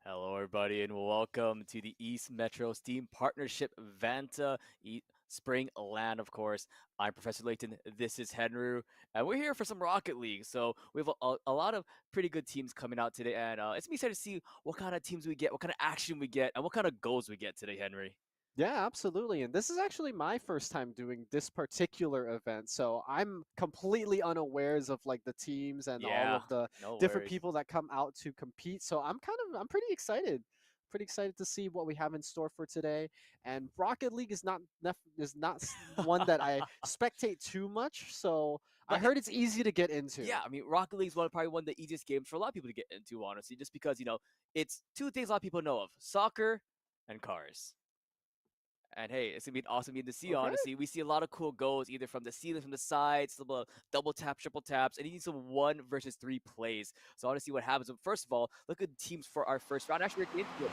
Hello, everybody, and welcome to the East Metro Steam Partnership Vanta Spring LAN, of course. I'm Professor Layton. This is Henry, and we're here for some Rocket League. So we have a lot of pretty good teams coming out today, and it's me excited to see what kind of teams we get, what kind of action we get, and what kind of goals we get today, Henry. Yeah, absolutely. And this is actually my first time doing this particular event. So I'm completely unawares of like the teams and all Yeah, of the no different worries. people that come out to compete. So I'm pretty excited. Pretty excited to see what we have in store for today. And Rocket League is not one that I spectate too much. So I but heard it's easy to get into. yeah, I mean, Rocket League is probably one of the easiest games for a lot of people to get into, honestly, just because it's two things a lot of people know of: soccer and cars. And hey, it's gonna be awesome game to see. Okay. Honestly, we see a lot of cool goals either from the ceiling, from the sides, some double tap, triple taps, and you need some 1 versus 3 plays. So I want to see what happens. But first of all, look at the teams for our first round. Actually, we're getting into it.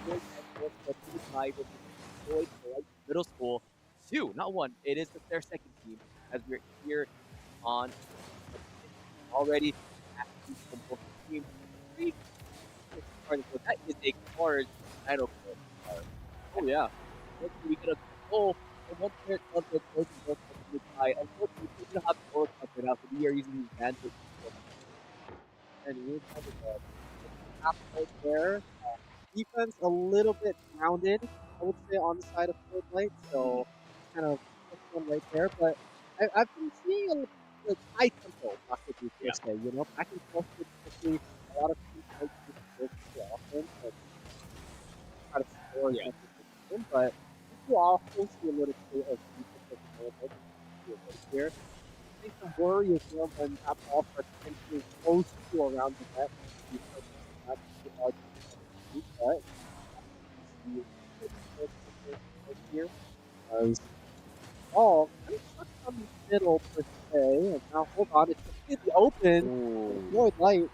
Floyd and North Dakota High versus Floyd Light Middle School. Two, not one. It is their second team as we're here on already acting from both teams. Three, so that is a card title card. Oh yeah. Hopefully we get a goal. And one player of the coach is going to the tie. Unfortunately, we don't have the World Cup right now, so we are using these bandits. And we're kind of half right there. Defense a little bit grounded, I would say, on the side of Fortnite. So kind of tough one right there. But I've been seeing a high tempo Rocket League per Yeah. se. Back and forth pretty quickly. A lot of teams like to go to the offense and try to score as Yeah. much as they can. But you also see a little bit of defensive development here. I think the worry is more when that ball starts entering close to around the net. You start to have to but you here as ball kind of stuck on the middle per se. And now hold on, it's completely open. And Ooh. Floyd Light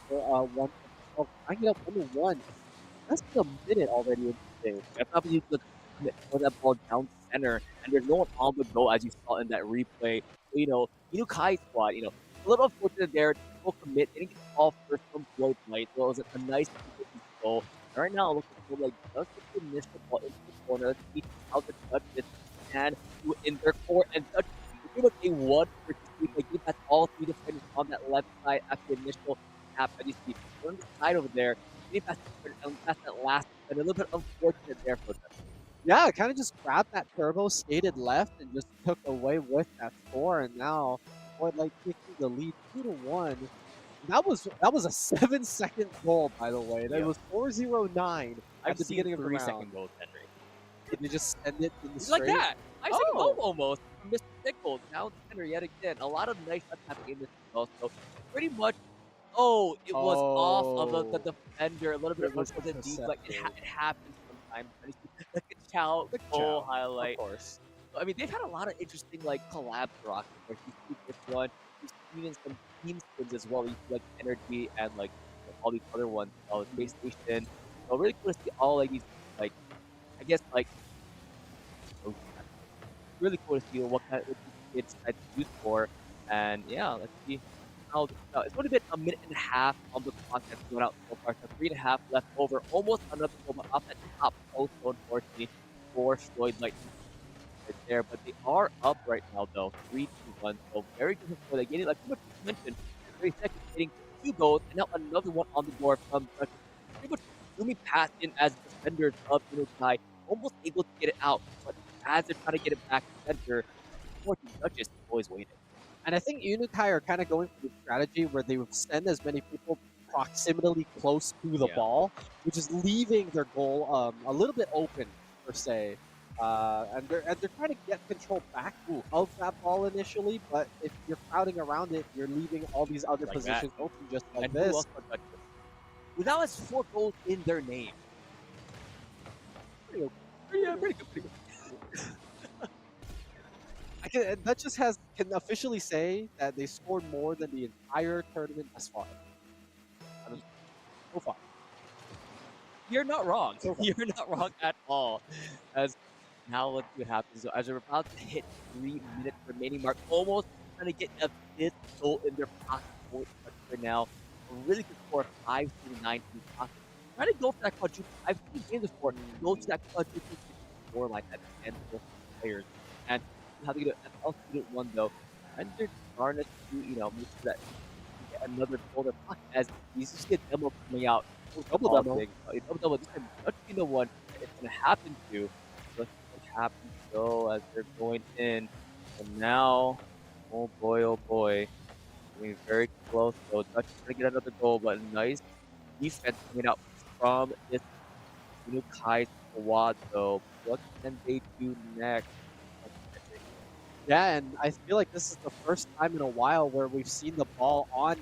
for one for bringing up 1-1. That's been a minute already in the game. I probably need to commit for that ball down center, and there's no one on the go as you saw in that replay. Kai squad, a little unfortunate there. Full commit, didn't get the ball first from Floyd Knight, so it was a nice goal. And right now, it looks like Floyd Knight just get to miss the ball into the corner. Let's see how the Dutch can do in their core and Dutch. If you look a 1 versus 3, they give that all three defenders on that left side after the initial tap that you see. On the side over there, maybe that's that last and a little bit unfortunate there for them. Yeah, kind of just grabbed that turbo, skated left, and just took away with that score. And now Floyd Light taking the lead 2-1. That was a 7-second goal, by the way. That Yeah. was 4:09 at I've the seen beginning of the 3 second round. goals, Henry. Did they just send it in the Like straight? that. 5 second goal Oh, almost from Mr. Pickle down center yet again. A lot of nice attacking in this as well. So pretty much it was off of the oh, defender. A little bit of it was unfortunate deflect. intercepted. It happens sometimes. And you see the Chow The goal chow, of highlight. course. I mean, they've had a lot of interesting collabs for Rocket. Like you see this one, you see even some team skins as well. You see Energy and all these other ones, Space Station. So really cool to see all these like I guess those really cool to see what these kids had to use for. And yeah, let's see how this out. It's only been a minute and a half on the clock that's going out so far. So 3.5 left over. Almost another goal, but off that top post, unfortunately, for Floyd Light right there. But they are up right now, though. 3-1. So very good for they getting, like you mentioned, very second getting 2 goals, and now another one on the board from pretty much zooming past in as defenders of Guy, almost able to get it out. But as they're trying to get it back to center, unfortunately, Duchess is always waiting. And I think Unikai are kind of going for the strategy where they would send as many people proximately close to the Yeah. ball, which is leaving their goal a little bit open per se. And they're trying to get control back of that ball initially, but if you're crowding around it, you're leaving all these other Like that. positions open just like And who this. else but Duchess? Who now has 4 goals in their name. Pretty, Pretty good, pretty good. that just can officially say that they scored more than the entire tournament thus far. I mean, so far. You're not wrong. So far. You're not wrong at all. As now let's see what happens. So as we're about to hit 3 minutes remaining mark, almost trying to get a 5th goal in their pocket for right now. A really good score, 5-9 in the pocket. trying to go for that quadruple. I've seen games before go to Mm. that quadruple score like that, 10 plus players. And how they get an FL student one though, and they're darnest to, make sure that you get another goal to puck as you see a demo coming out. Oh, Double demo. pausing. Double. This time, Dutch be the one that it's going to happen to. Let's see what happens though as they're going in. And now, oh boy, getting very close. So Dutch is going to get another goal, but nice defense coming out from this Kai squad, though. What can they do next? Yeah, and I feel like this is the first time in a while where we've seen the ball on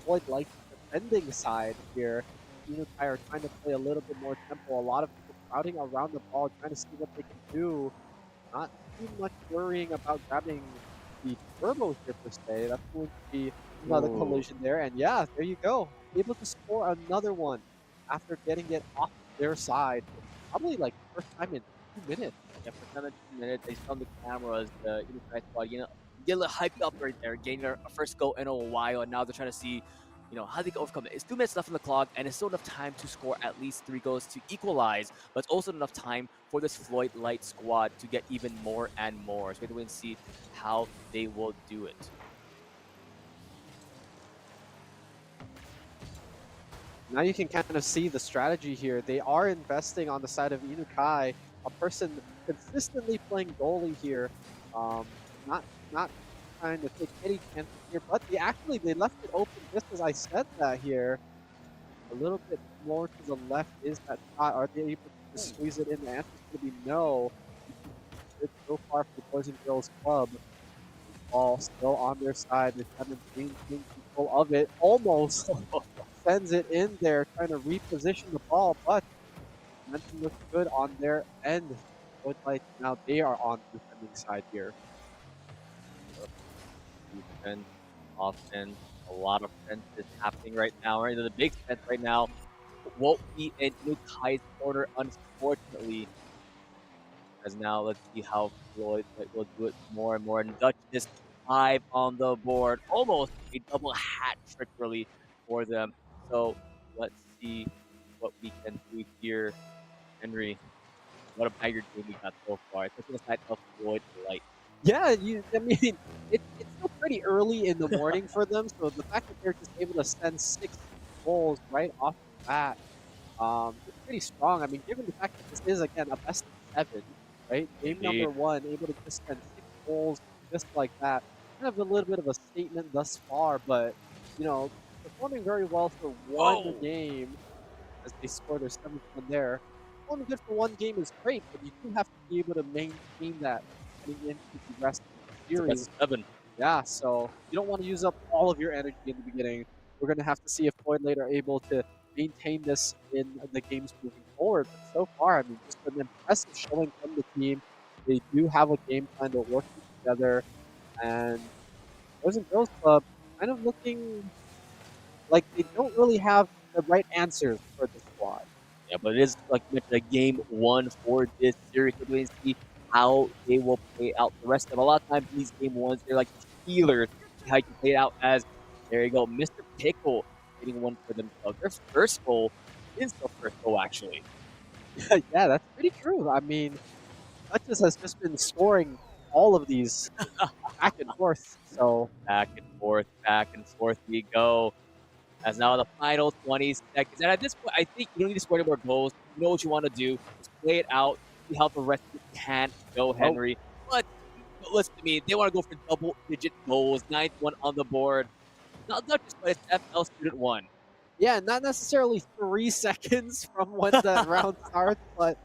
Floyd like defending side here. Unukai are trying to play a little bit more tempo. A lot of people crowding around the ball, trying to see what they can do. Not too much worrying about grabbing the turbo here per se. That's going to be another Ooh. collision there. And yeah, there you go. Able to score another one after getting it off their side. Probably like first time in 2 minutes. Yeah, for 17 minutes, they saw on the cameras, the Unified squad, get a little hyped up right there, getting their first goal in a while, and now they're trying to see, how they can overcome it. It's 2 minutes left on the clock, and it's still enough time to score at least 3 goals to equalize, but it's also enough time for this Floyd Light squad to get even more and more. So we have to see how they will do it. Now you can kind of see the strategy here. They are investing on the side of Inukai, a person consistently playing goalie here. Not trying to take any chances here, but they left it open just as I said that here. A little bit more to the left is that shot. Are they able to just squeeze it in? The answer is going to be no. Good so far for the Boys and Girls Club. Ball still on their side. They're kind of gaining control of it. Almost sends it in there, trying to reposition the ball, but momentum looks good on their end. Looks like now they are on the defending side here. Defense, offense, a lot of fences happening right now. Right, the big fence right now won't be in Nukai's corner, unfortunately. As now, let's see how Floyd will do it more and more. And Dutch just 5 on the board, almost a double hat trick, really, for them. So let's see what we can do here. Henry, what a bagger game we got so far, especially the side of Floyd Light. Yeah, I mean, it's still pretty early in the morning for them, so the fact that they're just able to send 6 goals right off the bat, it's pretty strong. I mean, given the fact that this is, again, a best of 7, right? Game Indeed. number 1, able to just send 6 goals just like that. Kind of a little bit of a statement thus far, but, performing very well for one Oh! game as they score their 7th one there. Only good for one game is great, but you do have to be able to maintain that heading into the rest of the It's a best series. of 7. Yeah, so you don't want to use up all of your energy in the beginning. We're going to have to see if Floyd Late are able to maintain this in the games moving forward. But so far, I mean, just an impressive showing from the team. They do have a game plan. They're working together. And Boys and Girls Club kind of looking like they don't really have the right answers for the squad. Yeah, but it is like you mentioned, a game 1 for this series. We're going to see how they will play out the rest of them. A lot of times these game 1s, they're like healers. How you can play it out as, there you go, Mr. Pickle getting one for themselves. Their first goal is the first goal, actually. Yeah, that's pretty true. I mean, Duchess has just been scoring all of these back and forth. So Back and forth we go. As now the final 20 seconds. And at this point, I think you don't need to score any more goals. You know what you want to do. Just play it out. See how the rest of it can go, oh Henry. But listen to me. They want to go for double-digit goals. Ninth one on the board. Not just, but it's FL Student 1. yeah, not necessarily 3 seconds from when the round starts, but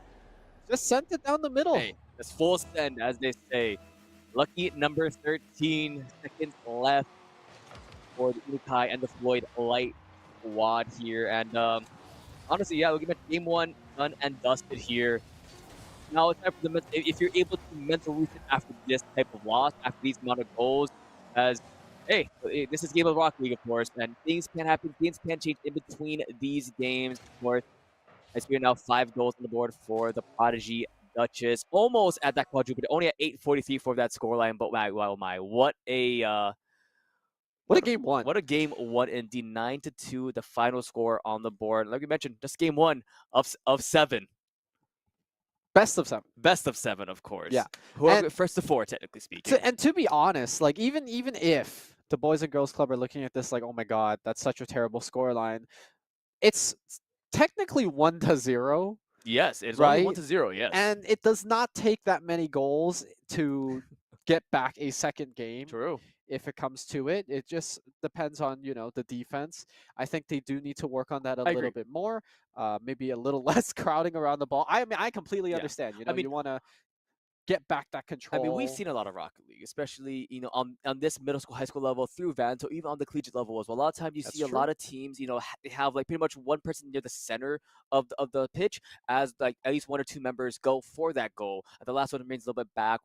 just sent it down the middle. Hey, that's full send, as they say. Lucky number 13 seconds left for the Urukai and the Floyd Light squad here. And honestly, yeah, looking at game 1, done and dusted here. Now it's time for the if you're able to mental reset after this type of loss, after these amount of goals, as hey, this is Game of Rock League, of course, and things can happen, things can change in between these games, of course. As we are now 5 goals on the board for the Prodigy Duchess, almost at that quadruple, only at 8:43 for that scoreline. But wow, my, what a What a game one. What a game one indeed. 9-2, the final score on the board. Like we mentioned, just game one of seven. Best of 7. Best of seven, of Yeah. course. Whoever And first to four, technically speaking. to be honest, like even if the Boys and Girls Club are looking at this like, oh my god, that's such a terrible scoreline, it's technically 1-0, Yes, it is only right? 1-0. Yes, And it does not take that many goals to get back a second game true. if it comes to it. It just depends on, the defense. I think they do need to work on that a I little agree. bit more. Maybe a little less crowding around the ball. I mean, I completely Yeah, understand. I mean, You want to get back that we've control. seen a lot of Rocket League, especially on this middle school, high school level through Vanto, even on the collegiate level as well. A lot of times you That's see a true. lot of teams, they have like pretty much one person near the center of the pitch, as like at least one or two members go for that goal. And the last one remains a little bit back.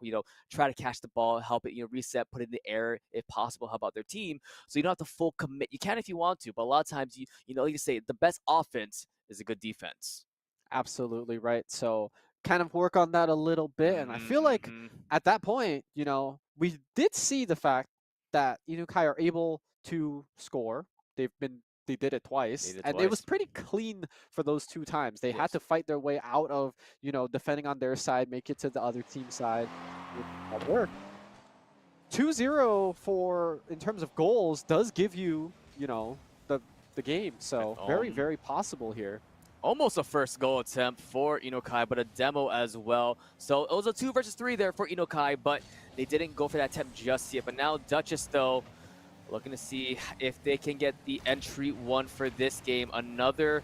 Try to catch the ball, help it, reset, put it in the air if possible. Help out their team, so you don't have to full commit. You can if you want to, but a lot of times like you say, the best offense is a good defense. Absolutely right. So kind of work on that a little bit. And I feel like Mm-hmm. at that point, we did see the fact that Inukai are able to score. They did it They twice, did and it was twice. pretty clean for those two times. They had Yes. to fight their way out of, defending on their side, make it to the other team side. That worked. 2-0 for in terms of goals does give you, the game. And, So very, very possible here. almost a first goal attempt for Inokai, but a demo as well. So it was a 2 versus 3 there for Inokai, but they didn't go for that attempt just yet. But now Duchess, though, looking to see if they can get the entry one for this game. Another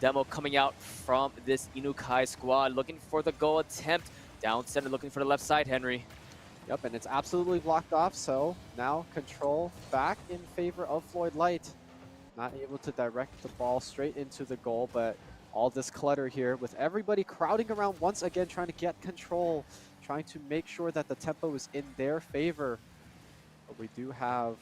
demo coming out from this Inukai squad, looking for the goal attempt. Down center, looking for the left side, Henry. Yep, and it's absolutely blocked off, so now control back in favor of Floyd Light. Not able to direct the ball straight into the goal, but all this clutter here with everybody crowding around once again, trying to get control, trying to make sure that the tempo is in their favor. But we do have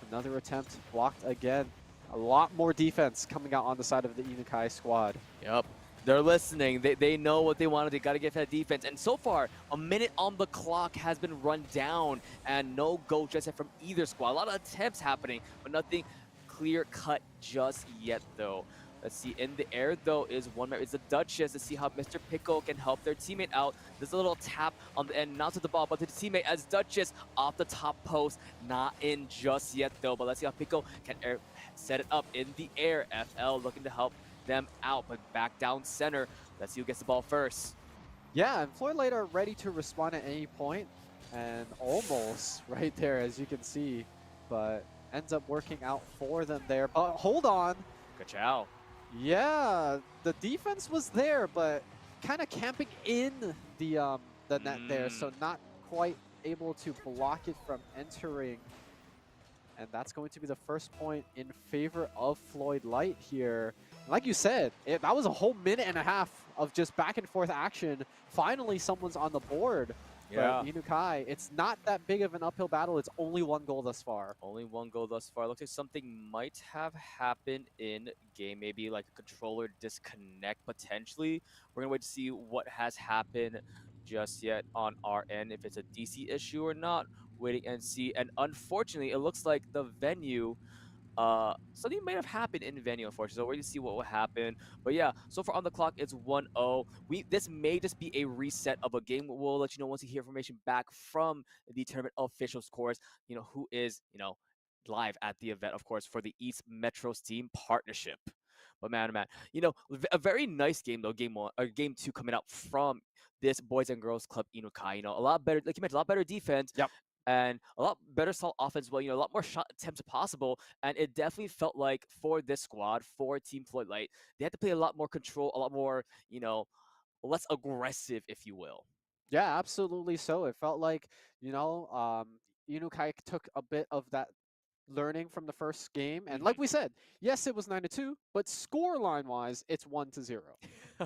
another attempt blocked again. A lot more defense coming out on the side of the Inukai squad. Yep. They're listening. They know what they wanted. They got to get that defense. And so far, a minute on the clock has been run down, and no goal just yet from either squad. A lot of attempts happening, but nothing clear cut just yet, though. Let's see. In the air, though, is one member. It's the Duchess to see how Mr. Pickle can help their teammate out. There's a little tap on the end, not to the ball, but to the teammate as Duchess off the top post. Not in just yet, though. But let's see how Pickle can set it up in the air. FL looking to help them out, but back down center. Let's see who gets the ball first. Yeah, and Floyd Light are ready to respond at any point, and almost right there, as you can see, but ends up working out for them there. But hold on. Ka-chow. Yeah, the defense was there, but kind of camping in the net there, so not quite able to block it from entering. And that's going to be the first point in favor of Floyd Light here. Like you said, that was a whole minute and a half of just back and forth action. Finally, someone's on the board. Yeah. But Inukai, it's not that big of an uphill battle. It's only one goal thus far. Only one goal thus far. Looks like something might have happened in game. Maybe like a controller disconnect potentially. We're going to wait to see what has happened just yet on our end. If it's a DC issue or not. Waiting and see. And unfortunately, it looks like the venue something might have happened in venue, unfortunately. So we're going to see what will happen. But yeah, so far on the clock, it's 1-0. This may just be a reset of a game. We'll let you know once we hear information back from the tournament officials, of course, who is, live at the event, of course, for the East Metro Steam partnership. But man, oh man, a very nice game though. Game one or game two coming out from this Boys and Girls Club Inukai. A lot better, like you mentioned, a lot better defense. Yep. And a lot better solid offense as well, a lot more shot attempts possible. And it definitely felt like for this squad, for Team Floyd Light, they had to play a lot more control, a lot more, less aggressive, if you will. Yeah, absolutely so. It felt like, Inukai took a bit of that learning from the first game. And like we said, yes, it was 9-2, but score line wise, it's 1-0.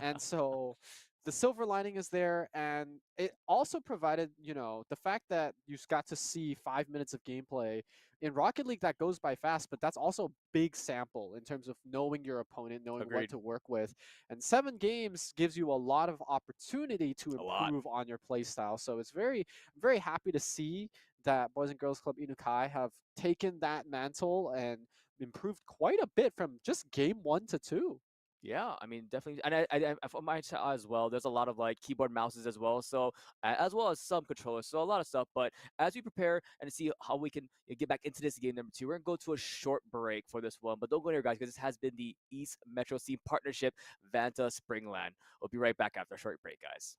And so the silver lining is there. And it also provided, the fact that you got to see 5 minutes of gameplay in Rocket League that goes by fast, but that's also a big sample in terms of knowing your opponent, knowing what Agreed. to work with. And 7 games gives you a lot of opportunity to A lot. improve on your play style. So it's very, very happy to see that Boys and Girls Club Inukai have taken that mantle and improved quite a bit from just game 1 to 2. Yeah, I mean, definitely, and from my side as well, there's a lot of like keyboard mouses as well, so as well as some controllers, so a lot of stuff. But as we prepare and see how we can get back into this game number 2, we're gonna go to a short break for this one. But don't go anywhere, guys, because this has been the East Metro Scene Partnership Vanta Springland. We'll be right back after a short break, guys.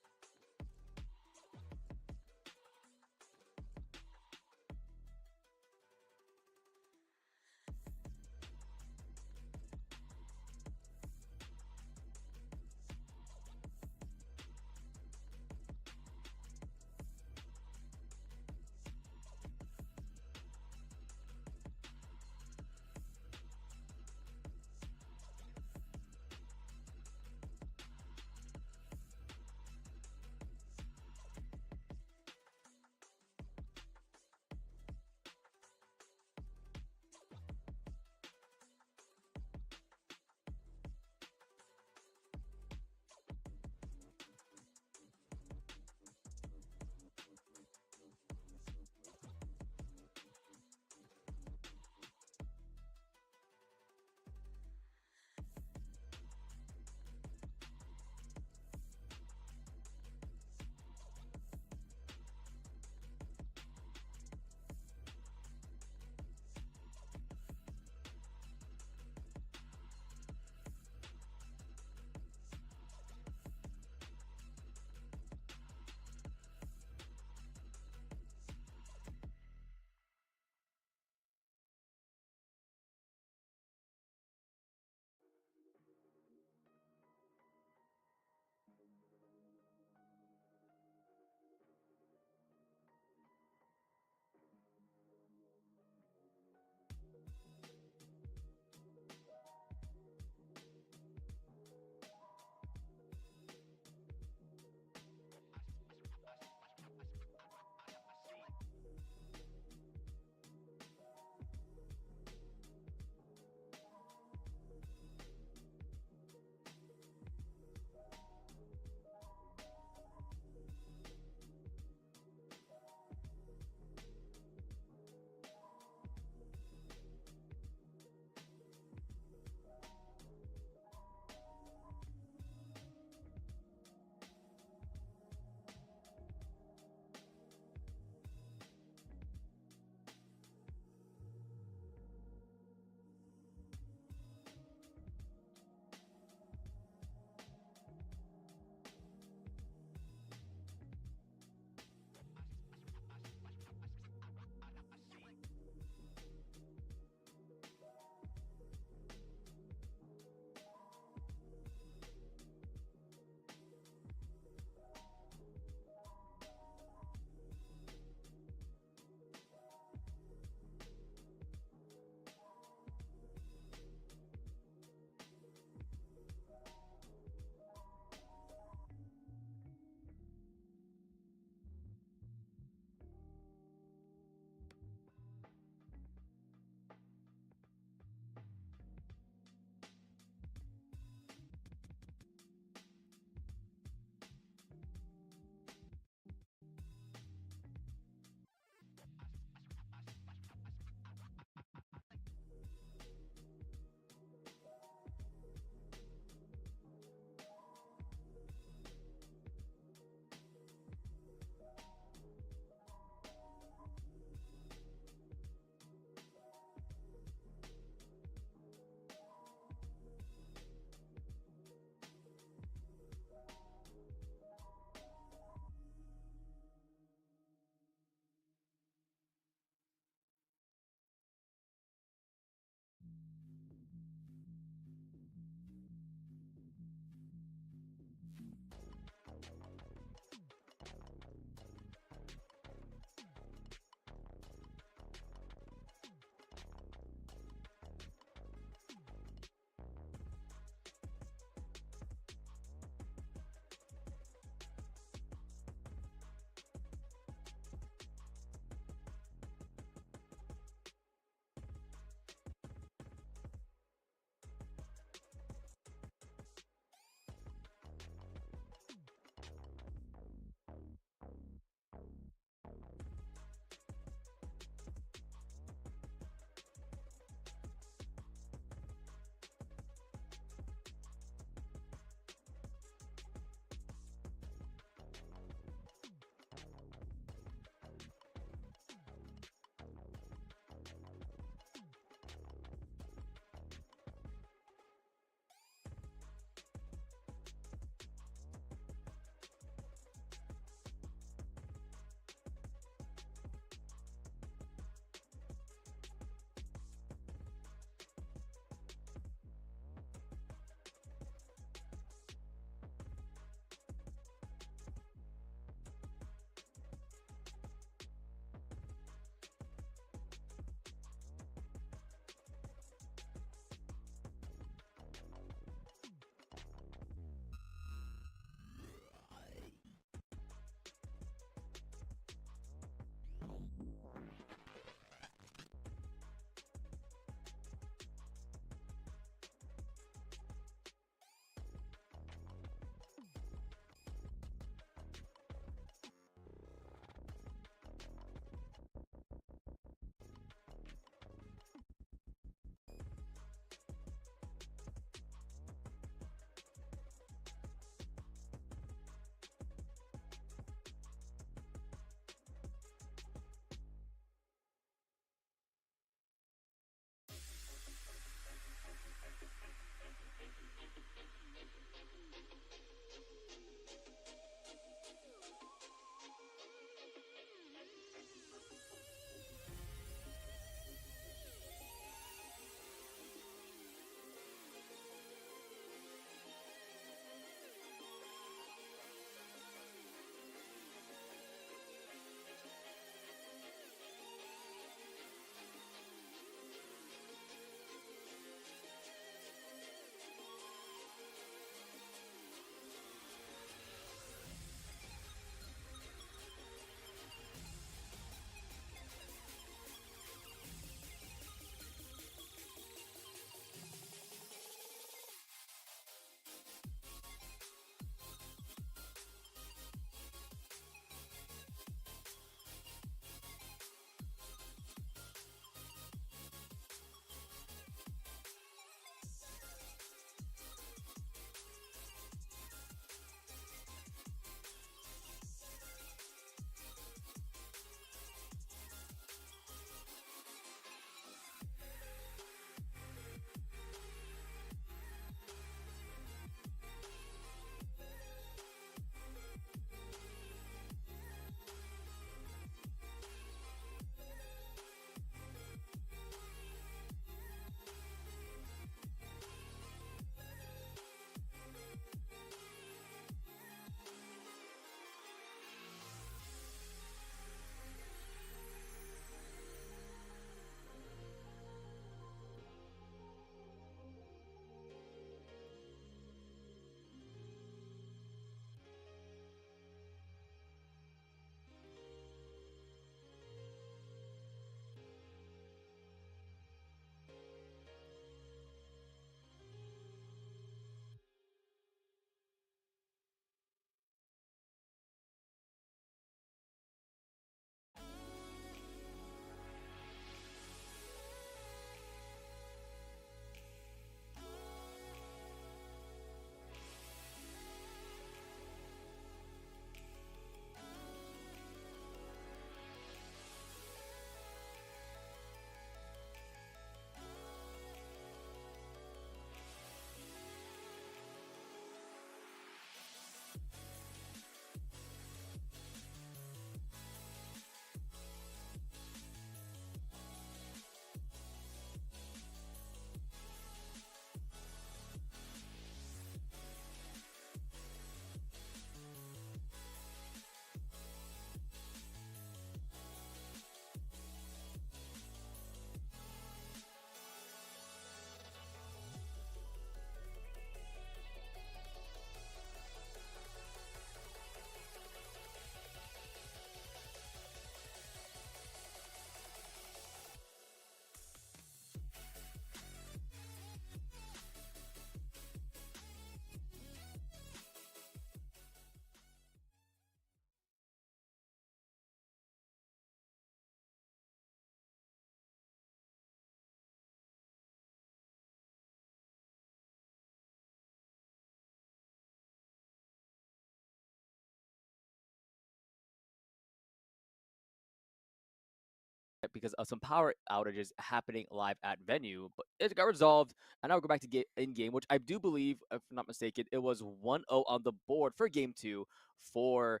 because of some power outages happening live at venue, but it got resolved, and now we go back to in game, which I do believe, if I'm not mistaken, it was 1-0 on the board for game two for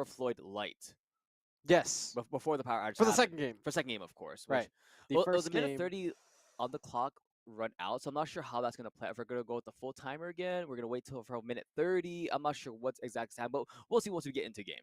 Floyd Light Yes, before the power outage for the happened. second game. For second game, of course. Which Right. The well, it was first a minute game. 30 on the clock run out, so I'm not sure how that's gonna play. If we're gonna go with the full timer again, we're gonna wait till for a minute 30. I'm not sure what's exact time, but we'll see once we get into game.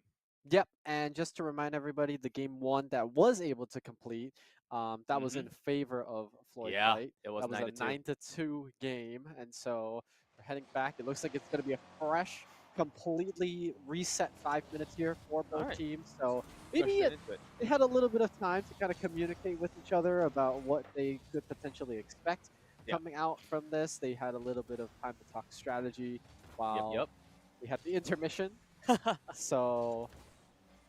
Yep, and just to remind everybody, the game one that was able to complete, that was in favor of Floyd Yeah, Light. it was That was a 9-2. 9-2 game, and so we're heading back. It looks like it's going to be a fresh, completely reset 5 minutes here for All both right, teams. So let's go maybe straight into it. they had a little bit of time to kind of communicate with each other about what they could potentially expect Yeah. coming out from this. They had a little bit of time to talk strategy while Yep. we had the intermission. So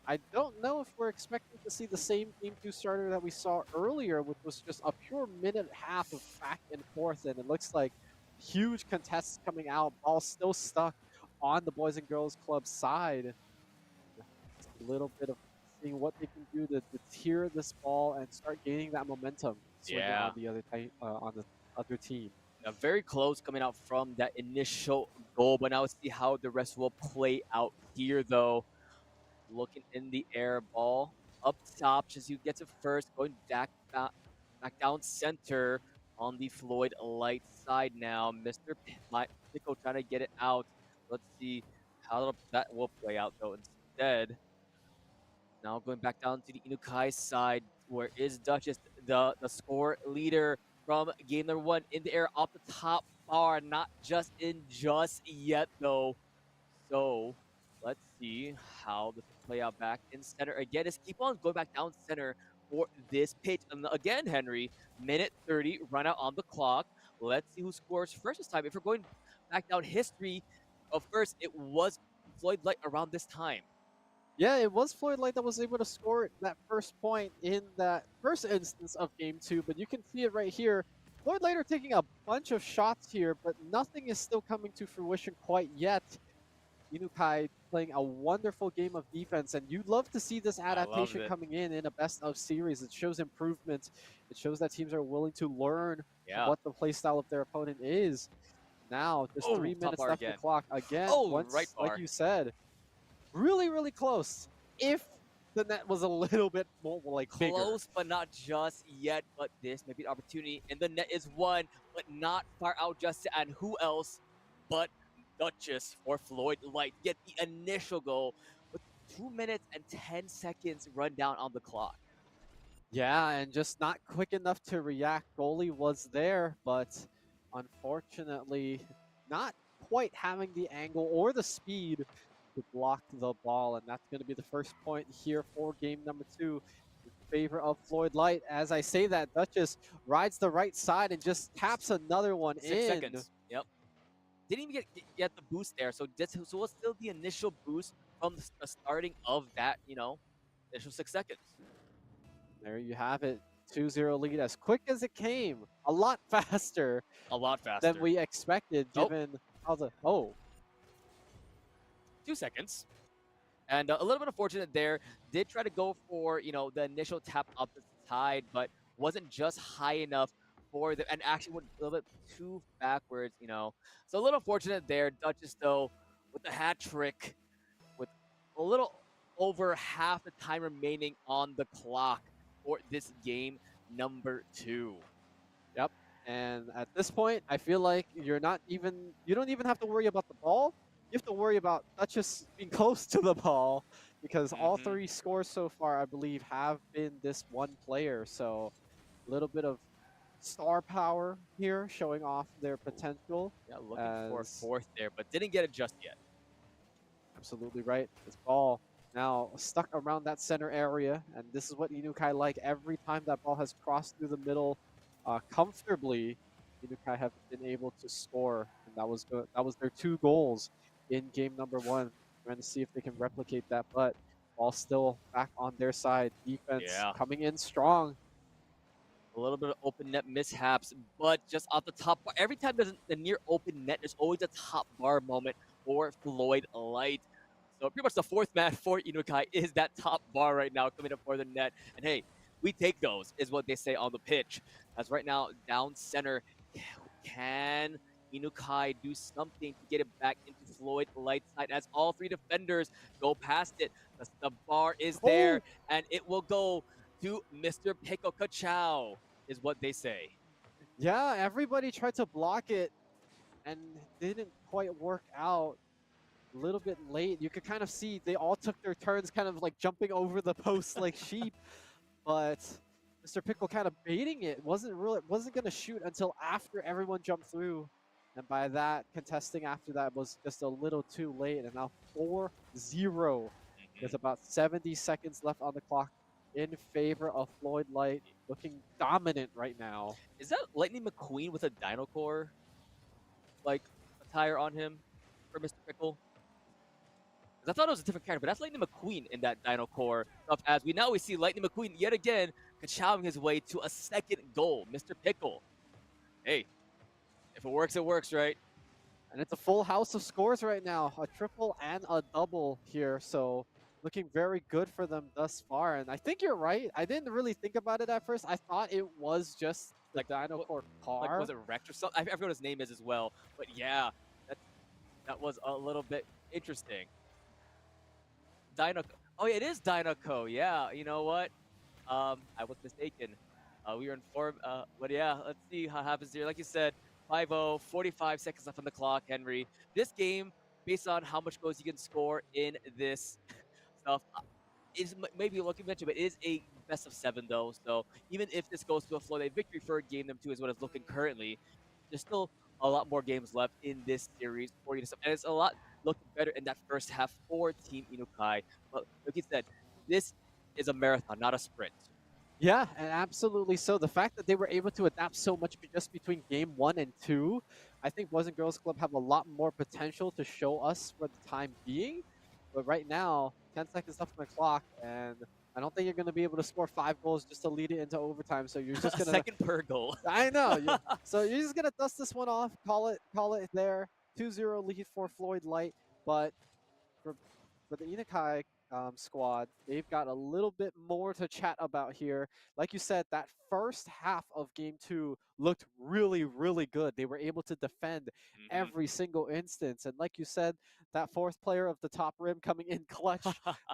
I don't know if we're expecting to see the same Game 2 starter that we saw earlier, which was just a pure minute and a half of back and forth, and it looks like huge contests coming out, ball still stuck on the Boys and Girls Club side. Just a little bit of seeing what they can do to deter this ball and start gaining that momentum, swing it Yeah. on the other team. Very close coming out from that initial goal, but now let's see how the rest will play out here, though. Looking in the air, ball up top, just you get to first, going back down center on the Floyd Light side now. Mr. Pickle trying to get it out. Let's see how that will play out, though. Instead, now going back down to the Inukai side, where is Duchess, the score leader from game number one, in the air off the top bar, not just in just yet, though. So let's see how this will play out back in center. Again, just keep on going back down center for this pitch. And again, Henry, minute 30, run out on the clock. Let's see who scores first this time. If we're going back down history, of first, it was Floyd Light around this time. Yeah, it was Floyd Light that was able to score that first point in that first instance of Game 2, but you can see it right here. Floyd Light are taking a bunch of shots here, but nothing is still coming to fruition quite yet. Inukai playing a wonderful game of defense, and you'd love to see this adaptation coming in a best of series. It shows improvement. It shows that teams are willing to learn what the play style of their opponent is. Now, just 3 minutes left on the clock. Again, once, right bar. like you said, really, really close. If the net was a little bit more close, bigger. but not just yet. But this may be an opportunity, and the net is one, but not far out just yet. And who else but Duchess for Floyd Light get the initial goal with 2 minutes and 10 seconds run down on the clock. Yeah, and just not quick enough to react. Goalie was there, but unfortunately not quite having the angle or the speed to block the ball, and that's going to be the first point here for game number 2 in favor of Floyd Light. As I say that, Duchess rides the right side and just taps another one 6 seconds. Yep. Didn't even get the boost there, so it was still the initial boost from the starting of that, initial 6 seconds. There you have it. 2-0 lead as quick as it came. A lot faster. Than we expected, given how the 2 seconds. And a little bit unfortunate there. Did try to go for, the initial tap up the side, but wasn't just high enough for the, and actually went a little bit too backwards, So a little unfortunate there. Duchess, though, with the hat trick, with a little over half the time remaining on the clock for this game number 2. Yep. And at this point, I feel like you don't even have to worry about the ball. You have to worry about Duchess being close to the ball, because all 3 scores so far, I believe, have been this one player. So a little bit of star power here, showing off their potential. Yeah, looking for a fourth there, but didn't get it just yet. Absolutely right. This ball now stuck around that center area, and this is what Inukai like. Every time that ball has crossed through the middle comfortably, Inukai have been able to score, and that was good. That was their 2 goals in game number 1. Trying to see if they can replicate that, but ball still back on their side. Defense coming in strong. A little bit of open net mishaps, but just off the top bar. Every time there's the near open net, there's always a top bar moment for Floyd Light. So pretty much the fourth man for Inukai is that top bar right now coming up for the net. And hey, We take those, is what they say on the pitch. As right now, down center, can Inukai do something to get it back into Floyd light side as all three defenders go past it? The bar is there, Oh, and it will go to Mr. Pickle Kachow, is what they say. yeah, everybody tried to block it and didn't quite work out. A little bit late. You could kind of see they all took their turns kind of like jumping over the post like sheep, but Mr. Pickle kind of baiting it. Wasn't gonna shoot until after everyone jumped through. And by that, contesting after that was just a little too late. And now 4-0 with about 70 seconds left on the clock in favor of Floyd Light, looking dominant right now. Is that Lightning McQueen with a Dino Core like attire on him for Mr. Pickle? 'Cause I thought it was a different character, but that's Lightning McQueen in that Dino Core stuff. As we see Lightning McQueen yet again kachowing his way to a second goal. Mr. Pickle. Hey, if it works, right? And it's a full house of scores right now, a triple and a double here. So looking very good for them thus far. And I think you're right. I didn't really think about it at first. I thought it was just the Like Dino what? Core Like car. was it Rex or something? I forgot what his name is as well. But yeah, that was a little bit interesting. Dino. Oh, yeah, it is Dinoco. Yeah, you know what? I was mistaken. We were informed. But yeah, let's see how it happens here. Like you said, 5-0, 45 seconds left on the clock, Henry. This game, based on how much goals you can score in this stuff, is maybe looking mentioned, but it is a best of 7 though. So even if this goes to a Florida victory for game number 2 is what it's looking currently, there's still a lot more games left in this series for you to and it's a lot looking better in that first half for Team Inukai. But like you said, this is a marathon, not a sprint. Yeah, and absolutely so. The fact that they were able to adapt so much just between game 1 and 2, I think Boys and Girls Club have a lot more potential to show us for the time being. But right now, 10 seconds left on the clock, and I don't think you're going to be able to score 5 goals just to lead it into overtime. So you're just A going to second per goal. I know. So you're just gonna dust this one off, call it there. 2-0 lead for Floyd Light, but for the Inukai squad, they've got a little bit more to chat about here. Like you said, that first half of game 2 looked really, really good. They were able to defend every single instance, and like you said, that fourth player of the top rim coming in clutch.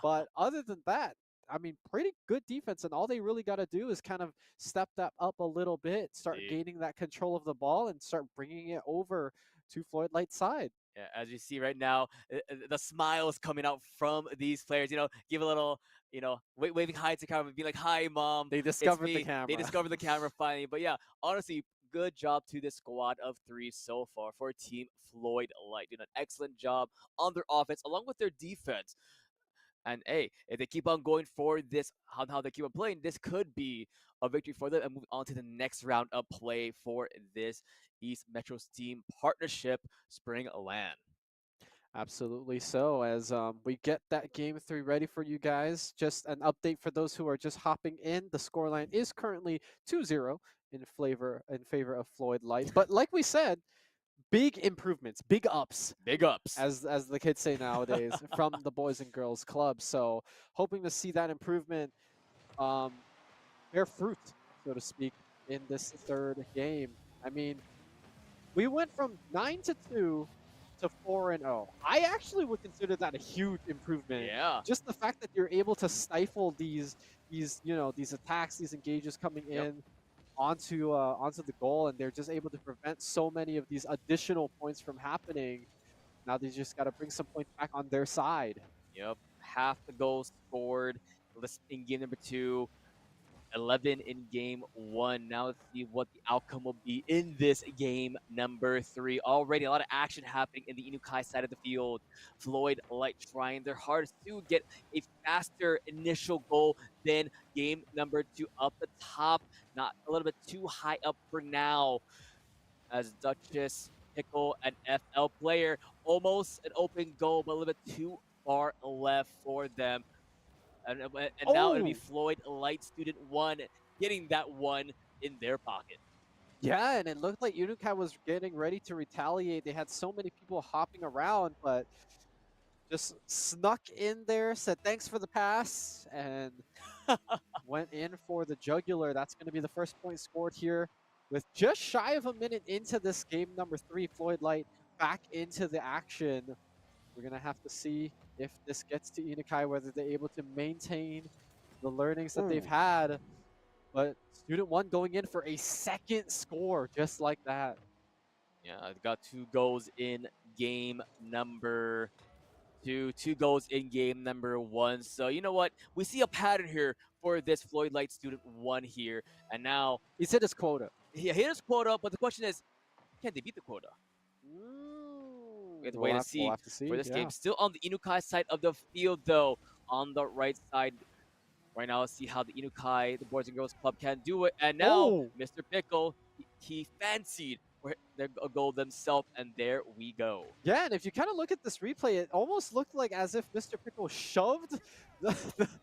But other than that, I mean, pretty good defense, and all they really got to do is kind of step that up a little bit, start See. gaining that control of the ball, and start bringing it over to Floyd Light's side. Yeah, as you see right now, the smiles coming out from these players. You know, give a little, waving hi to camera, be like, "Hi, mom, They it's discovered the me." They camera. discovered the camera finally. But yeah, honestly, good job to this squad of 3 so far for Team Floyd Light. Doing an excellent job on their offense along with their defense. And hey, if they keep on going for this, how they keep on playing, this could be a victory for them and move on to the next round of play for this East Metro Steam Partnership Spring LAN. Absolutely so. As we get that game 3 ready for you guys, just an update for those who are just hopping in. The scoreline is currently 2-0 in favor of Floyd Light. But like we said, big improvements, big ups, Big ups. as the kids say nowadays, from the Boys and Girls Club. So hoping to see that improvement bear fruit, so to speak, in this third game. I mean, we went from 9-2 to 4-0. I actually would consider that a huge improvement. Yeah. Just the fact that you're able to stifle these attacks, these engages coming in onto the goal, and they're just able to prevent so many of these additional points from happening. Now they just got to bring some points back on their side. Yep. Half the goals scored in game number 2. 11 in game 1. Now let's see what the outcome will be in this game number 3. Already a lot of action happening in the Inukai side of the field. Floyd Light trying their hardest to get a faster initial goal than game number 2 up the top. Not a little bit too high up for now. As Duchess, Pickle, and FL player almost an open goal, but a little bit too far left for them. And now it'll be Floyd Light Student 1 getting that one in their pocket. Yeah, and it looked like Unukai was getting ready to retaliate. They had so many people hopping around, but just snuck in there, said thanks for the pass, and went in for the jugular. That's going to be the first point scored here with just shy of a minute into this game number 3. Floyd Light back into the action. We're going to have to see if this gets to Inukai, whether they're able to maintain the learnings that they've Ooh. had. But Student 1 going in for a second score just like that. Yeah, I got 2 goals in game number 2, 2 goals in game number 1. So you know what? We see a pattern here for this Floyd Light Student 1 here. And now He's hit his quota. he hit his quota, but the question is, can they beat the quota? We have to wait and We'll see have to see. for this Yeah. game. Still on the Inukai side of the field, though. On the right side, right now, let's see how the Inukai, the Boys and Girls Club, can do it. And now, Oh! Mr. Pickle, he fancied for their goal themselves, and there we go. Yeah, and if you kind of look at this replay, it almost looked like as if Mr. Pickle shoved the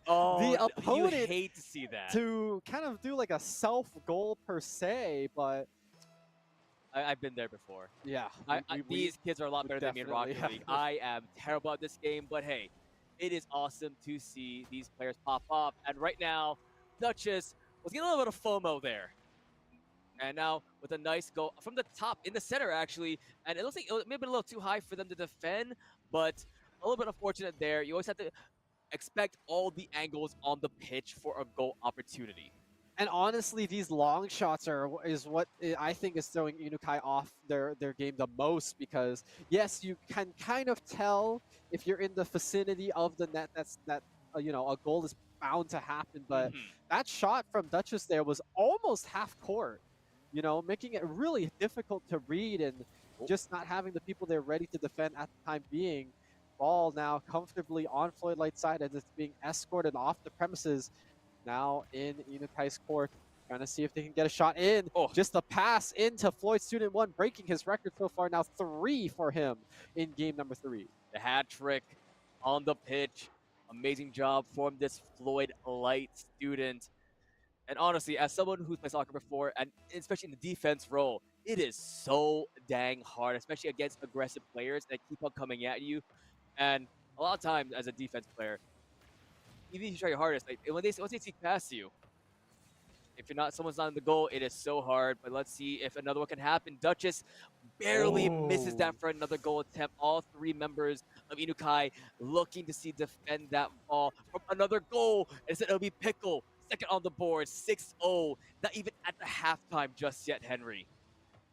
Oh, you opponent hate to see that. to kind of do like a self goal per se, but I've been there before. yeah, These kids are a lot better than me in definitely Rocket have. League. I am terrible at this game, but hey, it is awesome to see these players pop up. And right now, Duchess was getting a little bit of FOMO there. And now with a nice goal from the top in the center, actually. And it looks like it may have been a little too high for them to defend, but a little bit unfortunate there. You always have to expect all the angles on the pitch for a goal opportunity. And honestly, these long shots is what I think is throwing Inukai off their game the most, because yes, you can kind of tell if you're in the vicinity of the net that a goal is bound to happen, but that shot from Duchess there was almost half court, making it really difficult to read, and just not having the people there ready to defend at the time being. Ball now comfortably on Floyd Light's side as it's being escorted off the premises. Now in Inukai's court, trying to see if they can get a shot in. Oh. Just a pass into Floyd Student 1, breaking his record so far. Now 3 for him in game number 3. The hat trick on the pitch. Amazing job from this Floyd Light student. And honestly, as someone who's played soccer before, and especially in the defense role, it is so dang hard, especially against aggressive players that keep on coming at you. And a lot of times as a defense player, even if you try your hardest, like once they see past you, if someone's not in the goal, it is so hard. But let's see if another one can happen. Duchess barely misses that for another goal attempt. All 3 members of Inukai looking to defend that ball from another goal. Instead, it'll be Pickle, second on the board, 6-0. Not even at the halftime just yet, Henry.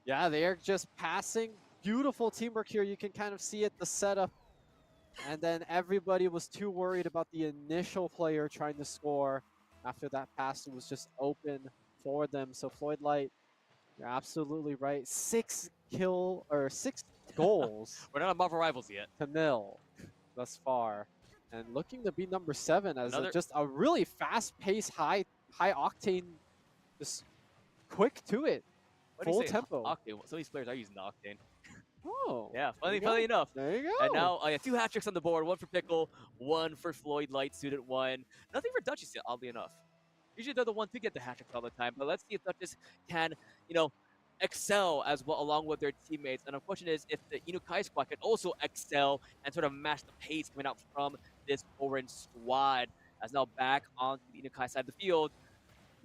Yeah, they're just passing. Beautiful teamwork here. You can kind of see it, the setup. And then everybody was too worried about the initial player trying to score. After that pass, it was just open for them. So Floyd Light, you're absolutely right. 6 goals We're not on Marvel Rivals yet. to nil thus far. And looking to be number 7 as just a really fast-paced, high octane, just quick to it, full tempo. Octane? Some of these players are using the Octane. Oh, Yeah, funny enough. there you go. And now 2 hat tricks on the board. 1 for Pickle, 1 for Floyd Light Student 1. Nothing for Duchess yet, oddly enough. Usually they're the ones who get the hat tricks all the time. But let's see if Duchess can, excel as well along with their teammates. And the question is if the Inukai squad can also excel and sort of match the pace coming out from this orange squad. As now back onto the Inukai side of the field,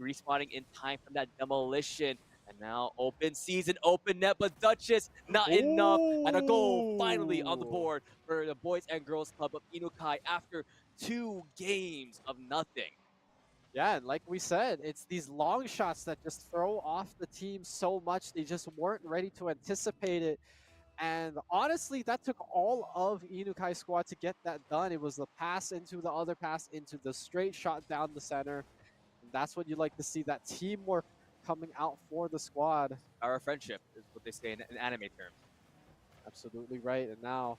respawning in time from that demolition. And now open season, open net, but Duchess not enough. And a goal finally on the board for the Boys and Girls Club of Inukai after 2 games of nothing. Yeah, and like we said, it's these long shots that just throw off the team so much. They just weren't ready to anticipate it. And honestly, that took all of Inukai squad to get that done. It was the pass into the other pass into the straight shot down the center. And that's what you like to see, that teamwork coming out for the squad. Our friendship is what they say in anime terms. Absolutely right. And now,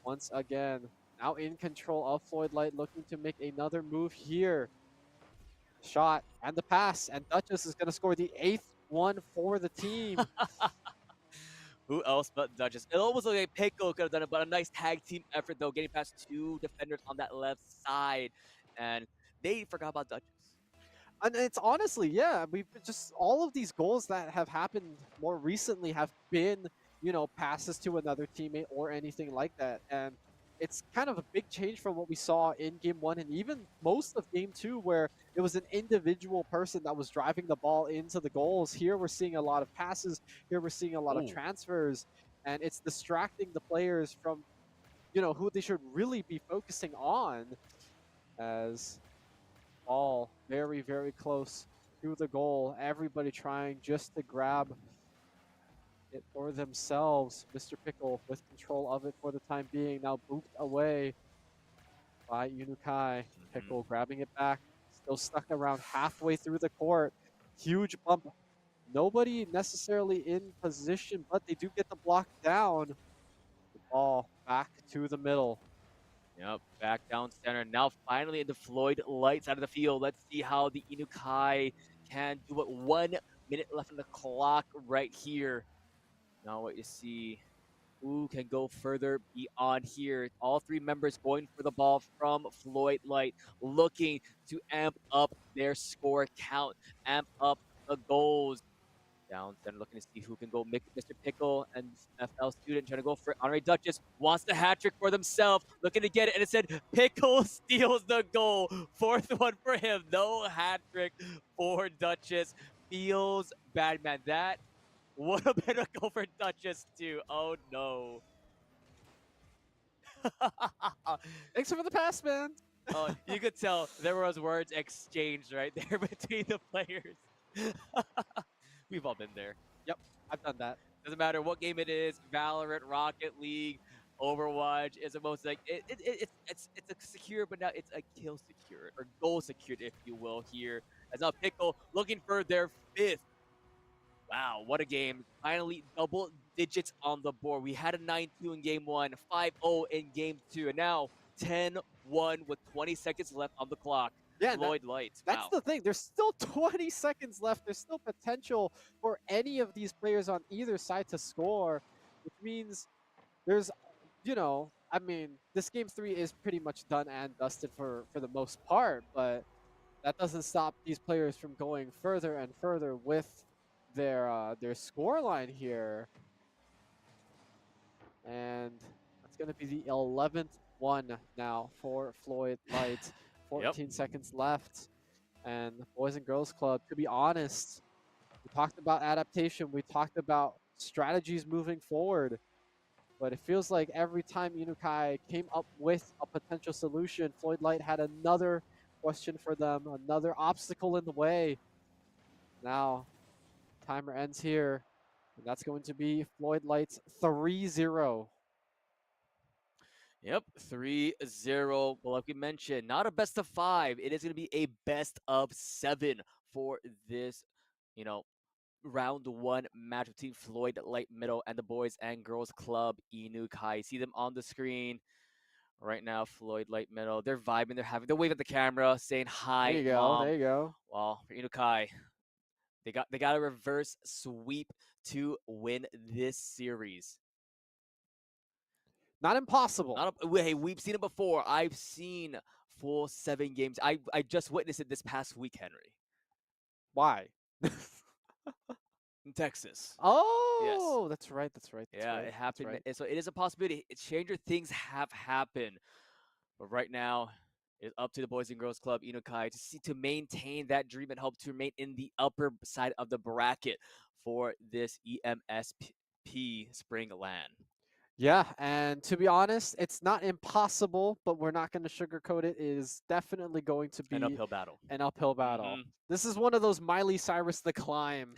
once again, now in control of Floyd Light, looking to make another move here. Shot and the pass, and Duchess is going to score the 8th one for the team. Who else but Duchess? It almost looked like Pickle could have done it, but a nice tag team effort, though, getting past 2 defenders on that left side. And they forgot about Duchess. And it's honestly, yeah, we've just all of these goals that have happened more recently have been, passes to another teammate or anything like that. And it's kind of a big change from what we saw in game one and even most of game two, where it was an individual person that was driving the ball into the goals. Here we're seeing a lot of passes. Here we're seeing a lot of Ooh. transfers, and it's distracting the players from, who they should really be focusing on, as ball very, very close to the goal. Everybody trying just to grab it for themselves. Mr. Pickle with control of it for the time being. Now booped away by Unukai. Mhm. Pickle grabbing it back. Still stuck around halfway through the court. Huge bump. Nobody necessarily in position, but they do get the block down. The ball back to the middle. Yep, back down center. Now finally into Floyd Light side of the field. Let's see how the Inukai can do it. 1 minute left on the clock right here. Now what you see, who can go further beyond here? All three members going for the ball from Floyd Light, looking to amp up their score count, amp up the goals. Down center, looking to see who can go. Mr. Pickle and FL student trying to go for it. Honorary Duchess wants the hat trick for themselves, looking to get it, and it said Pickle steals the goal. Fourth one for him. No hat trick for Duchess. Feels bad, man. That would have been a goal for Duchess too. Oh no. Thanks for the pass, man. Oh, you could tell there was words exchanged right there between the players. We've all been there. Yep, I've done that. Doesn't matter what game it is, Valorant, Rocket League, Overwatch. It's the most like it's a secure, but now it's a kill secured or goal secured, if you will. Here as now Pickle looking for their fifth. Wow, what a game! Finally, double digits on the board. We had a 9-2 in game one, 5-0 in game two, and now 10-1 with 20 seconds left on the clock. Yeah, and Floyd Lights. that's Wow. the thing. There's still 20 seconds left. There's still potential for any of these players on either side to score, which means there's, I mean, this game three is pretty much done and dusted for the most part, but that doesn't stop these players from going further and further with their score line here. And that's going to be the 11th one now for Floyd Light. 14 seconds left. And the Boys and Girls Club, to be honest, we talked about adaptation. We talked about strategies moving forward. But it feels like every time Inukai came up with a potential solution, Floyd Light had another question for them, another obstacle in the way. Now, timer ends here. And that's going to be Floyd Light's 3-0. Yep, 3-0. Well, like we mentioned, not a best of five. It is going to be a best of seven for this, you know, round one match between Floyd Light Middle and the Boys and Girls Club Inukai. See them on the screen right now. Floyd Light Middle. They're vibing. They're waving at the camera, saying There hi, you go. mom. There you go. Well, for Inukai, they got a reverse sweep to win this series. Not impossible. Hey, we've seen it before. I've seen full 7 games. I just witnessed it this past week, Henry, Why? in Texas. Oh, that's right. That's right. That's Yeah, right. it That's happened. right. So it is a possibility. Stranger things have happened, but right now it's up to the Boys and Girls Club Inukai to maintain that dream and hope to remain in the upper side of the bracket for this EMSP Spring LAN. Yeah, and to be honest, it's not impossible, but we're not going to sugarcoat it. It is definitely going to An be uphill battle. an uphill battle. Mhm. This is one of those Miley Cyrus the climb,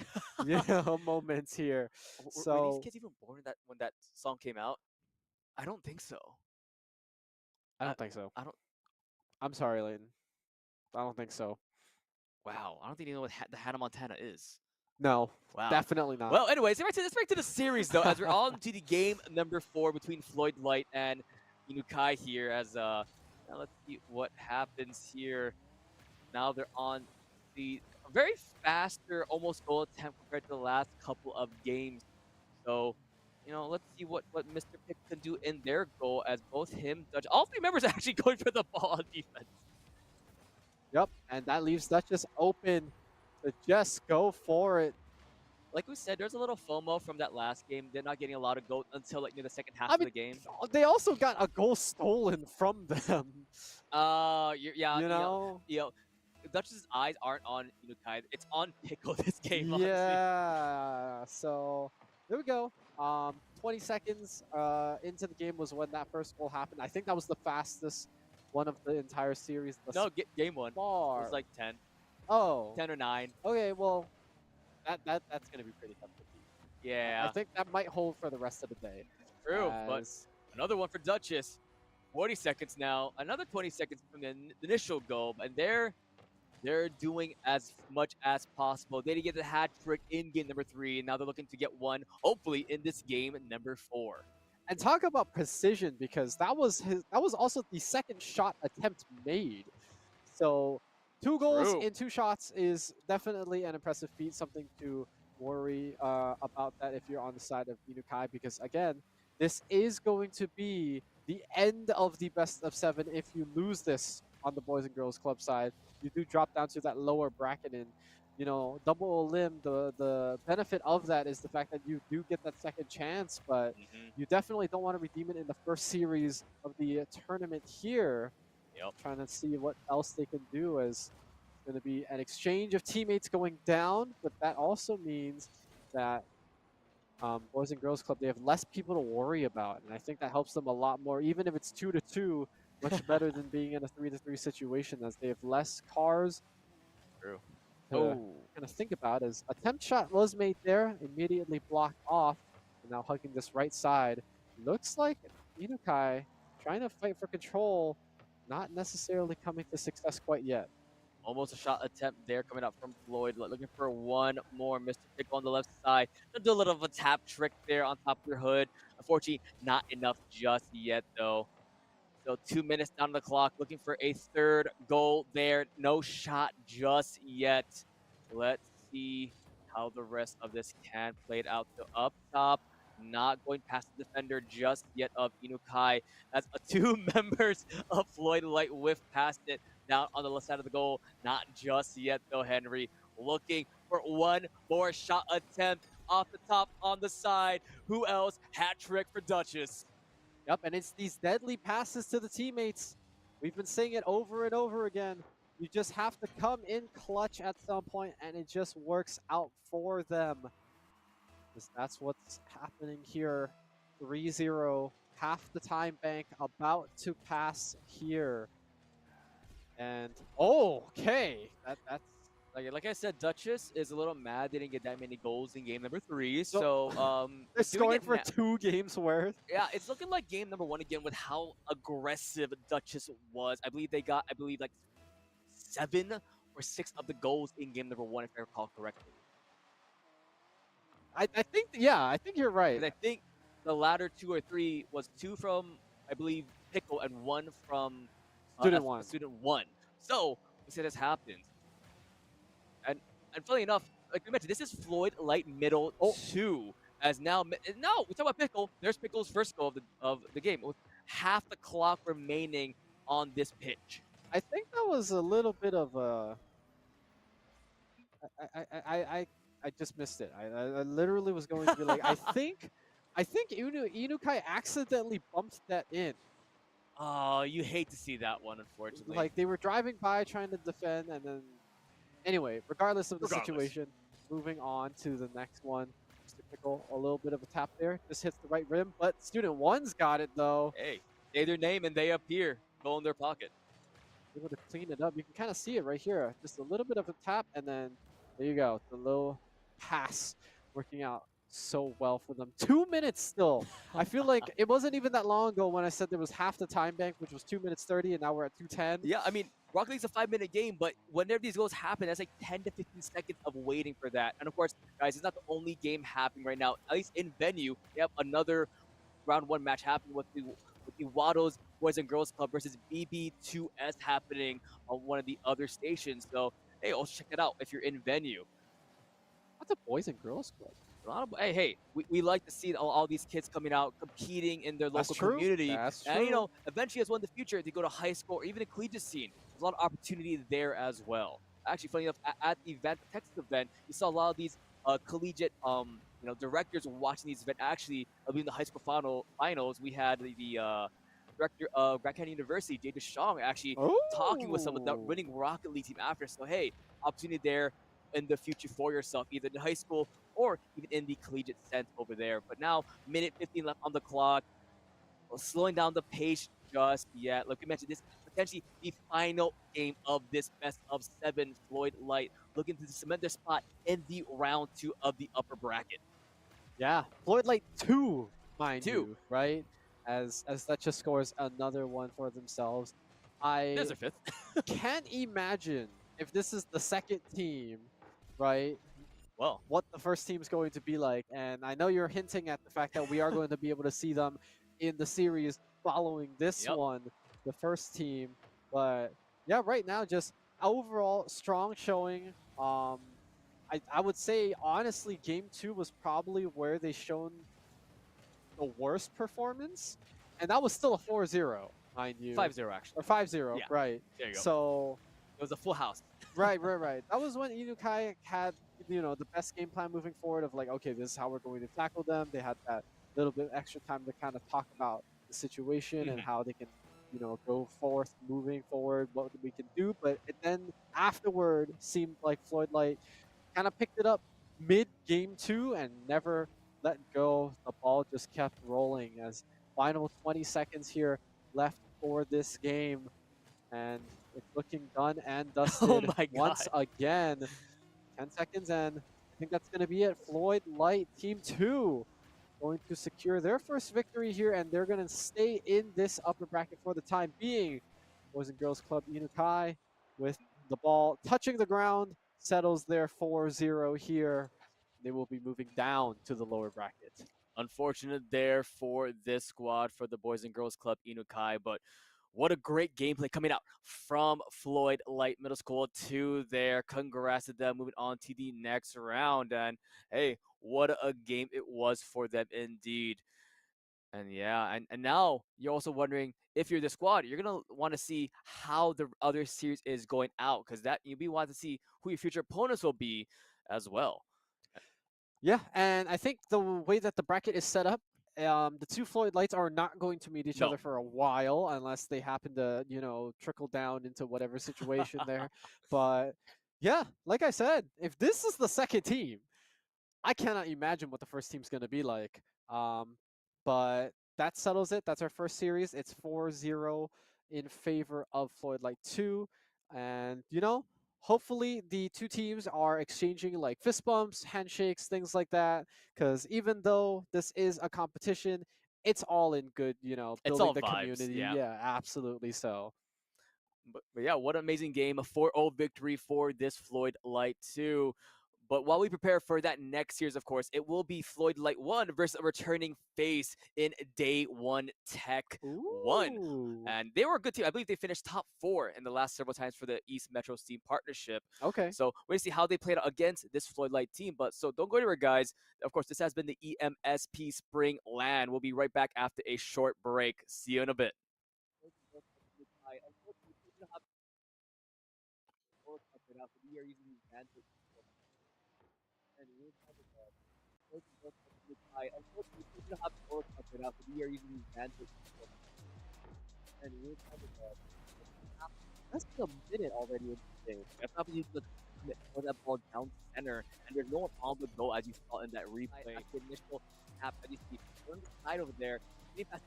moments here. Were these So kids even born when that song came out? I don't think so. I I, don't think so. I don't. I'm sorry, Layton. I don't think so. Wow, I don't think you know what the Hannah Montana is. No, Wow. definitely not. Well, anyways, let's back to the series though, as we're on to the game number 4 between Floyd Light and Inukai here. As now let's see what happens here. Now they're on the very faster, almost goal attempt compared to the last couple of games. So, let's see what Mr. Pick can do in their goal, as both him, Dutch, all 3 members are actually going for the ball on defense. Yep, and that leaves Duchess open to just go for it. like we said, there's a little FOMO from that last game. They're not getting a lot of gold until like near the second half I of mean, the game. they also got a goal stolen from them. Yeah, You know? you know, Duchess's eyes aren't on Inukai. It's on Pickle this game, honestly. Yeah. So there we go. 20 seconds into the game was when that first goal happened. I think that was the fastest one of the entire series thus No, game one. It was far. like 10, Oh, 10 or 9. okay. Well, that's gonna be pretty tough to beat. I Yeah, think that might hold for the rest of the day. true. But As another one for Duchess. 40 seconds now. Another 20 seconds from the initial goal, and they're doing as much as possible. They didn't get the hat trick in game number 3, and now they're looking to get one, hopefully, in this game number 4. and talk about precision, because that was also the second shot attempt made. So 2 goals True. in 2 shots is definitely an impressive feat, something to worry about that if you're on the side of Inukai, because again, this is going to be the end of the best of 7. If you lose this on the boys and girls club side, you do drop down to that lower bracket, and double limb, the benefit of that is the fact that you do get that second chance, but Hmm. you definitely don't want to redeem it in the first series of the tournament here. Yep. Trying to see what else they can do, as it's going to be an exchange of teammates going down, but that also means that Boys and Girls Club, they have less people to worry about, and I think that helps them a lot more, even if it's 2-2, much better than being in a 3-3 situation, as they have less cars True. to Oh. kind of think about. As attempt shot was made there, immediately blocked off, and now hugging this right side. Looks like Inukai trying to fight for control, not necessarily coming to success quite yet. Almost a shot attempt there coming up from Floyd. Looking for one more. Mr. Pickle on the left side. Gonna do a little of a tap trick there on top of your hood. Unfortunately, not enough just yet, though. So 2 minutes down the clock. Looking for a third goal there. No shot just yet. Let's see how the rest of this can play it out. So up top, not going past the defender just yet of Inukai. As 2 members of Floyd Light whiff past it down on the left side of the goal. Not just yet though, Henry. Looking for one more shot attempt off the top on the side. Who else? Hat trick for Duchess. Yep, and it's these deadly passes to the teammates. We've been saying it over and over again. You just have to come in clutch at some point, and it just works out for them. Because that's what's happening here. 3-0, half the time bank about to pass here. And okay, that's Like I said, Duchess is a little mad they didn't get that many goals in game number 3. So- So they're doing scoring it for now. 2 games worth. Yeah, it's looking like game number 1 again with how aggressive Duchess was. I believe they got like 7 or 6 of the goals in game number 1, if I recall correctly. I think, yeah, I think you're right. And I think the latter 2 or 3 was 2 from, I believe, Pickle and 1 from Student One. Student 1. So we say this happens. And funny enough, like we mentioned, this is Floyd Light Middle 2. As now we talk about Pickle. There's Pickle's first goal of the game with half the clock remaining on this pitch. I think that was a little bit of a. I just missed it. I literally was going to be like, I think Inukai accidentally bumped that in. Oh, you hate to see that one, unfortunately. Like they were driving by trying to defend, and then anyway, regardless of the situation, moving on to the next one. Mr. Pickle, a little bit of a tap there, just hits the right rim, but Student One's got it though. Hey, say their name and they appear. Go in their pocket. Able to clean it up. You can kind of see it right here. Just a little bit of a tap, and then there you go. The little pass working out so well for them. 2 minutes still. I feel like it wasn't even that long ago when I said there was half the time bank, which was 2 minutes 30, and now we're at 2:10. Yeah, I mean, Rocket League's a 5-minute game, but whenever these goals happen, that's like 10 to 15 seconds of waiting for that. And of course, guys, it's not the only game happening right now. At least in venue, they have another round 1 match happening with the Waddles Boys and Girls Club versus BB2S happening on one of the other stations. So, hey, also check it out if you're in venue. What's a Boys and Girls Club? Hey, we like to see all these kids coming out, competing in their That's local true. community. That's And, you true. know, eventually as well in the future, they go to high school or even a collegiate scene. There's a lot of opportunity there as well. Actually, funny enough, at the event, the Texas event, you saw a lot of these collegiate directors watching these events. Actually, in the high school finals, we had the director of Grand Canyon University, Jay DeShong, actually talking with some of the Oh, winning Rocket League team after. So hey, opportunity there in the future for yourself, either in high school or even in the collegiate sense over there. But now, minute 15 left on the clock, slowing down the pace just yet. Like we mentioned, this is potentially the final game of this best of 7. Floyd Light looking to cement their spot in the round 2 of the upper bracket. yeah. Floyd Light 2, mind 2. you, right? As that just scores another one for themselves. There's I a fifth. can't imagine if this is the second team, right? Well, What the first team's going to be like. And I know you're hinting at the fact that we are going to be able to see them in the series following this yep. one, the first team. But yeah, right now, just overall strong showing. I would say honestly, game two was probably where they shown the worst performance, and that was still a 4-0, mind you, 5-0 or actually. 5-0, Yeah, right? there you go. So It was a full house. right. That was when Inukai had, the best game plan moving forward of like, okay, this is how we're going to tackle them. They had that little bit extra time to kind of talk about the situation and Mhm. how they can, go forth, moving forward, what we can do. But it then afterward seemed like Floyd Light kind of picked it up mid game two and never let go. The ball just kept rolling as final 20 seconds here left for this game, and it's looking done and Oh dusted my once god. again. 10 seconds, and I think that's going to be it. Floyd Light, Team 2, going to secure their first victory here, and they're going to stay in this upper bracket for the time being. Boys and Girls Club Inukai with the ball touching the ground, settles their 4-0 here. They will be moving down to the lower bracket. Unfortunate there for this squad for the Boys and Girls Club Inukai, but what a great gameplay coming out from Floyd Light Middle School to there. Congrats to them moving on to the next round. And hey, what a game it was for them indeed. And yeah, and now you're also wondering if you're the squad, you're gonna want to see how the other series is going out, because that you'll be wanting to see who your future opponents will be as well. Yeah, and I think the way that the bracket is set up, the two Floyd Lights are not going to meet each No. other for a while unless they happen to, trickle down into whatever situation there. But yeah, like I said, if this is the second team, I cannot imagine what the first team's going to be like. But that settles it. That's our first series. It's 4-0 in favor of Floyd Light 2. And, hopefully the two teams are exchanging like fist bumps, handshakes, things like that. Because even though this is a competition, it's all in good, It's building all the vibes, community. yeah. Yeah, absolutely so. But yeah, what an amazing game. A 4-0 victory for this Floyd Light 2. But while we prepare for that next series, of course, it will be Floyd Light 1 versus a returning face in Day 1 Tech 1. Ooh. And they were a good team. I believe they finished top 4 in the last several times for the East Metro Steam partnership. Okay. So we're going to see how they played out against this Floyd Light team. But so don't go anywhere, guys. Of course, this has been the EMSP Spring LAN. We'll be right back after a short break. See you in a bit. World Cup right now, so we are using the advantage. And we're talking about unfortunately, we don't have the World Cup right now, so we are using the advantage. And we're talking about that's been a minute already in this game. I probably need to commit for that ball down center, and there's no one on the go as you saw in that replay. At the initial tap, as you see on the side over there, they passed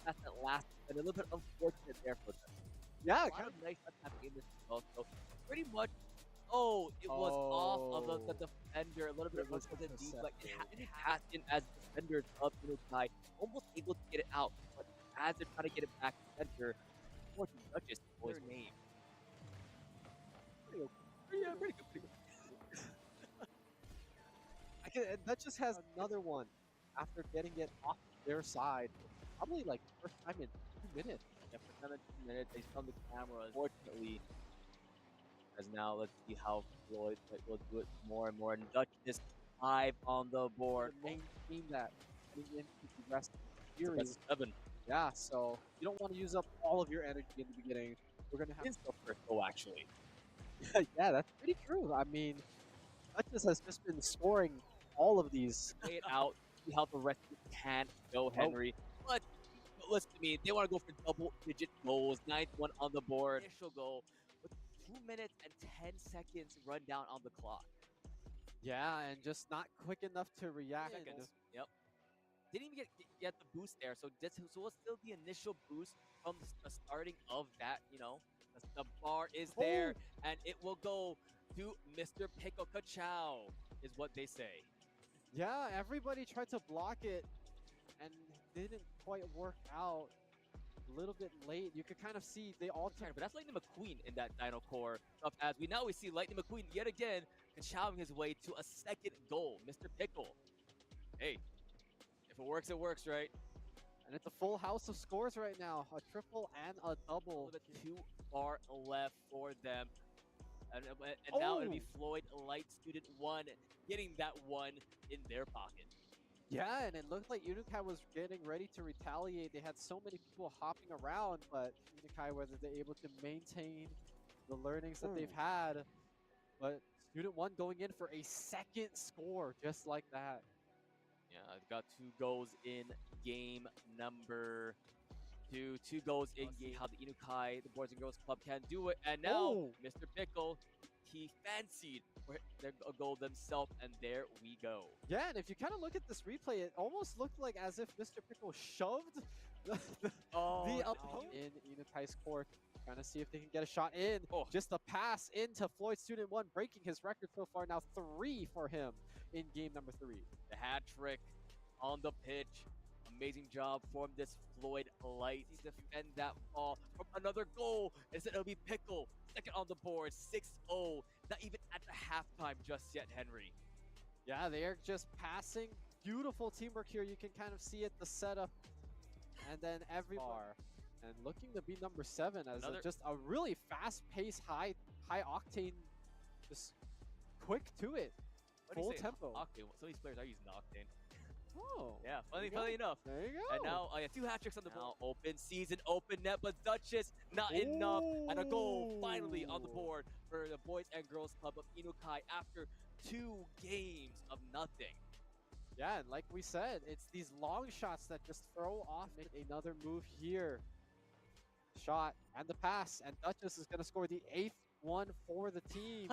that last, and a little bit unfortunate there for them. Yeah, A lot of nice attacking in this as well. So pretty much, oh, it was off of the defender. A little bit It of was the deep, but it intercepted. had passed in as defenders of Inukai, almost able to get it out. But as they're trying to get it back to center, Fortune Duchess was their name. Pretty okay. Yeah, pretty good, pretty good. That just has another one after getting it off their side. Probably like first time in 2 minutes. Yeah, for 17 minutes, they found the cameras. Fortunately, as now let's see how Floyd will do it more and more. And Duchess 5 on the board. The main team that heading into the rest of the It's a best series. of 7. Yeah, so you don't want to use up all of your energy in the beginning. We're gonna have It's the first goal, actually. yeah, that's pretty true. I mean, Duchess has just been scoring all of these. Play it out, see how the rest of it can go, Henry. But listen to me, they want to go for double-digit goals. Ninth one on the board. Initial goal with 2 minutes and 10 seconds run down on the clock. Yeah, and just not quick enough to react. Seconds. Yep. Didn't even get the boost there, so what's still the initial boost from the starting of that, the bar is there, and it will go to Mr. Pickle Kachow, is what they say. Yeah, everybody tried to block it and didn't quite work out. A little bit late. You could kind of see they all But that's Lightning McQueen in that Dino Core stuff, as we see Lightning McQueen yet again Kachowing his way to a second goal. Mr. Pickle. Hey, if it works, it works, right? And it's a full house of scores right now. A triple and a double. The 2 bar left for them. And now it'll be Floyd Light Student 1 getting that one in their pocket. Yeah, and it looked like Unukai was getting ready to retaliate. They had so many people hopping around, but Unukai, whether they're able to maintain the learnings that they've had. But Student 1 going in for a second score, just like that. Yeah, I've got 2 goals in game number 2. 2 goals in game. How the Inukai, the Boys and Girls Club, can do it. And now, Mr. Pickle, he fancied their goal themselves, and there we go. Yeah, and if you kind of look at this replay, it almost looked like as if Mr. Pickle shoved the opponent in Inukai's court. Trying to see if they can get a shot in. Just a pass into Floyd Student 1, breaking his record so far. Now 3 for him in game number 3. The hat trick on the pitch. Amazing job from this Floyd Light. He defend that ball from another goal. Instead, it'll be Pickle. Second on the board, 6-0. Not even at the halftime just yet, Henry. Yeah, they are just passing. Beautiful teamwork here. You can kind of see it, the setup. And then every bar. And looking to be number 7 as just a really fast-paced, high-octane, just quick to it. Full tempo. Octane. Some of these players are using Octane. Oh. Yeah, funny enough. There you go. And now, 2 hat tricks on the ball. Open season, open net, but Duchess not enough. And a goal finally on the board for the Boys and Girls Club of Inukai after 2 games of nothing. Yeah, and like we said, it's these long shots that just throw off. Another move here. Shot and the pass, and Duchess is going to score the 8th one for the team.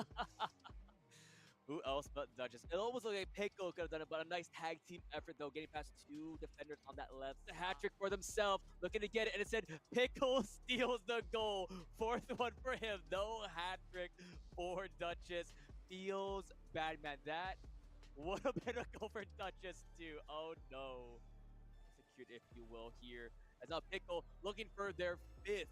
Who else but Duchess? It almost looked like Pickle could have done it, but a nice tag team effort, though, getting past 2 defenders on that left. The hat trick for themselves, looking to get it, and it said Pickle steals the goal. 4th one for him. No hat trick for Duchess. Feels bad, man. That would have been a goal for Duchess, too. Oh, no. Secured, if you will, here. As now Pickle looking for their 5th.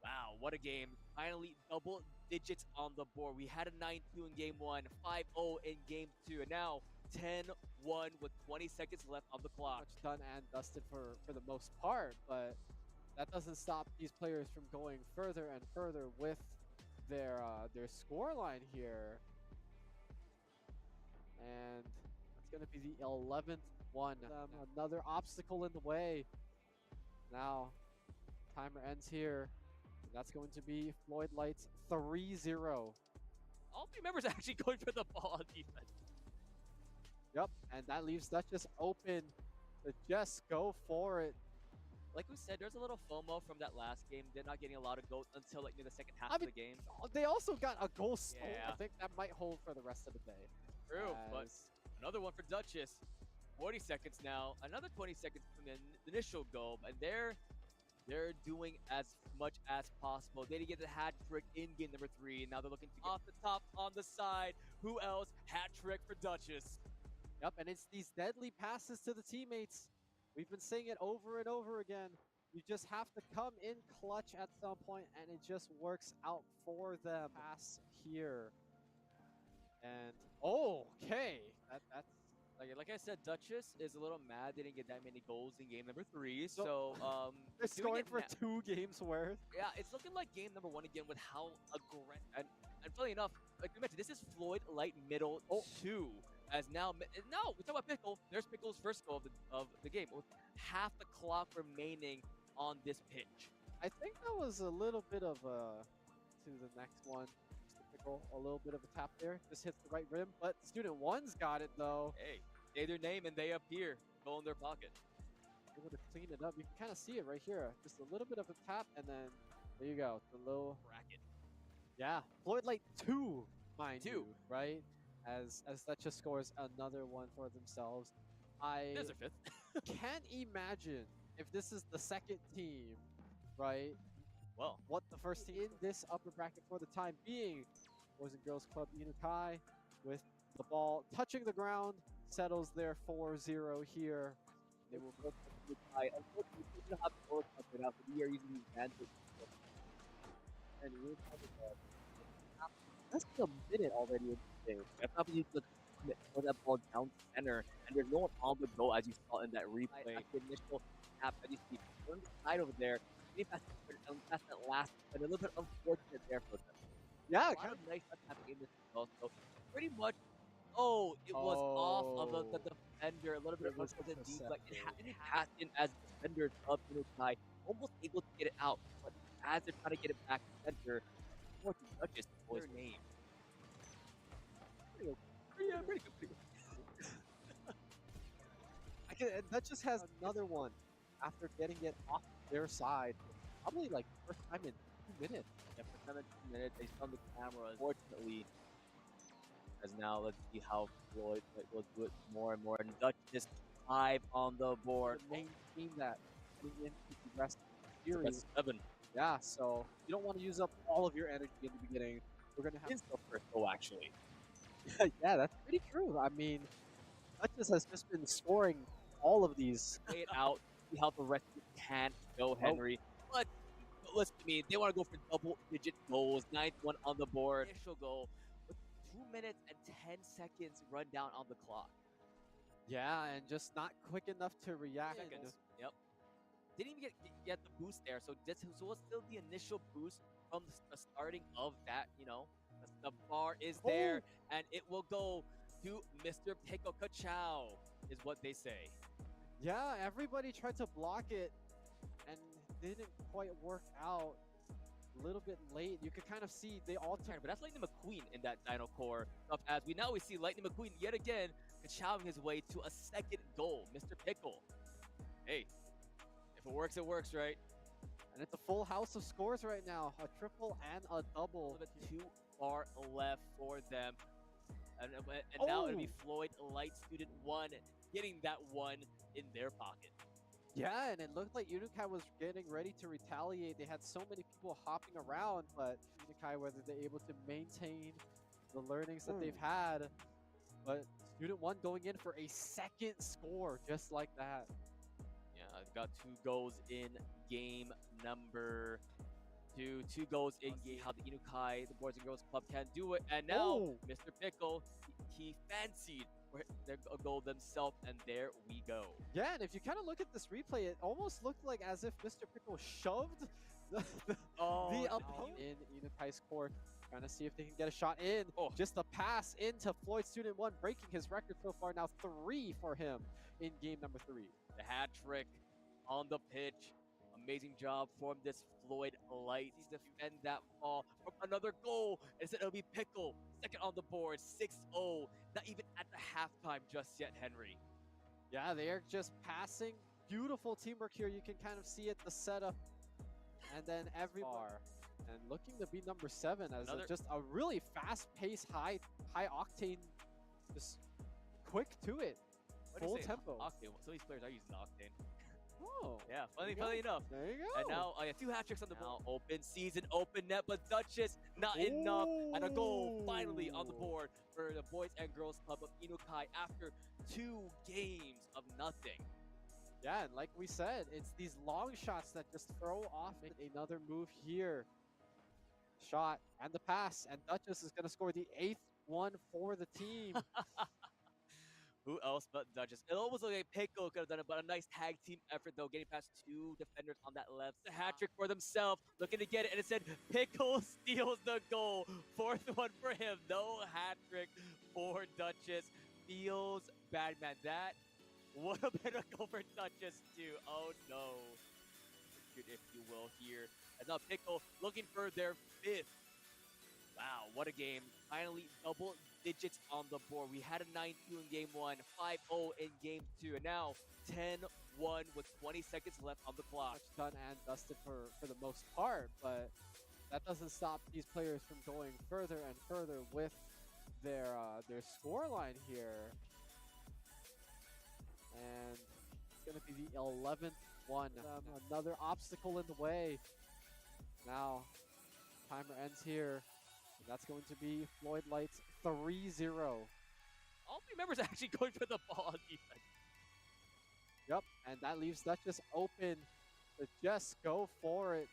Wow, what a game. Finally, double digits on the board. We had a 9-2 in game 1, 5-0 in game 2, and now 10-1 with 20 seconds left on the clock. Much done and dusted for the most part, but that doesn't stop these players from going further and further with their score line here. And that's going to be the 11th one. Another obstacle in the way. Now, timer ends here. That's going to be Floyd Light's 3-0. All 3 members actually going for the ball on defense. Yep, and that leaves Duchess open to just go for it. Like we said, there's a little FOMO from that last game. They're not getting a lot of goals until like near the second half of the game. They also got a goal stolen. Yeah. I think that might hold for the rest of the day. True, but another one for Duchess. 40 seconds now. Another 20 seconds from the initial goal, and they're doing as much as possible. They didn't get the hat trick in game number 3. Now they're looking to get off the top on the side. Who else? Hat trick for Duchess. Yep, and it's these deadly passes to the teammates. We've been saying it over and over again. You just have to come in clutch at some point, and it just works out for them. Pass here. And, okay. That's... Like I said, Duchess is a little mad they didn't get that many goals in game number 3. So, they're scoring for 2 games worth. Yeah, it's looking like game number 1 again with how aggressive. And funny enough, like we mentioned, this is Floyd Light middle 2. As now, we talk about Pickle. There's Pickle's first goal of the game with half the clock remaining on this pitch. I think that was a little bit of a to the next one. Mr. Pickle, a little bit of a tap there. Just hits the right rim, but Student One's got it though. Hey, say their name and they appear. Go in their pocket. Able to clean it up. You can kind of see it right here. Just a little bit of a tap, and then there you go. The little Bracket. yeah, Floyd Light 2, mind 2. you, right? As that just scores another one for themselves. I There's a 5th. can't imagine if this is the second team, right? Well, What the first team in this upper bracket for the time being. Boys and Girls Club Inukai with the ball touching the ground, settles their 4-0 here. They will go for the tie. Unfortunately, we don't have the World Cup right now, so we are using these advantage. And we're talking about less than a minute already in the game. I probably just throw that ball down center, and there's no one on the go as you saw in that replay. At the initial tap, as you see, on the side over there, getting past that last, but a little bit unfortunate there for them. Yeah, A lot kind of nice stuff happening in this as well. So pretty much, it was off of the Oh. defender. A little bit It of was unfortunate deep, but it intercepted. passed in as defenders of Inukai, almost able to get it out. But as they're trying to get it back to center, Fortune touches their name. Pretty Pretty good. And that just has another one after getting it off their side. Probably like first time in 2 minutes. Yeah, for 17 minutes, they on the cameras. Fortunately, as now let's see how Floyd will do it more and more. And Dutch is 5 on the board. To maintain that heading into the rest of the series. That's 7. Yeah, so you don't want to use up all of your energy in the beginning. We're gonna have It's the first goal, actually. yeah, that's pretty true. I mean, Duchess has just been scoring all of these. Play it out, see how the rest of it can go, Henry. But listen to me, they want to go for double-digit goals. 9th one on the board. Initial goal with 2 minutes and 10 seconds run down on the clock. Yeah, and just not quick enough to react. Seconds. Yep. Didn't even get the boost there. So this was still the initial boost from the starting of that, the bar is there, and it will go to Mr. Pico Kachow, is what they say. Yeah, everybody tried to block it and didn't quite work out. A little bit late. You could kind of see they all But that's Lightning McQueen in that Dino Core stuff. As we see Lightning McQueen yet again Kachowing his way to a second goal. Mr. Pickle. Hey, if it works, right? And it's a full house of scores right now. A triple and a double. A little bit too far left for them. And now it'll be Floyd Light Student 1 getting that one in their pocket. Yeah, and it looked like Unukai was getting ready to retaliate. They had so many people hopping around, but Unukai, whether they're able to maintain the learnings that they've had. But Student 1 going in for a second score just like that. Yeah, I've got 2 goals in game number 2. 2 goals in game. How the Inukai, the Boys and Girls Club, can do it. And now, Mr. Pickle, he fancied their goal themselves, and there we go. Yeah, and if you kind of look at this replay, it almost looked like as if Mr. Pickle shoved the opponent in Unukai's court, trying to see if they can get a shot in. Just a pass into Floyd Student 1, breaking his record so far, now 3 for him in game number 3. The hat trick on the pitch. Amazing job from this Floyd Light. He's defend that ball from another goal. Instead, it'll be Pickle, second on the board, 6-0. Not even at the halftime just yet, Henry. Yeah, they are just passing. Beautiful teamwork here. You can kind of see it, the setup. And then everyone. And looking to be number 7 as just a really fast-paced, high octane, just quick to it. Full tempo. Octane. Some of these players are using Octane. Oh, yeah, funny enough. There you go. And now 2 hat tricks on the ball. Open season, open net, but Duchess not enough. And a goal finally on the board for the Boys and Girls Club of Inukai after 2 games of nothing. Yeah, and like we said, it's these long shots that just throw off another move here. Shot and the pass, and Duchess is going to score the 8th one for the team. Who else but Duchess? It almost looked like Pickle could have done it, but a nice tag team effort, though, getting past 2 defenders on that left. The hat trick for themselves, looking to get it, and it said Pickle steals the goal. 4th one for him. No hat trick for Duchess. Feels bad, man. That would have been a goal for Duchess, too. Oh, no. If you will, here. And now Pickle looking for their 5th Wow, what a game. Finally, double digits on the board. We had a 9-2 in game 1, 5-0 in game 2, and now 10-1 with 20 seconds left on the clock. Much done and dusted for the most part, but that doesn't stop these players from going further and further with their score line here. And it's going to be the 11th one. Another obstacle in the way. Now, timer ends here. And that's going to be Floyd Lights 3-0. All three members actually going for the ball on defense. Yep, and that leaves Duchess open to just go for it.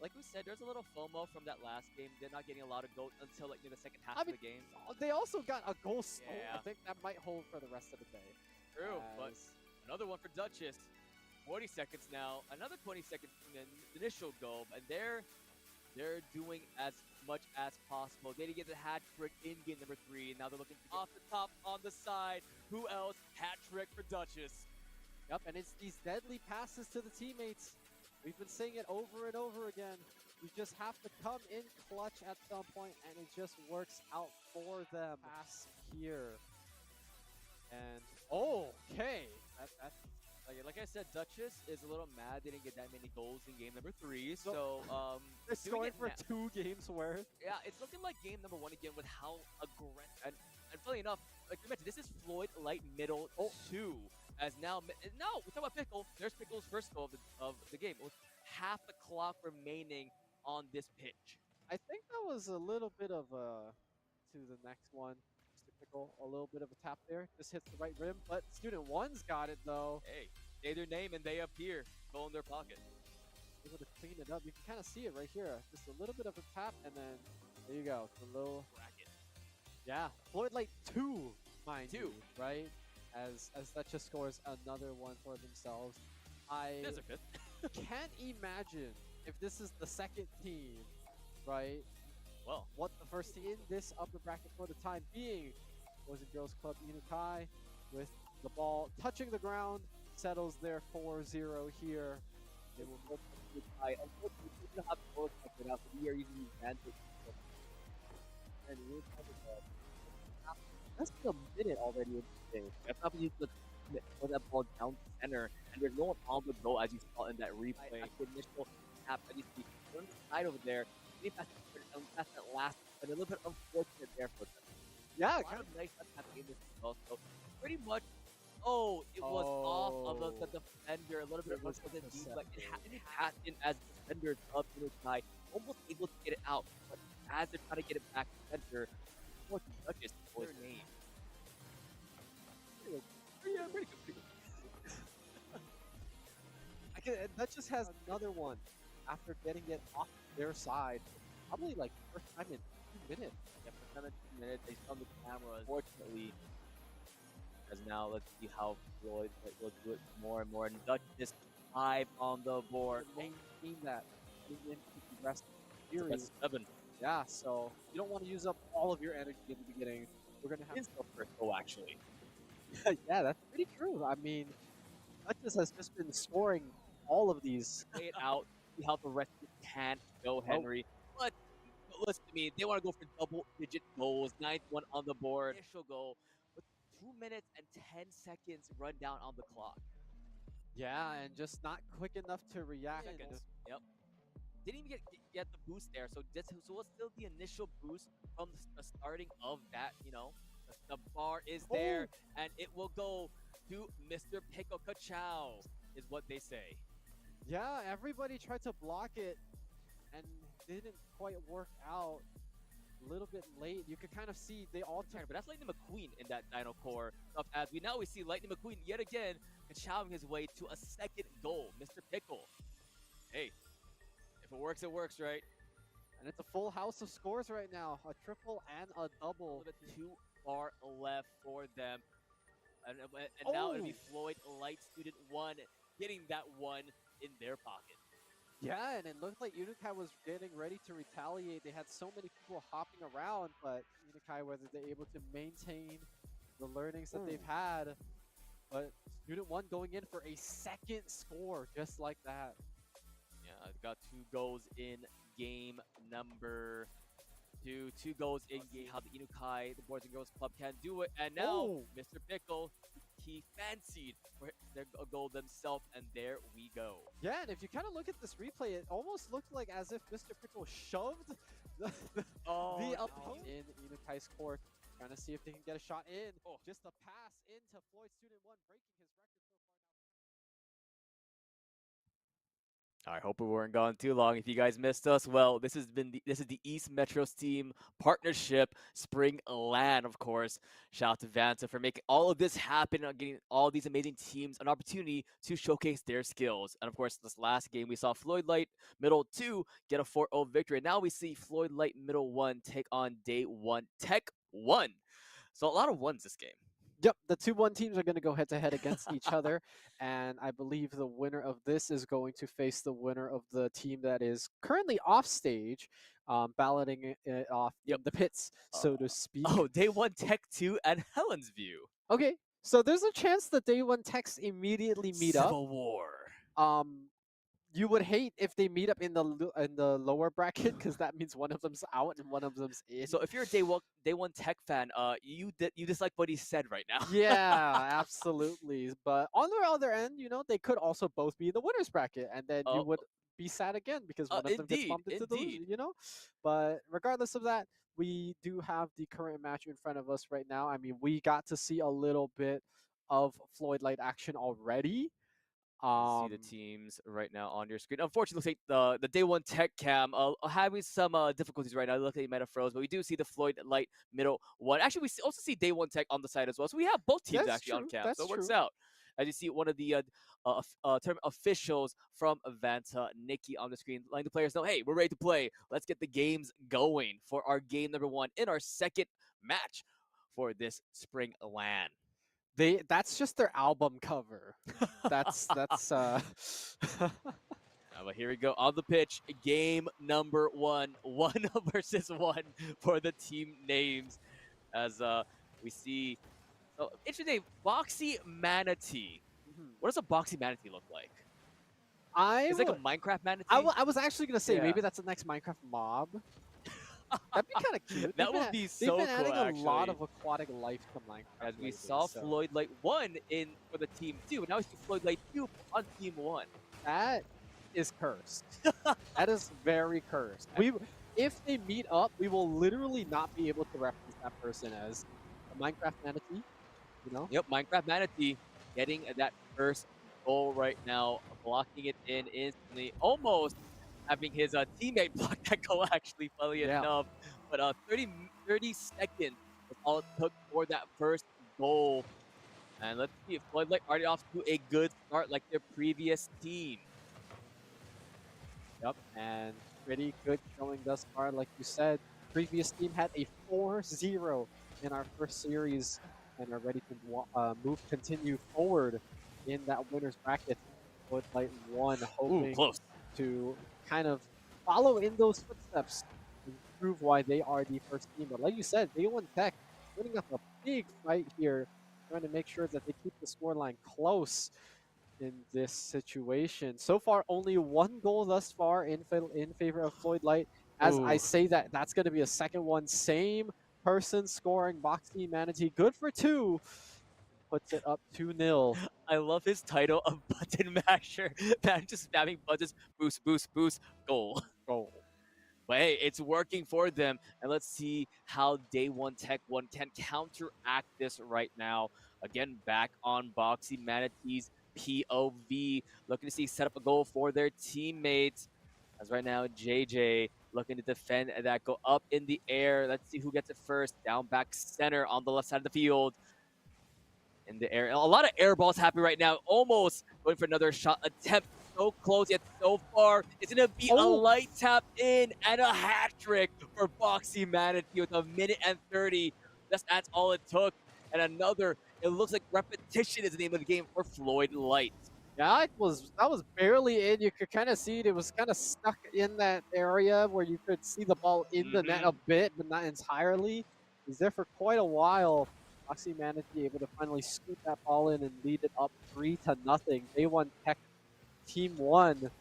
Like we said, there's a little FOMO from that last game. They're not getting a lot of goals until like near the second half of the game. They also got a goal stolen. Yeah. I think that might hold for the rest of the day. True, but another one for Duchess. 40 seconds now. Another 20 seconds from the initial goal, and they're doing as much as possible. They didn't get the hat trick in game number 3. Now they're looking off the top on the side. Who else? Hat trick for Duchess. Yep, and it's these deadly passes to the teammates. We've been saying it over and over again. You just have to come in clutch at some point, and it just works out for them. Pass here. And, okay. That's like I said, Duchess is a little mad they didn't get that many goals in game number 3. So, they're scoring for 2 games worth. Yeah, it's looking like game number 1 again with how aggressive. And funny enough, like we mentioned, this is Floyd Light middle 2. As now, no, we talk about Pickle. There's Pickle's first goal of the game with half the clock remaining on this pitch. I think that was a little bit of to the next one. Mr. Pickle, a little bit of a tap there. Just hits the right rim, but Student 1's got it though. Hey, say their name and they appear. Go in their pocket. Able to clean it up. You can kind of see it right here. Just a little bit of a tap, and then there you go. The little bracket. Yeah, Floyd Light 2, mind 2, you, right? As that just scores another one for themselves. There's a 5th. Can't imagine if this is the second team, right? Well, what the first team in this upper bracket for the time being. Boys and Girls Club Unikai with the ball touching the ground, settles their 4-0 here. They will go to Unikai. Unfortunately, we don't have the goal expected out, but we are using these advantage. And we're kind of that's been a minute already in this game. That's not you to put that ball down the center, and there's no one on the go as you saw in that replay. That's the initial tap that you see on the side over there. That's that last, but a little bit unfortunate there for them. Yeah, kind of nice that's happening in this as well. So pretty much, it was off of the defender. A little bit of a deep, but it happened as defenders of Unikai almost able to get it out, but as they're trying to get it back to center, what Duchess for their name. Yeah, pretty good. That just has another one after getting it off their side. Probably like first time in 2 minutes. Yeah, first time in 2 minutes. They saw the camera, unfortunately. As now, let's see how Floyd will do it more and more. And Duchess 5 on the board. Maintain that. Into the rest of the series. 7. Yeah, so you don't want to use up all of your energy in the beginning. We're going to have to go first goal, actually. Yeah, that's pretty true. I mean, Duchess has just been scoring all of these. Play it out, see how the rest of it can go, Henry. But listen to me, they want to go for double-digit goals. 9th one on the board. Initial goal with 2 minutes and 10 seconds run down on the clock. Yeah, and just not quick enough to react. Yep. Didn't even get the boost there, so what's still the initial boost from the starting of that, the bar is there, and it will go to Mr. Pickle Ka-chow, is what they say. Yeah, everybody tried to block it, and didn't quite work out. A little bit late. You could kind of see they all but that's Lightning McQueen in that Dino Core stuff. As we see Lightning McQueen yet again Ka-chowing his way to a second goal. Mr. Pickle. Hey, if it works, it works, right? And it's a full house of scores right now. A triple and a double. 2 bar left for them. And now it'll be Floyd Light Student 1 getting that one in their pocket. Yeah, and it looked like Unikai was getting ready to retaliate. They had so many people hopping around, but Unikai, whether they're able to maintain the learnings that they've had. But Student 1 going in for a second score, just like that. Yeah, I've got 2 goals in game number Two goals in game. How the Inukai, the Boys and Girls Club can do it. And now, Oh, Mr. Pickle, he fancied for their goal themselves. And there we go. yeah, and if you kind of look at this replay, it almost looked like as if Mr. Pickle shoved Oh, the no. opponent in Inukai's court, trying to see if they can get a shot in. Oh. Just a pass into Floyd Student 1, breaking his record so far now. I hope we weren't gone too long. If you guys missed us, well, this is the East Metro's team partnership spring LAN, of course. Shout out to Vanta for making all of this happen and getting all these amazing teams an opportunity to showcase their skills. And of course, this last game we saw Floyd Light Middle 2 get a 4-0 victory. And now we see Floyd Light Middle 1 take on Day 1 Tech 1. So a lot of ones this game. Yep, the 2-1 teams are going to go head-to-head against each other, and I believe the winner of this is going to face the winner of the team that is currently off stage, balloting it off in the pits, so to speak. Oh, Day 1 Tech 2 and Helen's View. Okay, so there's a chance that Day 1 Techs immediately meet up. Civil War. You would hate if they meet up in the lower bracket because that means one of them's out and one of them's in. So if you're a day one Tech fan, you dislike what he said right now. Yeah, absolutely. But on the other end, they could also both be in the winners bracket, and then you would be sad again because one of them gets bumped into those. But regardless of that, we do have the current match in front of us right now. I mean, we got to see a little bit of Floyd Light action already. See the teams right now on your screen. Unfortunately, the Day 1 Tech cam having some difficulties right now. Look, they might have froze, but we do see the Floyd Light Middle 1. Actually, we also see Day 1 Tech on the side as well. So we have both teams That's actually true. on cam. That's So it works true. out. As you see, one of the term officials from Vanta, Nikki, on the screen, letting the players know, hey, we're ready to play. Let's get the games going for our game number 1 in our second match for this spring LAN. That's just their album cover. That's But here we go on the pitch. Game number 1, 1 versus 1 for the team names. As we see, interesting, Boxy Manatee. What does a Boxy Manatee look like? It's like a Minecraft manatee. I was actually gonna say maybe that's the next Minecraft mob. That'd be kind of cute. That would be so cool. They've been adding actually. a lot of aquatic life to Minecraft. As we lately, saw Floyd Light 1 in for the team 2, and now we see Floyd Light 2 on team 1. That is cursed. That is very cursed. If they meet up, we will literally not be able to reference that person as a Minecraft manatee. Yep, Minecraft Manatee getting that first goal right now, blocking it in instantly, almost having his teammate block that goal actually, funnily enough. But 30 seconds was all it took for that first goal. And let's see if Floyd Light already off to a good start like their previous team. Yep, and pretty good showing thus far. Like you said, previous team had a 4-0 in our first series and are ready to continue forward in that winner's bracket. Floyd Light 1 hoping to kind of follow in those footsteps and prove why they are the first team. But like you said, Day 1 Tech winning up a big fight here, trying to make sure that they keep the scoreline close in this situation. So far, only one goal thus far in favor of Floyd Light. As I say that, that's going to be a second one. Same person scoring, Boxy Manatee. Good for 2. Puts it up 2-0. I love his title of button masher. Man, just spamming buttons, boost, boost, boost, goal. Goal. But hey, it's working for them. And let's see how Day 1 Tech 1 can counteract this right now. Again, back on Boxy Manatee's POV. Looking to see set up a goal for their teammates. As right now, JJ looking to defend that go up in the air. Let's see who gets it first. Down back center on the left side of the field. In the air. A lot of air balls happening right now. Almost going for another shot attempt. So close yet so far. It's going to be a light tap in and a hat trick for Boxy Manatee with 1:30. That's all it took. And another, it looks like repetition is the name of the game for Floyd Light. Yeah, that was barely in. You could kind of see it. It was kind of stuck in that area where you could see the ball in the net a bit, but not entirely. It was there for quite a while. Boxy Manatee able to finally scoop that ball in and lead it up 3-0. Day 1 Tech Team 1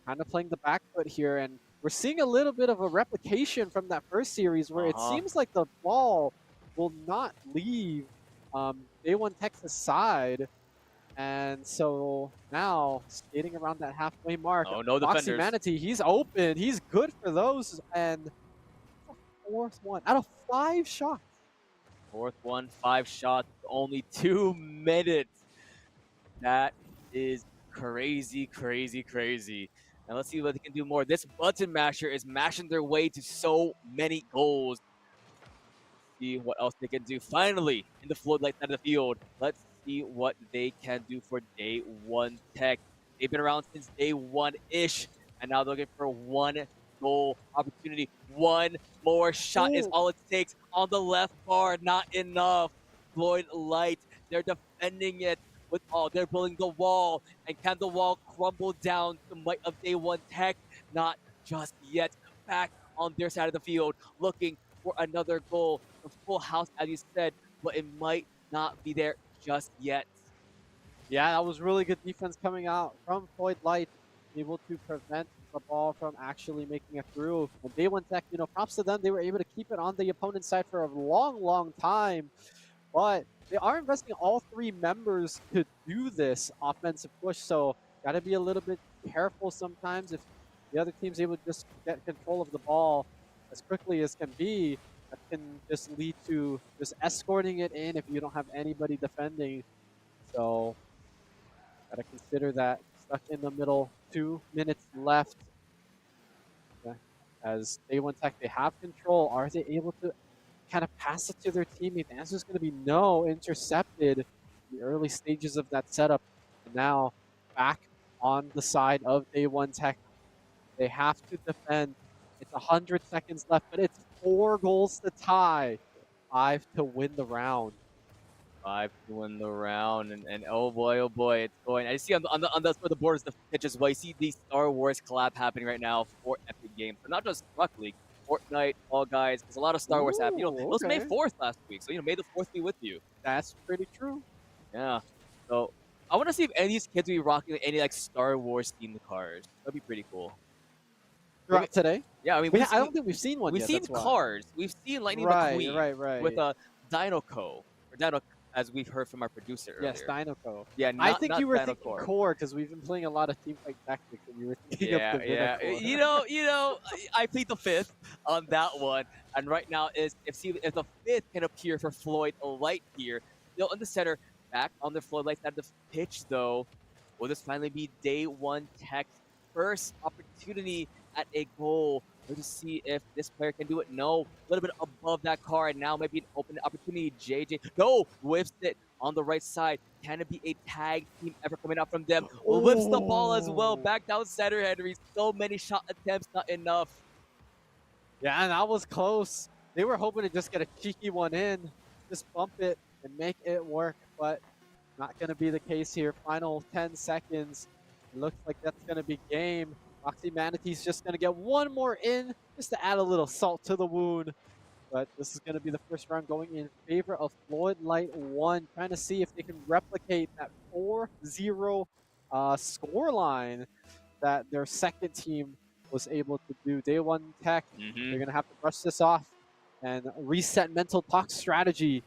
kind of playing the back foot here, and we're seeing a little bit of a replication from that first series where it Uh-huh. seems like the ball will not leave Day One Texas side. And so now skating around that halfway mark, Oh, no Foxy defenders. Manatee, he's open. He's good for those. And fourth one out of 5 shots. Fourth one, 5 shots, only 2 minutes. That is crazy, crazy, crazy. Now let's see what they can do more. This button masher is mashing their way to so many goals. See what else they can do. Finally, in the floodlight side of the field, let's see what they can do for day one tech. They've been around since day one ish, and now they're looking for one goal opportunity. One more shot is Ooh. all it takes on the left bar. Not enough. Floyd Light, they're defending it with all. They're building the wall, and can the wall crumble down to the might of day one tech? Not just yet. Back on their side of the field, looking for another goal. The full house, as you said, but it might not be there just yet. Yeah, that was really good defense coming out from Floyd Light, able to prevent the ball from actually making it through. And Day One Tech, props to them. They were able to keep it on the opponent's side for a long, long time. But they are investing all 3 members to do this offensive push. So got to be a little bit careful sometimes if the other team's able to just get control of the ball as quickly as can be. That can just lead to just escorting it in if you don't have anybody defending. So gotta consider that. Stuck in the middle, 2 minutes left. Yeah. As Day One Tech, they have control. Are they able to kind of pass it to their teammate? The answer is going to be no. Intercepted in the early stages of that setup. And now back on the side of Day One Tech. They have to defend. It's 100 seconds left, but it's 4 goals to tie, 5 to win the round. 5 to win the round, and oh boy, it's going. I see on the borders the pitch as well. You see the Star Wars collab happening right now for Epic Games, so not just Rock League, Fortnite, Fall Guys. There's a lot of Star Wars happening. It Ooh, was May okay. 4th last week, so May the 4th be with you. That's pretty true. Yeah. So I want to see if any of these kids will be rocking any like Star Wars themed cars. That'd be pretty cool. Maybe, Throughout today? yeah, I mean I don't think we've seen one we've yet. seen That's why. cars. We've seen Lightning Right, McQueen right. with a Dino Co. Or Dino, as we've heard from our producer Yes, earlier. Dinoco. Yeah, I not, think not you were Dino thinking Core. core because we've been playing a lot of Teamfight Tactics, and you were thinking Yeah, of the yeah. Core. I plead the fifth on that one. And right now is if the fifth can appear for Floyd Light here. Still in the center, back on the Floyd Light side of the pitch though. Will this finally be Day One Tech's first opportunity at a goal? Let's see if this player can do it. No, a little bit above that car, and now maybe an open opportunity. JJ, no, whiffs it on the right side. Can it be a tag team effort coming out from them? Whips the ball as well. Oh. Back down center, Henry. So many shot attempts, not enough. Yeah, and that was close. They were hoping to just get a cheeky one in, just bump it and make it work, but not going to be the case here. Final 10 seconds. It looks like that's going to be game. Foxy Manatee's just going to get one more in just to add a little salt to the wound. But this is going to be the first round going in favor of Floyd Light 1, trying to see if they can replicate that 4-0 scoreline that their second team was able to do. Day One Tech, they're going to have to brush this off and reset mental talk strategy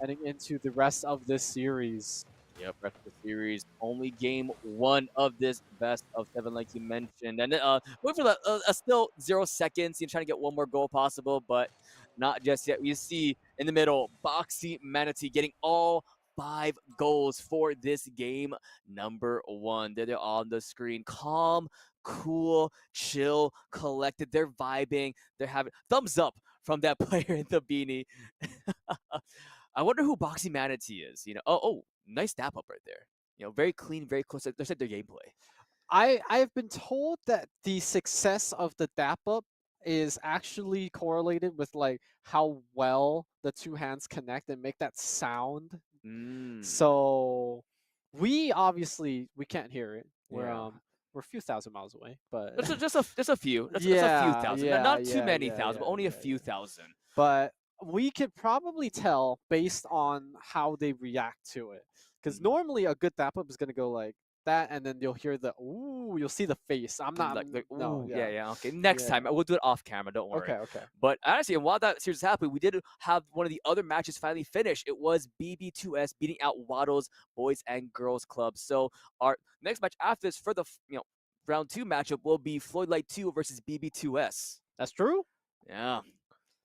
heading into the rest of this series. Yep, rest of the series. Only game one of this best of 7, like you mentioned. And going for the still 0 seconds. You're trying to get one more goal possible, but not just yet. You see in the middle, Boxy Manatee getting all 5 goals for this game. Number 1. They're on the screen. Calm, cool, chill, collected. They're vibing. They're having thumbs up from that player in the beanie. I wonder who Boxy Manatee is. Oh, nice snap up right there. Very clean, very close. There's like their gameplay. I have been told that the success of the dap up is actually correlated with like how well the two hands connect and make that sound. So we obviously we can't hear it. We're a few thousand miles away, but just a few. Just a few yeah, thousand. yeah, Not too yeah, many yeah, thousand, but yeah, only a yeah, few yeah. thousand. But we could probably tell based on how they react to it, because normally a good dap up is gonna go like that, and then you'll hear the ooh, you'll see the face. I'm not. Like, No, ooh, yeah, yeah. Okay, next yeah. time we'll do it off camera. Don't worry. Okay. But honestly, and while that series is happening, we did have one of the other matches finally finish. It was BB2S beating out Waddle's Boys and Girls Club. So our next match after this for the round 2 matchup will be Floyd Light 2 versus BB2S. That's true. Yeah,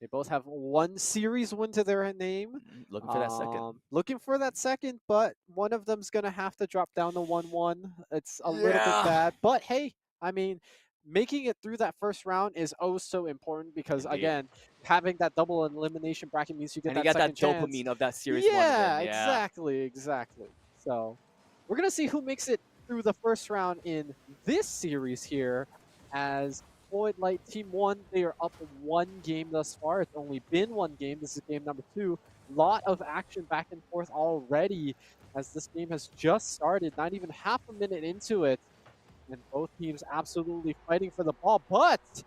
They both have one series win to their name. looking for that second. Looking for that second, but one of them's gonna have to drop down to 1-1. It's a little bit Yeah. bad, but hey, I mean, making it through that first round is oh so important because Indeed. again, having that double elimination bracket means you get And you that got that second chance. dopamine of that series 1 Yeah, win. Yeah. exactly. So we're gonna see who makes it through the first round in this series here, as Floyd Light Team 1, they are up 1 game thus far. It's only been 1 game. This is game number 2. Lot of action back and forth already as this game has just started, not even half a minute into it. And both teams absolutely fighting for the ball, but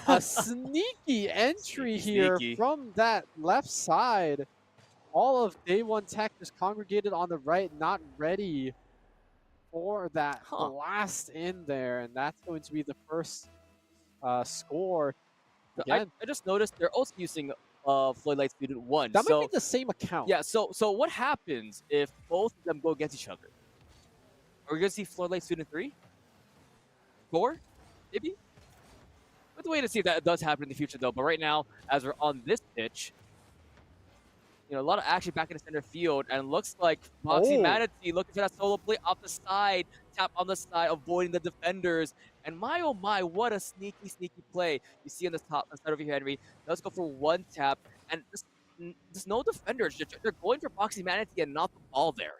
a sneaky entry here Sneaky. from that left side. All of Day 1 Tech just congregated on the right, not ready for that blast in there, and that's going to be the first score. So Again, I just noticed they're also using Floyd Light Student 1. that so might be the same account. yeah, so what happens if both of them go against each other? Are we gonna see Floyd Light Student 3? 4? Maybe? Let's wait to see if that does happen in the future though. But right now, as we're on this pitch, a lot of action back in the center field, and looks like Boxy Manatee looking for that solo play off the side, tap on the side, avoiding the defenders. And my oh my, what a sneaky play. You see on the top side over here, Henry. Let's go for one tap, and there's no defenders. They're going for Boxy Manatee and not the ball there.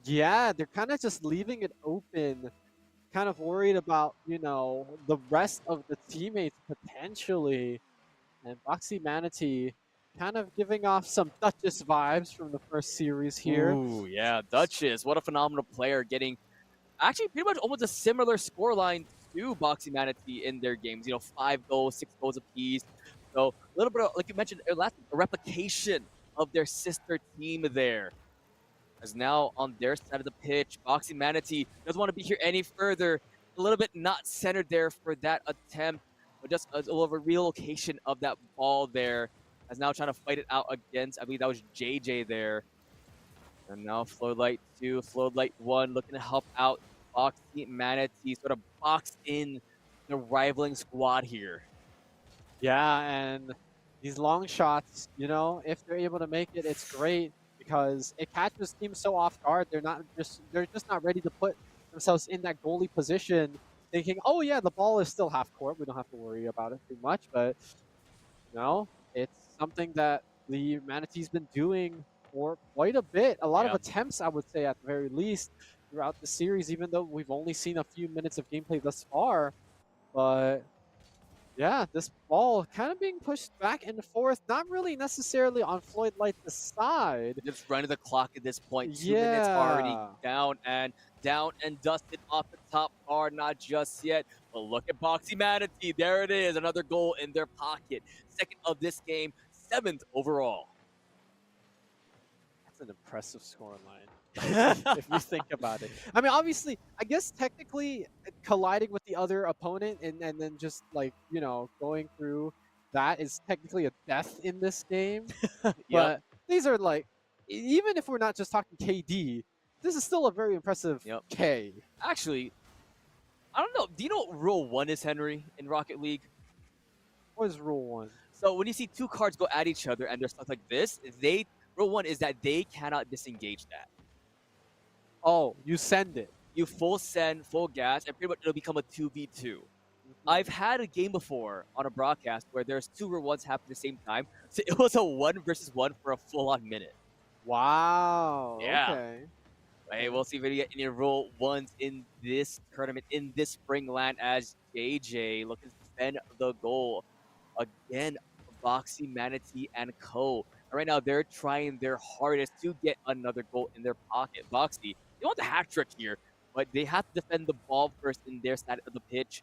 Yeah, they're kind of just leaving it open, kind of worried about, the rest of the teammates potentially. And Boxy Manatee kind of giving off some Duchess vibes from the first series here. Ooh, yeah, Duchess. What a phenomenal player, getting actually pretty much almost a similar scoreline to Boxy Manatee in their games. 5 goals, 6 goals apiece. So a little bit of, like you mentioned, a replication of their sister team there. As now on their side of the pitch, Boxy Manatee doesn't want to be here any further. A little bit not centered there for that attempt, but just a little of a relocation of that ball there. As now trying to fight it out against, I believe that was JJ there. And now Floyd Light 2, Floyd Light 1 looking to help out Boxy Manatee, sort of box in the rivaling squad here. Yeah, and these long shots, if they're able to make it, it's great because it catches teams so off guard. They're just not ready to put themselves in that goalie position, thinking, oh yeah, the ball is still half court. We don't have to worry about it too much. But it's something that the Manatee's been doing for quite a bit. A lot of attempts, I would say, at the very least, throughout the series, even though we've only seen a few minutes of gameplay thus far. But yeah, this ball kind of being pushed back and forth, not really necessarily on Floyd Light's side. Just running the clock at this point. 2 minutes already down and dusted off the top bar. Not just yet, but look at Boxy Manatee. There it is, another goal in their pocket. Second of this game, 7th overall. That's an impressive scoreline. If you think about it. I mean, obviously, I guess technically colliding with the other opponent and then just like, going through that is technically a death in this game. But these are like, even if we're not just talking KD, this is still a very impressive K. Actually, I don't know. Do you know what Rule 1 is, Henry, in Rocket League? What is Rule 1? So when you see 2 cards go at each other and there's stuff like this, Rule 1 is that they cannot disengage that. Oh, you send it. You full send, full gas, and pretty much it'll become a 2v2. I've had a game before on a broadcast where there's 2 Rule 1s happening at the same time. So it was a 1 versus 1 for a full-on minute. Wow. Yeah. Okay. Hey, we'll see if we get any Rule 1s in this tournament, in this spring LAN, as JJ looking to defend the goal. Again, Boxy, Manatee, and Co. And right now, they're trying their hardest to get another goal in their pocket. Boxy, they want the hat trick here, but they have to defend the ball first in their side of the pitch.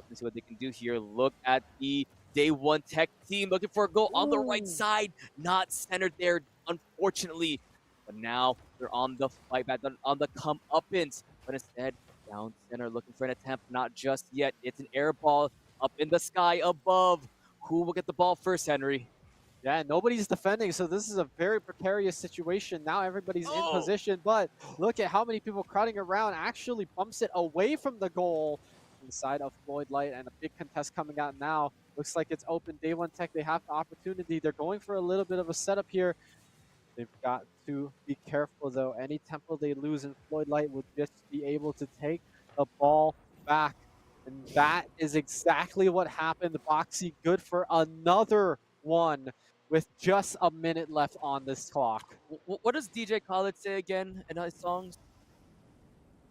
Let's see what they can do here. Look at the Day 1 Tech team looking for a goal on the right side. Not centered there, unfortunately. But now they're on the fight back, on the comeuppance. but instead down center looking for an attempt. Not just yet. It's an air ball up in the sky above. Who will get the ball first, Henry? Yeah, nobody's defending, so this is a very precarious situation. Now everybody's in Oh! position, but look at how many people crowding around. Actually bumps it away from the goal inside of Floyd Light, and a big contest coming out now. Looks like it's open. Day One Tech, they have the opportunity. They're going for a little bit of a setup here. They've got to be careful, though. Any tempo they lose in Floyd Light would just be able to take the ball back. And that is exactly what happened. Boxy good for another one with just a minute left on this clock. What does DJ Khaled say again in his songs?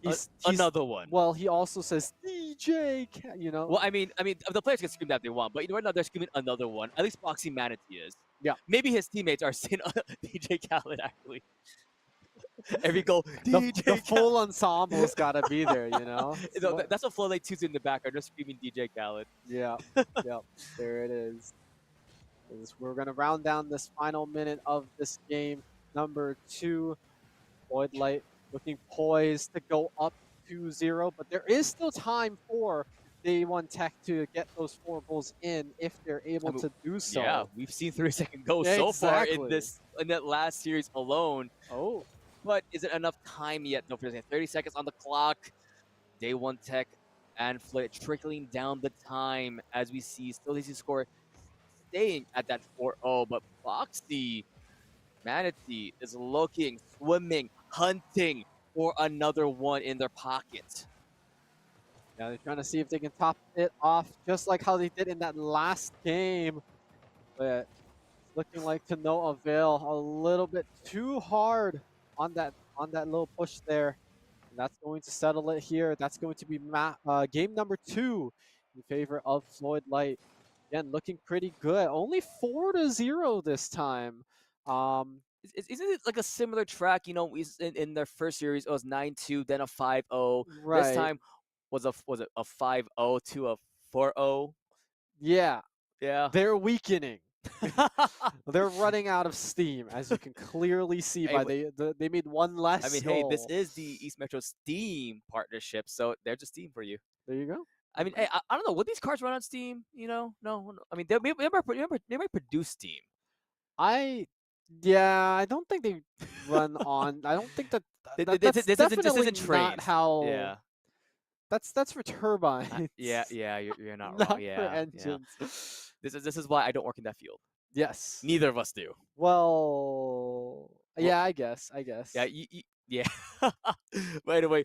He's Another one. Well, he also says DJ, you know. Well, I mean, the players can scream that they want, but you know, right now they're screaming another one. At least Boxy Manatee is. Yeah. Maybe his teammates are saying DJ Khaled actually. Every goal, the DJ full ensemble's got to be there, you know. That's what Flow Lake 2's in the background, just screaming DJ Khaled. Yeah, yep, there it is. We're going to round down this final minute of this game. Number 2, Floyd Light looking poised to go up 2-0, but there is still time for Day One Tech to get those 4 goals in if they're able to do so. Yeah, we've seen 30-second goals so far in that last series alone. Oh. But is it enough time yet? No, 30 seconds on the clock. Day One Tech and Floyd trickling down the time as we see still easy score staying at that 4-0, but Boxy Manatee is looking, swimming, hunting for another one in their pocket. Yeah, they're trying to see if they can top it off just like how they did in that last game. But it's looking like to no avail. A little bit too hard on that little push there. And that's going to settle it here. That's going to be game number 2 in favor of Floyd Light. Again, looking pretty good. Only 4-0 this time. Isn't it like a similar track? You know, in their first series, it was 9-2, then a 5-0. Right. This time was it a 5-0 to a 4-0? Yeah. Yeah. They're weakening. They're running out of steam, as you can clearly see by they made one less. I mean, goal. hey, this is the East Metro Steam partnership, so there's a Steam for you. There you go. I mean, hey, I don't know. Would these cards run on Steam? You know, no. I mean, they might produce Steam. I don't think they run on. I don't think this isn't trains. Not how. Yeah. That's for turbines. Yeah, you're not Not wrong. Yeah, for engines. Yeah. This is why I don't work in that field. Yes. Neither of us do. Well, yeah, I guess. Yeah, yeah. By the way,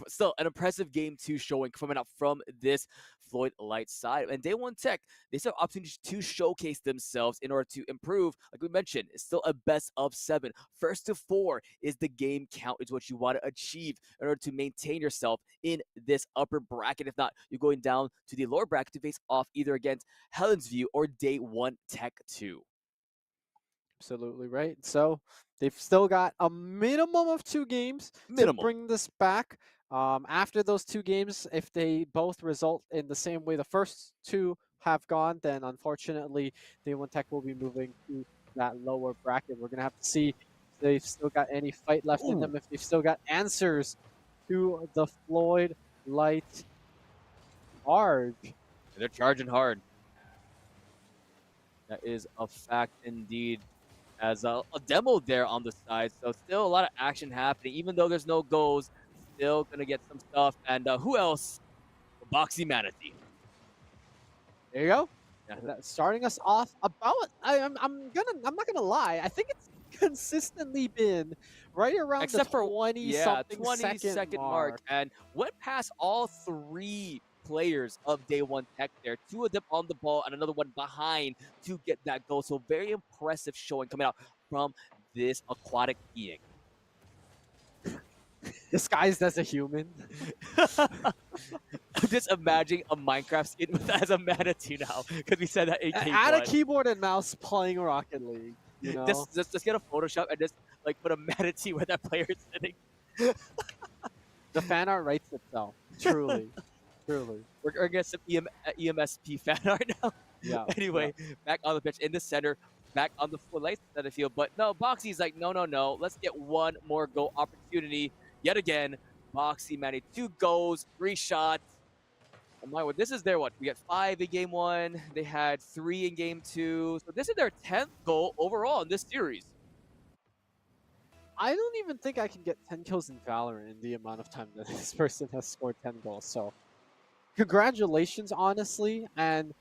still an impressive game 2 showing coming out from this Floyd Light side. And Day One Tech, they still have opportunities to showcase themselves in order to improve. Like we mentioned, it's still a best of 7. First to 4 is the game count, is what you want to achieve in order to maintain yourself in this upper bracket. If not, you're going down to the lower bracket to face off either against Helen's View or Day One Tech 2. Absolutely right. So they've still got a minimum of 2 games to bring this back. After those 2 games, if they both result in the same way the first 2 have gone, then unfortunately, Day One Tech will be moving to that lower bracket. We're going to have to see if they've still got any fight left in them, if they've still got answers to the Floyd Light charge. They're charging hard. That is a fact indeed. As a demo there on the side, so still a lot of action happening. Even though there's no goals, still gonna get some stuff. And who else? Boxy Manatee. There you go. Yeah. Starting us off about. I'm not gonna lie. I think it's consistently been right around except the for 20 second mark, and went past all 3 players of Day One Tech there. 2 of them on the ball and another one behind to get that goal. So very impressive showing coming out from this aquatic being. Disguised as a human. I'm just imagining a Minecraft skin as a manatee now, because we said that in Game Add 1. a keyboard and mouse playing Rocket League. You know? Just get a Photoshop and just like put a manatee where that player is sitting. The fan art writes itself. Truly. Truly. We're getting some EMSP fan art now. Yeah. Anyway, back on the pitch in the center, back on the full light center field. But no, Boxy's like, no. Let's get one more goal opportunity. Yet again, Boxy Manny. 2 goals, 3 shots. Oh my, this is their what? We got 5 in game 1. They had 3 in game 2. So this is their 10th goal overall in this series. I don't even think I can get 10 kills in Valorant in the amount of time that this person has scored 10 goals. So, congratulations, honestly. And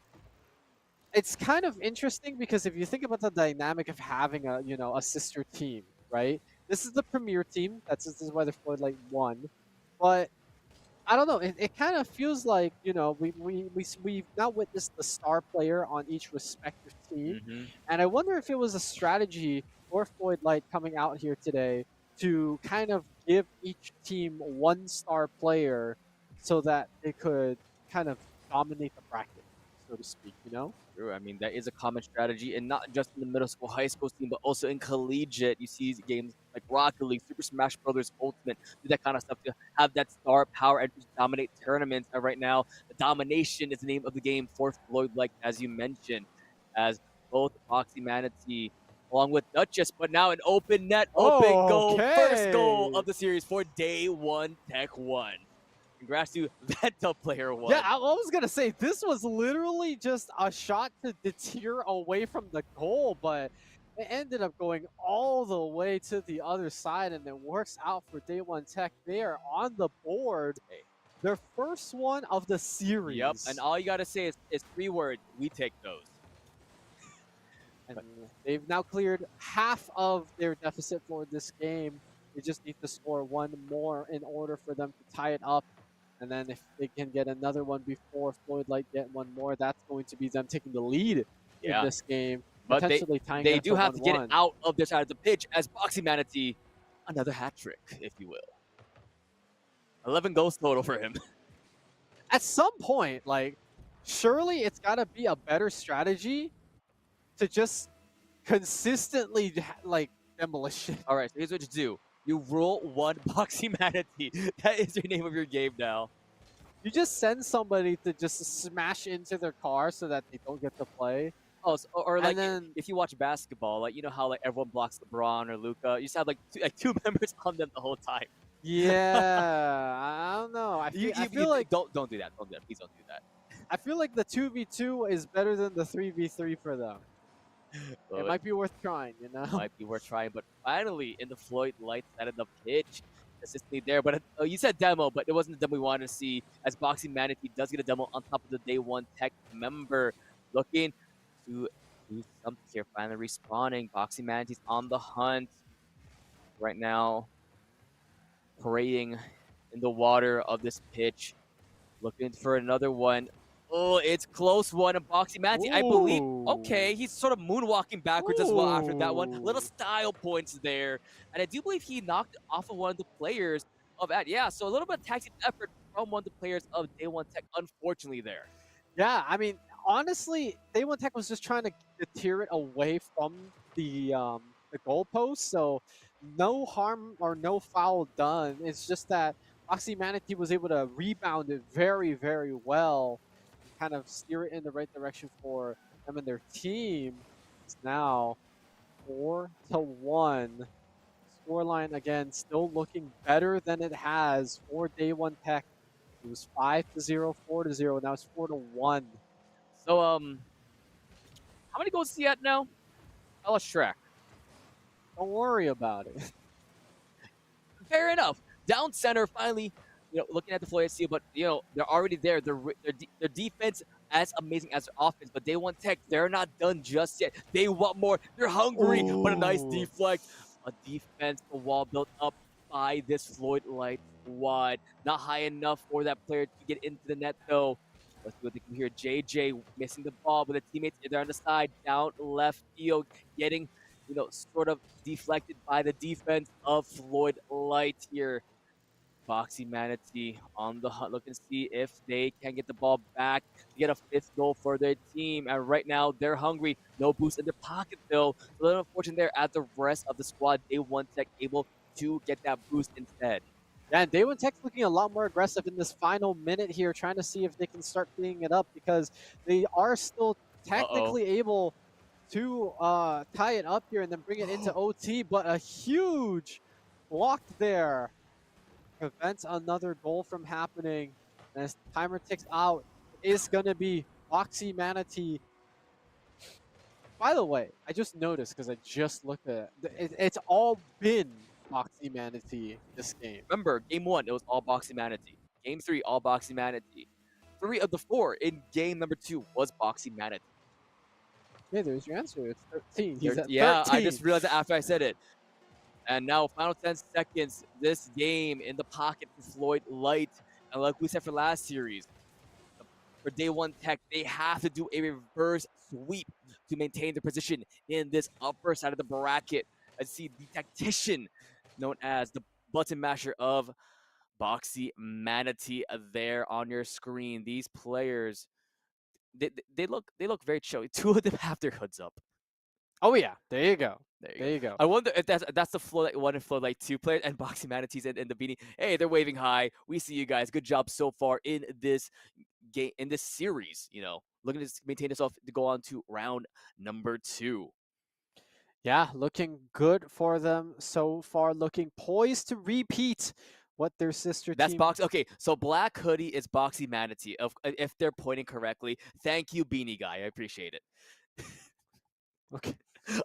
it's kind of interesting because if you think about the dynamic of having a sister team, right? This is the premier team. This is why the Floyd Light won. But I don't know. It kind of feels like we've now witnessed the star player on each respective team, Mm-hmm. and I wonder if it was a strategy for Floyd Light coming out here today to kind of give each team one star player so that they could kind of dominate the bracket, so to speak. True. I mean, that is a common strategy, and not just in the middle school, high school team, but also in collegiate. You see games like Rocket League, Super Smash Brothers Ultimate, do that kind of stuff to have that star power and just dominate tournaments. And right now, the domination is the name of the game for Floyd, like as you mentioned, as both Boxy Manatee along with Duchess, but now an open net, open goal, first goal Okay. of the series for Day 1 Tech 1. Congrats to Venta Player 1. Yeah, I was gonna say this was literally just a shot to deter away from the goal, but it ended up going all the way to the other side, and it works out for Day One Tech. They are on the board, their first one of the series. Yep, and all you gotta say is 3 words. We take those. And they've now cleared half of their deficit for this game. They just need to score one more in order for them to tie it up. And then if they can get another one before Floyd Light get one more, that's going to be them taking the lead in this game, But potentially tying they it do have to get it 1-1. out of their side of the pitch as Boxy Manatee, another hat trick, if you will. 11 goals total for him. At some point, surely it's got to be a better strategy to just consistently, demolition. All right, so here's what you do. You roll 1 Boxy Manatee. That is your name of your game now. You just send somebody to just smash into their car so that they don't get to play. Oh, so, or like then, if you watch basketball, like you know how like everyone blocks LeBron or Luca, you just have like two members on them the whole time. yeah, I don't know. I feel like don't do that. Don't do that. Please don't do that. I feel like the 2v2 is better than the 3v3 for them. It might be worth trying, Might be worth trying, but finally in the Floyd Light side of the pitch, consistently there. But you said demo, but it wasn't the demo we wanted to see. As Boxy Manatee does get a demo on top of the Day 1 Tech member, looking to do something here. Finally respawning. Boxy Manatee's on the hunt right now, parading in the water of this pitch, looking for another one. Oh, it's close one. And Boxy Manatee, I believe. Okay, he's sort of moonwalking backwards as well after that one. Little style points there. And I do believe he knocked off of one of the players of that. Yeah, so a little bit of tactic effort from one of the players of Day 1 Tech, unfortunately, there. Yeah, I mean, honestly, Day 1 Tech was just trying to deter it away from the goalpost, so no harm or no foul done. It's just that Boxy Manatee was able to rebound it very, very well, kind of steer it in the right direction for them and their team. It's now 4-1. Scoreline again still looking better than it has for Day 1 Tech. It was 5-0, 4-0. Now it's 4-1. So how many goals is he at now? I lost track. Don't worry about it. Fair enough. Down center, finally, looking at the Floyd SC, but they're already there. Their defense as amazing as their offense, but Day 1 Tech, they're not done just yet. They want more. They're hungry, but a nice deflect. A defense, a wall built up by this Floyd Light squad. Not high enough for that player to get into the net, though. Let's see what they can hear. JJ missing the ball, but the teammates they're on the side, down left field, getting sort of deflected by the defense of Floyd Light here. Boxy Manatee on the hunt, looking to see if they can get the ball back to get a 5th goal for their team. And right now, they're hungry. No boost in their pocket, though. A little unfortunate there as the rest of the squad, Day 1 Tech, able to get that boost instead. Yeah, and Day 1 Tech's looking a lot more aggressive in this final minute here, trying to see if they can start cleaning it up because they are still technically able to tie it up here and then bring it into OT, but a huge block there. prevent another goal from happening. And as the timer ticks out, it's going to be Boxy Manatee. By the way, I just noticed because I just looked at it's all been Boxy Manatee this game. Remember, game 1, it was all Boxy Manatee. Game 3, all Boxy Manatee. 3 of the 4 in game number 2 was Boxy Manatee. Hey, there's your answer. It's 13. He's at Yeah, 13. I just realized that after I said it. And now, final 10 seconds, this game in the pocket for Floyd Light. And like we said for last series, for Day 1 Tech, they have to do a reverse sweep to maintain their position in this upper side of the bracket. I see the tactician, known as the button masher of Boxy Manatee, there on your screen. These players, they look very chill. 2 of them have their hoods up. Oh yeah, there you go. There you go. I wonder if that's the flow that 1 and flow like 2 players and Boxy Manatees in the beanie. Hey, they're waving high. We see you guys. Good job so far in this game, in this series. You know, looking to maintain itself to go on to round number 2. Yeah, looking good for them so far. Looking poised to repeat what their sister That's team. Box. Okay, so Black Hoodie is Boxy Manatee. If they're pointing correctly, thank you, Beanie Guy. I appreciate it. Okay.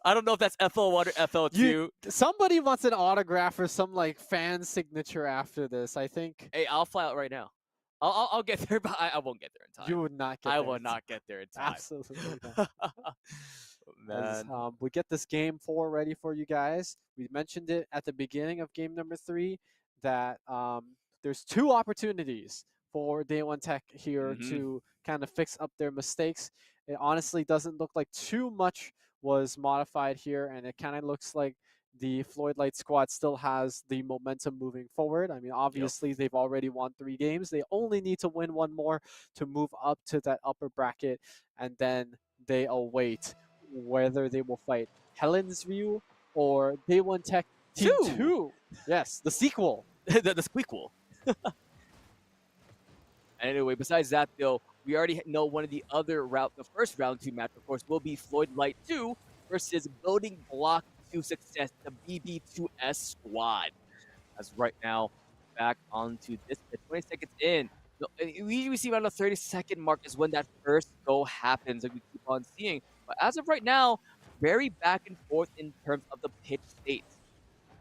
I don't know if that's FL1 or FL2. Somebody wants an autograph or some like fan signature after this. I think. Hey, I'll fly out right now. I'll get there, but I won't get there in time. You would not get. I there will in not time. get there in time. Absolutely not. As, Man. we get this game 4 ready for you guys. We mentioned it at the beginning of game number 3 that there's 2 opportunities for Day 1 Tech here to kind of fix up their mistakes. It honestly doesn't look like too much was modified here, and it kind of looks like the Floyd Light squad still has the momentum moving forward. I mean, obviously, they've already won 3 games. They only need to win 1 more to move up to that upper bracket, and then they await whether they will fight Helen's View or Day 1 Tech Team 2. Yes, the sequel. the squeakquel. Anyway, besides that, though, we already know one of the other the first round 2 match, of course, will be Floyd Light 2 versus Building Block 2 Success, the BB2S squad. As right now, back onto this, 20 seconds in. We usually see around the 30-second mark is when that first go happens, like we keep on seeing. But as of right now, very back and forth in terms of the pitch state.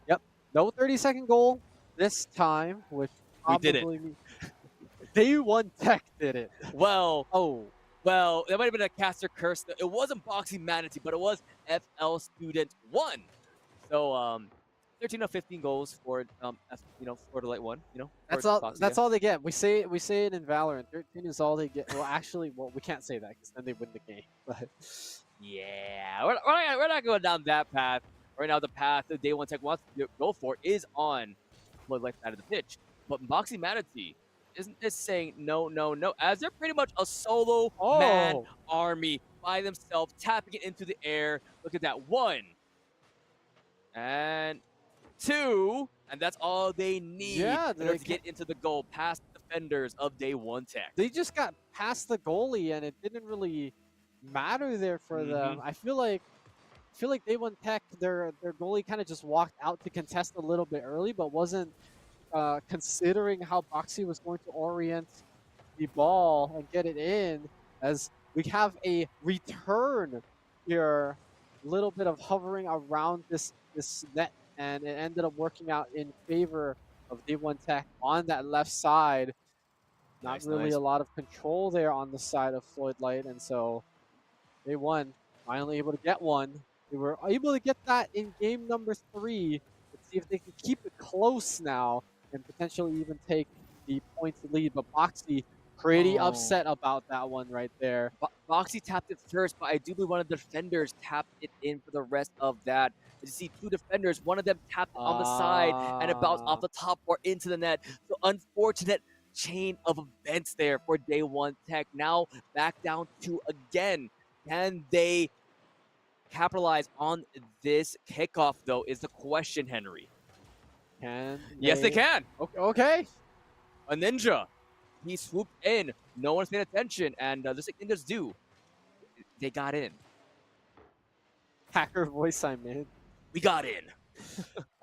Yep, no 30-second goal this time, which We did it. means Day 1 Tech did it. Well, well, that might have been a caster curse. It wasn't Boxy Manatee, but it was FL Student 1. So 13 of 15 goals for Florida Light 1. that's for all. Boxy, That's all they get. We say it in Valorant. 13 is all they get. Well, actually, we can't say that because then they win the game. But yeah, we're not going down that path. Right now, the path that Day 1 Tech wants to go for is on Floyd Light side of the pitch. But Boxy Manatee isn't just saying no, as they're pretty much a solo man army by themselves, tapping it into the air. Look at that. 1 and 2, and that's all they need in order to get into the goal past the defenders of Day 1 Tech. They just got past the goalie, and it didn't really matter there for them. I feel like Day 1 Tech, their goalie kind of just walked out to contest a little bit early, but wasn't considering how Boxy was going to orient the ball and get it in, as we have a return here, a little bit of hovering around this net, and it ended up working out in favor of Day 1 Tech on that left side. Not really a lot of control there on the side of Floyd Light, and so Day 1 finally able to get one. They were able to get that in game number 3. Let's see if they can keep it close now and potentially even take the points lead. But Boxy pretty upset about that one right there. Boxy tapped it first, but I do believe one of the defenders tapped it in for the rest of that. You see 2 defenders, one of them tapped it on the side and it bounced off the top or into the net. So unfortunate chain of events there for Day 1 Tech. Now back down to again. Can they capitalize on this kickoff, though, is the question, Henry. Yes, they can. Okay. A ninja. He swooped in. No one's paying attention. And just like ninjas do, they got in. Hacker voice I'm in. We got in.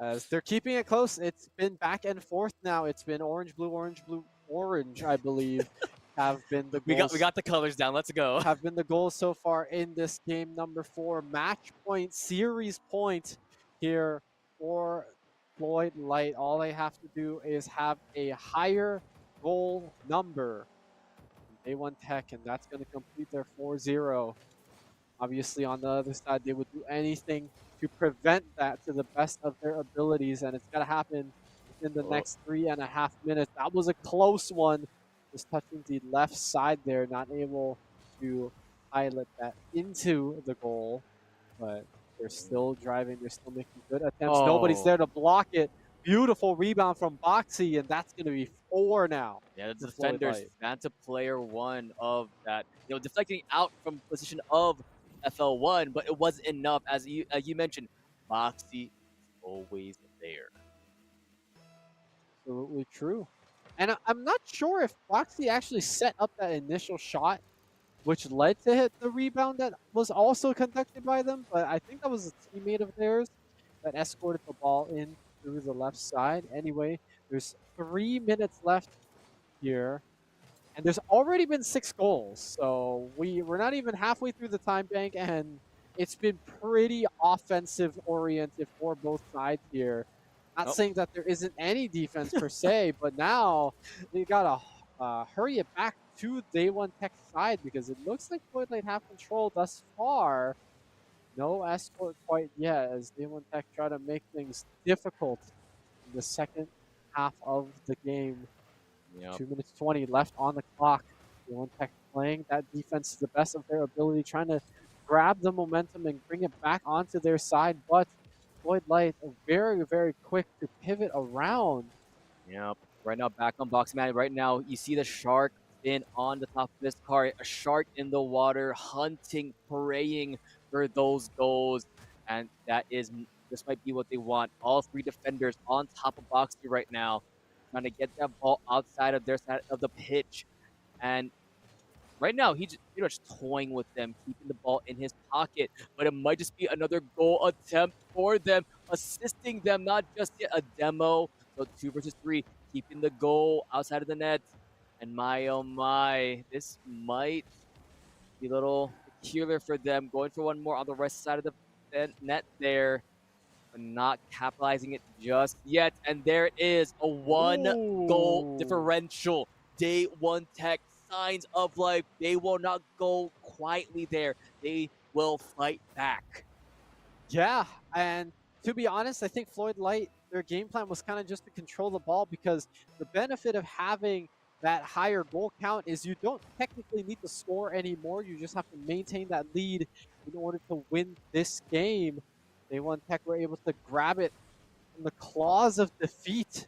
As they're keeping it close. It's been back and forth now. It's been orange, blue, orange, I believe, have been the We goals got the colors down. Let's go. have been the goals so far in this game number 4. Match point, series point here for Floyd Light. All they have to do is have a higher goal number than A1 Tech, and that's going to complete their 4-0. Obviously, on the other side, they would do anything to prevent that to the best of their abilities, and it's got to happen within the Oh, next 3.5 minutes. That was a close one, just touching the left side there, not able to pilot that into the goal, but they're still driving, they're still making good attempts. Nobody's oh. there to block it. Beautiful rebound from Boxy, and that's going to be 4 now Yeah, for the Floyd defenders, Light. Fanta player one of that, deflecting out from position of FL1, but it wasn't enough. As you mentioned, Boxy is always there. Absolutely true. And I'm not sure if Foxy actually set up that initial shot, which led to hit the rebound that was also conducted by them. But I think that was a teammate of theirs that escorted the ball in through the left side. Anyway, there's 3 minutes left here, and there's already been 6 goals. So we're not even halfway through the time bank, and it's been pretty offensive oriented for both sides here. Not Oh, saying that there isn't any defense per se, but now they gotta hurry it back to Day One Tech side because it looks like Floyd Light have control thus far. No escort quite yet as Day One Tech try to make things difficult in the second half of the game. yeah. 2 minutes 20 left on the clock. One Tech playing that defense to the best of their ability, trying to grab the momentum and bring it back onto their side. But Floyd Light are very, very quick to pivot around. Yep. Right now, back on box man. Right now, you see the shark fin on the top of this car. A shark in the water, hunting, praying for those goals, and this might be what they want. All three defenders on top of Boxy right now, trying to get that ball outside of their side of the pitch. And right now, he's just pretty much toying with them, keeping the ball in his pocket. But it might just be another goal attempt for them, assisting them, not just yet a demo. So 2 versus 3, keeping the goal outside of the net. And my oh my, this might be a little peculiar for them. Going for one more on the right side of the net there, but not capitalizing it just yet. And there it is, a 1 goal Ooh. differential. Day One Tech, signs of life. They will not go quietly there. They will fight back. Yeah, and to be honest, I think Floyd Light, their game plan was kind of just to control the ball because the benefit of having that higher goal count is you don't technically need to score anymore. You just have to maintain that lead in order to win this game. They won Tech were able to grab it from the claws of defeat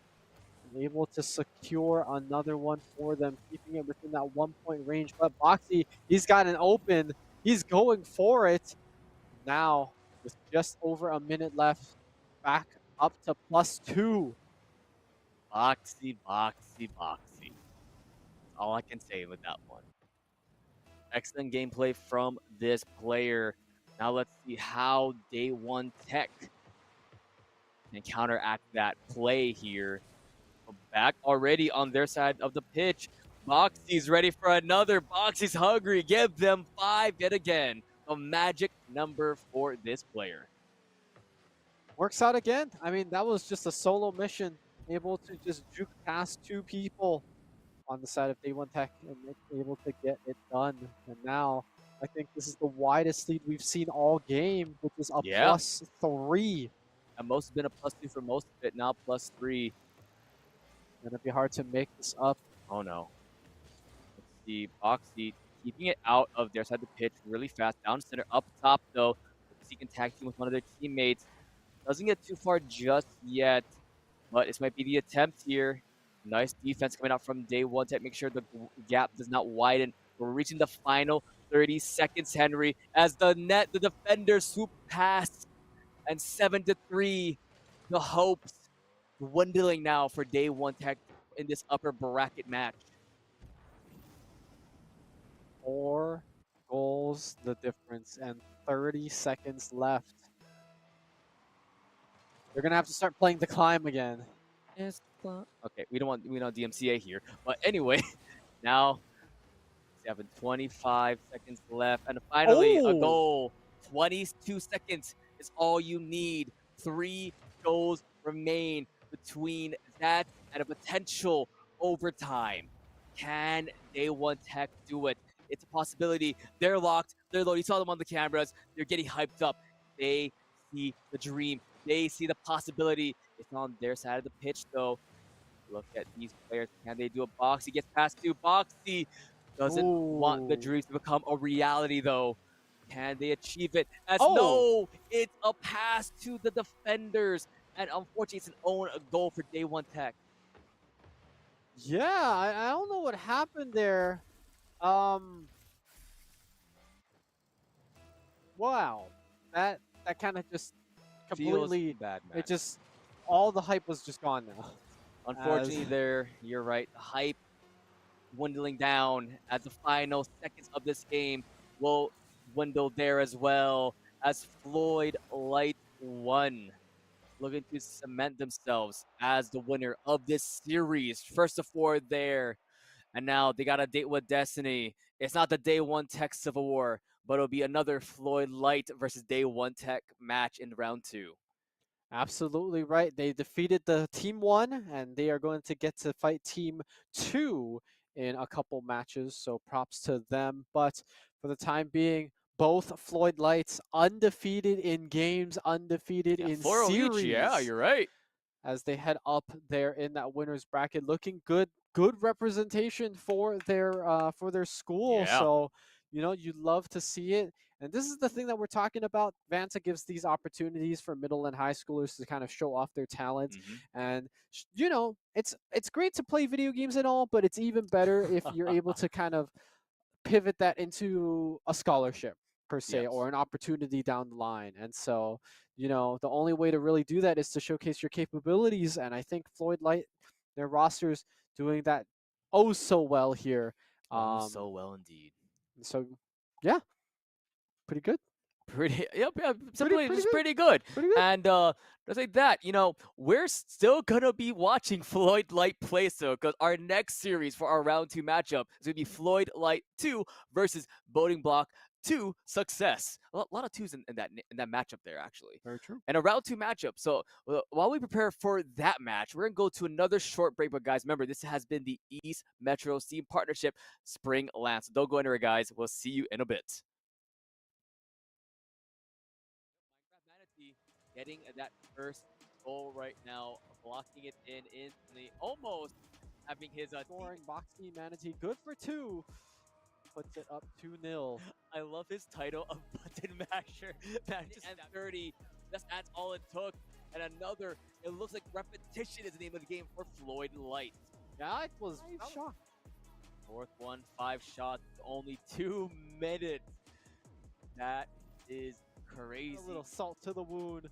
and able to secure another one for them, keeping it within that 1 point range. But Boxy, he's got an open. He's going for it. Now, with just over a minute left, back up to +2. Boxy, boxy, boxy. That's all I can say with that one. Excellent gameplay from this player. Now let's see how Day One Tech can counteract that play here. Back already on their side of the pitch. Boxy's ready for another. Boxy's hungry. Give them 5 yet again. A magic number for this player. Works out again. I mean, that was just a solo mission, able to just juke past 2 people on the side of Day One Tech and able to get it done. And now, I think this is the widest lead we've seen all game, which is a Yeah. +3. And most has been a +2 for most of it. Now +3. Gonna be hard to make this up. Oh no. Let's see. Boxy keeping it out of their side of the pitch really fast. Down center, up top though. He can tag team with one of their teammates. Doesn't get too far just yet, but this might be the attempt here. Nice defense coming out from Day One to make sure the gap does not widen. We're reaching the final 30 seconds, Henry, as the defenders swoop past, and 7-3, the hopes dwindling now for Day One Tech in this upper bracket match. 4 goals the difference and 30 seconds left. They're gonna have to start playing the climb again. Okay, we don't want DMCA here. But anyway, now 25 seconds left, and finally a Oh, goal. 22 seconds is all you need. 3 goals remain between that and a potential overtime. Can Day One Tech do it? It's a possibility. They're locked. They're low. You saw them on the cameras. They're getting hyped up. They see the dream. They see the possibility. It's on their side of the pitch, though. Look at these players. Can they do a Boxy? Gets past two. Boxy doesn't want the ooh, dreams to become a reality, though. Can they achieve it? As oh, no, it's a pass to the defenders. And unfortunately, it's an own goal for Day One Tech. yeah. I don't know what happened there. Um, wow, that kind of just Feels completely. bad, man. It just all the hype was just gone now. Unfortunately, As you're right. The hype dwindling down as the final seconds of this game will dwindle there as well as Floyd Light won, looking to cement themselves as the winner of this series. First of 4 there. And now they got a date with Destiny. It's not the Day One Tech Civil War, but it'll be another Floyd Light versus Day One Tech match in round 2. absolutely right. They defeated the team 1, and they are going to get to fight team 2 in a couple matches. So props to them. But for the time being, both Floyd Lights undefeated in games, undefeated Yeah, in 4 each. Yeah, series you're right. as they head up there in that winners bracket, looking good. Good representation for their school. Yeah. So you love to see it. And this is the thing that we're talking about. Vanta gives these opportunities for middle and high schoolers to kind of show off their talent. And it's great to play video games and all, but it's even better if you're able to kind of pivot that into a scholarship per se Yes. or an opportunity down the line. And so, the only way to really do that is to showcase your capabilities. And I think Floyd Light, their rosters doing that oh so well here. Oh, so well indeed. So yeah, pretty good. Pretty, yep, yeah, Pretty simply pretty just good. pretty good. Pretty good. And just like that, we're still gonna be watching Floyd Light play, so because our next series for our round 2 matchup is gonna be Floyd Light 2 versus Voting Block 2 Success. A lot of twos in that matchup there, actually. Very true. And a round 2 matchup. So while we prepare for that match, we're gonna go to another short break. But guys, remember this has been the East Metro Steam Partnership Spring LAN. So don't go anywhere, guys. We'll see you in a bit. Minecraft Manatee getting that first goal right now, blocking it in instantly, almost having his Scoring Boxy Manatee, good for 2. Puts it up 2-0. I love his title of button masher. And 30. That's all it took. And another, it looks like repetition is the name of the game for Floyd Light. Yeah, it was shocked. Fourth one, 5 shots, only 2 minutes. That is crazy. A little salt to the wound.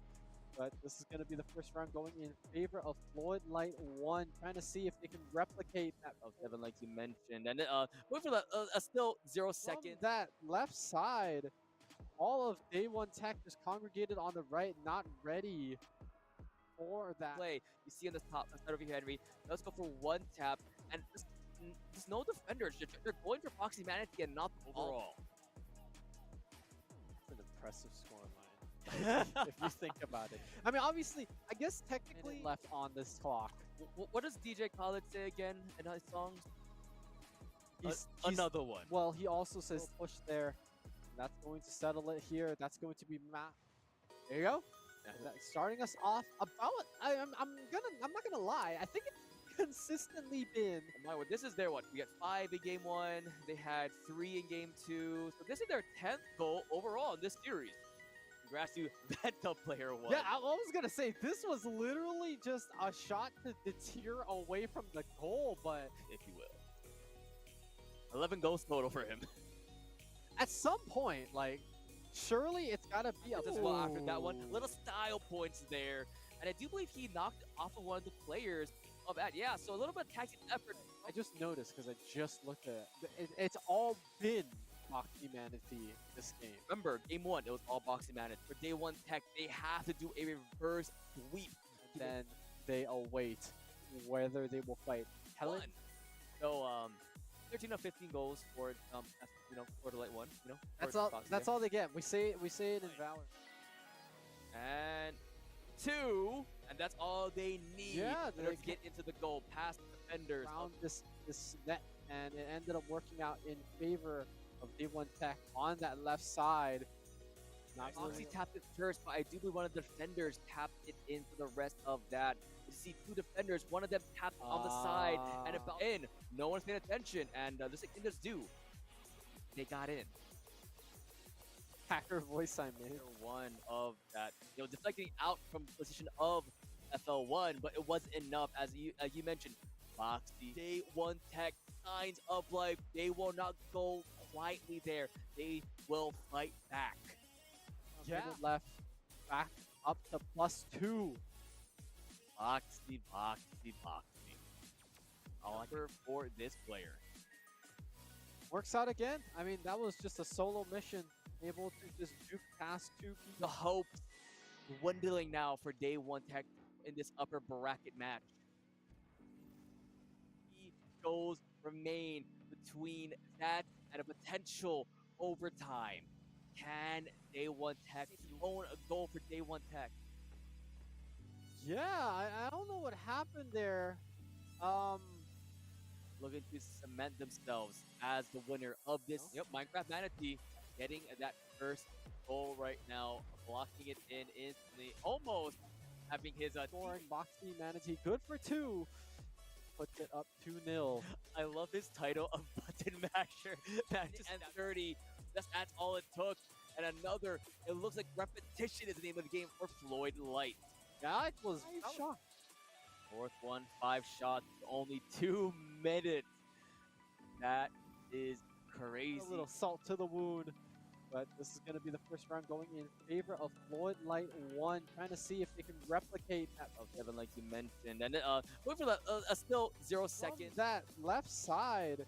But this is going to be the first round going in favor of Floyd Light 1, trying to see if they can replicate that. Oh, Kevin, like you mentioned. And going for a still 0 second. From that left side, all of Day One Tech just congregated on the right, not ready for that. Play. You see on the top side over here, Henry. Let's go for 1 tap. And there's no defenders. They're going for Foxy Manatee and not overall. That's an impressive scoreline. If you think about it. I mean, obviously, I guess technically left on this clock. What does DJ Khaled say again in his songs? He's Another one. Well, he also says push there. That's going to settle it here. That's going to be Matt. There you go. That's starting us off about. I'm not gonna lie. I think it's consistently been. This is their what? We got 5 in game 1. They had 3 in game 2. So this is their 10th goal overall in this series. Congrats to that top player 1. Yeah, I was gonna say this was literally just a shot to deter away from the goal, but if you will, 11 goals total for him. At some point, like, surely it's gotta be a as well after that one. Little style points there, and I do believe he knocked off of one of the players of that. Yeah, so a little bit of tactic effort. I just noticed because I just looked at it. It's all been Boxy Manatee this game. Remember, game one, it was all boxing managed. For day one tech, they have to do a reverse sweep. And then they await whether they will fight Helen. One. So 13 of 15 goals for for the light one. That's all they get. We say it in Valor. And two, and that's all they need Yeah, in order to get into the goal past the defenders. Around this net, and it ended up working out in favor of Day One Tech on that left side. Moxie tapped it first, but I do believe one of the defenders tapped it in for the rest of that. You see two defenders, one of them tapped on the side and about in. No one's paying attention, and the Inders do. They got in. Hacker voice I made. One of that, deflecting out from position of FL1, but it wasn't enough. As you mentioned, Moxie, Day One Tech, signs of life. They will not go quietly there. They will fight back. Minute left, back up to +2. Moxie. Offer for this player. Works out again. I mean, that was just a solo mission, able to just juke past two people. The hopes dwindling now for Day One Tech in this upper bracket match. Goals remain between that and a potential overtime. Can Day One Tech own a goal for Day One Tech? Yeah, I don't know what happened there. Looking to cement themselves as the winner of this Minecraft Manatee, getting that first goal right now, blocking it in instantly, almost having his scoring. Boxy Manatee, good for 2. Puts it up 2-0. I love his title of button masher. Matches and 30. That's all it took. And another, it looks like repetition is the name of the game for Floyd Light. That was shot. Fourth one, 5 shots, only 2 minutes. That is crazy. A little salt to the wound. But this is going to be the first round going in favor of Floyd Light 1, trying to see if they can replicate that of Devin, like you mentioned. And going for still 0 seconds. That left side,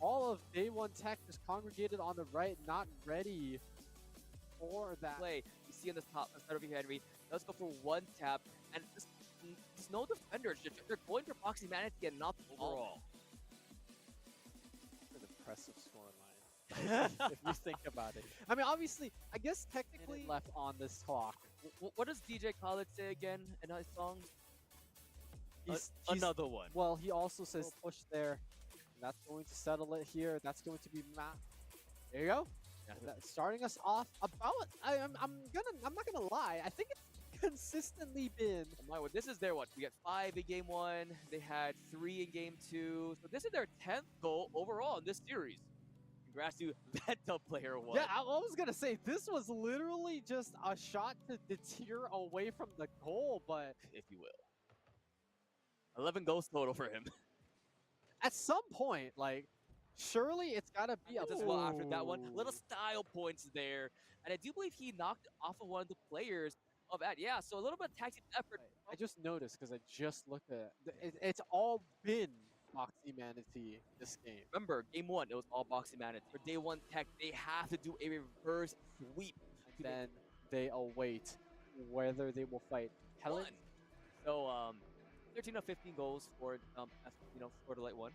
all of Day One Tech just congregated on the right, not ready for that play. You see on the top, start over here, Henry. Let's go for 1 tap, and there's no defenders. They're going for Boxy Manatee and not overall. An impressive scoreline, if you think about it. I mean, obviously, I guess technically left on this clock. What does DJ Khaled say again in his songs? He's another one. Well, he also says push there. And that's going to settle it here. That's going to be Matt. There you go. That's starting us off about. I'm not gonna lie. I think it's consistently been. This is their what? We got 5 in game 1. They had 3 in game 2. So this is their 10th goal overall in this series. Congrats to that top player 1. Yeah, I was gonna say this was literally just a shot to deter away from the goal, but if you will, 11 goals total for him. At some point, like. Surely it's gotta be a as well after that one. Little style points there. And I do believe he knocked off of one of the players of that. Yeah, so a little bit of tactic effort. I just noticed because I just looked at it. It's all been Boxy Manatee this game. Remember, game 1, it was all Boxy Manatee. For Day One Tech, they have to do a reverse sweep. And then they await whether they will fight Helen. So 13 of 15 goals for for the light one.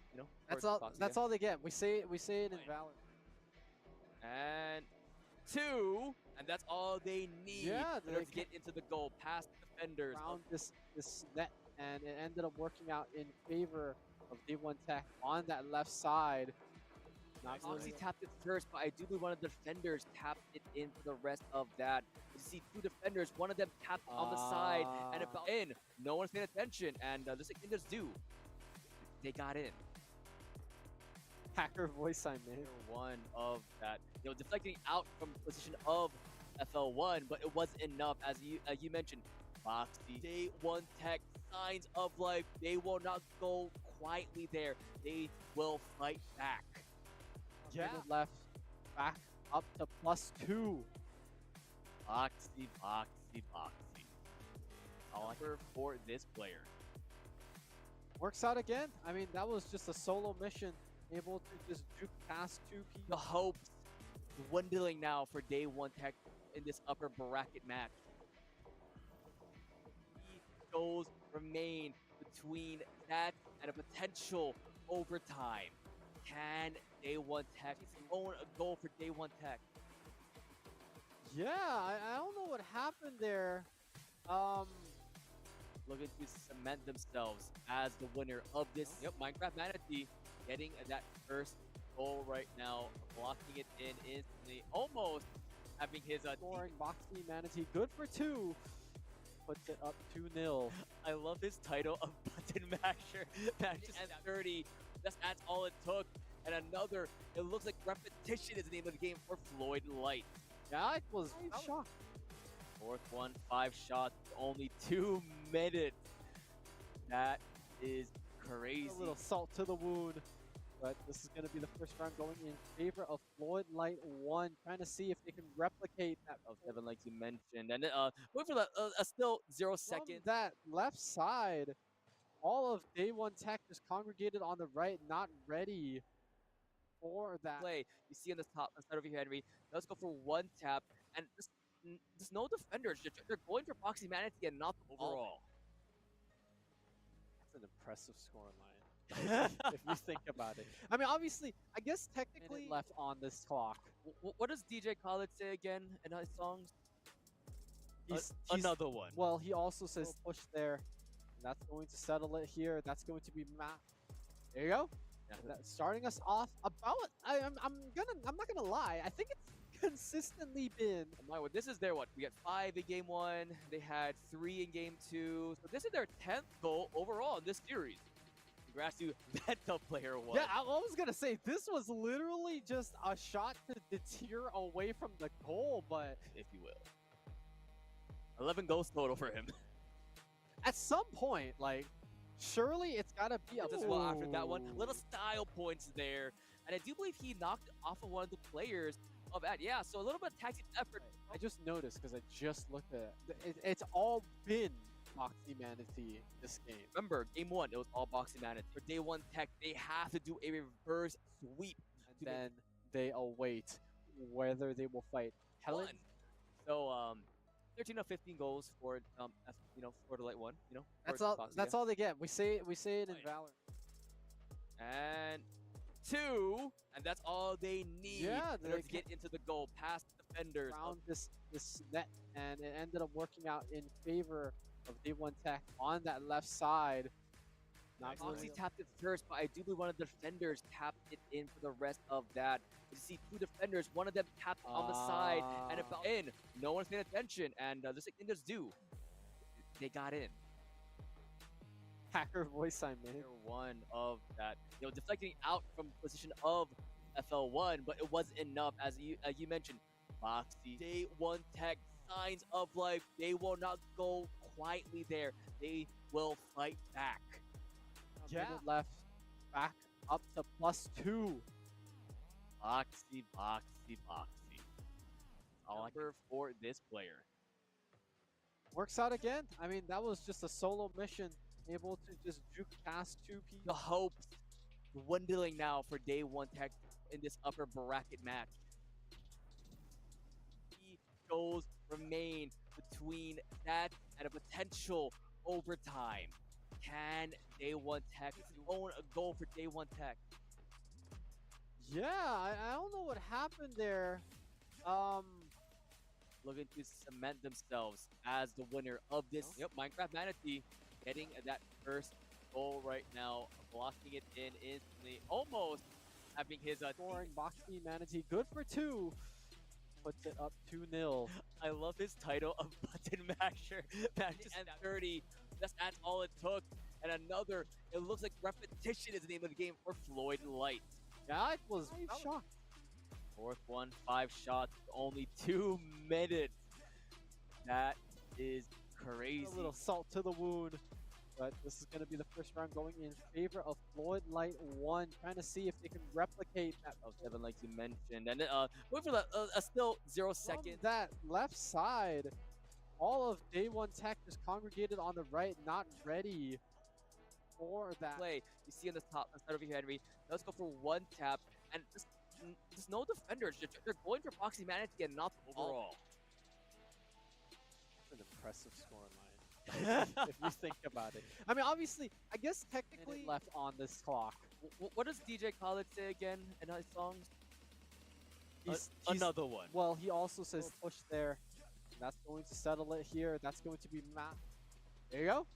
That's all they get. We say it in Valor. And 2, and that's all they need in order to get into the goal past the defenders. Around this net, and it ended up working out in favor of Day One Tech on that left side. Moxie tapped it first, but I do believe one of the defenders tapped it in for the rest of that. You see two defenders, one of them tapped on the side and about in. No one's paying attention, and the Inders do. They got in. Hacker voice I made. One of that, deflecting out from position of FL1, but it wasn't enough. As you mentioned, Moxie, Day One Tech, signs of life. They will not go quietly there. They will fight back. Yeah. Left, back up to +2. Moxie. Offer for this player. Works out again. I mean, that was just a solo mission, able to just juke past two people. The hopes dwindling now for day one tech in this upper bracket match. Goals remain between that and a potential overtime. Can day one tech own a goal for day one tech? Yeah, I don't know what happened there. Looking to cement themselves as the winner of this Minecraft Manatee, getting that first goal right now, blocking it in instantly, almost having his scoring Boxy Manatee, good for 2. Puts it up 2-0. I love his title of button masher. Matches at 30. That's all it took. And another, it looks like repetition is the name of the game for Floyd Light. That was shocked. Fourth one, 5 shots, only 2 minutes. That is crazy. A little salt to the wound. But this is going to be the first round going in favor of Floyd Light 1. Trying to see if they can replicate that. Oh, 7, like you mentioned. And wait for the still 0 seconds. From that left side, all of day one tech just congregated on the right, not ready for that play. You see on the top side over here, Henry. Let's go for 1 tap. And there's no defenders. They're going for Boxy Manatee and not the overall. That's an impressive scoring line. If you think about it. I mean, obviously, I guess technically left on this clock. What does DJ Khaled say again in his songs? He's another one. Well, he also says push there. And that's going to settle it here. That's going to be Matt. There you go. Yeah. Starting us off about. I'm not gonna lie. I think it's consistently been. This is their what? We got 5 in game 1. They had 3 in game 2. So this is their 10th goal overall in this series. Congrats to Meta Player 1. Yeah, I was going to say, this was literally just a shot to deter away from the goal, but... if you will. 11 goals total for him. At some point, like, surely it's got to be... As well after that one. Little style points there. And I do believe he knocked off of one of the players of that. Yeah, so a little bit of tactic effort. I just noticed, because I just looked at it. It's all been Boxy Manatee this game. Remember, game 1, it was all Boxy Manatee. For day 1 tech, they have to do a reverse sweep. And then they await whether they will fight Helen. So, 13 of 15 goals for for the Light 1. That's all they get. We say it in Valor. And 2, and that's all they need in order to get into the goal, past the defenders. Around this net, and it ended up working out in favor of day one tech on that left side. Boxy tapped it first, but I do believe one of the defenders tapped it in for the rest of that. You see 2 defenders, one of them tapped on the side and it fell in. No one's paying attention, and just like Ninjas do, they got in. Hacker voice I made. One of that, deflecting out from position of FL1, but it wasn't enough. As you mentioned, Boxy, day 1 tech, signs of life. They will not go quietly there. They will fight back. Yeah. Left, back up to +2. Boxy. All I can for this player. Works out again. I mean, that was just a solo mission. Able to just juke cast 2 people. The hopes dwindling now for day 1 tech in this upper bracket match. Goals remain between that and a potential overtime. Can day 1 tech own a goal for day 1 tech? Yeah, I don't know what happened there. Looking to cement themselves as the winner of this Minecraft Manatee, getting that first goal right now, blocking it in instantly, almost having his scoring Boxy Manatee, good for 2. Puts it up 2-0. I love his title of button masher. Matches at 30. That's all it took. And another, it looks like repetition is the name of the game for Floyd Light. That was shocked. Fourth one, 5 shots, only 2 minutes. That is crazy. A little salt to the wound. But this is going to be the first round going in favor of Floyd Light 1. Trying to see if they can replicate that. Oh, 7, like you mentioned. And wait for the still 0 seconds. From that left side, all of day 1 tech just congregated on the right, not ready for that play. You see on the top side over here, Henry. Let's go for 1 tap. And there's no defenders. They're going for Boxy Mana to get knocked overall. An impressive scoreline. If you think about it. I mean, obviously, I guess technically left on this clock. What does DJ Khaled say again in his songs? He's Another one. Well, he also says push there. That's going to settle it here. That's going to be Matt. There you go.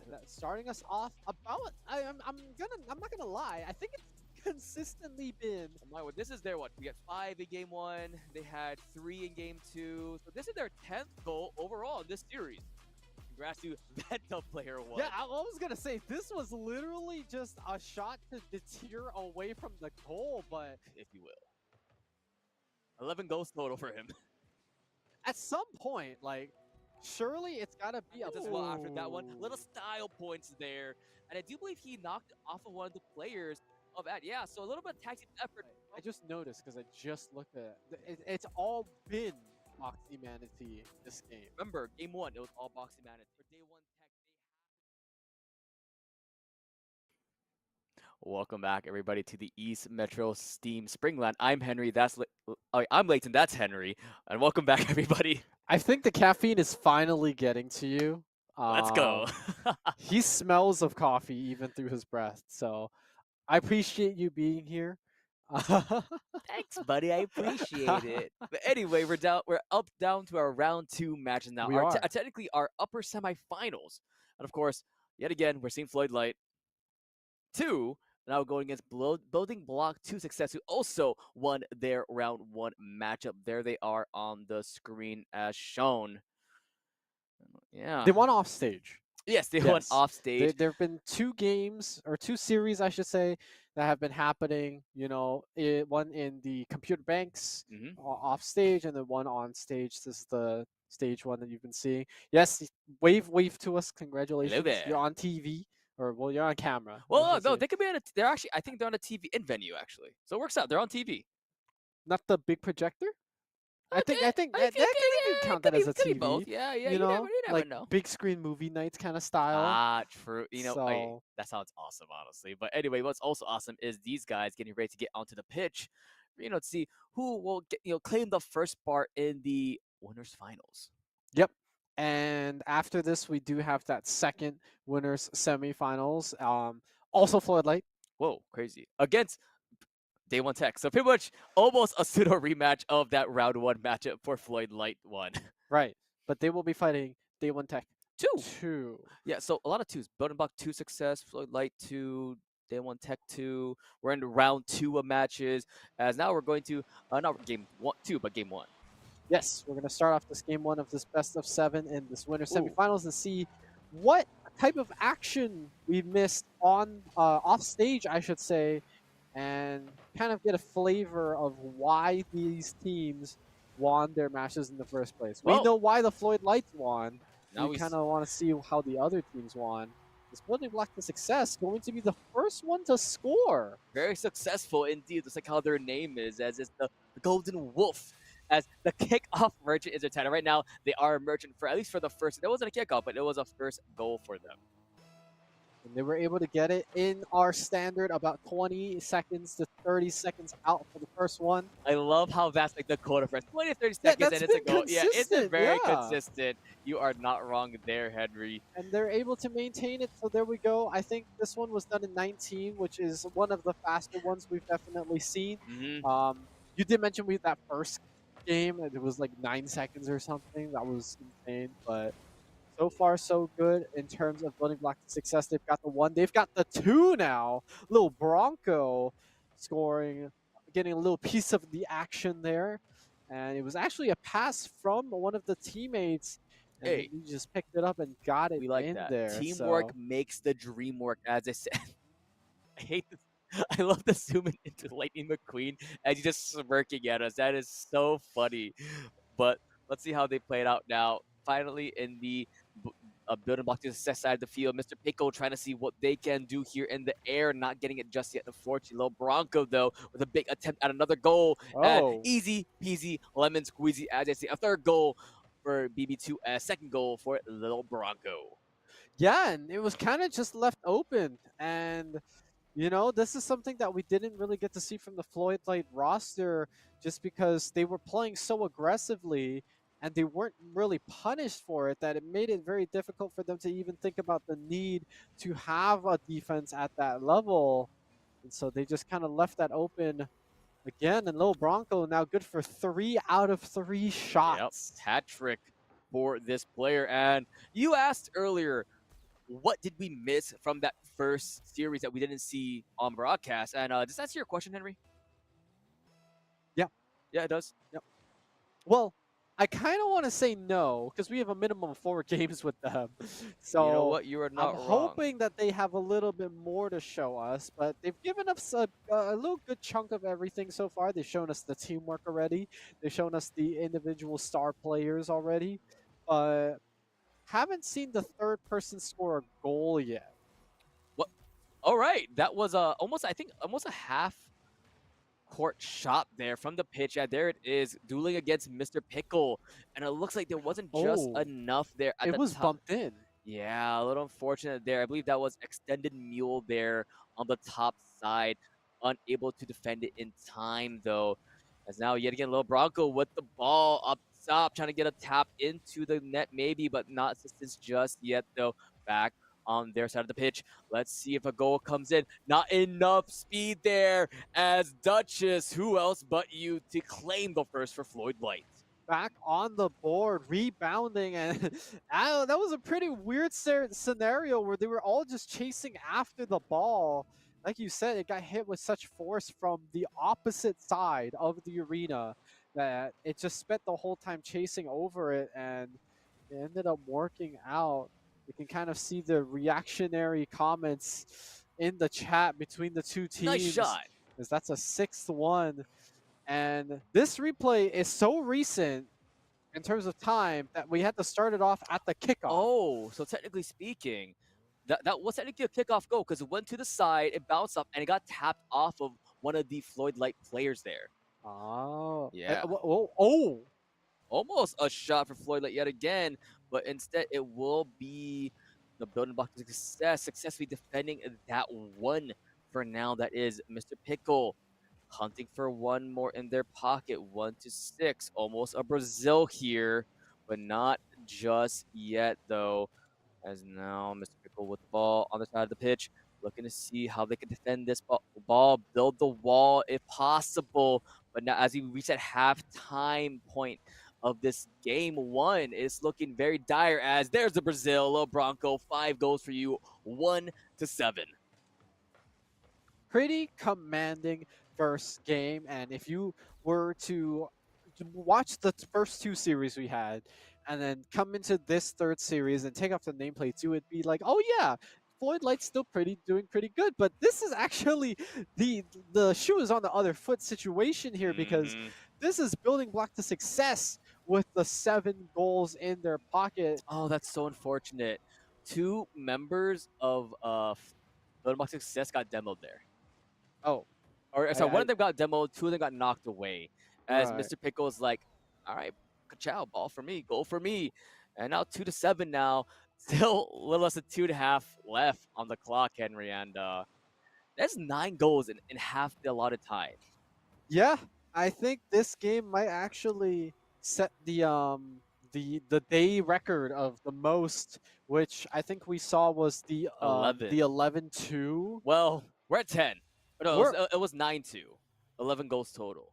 Yeah. Starting us off about. I'm not gonna lie. I think it's consistently been. This is their what? We got 5 in game 1. They had 3 in game 2. So this is their 10th goal overall in this series. Congrats to that player one. Yeah, I was gonna say this was literally just a shot to deter away from the goal, but if you will. 11 goals total for him. At some point, like, surely it's gotta be a as well after that one. Little style points there. And I do believe he knocked off of one of the players of that. Yeah, so a little bit of tactic effort. I just noticed because I just looked at it. It's all been Boxy Manatee this game. Remember, game 1, it was all Boxy Manatee. For day 1 tech, Welcome back, everybody, to the East Metro Steam Springland. I'm Henry. I'm Layton. That's Henry. And welcome back, everybody. I think the caffeine is finally getting to you. Let's go. He smells of coffee even through his breath. So I appreciate you being here. Thanks, buddy. I appreciate it. But anyway, we're down to our round 2 matches now. We are. Technically, our upper semifinals. And of course, yet again, we're seeing Floyd Light 2 now going against Building Block 2 Success, who also won their round 1 matchup. There they are on the screen as shown. Yeah. They won off stage. Yes, they won off stage. There have been 2 games, or 2 series, I should say, that have been happening. You know, one in the computer banks off stage, and then one on stage. This is the stage one that you've been seeing. Yes, wave to us. Congratulations. Hello there. You're on TV. Or, well, you're on camera. Well, no, they could be they're actually, I think they're on a TV in venue, actually. So it works out. They're on TV. Not the big projector? I think that can count that as a TV. Both. Yeah, you never like know. Big screen movie nights kind of style. True. That sounds awesome, honestly. But anyway, what's also awesome is these guys getting ready to get onto the pitch, to see who will get, claim the first spot in the winners finals. Yep. And after this, we do have that second winners semifinals. Also Floodlight. Whoa, crazy. Against Day 1 Tech. So pretty much almost a pseudo rematch of that round 1 matchup for Floyd Light 1. Right. But they will be fighting Day 1 Tech 2. Yeah, so a lot of 2s. Building Block 2 Success, Floyd Light 2, Day 1 Tech 2. We're in round 2 of matches. As now we're going to, not game 2, but game 1. Yes, we're going to start off this game 1 of this best of 7 in this winter semifinals and see what type of action we missed on off stage, I should say, and kind of get a flavor of why these teams won their matches in the first place. We know why the Floyd Lights won. Now we kind of want to see how the other teams won. This Building Block to Success going to be the first one to score. Very successful indeed, just like how their name is, as it's the Golden Wolf. As the kickoff merchant is their title. Right now, they are a merchant for at least for the first. It wasn't a kickoff, but it was a first goal for them. And they were able to get it in our standard about 20 seconds to 30 seconds out for the first one. I love how that's like the quota for 20 to 30 seconds and it's a goal. Yeah, it's been very consistent. You are not wrong there, Henry. And they're able to maintain it. So there we go. I think this one was done in 19, which is one of the faster ones we've definitely seen. You did mention that first game, it was like 9 seconds or something. That was insane, but so far so good in terms of Building Block to Success. They've got the 1, they've got the 2 now. Little Bronco scoring, getting a little piece of the action there, and it was actually a pass from one of the teammates. And he just picked it up and got it in there. Teamwork makes the dream work, as I said. I hate this. I love the zooming into Lightning McQueen as he's just smirking at us. That is so funny. But let's see how they play it out now. Finally, in the Building Block to Success side of the field, Mr. Pico trying to see what they can do here in the air, not getting it just yet. Unfortunately, Lil Bronco, though, with a big attempt at another goal. And easy peasy lemon squeezy, as I see. A third goal for BB2, a second goal for Lil Bronco. Yeah, and it was kind of just left open. And You know, this is something that we didn't really get to see from the Floyd Light roster just because they were playing so aggressively and they weren't really punished for it that it made it very difficult for them to even think about the need to have a defense at that level. And so they just kind of left that open again. And Lil Bronco now good for 3 out of 3 Yep, shots. hat trick for this player. And you asked earlier, what did we miss from that first series that we didn't see on broadcast? And does that answer your question, Henry? Yeah. Yeah, it does. Well, I kind of want to say no because we have a minimum of 4 games with them. You know So what? You are I'm not wrong. hoping that they have a little bit more to show us, but they've given us a little good chunk of everything so far. They've shown us the teamwork already. They've shown us the individual star players already, but haven't seen the third person score a goal yet. What? All right, that was almost, I think, almost a half court shot there from the pitch. Yeah, there it is, dueling against Mr. Pickle, and it looks like there wasn't just Oh, enough there at it the was top. bumped in. Yeah, a little unfortunate there. I believe that was extended mule there on the top side, unable to defend it in time though. As now yet again, Lil Bronco with the ball up top, trying to get a tap into the net maybe, but not assistance just yet though. Back on their side of the pitch. Let's see if a goal comes in. Not enough speed there as Duchess, who else but you, to claim the first for Floyd Light. Back on the board, rebounding, and that was a pretty weird scenario where they were all just chasing after the ball. Like you said, it got hit with such force from the opposite side of the arena that it just spent the whole time chasing over it, and it ended up working out. You can kind of see the reactionary comments in the chat between the two Nice teams, shot. as that's a 6-1. And this replay is so recent in terms of time that we had to start it off at the kickoff. Oh, so technically speaking, that was technically a kickoff goal because it went to the side, it bounced up, and it got tapped off of one of the Floyd Light players there. Oh, Yeah, oh, almost a shot for Floyd Light yet again, but instead it will be the building block of success, successfully defending that one for now. That is Mr. Pickle hunting for one more in their pocket. 1-6, almost a Brazil here, but not just yet though. As now Mr. Pickle with the ball on the side of the pitch, looking to see how they can defend this ball, build the wall if possible. But now, as we reach that halftime point of this game one, it's looking very dire. As there's the Brazil, Lil Bronco, 5 goals for you, 1-7. pretty commanding first game. And if you were to watch the first 2 series we had and then come into this third series and take off the nameplates, you would be like, oh yeah, Floyd Light's still doing pretty good. But this is actually the shoe is on the other foot situation here because this is building block to success with the 7 goals in their pocket. Oh, that's so unfortunate. 2 members of Building Block Success got demoed there. Oh, Or sorry, one of them got demoed, 2 of them got knocked away. As right. Mr. Pickle's like, all right, ka-chow, ball for me, goal for me. And now 2-7 now. Still a little less than 2.5 left on the clock, Henry. And that's 9 goals in half the allotted time. Yeah, I think this game might actually set the day record of the most, which I think we saw was the 11. 11-2. Well, we're at 10. No, We're it was 9-2. 11 goals total.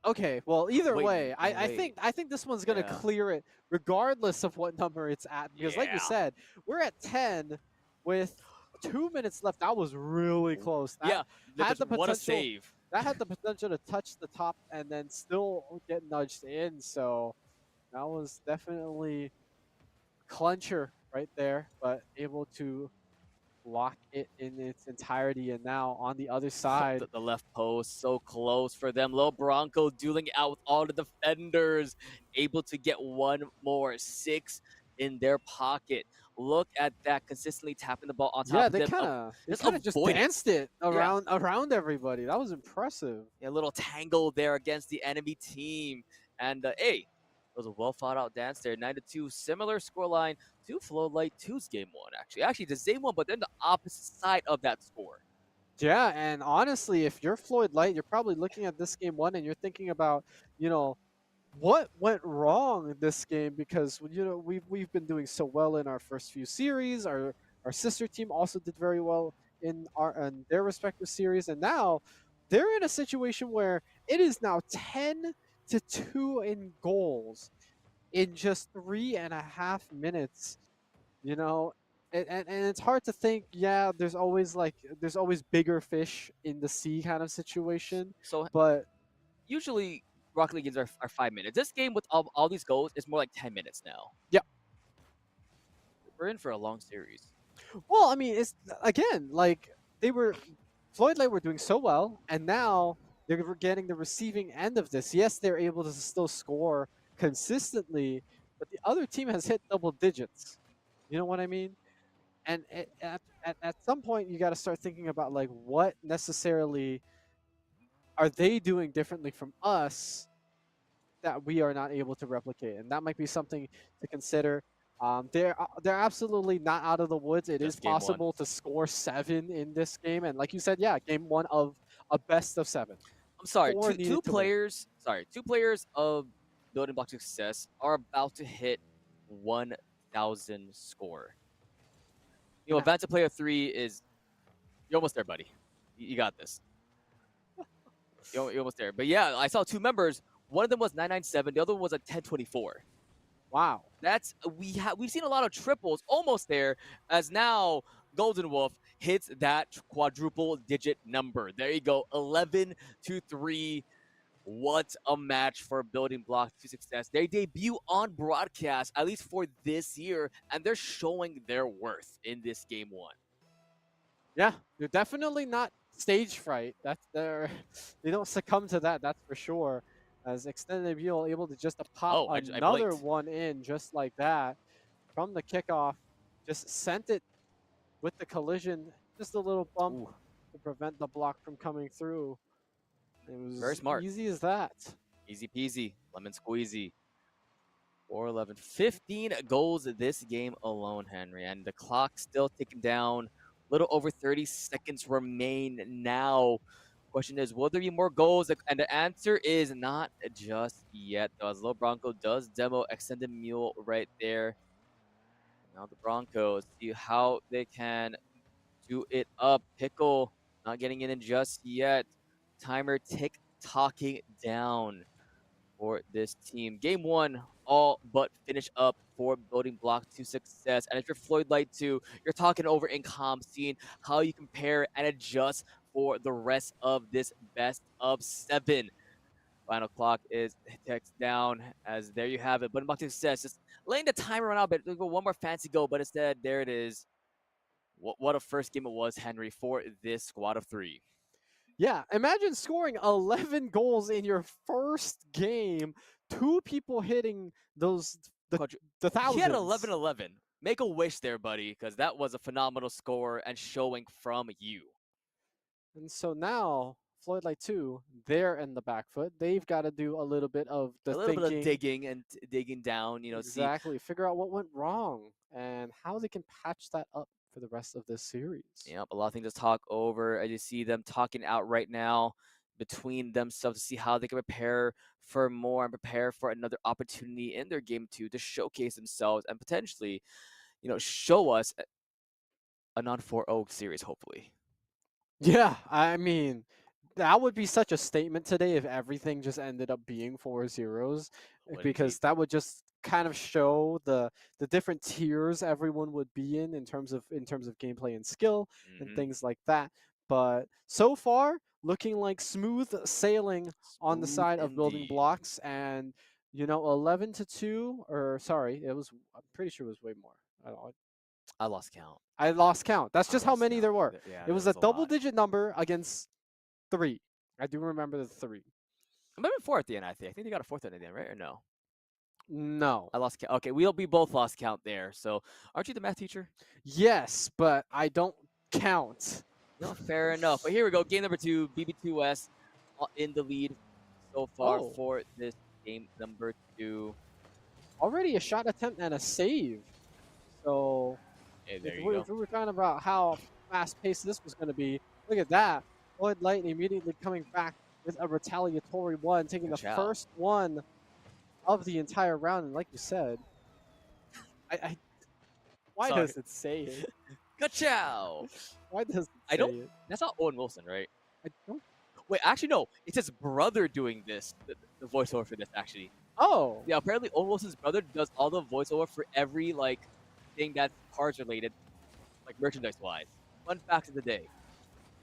okay. Well, either Wait, way, I wait. think this one's gonna Yeah. clear it regardless of what number it's at because, like you Yeah. said, we're at 10 with 2 minutes left. That was really close. That Yeah, had the what a potential. save. That had the potential to touch the top and then still get nudged in. So that was definitely a clincher right there, but able to lock it in its entirety. And now on the other side, The left post, so close for them. Lil Bronco dueling out with all the defenders, able to get one more, 6 in their pocket. Look at that, consistently tapping the ball on top yeah, of them. they kind of just avoid it. danced it Yeah. around everybody. That was impressive. A little tangle there against the enemy team. And hey, it was a well thought out dance there. 9-2, similar scoreline to Flow Light 2's game one, actually. Actually, the same one, but then the opposite side of that score. Yeah, and honestly, if you're Floyd Light, you're probably looking at this game one and you're thinking about, you know, what went wrong in this game because we've been doing so well in our first few series. Our sister team also did very well in their respective series, and now they're in a situation where it is now 10-2 in goals in just 3.5 minutes. You know, and it's hard to think. Yeah, there's always bigger fish in the sea kind of situation, So but usually Rocket League games are 5 minutes. This game with all these goals is more like 10 minutes now. yeah. We're in for a long series. Well, I mean, it's again like they were Floyd Light were doing so well, and now they're getting the receiving end of this. Yes, they're able to still score consistently, but the other team has hit double digits. You know what I mean? And at some point, you got to start thinking about like what necessarily are they doing differently from us that we are not able to replicate, and that might be something to consider. They're absolutely not out of the woods. It is Just game one. possible to score 7 in this game, and like you said, yeah, game one of a best of 7. I'm sorry, 4 two needed to win. players. Sorry, two players of Building Block Success are about to hit 1,000 score. You know, Yeah, Advanced Player 3 is you're almost there, buddy. You got this. You're almost there. But yeah, I saw two members. One of them was 997. The other one was a 1024. wow. That's we've seen a lot of triples almost there, as now Golden Wolf hits that quadruple digit number. There you go, 11-3. What a match for Building Block to Success. They debut on broadcast, at least for this year, and they're showing their worth in this game one. Yeah, they're definitely not stage fright. That's their they don't succumb to that. That's for sure. As Extended Mule able to just to pop Oh, I another blinked. one in just like that from the kickoff, just sent it with the collision, just a little bump Ooh, to prevent the block from coming through. It very was smart. easy as that. Easy peasy, lemon squeezy. 4-11. 15 goals this game alone, Henry. And the clock still ticking down. Little over 30 seconds remain now. Question is, will there be more goals? And the answer is not just yet. Though, as Low Bronco does demo Extended Mule right there. Now the Broncos see how they can do it up. Pickle not getting in just yet. Timer tick tocking down for this team. Game one, all but finish up for Building Block to Success. And if you're Floyd Light 2, you're talking over in comp, seeing how you compare and adjust for the rest of this best of 7. Final clock is text down as there you have it. Building Block to Success, just letting the timer run out, but go one more fancy go, but instead, there it is. What a first game it was, Henry, for this squad of 3. Yeah, imagine scoring 11 goals in your first game. Two people hitting those the He had thousands. 11-11. Make a wish there, buddy, because that was a phenomenal score and showing from you. And so now Floyd Light 2, they're in the back foot. They've got to do a little bit of the A little bit of thinking. digging and digging down, see. Exactly. Figure out what went wrong and how they can patch that up for the rest of this series. Yep, a lot of things to talk over. I just see them talking out right now between themselves to see how they can prepare for more and prepare for another opportunity in their game two to showcase themselves and potentially, show us a non-4-0 series, hopefully. Yeah, I mean, that would be such a statement today if everything just ended up being 4 zeros, Wouldn't be. because that would just kind of show the different tiers everyone would be in terms of gameplay and skill and Mm-hmm. things like that. But so far, looking like smooth sailing on the Smooth side of Building indeed. Blocks, and 11-2, or sorry, I'm pretty sure it was way more. I don't, I lost count. I lost count. That's I just how lost many count. there were. Yeah, It there was a was a lot. double-digit number against 3. I do remember the 3. Maybe 4 at the end, I think. I think they got a 4th at the end, right? Or no? No. I lost count. Okay, we'll be both lost count there. So, aren't you the math teacher? Yes, but I don't count. No, fair enough. But here we go. Game number 2, BB2S in the lead so far Oh, for this game number 2. already a shot attempt and a save. So Hey, if there you we, go. if we were talking about how fast-paced this was going to be, Look at that. Floyd Light immediately coming back with a retaliatory one, taking Good the chow. first one of the entire round. And like you said, I why Sorry. does it say it? Good chow. Why does it I say don't. it? That's not Owen Wilson, right? I don't. Wait, actually, no. It's his brother doing this. The voiceover for this, actually. Oh, Yeah, apparently Owen Wilson's brother does all the voiceover for every like thing that's cards related, like merchandise wise. Fun fact of the day.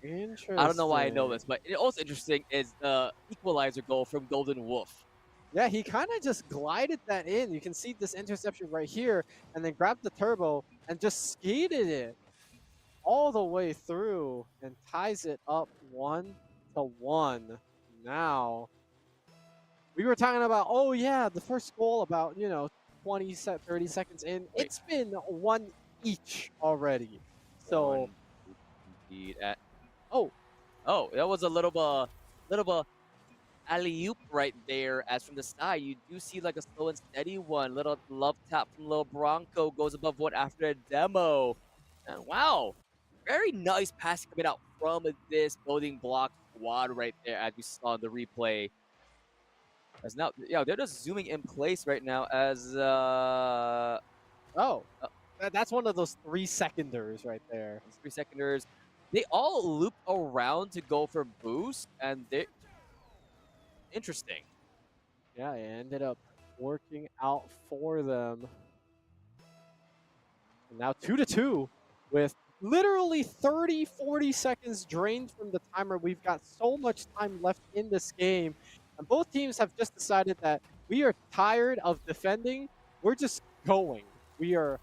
I don't know why I know interesting. this, but also interesting is the equalizer goal from Golden Wolf. Yeah, he kind of just glided that in. You can see this interception right here, and then grabbed the turbo and just skated it all the way through and ties it up 1-1. Now, we were talking about, oh yeah, the first goal about, 30 seconds in. Wait, It's been one each already. So, one indeed. At oh, oh, that was a little bit alley oop right there. As from the side, you do see like a slow and steady one. Little love tap from Lil Bronco goes above one after a demo. And wow, very nice pass coming out from this building block squad right there, as you saw in the replay. As now, yeah, they're just zooming in place right now as oh, that's one of those 3 seconders right there. these 3 seconders. They all loop around to go for boost, and they interesting. Yeah, it ended up working out for them. And now 2-2 with literally 30, 40 seconds drained from the timer. We've got so much time left in this game. And both teams have just decided that we are tired of defending. We're just going. We're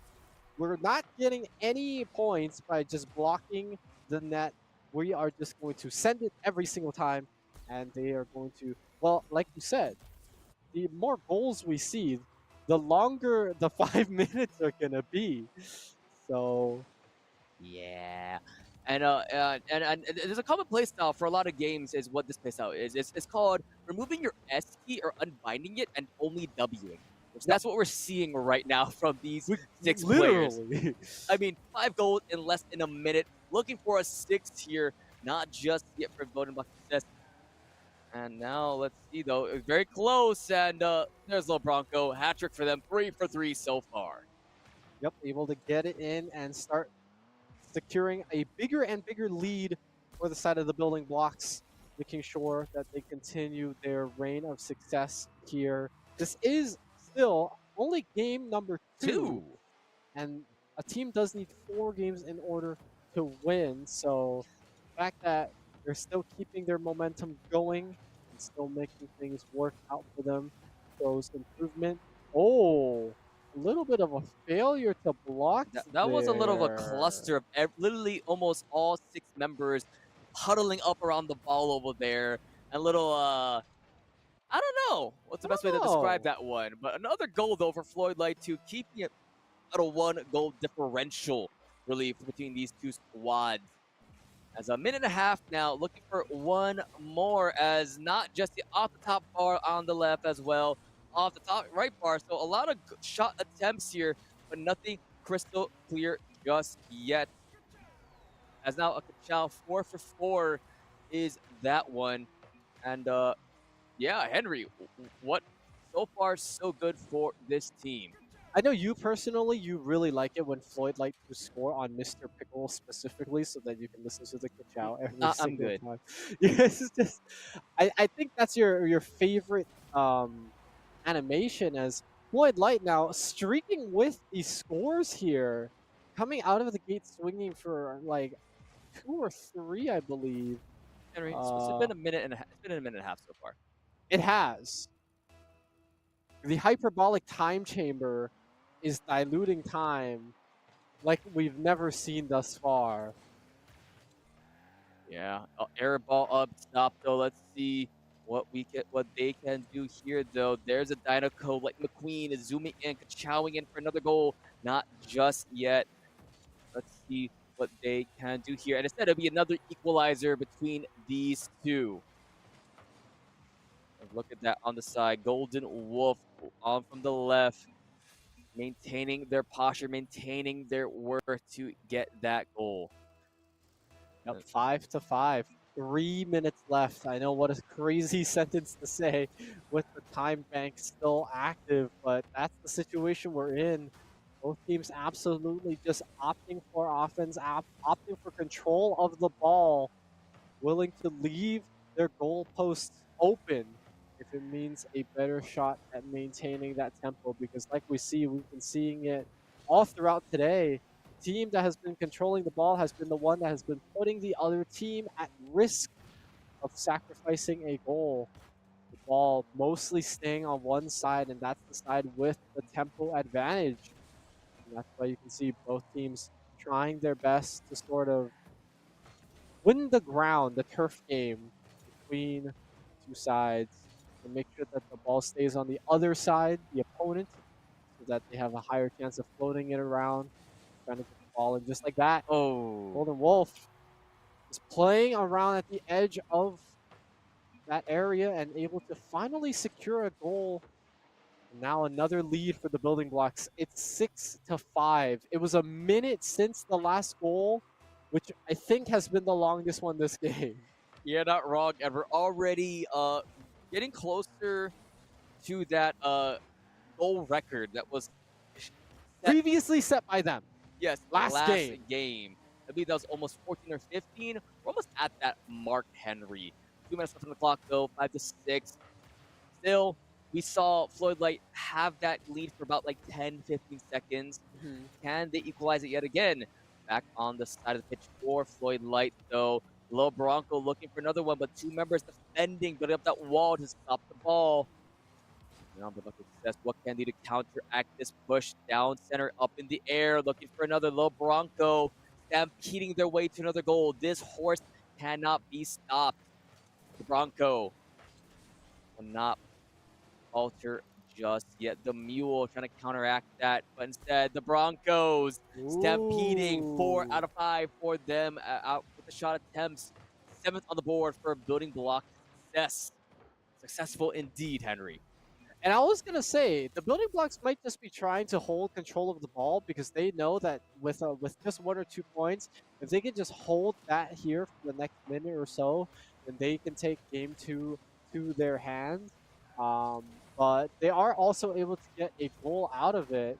not getting any points by just blocking the net. We are just going to send it every single time. And they are going to, well, like you said, the more goals we see, the longer the 5 minutes are gonna be. So Yeah. And there's a common play style for a lot of games is what this play style is. It's called removing your S key or unbinding it and only Wing. Which yep, that's what we're seeing right now from these 6 players. literally. I mean, 5 goals in less than a minute. Looking for a 6th here, not just yet for voting block success. And now let's see though, it was very close. And there's Lil Bronco, hat trick for them, 3 for 3 so far. Yep, able to get it in and start securing a bigger and bigger lead for the side of the building blocks, making sure that they continue their reign of success here. This is still only game number 2, 2. and a team does need 4 games in order to win. So the fact that they're still keeping their momentum going and still making things work out for them shows improvement. Oh, a little bit of a failure to block That was a little of a there. cluster of literally almost all 6 members huddling up around the ball over there. And little, I don't know what's the I best way don't to describe know. that one. But another goal, though, for Floyd Light to keeping it at a 1 goal differential, really, between these two squads. As a minute and a half now, looking for one more, as not just the off the top bar on the left as well, off the top right bar. So a lot of shot attempts here, but nothing crystal clear just yet. As now a Kachal 4 for 4 is that one. And yeah, Henry, what so far so good for this team? I know you personally, you really like it when Floyd likes to score on Mr. Pickle specifically, so that you can listen to the Kachow every I'm single good. time. Yes, it's just, I think that's your favorite animation, as Floyd Light now streaking with the scores here, coming out of the gate swinging for like 2 or 3, I believe. Henry, it's been a minute and a half. It's been a minute and a half so far. It has. The hyperbolic time chamber is diluting time like we've never seen thus far. Yeah, air ball up top though. Let's see what they can do here though. There's a Dynaco like McQueen is zooming in, chowing in for another goal. Not just yet. Let's see what they can do here. And instead, it'll be another equalizer between these two. And look at that on the side. Golden Wolf on from the left, maintaining their posture, maintaining their worth to get that goal. Yep, 5-5. 3 minutes left. I know what a crazy sentence to say with the time bank still active, but that's the situation we're in. Both teams absolutely just opting for offense, opting for control of the ball, willing to leave their goalposts open if it means a better shot at maintaining that tempo. Because, like we've been seeing it all throughout today. The team that has been controlling the ball has been the one that has been putting the other team at risk of sacrificing a goal. The ball mostly staying on one side, and that's the side with the tempo advantage. And that's why you can see both teams trying their best to sort of win the ground, the turf game between the two sides, and make sure that the ball stays on the other side, the opponent, so that they have a higher chance of floating it around, trying to get the ball in just like that. Oh, Golden Wolf is playing around at the edge of that area and able to finally secure a goal. And now another lead for the building blocks. It's 6-5. It was a minute since the last goal, which I think has been the longest one this game. you're not wrong, and we're already getting closer to that goal record that was set. Previously set by them Yes, last last game. game. I believe that was almost 14 or 15. We're almost at that mark, Henry. 2 minutes left on the clock, though. 5-6. Still, we saw Floyd Light have that lead for about like 10, 15 seconds. Mhm. Can they equalize it yet again? Back on the side of the pitch for Floyd Light, though. Low Bronco looking for another one, but two members defending, building up that wall to stop the ball. Now the bucket says, what can they do to counteract this push down center up in the air, looking for another low Bronco, stampeding their way to another goal. This horse cannot be stopped. The Bronco will not falter just yet. The mule trying to counteract that, but instead the Broncos stampeding 4 out of 5 for them out with the shot attempts. 7th on the board for building block success. Successful indeed, Henry. And I was gonna say the building blocks might just be trying to hold control of the ball because they know that with just 1 or 2 points, if they can just hold that here for the next minute or so, then they can take game two to their hands. But they are also able to get a goal out of it,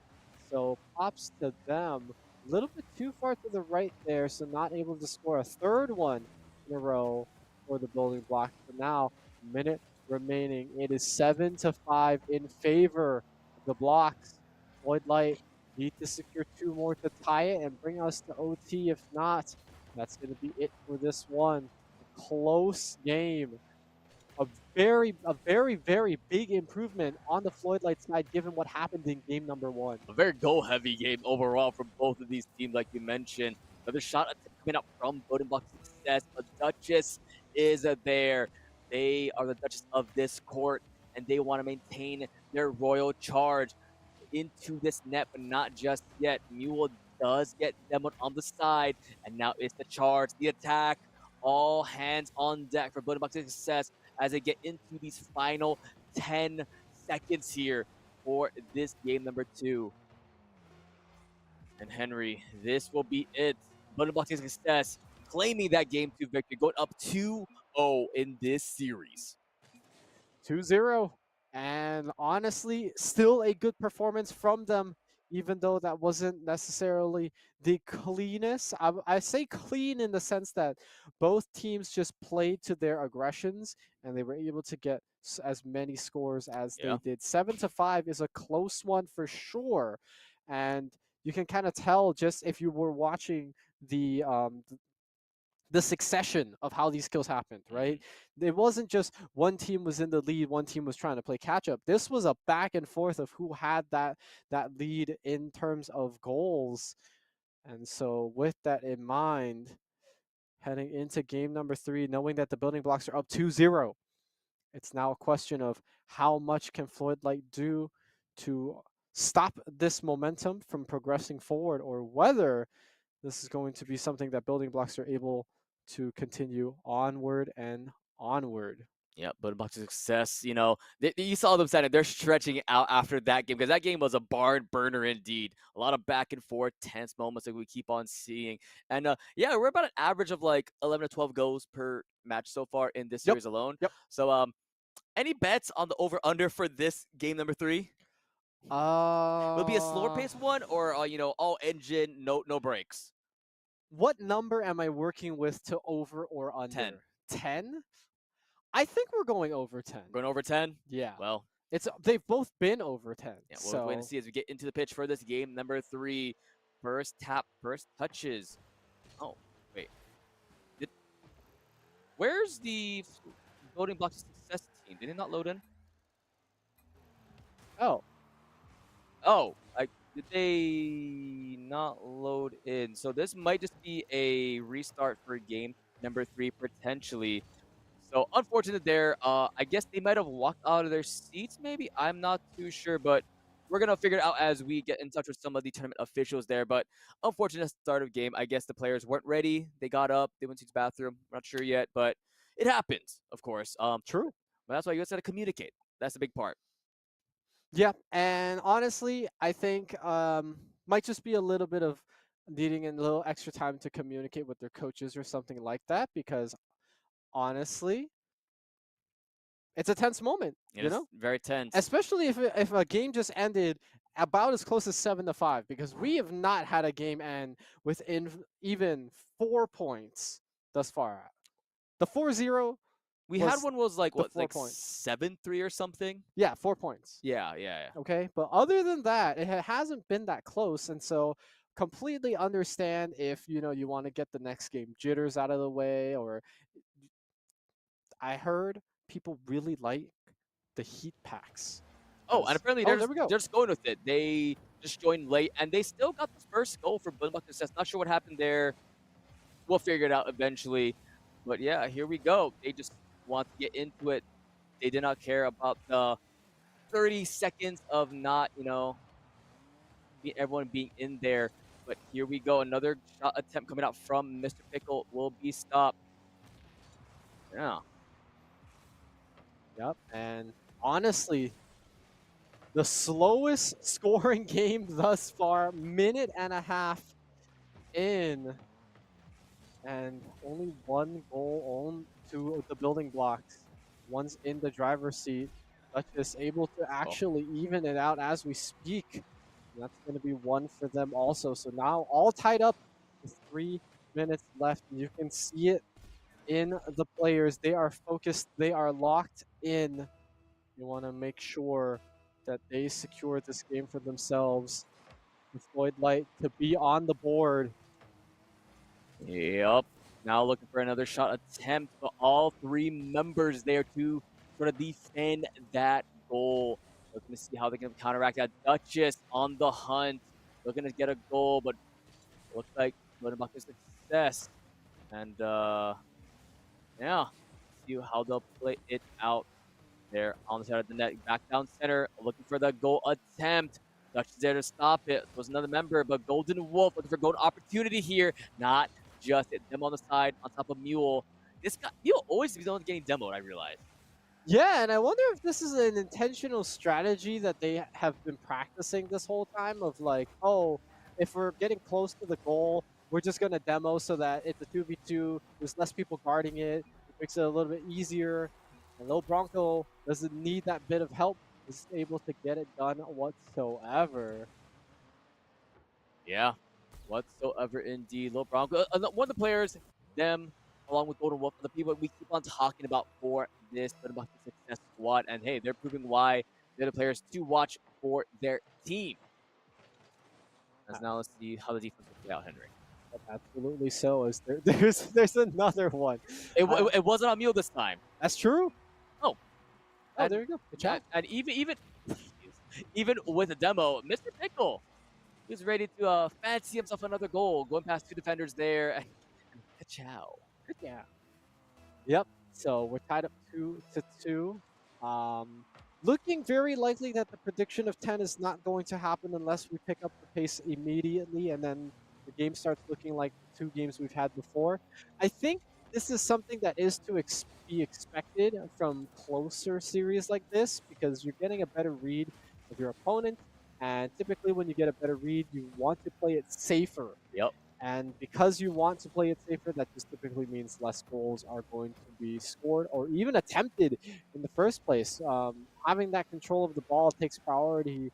so props to them. A little bit too far to the right there, so not able to score a third one in a row for the building blocks. But now, minute remaining. It is 7-5 in favor of the blocks. Floyd Light need to secure 2 more to tie it and bring us to OT. If not, that's going to be it for this one. A close game. A very big improvement on the Floyd Light side given what happened in game number 1. A very goal-heavy game overall from both of these teams, like you mentioned. Another shot attempt coming up from Building Block Success, but Duchess is there. They are the Duchess of this court, and they want to maintain their royal charge into this net, but not just yet. Mule does get demoed on the side, and now it's the charge, the attack. All hands on deck for Building Block Success as they get into these final 10 seconds here for this game number 2. And Henry, this will be it. Building Block Success claiming that game 2 victory, going up 2-0 in this series. 2-0. And honestly, still a good performance from them, even though that wasn't necessarily the cleanest. I say clean in the sense that both teams just played to their aggressions and they were able to get as many scores as Yeah. they did. 7-5 is a close one for sure. And you can kind of tell just if you were watching the succession of how these kills happened, right? It wasn't just one team was in the lead, one team was trying to play catch up. This was a back and forth of who had that lead in terms of goals. And so with that in mind, heading into game number 3, knowing that the building blocks are up 2-0, it's now a question of how much can Floyd Light do to stop this momentum from progressing forward, or whether this is going to be something that building blocks are able to continue onward and onward. Yeah, but about success, you saw them standing. They're stretching out after that game because that game was a barn burner indeed. A lot of back and forth, tense moments that we keep on seeing. And yeah, we're about an average of like 11 to 12 goals per match so far in this Yep. series alone. Yep. So, any bets on the over under for this game number 3? Will it be a slower Uh, pace one or all engine, no brakes? what number am I working with to over or 10. under? 10? I think we're going over 10. Going over 10? Yeah. Well, They've both been over 10. yeah, we'll have to wait and So, see as we get into the pitch for this game number 3. First tap, first touches. Oh, wait. Did, where's the voting blocks of success team? Did it not load in? oh, Oh, did they not load in? So this might just be a restart for game number 3 potentially. So unfortunate there. I guess they might have walked out of their seats. Maybe I'm not too sure, but we're gonna figure it out as we get in touch with some of the tournament officials there. But unfortunate start of game. I guess the players weren't ready. They got up. They went to the bathroom. I'm not sure yet, but it happens, of course. true. But that's why you guys gotta communicate. That's the big part. Yeah, and honestly, I think might just be a little bit of needing a little extra time to communicate with their coaches or something like that because honestly, it's a tense moment, It is very tense. especially if a game just ended about as close as 7-5 because we have not had a game end within even 4 points thus far. The 4-0 We had was one was like the what, 4 points. 7-3 or something. Yeah, 4 points. Yeah. Okay, but other than that, it hasn't been that close, and so completely understand if you want to get the next game jitters out of the way, or I heard people really like the heat packs. Oh, and apparently Oh, there we go. they're just going with it. They just joined late, and they still got the first goal for Bunnbuck Success. Not sure what happened there. We'll figure it out eventually. But yeah, here we go. They just want to get into it. They did not care about the 30 seconds of not, everyone being in there. But here we go. Another shot attempt coming out from Mr. Pickle will be stopped. Yeah. Yep, and honestly, the slowest scoring game thus far, minute and a half in, and only one goal on to the building blocks. One's in the driver's seat. Duchess able to actually even it out as we speak. And that's going to be one for them also. So now all tied up with 3 minutes left. And you can see it in the players. They are focused. They are locked in. You want to make sure that they secure this game for themselves. With Floyd Light to be on the board. Yep. Now looking for another shot attempt, but all 3 members there to sort of defend that goal. Looking to see how they can counteract that. Duchess on the hunt, looking to get a goal, but looks like Bunnbuck is success. And yeah, see how they'll play it out there on the side of the net. Back down center, looking for the goal attempt. Duchess there to stop it. Was another member, but Golden Wolf looking for golden opportunity here. Not just it. Them on the side, on top of Mule. This guy, Mule always be the one getting demoed, I realize. Yeah, and I wonder if this is an intentional strategy that they have been practicing this whole time of like, oh, if we're getting close to the goal, we're just going to demo so that it's a 2v2, there's less people guarding it, it makes it a little bit easier. And Lil Bronco doesn't need that bit of help, is able to get it done whatsoever. Yeah, whatsoever indeed. Lil Bronco, one of the players, them, along with Golden Wolf, are the people we keep on talking about for this Bunnbuck Success squad. And hey, they're proving why they're the players to watch for their team. As now let's see how the defense will play out, Henry. Absolutely so. There's another one. It wasn't on Mule this time. That's true. Oh, Oh, there you go. Good job. And even with the demo, Mr. Pickle, he's ready to fancy himself another goal, going past 2 defenders there. And ciao. Yeah. Yep. So we're tied up 2-2. Looking very likely that the prediction of 10 is not going to happen unless we pick up the pace immediately, and then the game starts looking like the 2 games we've had before. I think this is something that is to be expected from closer series like this because you're getting a better read of your opponent. And typically, when you get a better read, you want to play it safer. Yep. And because you want to play it safer, that just typically means less goals are going to be scored or even attempted in the first place. Having that control of the ball takes priority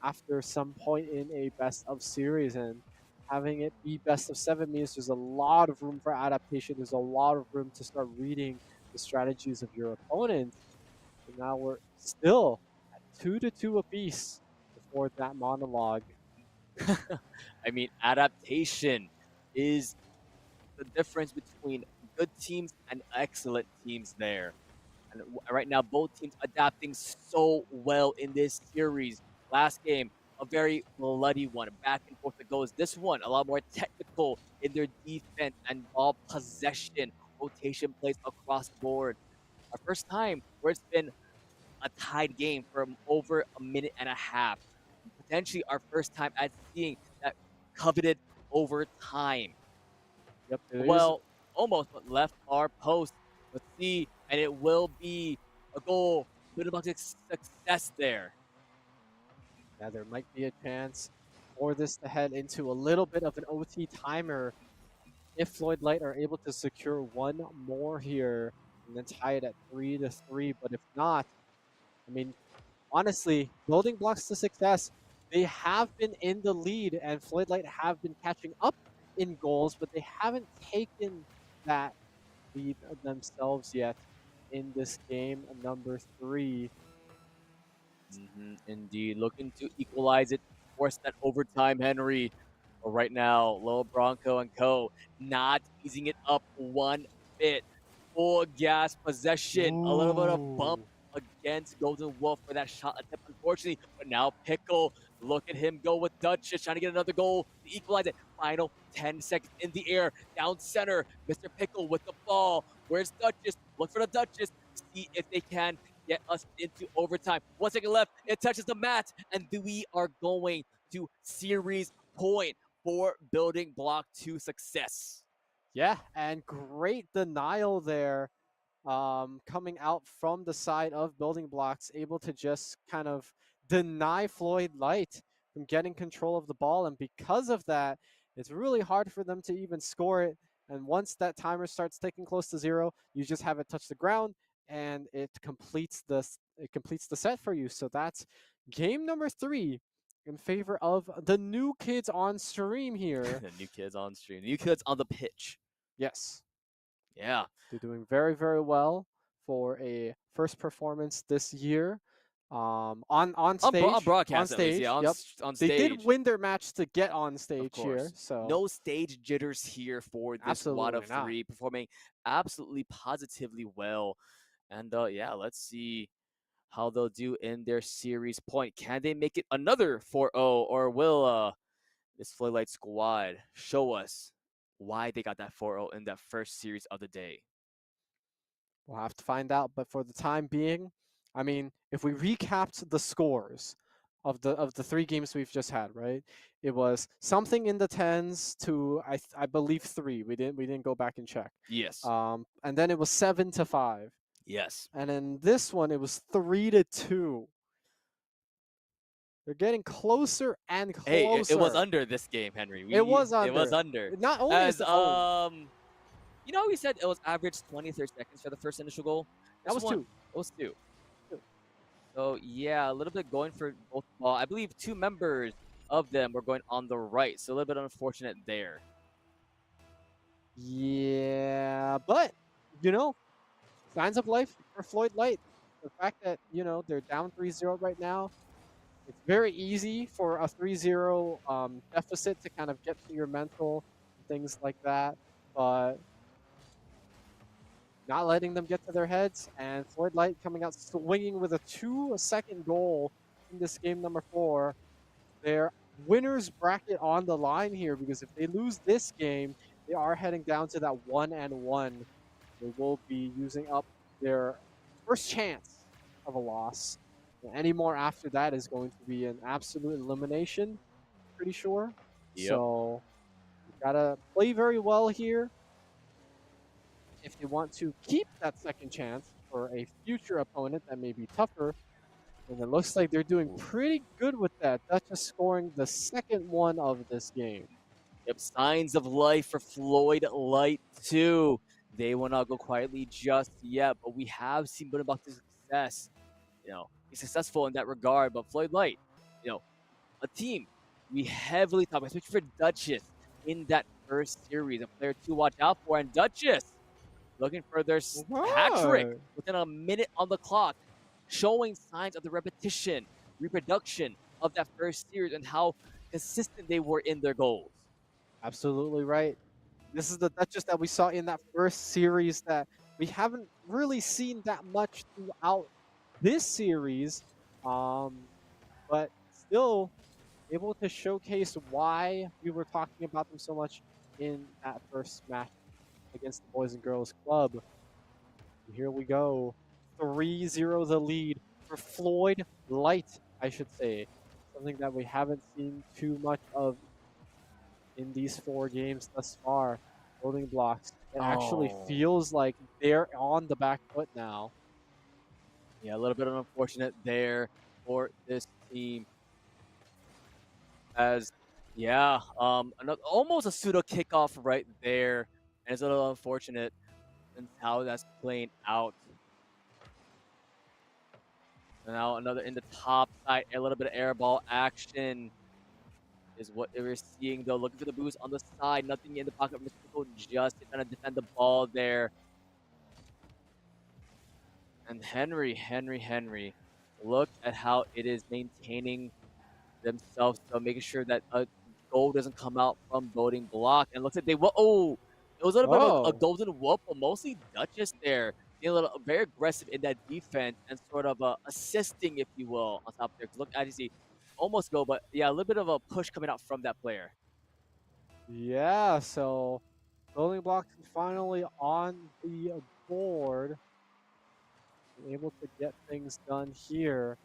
after some point in a best of series, and having it be best of seven means there's a lot of room for adaptation. There's a lot of room to start reading the strategies of your opponent. And now we're still at 2-2 apiece before that monologue. I mean, adaptation is the difference between good teams and excellent teams there. And right now, both teams adapting so well in this series. Last game, a very bloody one, back and forth it goes. This one, a lot more technical in their defense and ball possession, rotation plays across the board. Our first time where it's been a tied game for over a minute and a half. Potentially our first time at seeing that coveted overtime. Yep, there is. Well, almost, but left our post. Let's see, and it will be a goal. Bit about success there. Yeah, there might be a chance for this to head into a little bit of an OT timer if Floyd Light are able to secure one more here and then tie it at 3-3. But if not, I mean, honestly, building blocks to success, they have been in the lead and Floyd Light have been catching up in goals, but they haven't taken that lead themselves yet in this game number 3. Indeed, looking to equalize it, force that overtime, Henry. But right now, Lil Bronco and Co. not easing it up one bit. Full gas possession, a little bit of bump Ooh. against Golden Wolf for that shot attempt, unfortunately. But now Pickle, look at him go with Duchess, trying to get another goal to equalize it. Final 10 seconds in the air, down center. Mr. Pickle with the ball. Where's Duchess? Look for the Duchess. See if they can get us into overtime. 1 second left. It touches the mat, and we are going to series point for building block 2 success. Yeah, and great denial there coming out from the side of building blocks, able to just kind of deny Floyd Light from getting control of the ball. And because of that, it's really hard for them to even score it. And once that timer starts ticking close to 0, you just have it touch the ground and it completes the set for you. So that's game number 3 in favor of the new kids on stream here. The new kids on stream, the new kids on the pitch. Yes. Yeah. They're doing very, very well for a first performance this year. On stage, On broadcast, at least, yeah, Yep, on they stage. did win their match to get on Of stage here. course. So No stage jitters here for this squad absolutely of not. 3, performing absolutely positively well. And yeah, let's see how they'll do in their series point. Can they make it another 4-0, or will this Floodlight squad show us why they got that 4-0 in that first series of the day? We'll have to find out. But for the time being, I mean, if we recapped the scores of the 3 games we've just had, right? It was something in the tens to I believe 3. We didn't go back and check. Yes. And then it was 7-5. Yes. And in this one, it was 3-2. They're getting closer and Hey, it was closer. under this game, Henry. It was It was under. under. Not only is As the you know, we said it was average 30 seconds for the first initial goal. that This was one, 2. it was 2. 2. So yeah, a little bit going for both. Well, I believe 2 members of them were going on the right, so a little bit unfortunate there. Yeah, but signs of life for Floyd Light. The fact that they're down 3-0 right now. It's very easy for a 3-0 deficit to kind of get to your mental and things like that, but not letting them get to their heads, and Floyd Light coming out swinging with a 2-second goal in this game number 4. Their winners bracket on the line here because if they lose this game, they are heading down to that 1-1. They will be using up their first chance of a loss. And any more after that is going to be an absolute elimination, pretty sure. Yep. So you gotta play very well here. if they want to keep that second chance for a future opponent that may be tougher. And it looks like they're doing pretty good with that. Duchess scoring the second one of this game. Yep, signs of life for Floyd Light too. They will not go quietly just yet, but we have seen Building Blocks' success. Be successful in that regard. But Floyd Light, you know, a team we heavily talk about, especially for Duchess in that first series, a player to watch out for. And Duchess looking for their hat trick Right. within a minute on the clock, showing signs of the repetition, reproduction of that first series and how consistent they were in their goals. Absolutely right. This is the Duchess that we saw in that first series that we haven't really seen that much throughout this series. But still able to showcase why we were talking about them so much in that first match against the Boys and Girls Club. Here we go. 3-0 the lead for Floyd Light, I should say. Something that we haven't seen too much of in these 4 games thus far. Building Blocks. It actually Oh, feels like they're on the back foot now. yeah, a little bit unfortunate there for this team. As almost a pseudo kickoff right there, and it's a little unfortunate and how that's playing out. And now another in the top side, a little bit of air ball action is what we're seeing though. Looking for the boost on the side, nothing in the pocket. Mystical just trying to defend the ball there. And Henry, look at how it is maintaining themselves, so making sure that a goal doesn't come out from Building Block. And looks like they will. Oh, it was a little bit of a Oh, golden whoop, but mostly Duchess there being a little very aggressive in that defense and sort of assisting, if you will, on top there. 'Cause look, as you see, almost go, but yeah, a little bit of a push coming out from that player. yeah. So Building Blocks is finally on the board. Able to get things done here.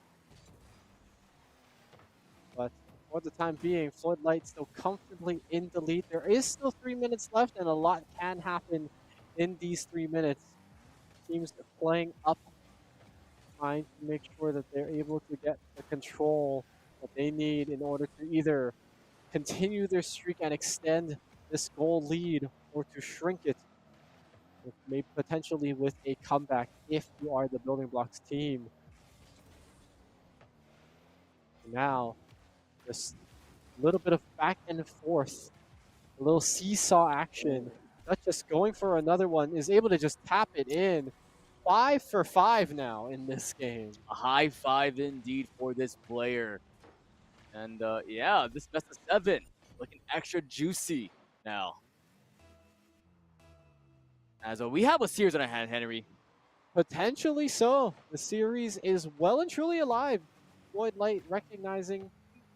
But for the time being, Floyd Light still comfortably in the lead. There is still 3 minutes left, and a lot can happen in these 3 minutes. Teams are playing up, trying to make sure that they're able to get the control that they need in order to either continue their streak and extend this goal lead or to shrink it, maybe potentially with a comeback if you are the Building Blocks team. Now, just a little bit of back and forth, a little seesaw action. Duchess going for another one is able to just tap it in. 5 for 5 now in this game. A high five indeed for this player. And yeah, this best of 7 looking extra juicy now. As we have a series on our hand, Henry. Potentially so. The series is well and truly alive. Floyd Light recognizing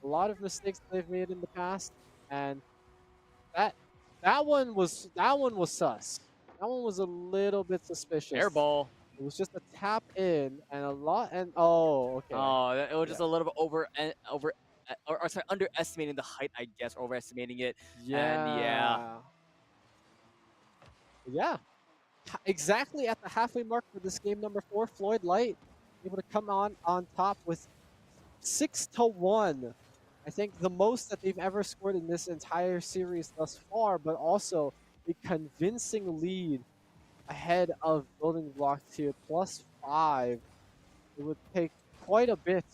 a lot of mistakes they've made in the past, and that that one was sus. That one was a little bit suspicious. Airball. It was just a tap in and a lot and oh okay. Oh, it was Yeah. just a little bit or sorry, underestimating the height, I guess, or overestimating it. And yeah, Yeah. Yeah. Exactly at the halfway mark for this game number 4, Floyd Light able to come on top with 6-1. I think the most that they've ever scored in this entire series thus far, but also a convincing lead ahead of Building Blocks here, +5. It would take quite a bit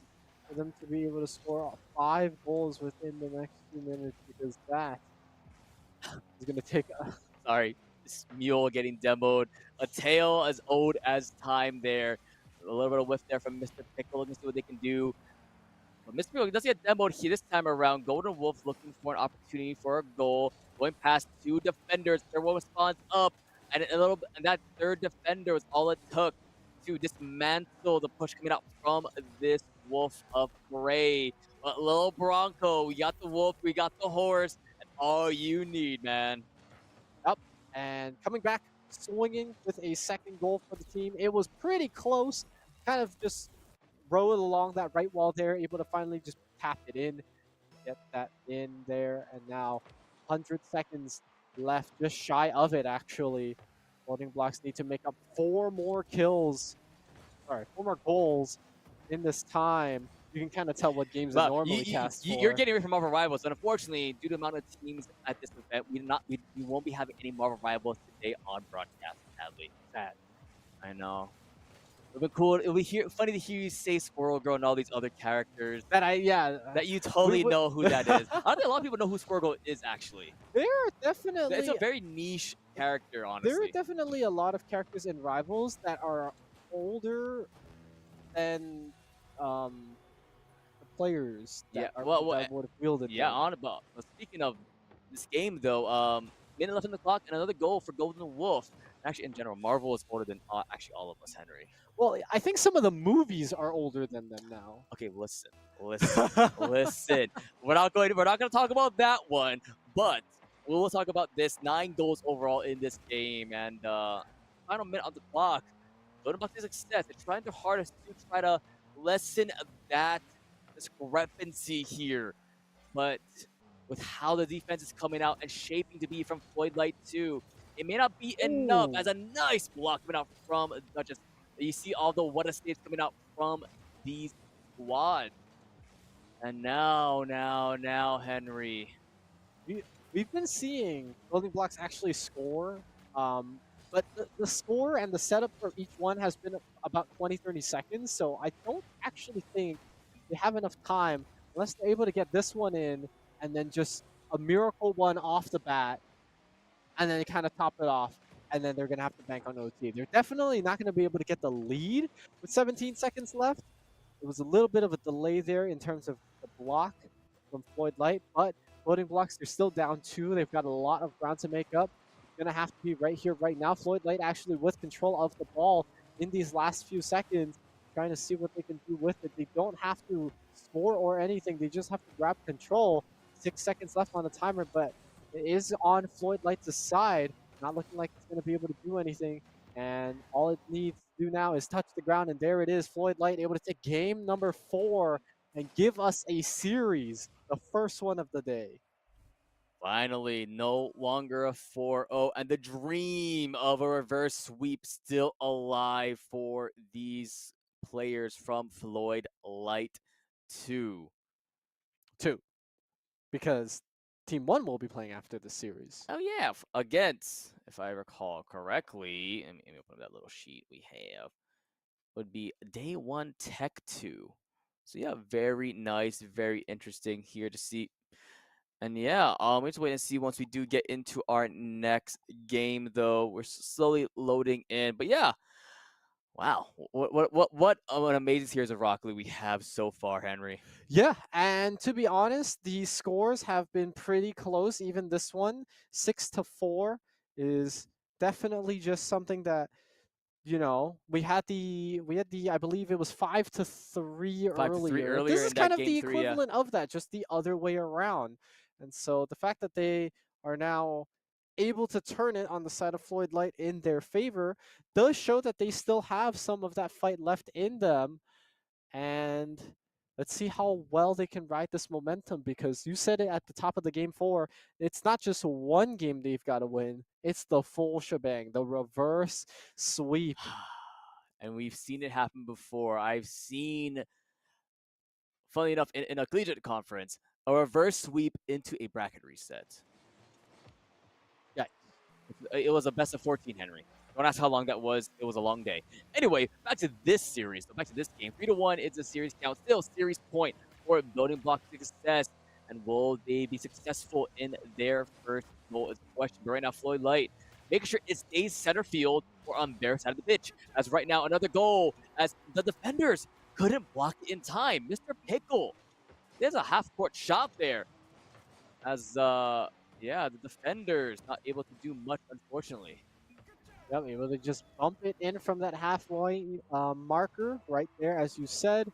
for them to be able to score 5 goals within the next few minutes because that is going to take a sorry, this mule getting demoed. A tail as old as time there. A little bit of whiff there from Mr. Pickle. Let's see what they can do. But Mr. Pickle does get demoed here this time around. Golden Wolf looking for an opportunity for a goal. Going past 2 defenders. Their one responds up. And and that third defender was all it took to dismantle the push coming out from this Wolf of Gray. But little Bronco, we got the wolf, we got the horse, and all you need, man. up and coming back, swinging with a second goal for the team. It was pretty close, kind of just rode along that right wall there, able to finally just tap it in, get that in there, and now 100 seconds left, just shy of it actually. Building Blocks need to make up 4 more kills. Sorry, 4 more goals in this time. You can kind of tell what games it But normally casts you're for. getting away from Marvel Rivals, and unfortunately, due to the amount of teams at this event, we won't be having any Marvel Rivals today on broadcast. Sadly, Sad. I know. It'll be cool. It'll be funny to hear you say Squirrel Girl and all these other characters That I yeah. that you We, totally we know who that is. I don't think a lot of people know who Squirrel Girl is actually. there are It's a definitely very niche character, there are honestly. definitely a lot of characters in Rivals that are older than the players Yeah. that would have wielded Yeah. them. On about. Speaking of this game, though, minute left on the clock, and another goal for Golden Wolf. Actually, in general, Marvel is older than actually all of us, Henry. Well, I think some of the movies are older than them now. Okay, listen. We're not going to talk about that one, but we will talk about this 9 goals overall in this game, and final minute on the clock. Golden Bucks is success. They're trying their hardest to try to lessen that discrepancy here, but with how the defense is coming out and shaping to be from Floyd Light 2, it may not be enough Ooh. as a nice block coming out from Duchess. You see all the what escapes coming out from these squads. And now, Henry. We've been seeing building blocks actually score, but the score and the setup for each one has been about 20, 30 seconds. So I don't actually think they have enough time unless they're able to get this one in and then just a miracle one off the bat, and then they kind of top it off. And then they're going to have to bank on OT. They're definitely not going to be able to get the lead with 17 seconds left. It was a little bit of a delay there in terms of the block from Floyd Light, but Floating Blocks, they're still down 2. They've got a lot of ground to make up. It's going to have to be right here, right now. Floyd Light actually with control of the ball in these last few seconds, trying to see what they can do with it. They don't have to score or anything. They just have to grab control. 6 seconds left on the timer, but it is on Floyd Light's side. Not looking like it's going to be able to do anything. And all it needs to do now is touch the ground, and there it is. Floyd Light able to take game number 4 and give us a series, the first one of the day. Finally, no longer a 4-0, and the dream of a reverse sweep still alive for these players from Floyd Light 2. 2, because Team 1 will be playing after the series. Oh yeah, against, if I recall correctly, let me open up that little sheet we have, would be Day 1 Tech 2. So yeah, very nice, very interesting here to see. And yeah, we have to wait and see once we do get into our next game, though. We're slowly loading in. But yeah, wow, what an amazing series of Rocket League we have so far, Henry. Yeah, and to be honest, the scores have been pretty close. Even this one, 6-4, is definitely just something that we had the I believe it was 5-3 5-3 earlier. This earlier is in kind that of game the 3, yeah. equivalent of that, just the other way around. And so the fact that they are now able to turn it on the side of Floyd Light in their favor does show that they still have some of that fight left in them. And let's see how well they can ride this momentum, because you said it at the top of the game 4. It's not just one game they've got to win. It's the full shebang, the reverse sweep. And we've seen it happen before. I've seen, funnily enough, in a collegiate conference, a reverse sweep into a bracket reset. Yeah. It was a best of 14, Henry. Don't ask how long that was. It was a long day. Anyway, back to this series. Back to this game. 3-1 is a series count. Still series point for Building Block success. And will they be successful in their first goal is the question. But right now, Floyd Light making sure it stays center field or on their side of the pitch. As right now, another goal as the defenders couldn't block it in time. Mr. Pickle, there's a half-court shot there. As, yeah, the defenders not able to do much, unfortunately. Yep, able to just bump it in from that halfway marker right there, as you said.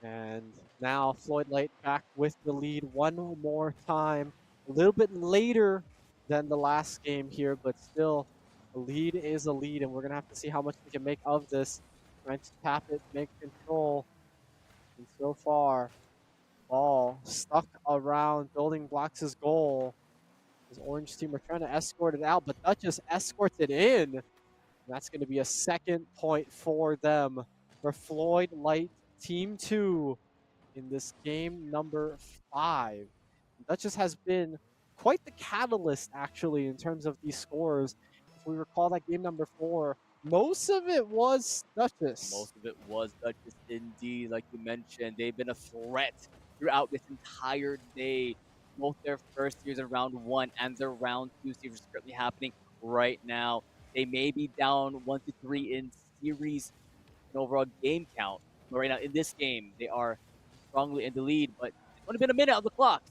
And now Floyd Light back with the lead one more time. A little bit later than the last game here, but still, a lead is a lead, and we're going to have to see how much we can make of this. Trying to tap it, make control. And so far, ball stuck around Building Blocks' goal. This orange team are trying to escort it out, but Duchess escorts it in. That's going to be a second point for them, for Floyd Light Team 2 in this game number 5. Duchess has been quite the catalyst, actually, in terms of these scores. If we recall that game number 4, most of it was Duchess. Most of it was Duchess indeed, like you mentioned. They've been a threat throughout this entire day. Both their first series of round 1 and their round 2 series is currently happening right now. They may be down 1-3 in series and overall game count. But right now in this game, they are strongly in the lead, but it's only been a minute on the clock.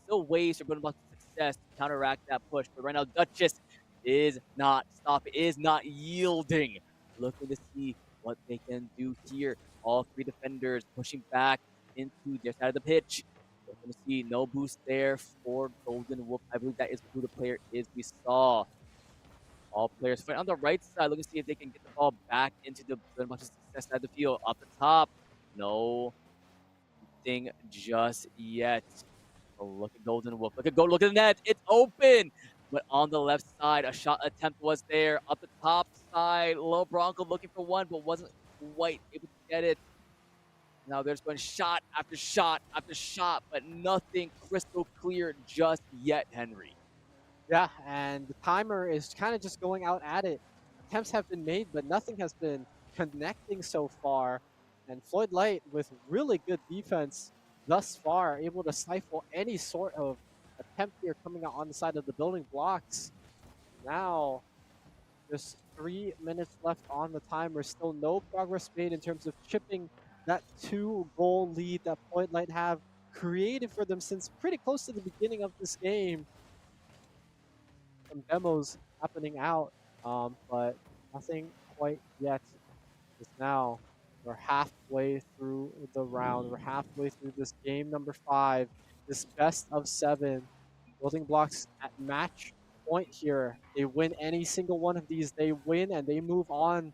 Still ways for Golden Block's success to counteract that push. But right now, Duchess is not stopping, is not yielding. Looking to see what they can do here. All three defenders pushing back into their side of the pitch. Looking to see no boost there for Golden Wolf. I believe that is who the player is we saw. All players fight on the right side. Looking to see if they can get the ball back into the Golden Block's success side of the field. Up the top. No thing just yet. Oh, look at Golden Wolf. Look at look at the net. It's open. But on the left side, a shot attempt was there. Up the top side, Low Bronco looking for one, but wasn't quite able to get it. Now there's been shot after shot after shot, but nothing crystal clear just yet, Henry. Yeah, and the timer is kind of just going out at it. Attempts have been made, but nothing has been connecting so far. And Floyd Light, with really good defense thus far, able to stifle any sort of attempt here coming out on the side of the building blocks. Now, just 3 minutes left on the timer. Still no progress made in terms of chipping that 2-goal lead that Floyd Light have created for them since pretty close to the beginning of this game. Some demos happening out, but nothing quite yet. Just now, we're halfway through the round. We're halfway through this game number 5, this best of 7. Building blocks at match point here. They win any single one of these. They win and they move on.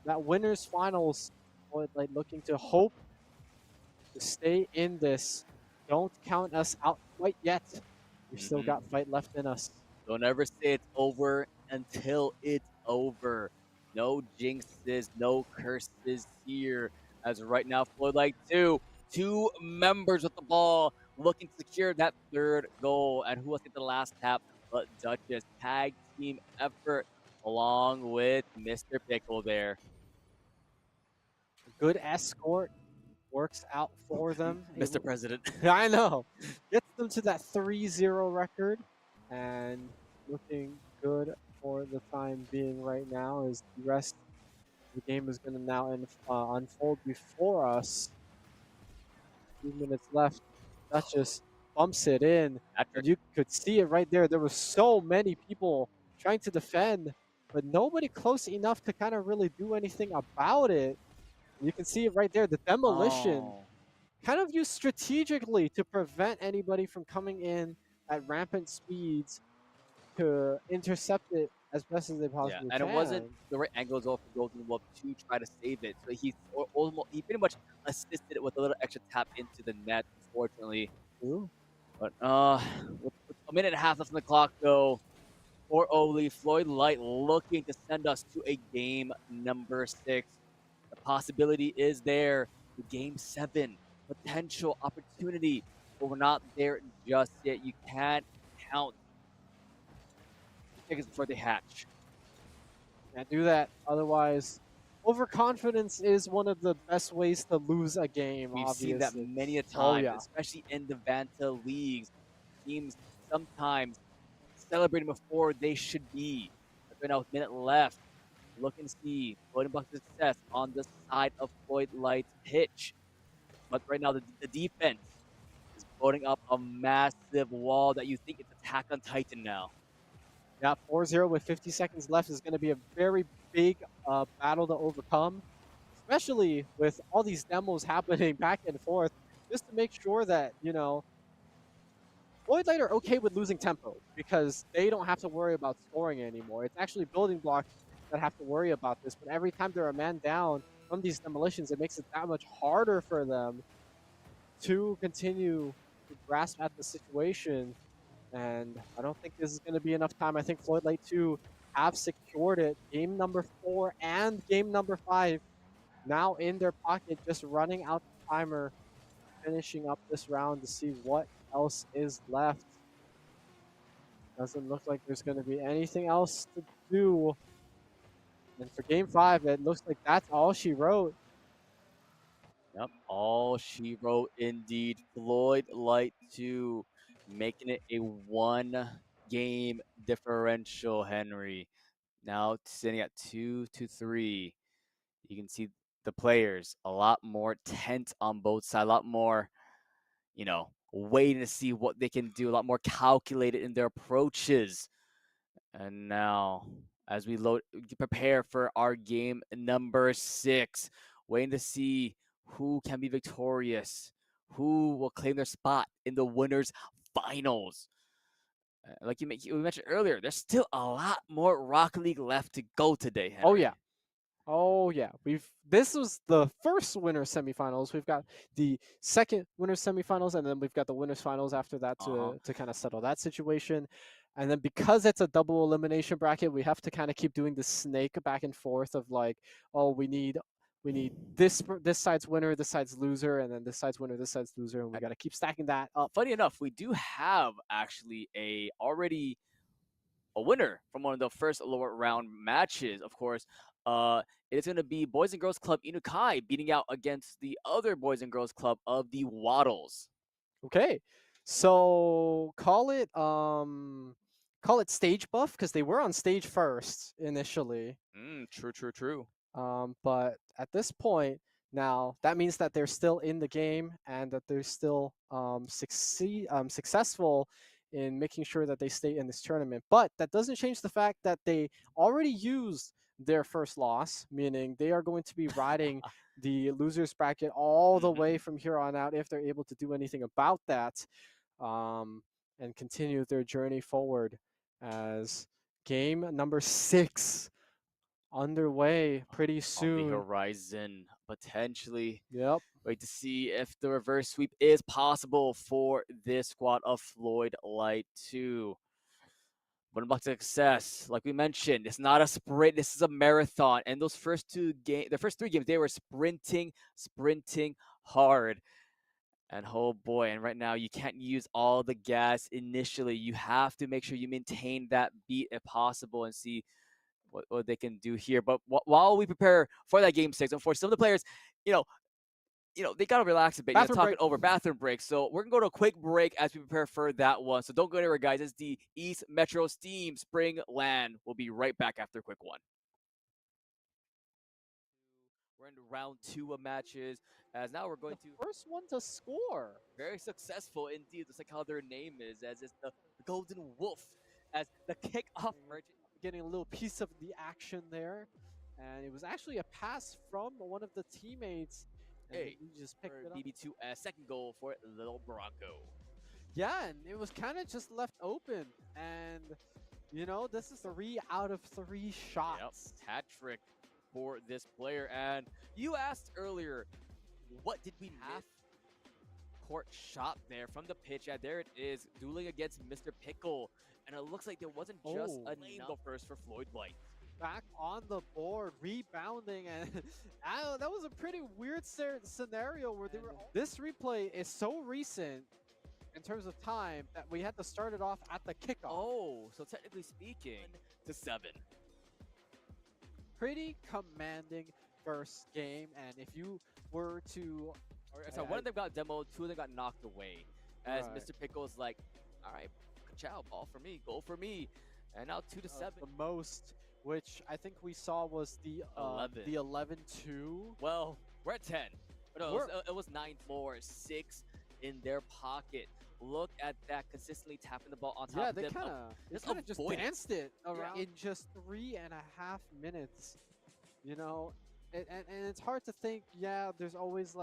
That winners finals, like looking to hope to stay in this. Don't count us out quite yet. We've still got fight left in us. Don't ever say it's over until it's over. No jinxes, no curses here. As right now, Floyd Light 2, 2 members with the ball looking to secure that 3rd goal. And who was at the last tap but Duchess? Tag team effort along with Mr. Pickle there. Good escort works out for them. Mr. President. I know. Gets them to that 3-0 record. And looking good for the time being right now as the rest of the game is going to now unfold before us. 2 minutes left. Duchess bumps it in. And you could see it right there. There were so many people trying to defend, but nobody close enough to kind of really do anything about it. You can see it right there. The demolition kind of used strategically to prevent anybody from coming in at rampant speeds to intercept it as best as they possibly can. And it wasn't the right angle as well for Golden Wolf to try to save it. So he pretty much assisted it with a little extra tap into the net, unfortunately. Ooh. But with a minute and a half left on the clock, though, for Oli, Floyd Light looking to send us to a game number 6. The possibility is there. The game 7 potential opportunity, but we're not there just yet. You can't count chickens before they hatch. Can't do that. Otherwise, overconfidence is one of the best ways to lose a game. We've obviously. seen that many a time, especially in the Vanta leagues. Teams sometimes celebrating before they should be. Right now, with a minute left, look and see Floyd Block's success on the side of Floyd Light's pitch. But right now, the defense is building up a massive wall that you think it's Attack on Titan now. Yeah, 4-0 with 50 seconds left is going to be a very big battle to overcome, especially with all these demos happening back and forth, just to make sure that, you know, Floyd Light are okay with losing tempo because they don't have to worry about scoring anymore. It's actually building blocks that have to worry about this, but every time they're a man down from these demolitions, it makes it that much harder for them to continue to grasp at the situation. And I don't think this is going to be enough time. I think Floyd Light 2 have secured it. Game number 4 and game number 5 now in their pocket, just running out the timer, finishing up this round to see what else is left. Doesn't look like there's going to be anything else to do. And for game 5, it looks like that's all she wrote. Yep, all she wrote indeed. Floyd Light 2 making it a 1-game differential, Henry. Now sitting at 2-3. You can see the players a lot more tense on both sides, a lot more, waiting to see what they can do, a lot more calculated in their approaches. And now, as we prepare for our game number 6, waiting to see who can be victorious, who will claim their spot in the winners' finals. Like we mentioned earlier, there's still a lot more Rocket League left to go today, Henry. Oh yeah. Oh yeah, this was the first winner semifinals. We've got the second winner semifinals, and then we've got the winners finals after that to kind of settle that situation. And then because it's a double elimination bracket, we have to kind of keep doing the snake back and forth of like, oh, we need this side's winner, this side's loser, and then this side's winner, this side's loser, and we got to keep stacking that up. Funny enough, we do have actually already a winner from one of the first lower round matches. Of course, it is going to be Boys and Girls Club Inukai beating out against the other Boys and Girls Club of the Waddles. Okay, so call it stage buff because they were on stage first initially. True. But at this point now, that means that they're still in the game and that they're still successful in making sure that they stay in this tournament. But that doesn't change the fact that they already used their first loss, meaning they are going to be riding the losers bracket all the way from here on out if they're able to do anything about that, and continue their journey forward as game number 6 underway pretty soon. On the horizon, potentially. Yep. Wait to see if the reverse sweep is possible for this squad of Floyd Light 2. But about success, like we mentioned, it's not a sprint. This is a marathon. And those first 3 games, they were sprinting hard. And oh boy, and right now you can't use all the gas initially. You have to make sure you maintain that beat if possible and see what they can do here. But while we prepare for that game 6, unfortunately, some of the players, they gotta relax a bit. You're talking over bathroom break. So we're gonna go to a quick break as we prepare for that one. So don't go anywhere, guys. It's the East Metro Steam Spring LAN. We'll be right back after a quick one. We're in round 2 of matches, as now we're going to first one to score. Very successful indeed. Just like how their name is, as it's the Golden Wolf, as the kickoff merchant. Getting a little piece of the action there, and it was actually a pass from one of the teammates. And he just picked it up. BB2 second goal for Little Bronco. Yeah, and it was kind of just left open, and this is 3 out of 3 shots. Yep, hat trick for this player. And you asked earlier, what did we have? Court shot there from the pitch. Yeah, there it is, dueling against Mr. Pickle. And it looks like there wasn't just a go first for Floyd Light. Back on the board, rebounding, and that was a pretty weird scenario where they were. This replay is so recent in terms of time that we had to start it off at the kickoff. Oh, so technically speaking, to 7. Pretty commanding first game, and if you were to, so one of them got demoed, 2 of them got knocked away, as Mr. Pickle's like, all right, ciao, ball for me, goal for me, and now 2-7. The most, which I think we saw was the 11-2. Well, we're at 10. No, it was 9-4, 6 in their pocket. Look at that, consistently tapping the ball on top of them. They kind of just danced it around in just 3.5 minutes. And it's hard to think. Yeah, there's always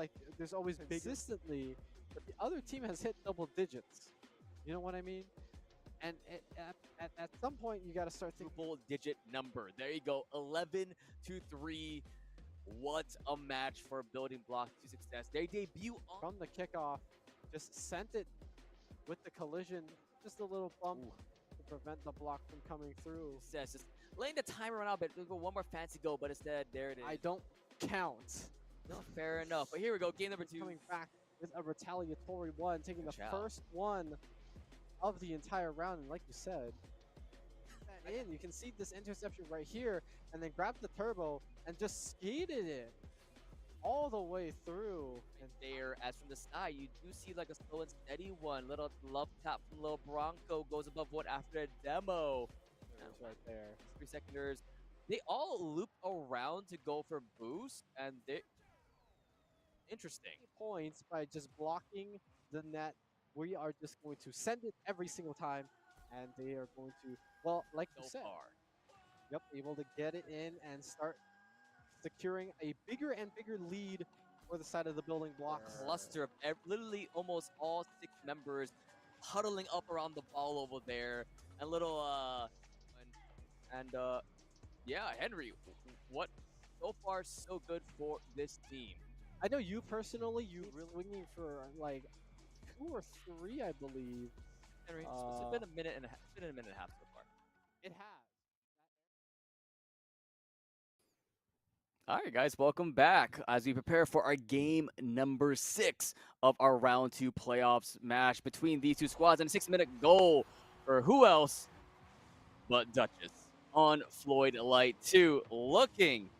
consistently, but the other team has hit double digits. You know what I mean? And at some point, you got to start thinking. Triple digit number. There you go. 11-3. What a match for Building Block to success. They debut from the kickoff, just sent it with the collision Just a little bump Ooh. to prevent the block from coming through. Says just letting the timer run out, but go one more fancy go, but instead there it is. I don't count. No, fair enough. But here we go, game number 2. Coming back with a retaliatory one, taking the Chow. first one of the entire round. And like you said, that in, you can see this interception right here, and then grab the turbo and just skated it all the way through. And there, as from the side, you do see like a slow and steady one. Little love tap from Lil Bronco goes above one after a demo. It's right there. 3 seconders. They all loop around to go for boost, and they interesting. Points by just blocking the net. We are just going to send it every single time, and they are going to, well, like you So said, far. yep, able to get it in and start securing a bigger and bigger lead for the side of the building blocks. Cluster of literally almost all 6 members huddling up around the ball over there. And little yeah, Henry, what so far so good for this team. I know you personally, you really swinging for like 2 or 3, I believe. Henry, it's been a minute and a half. It's been a minute and a half so far. It has. All right, guys, welcome back as we prepare for our game number 6 of our round 2 playoffs match between these 2 squads, and a 6-minute goal for who else but Duchess on Floyd Light 2, looking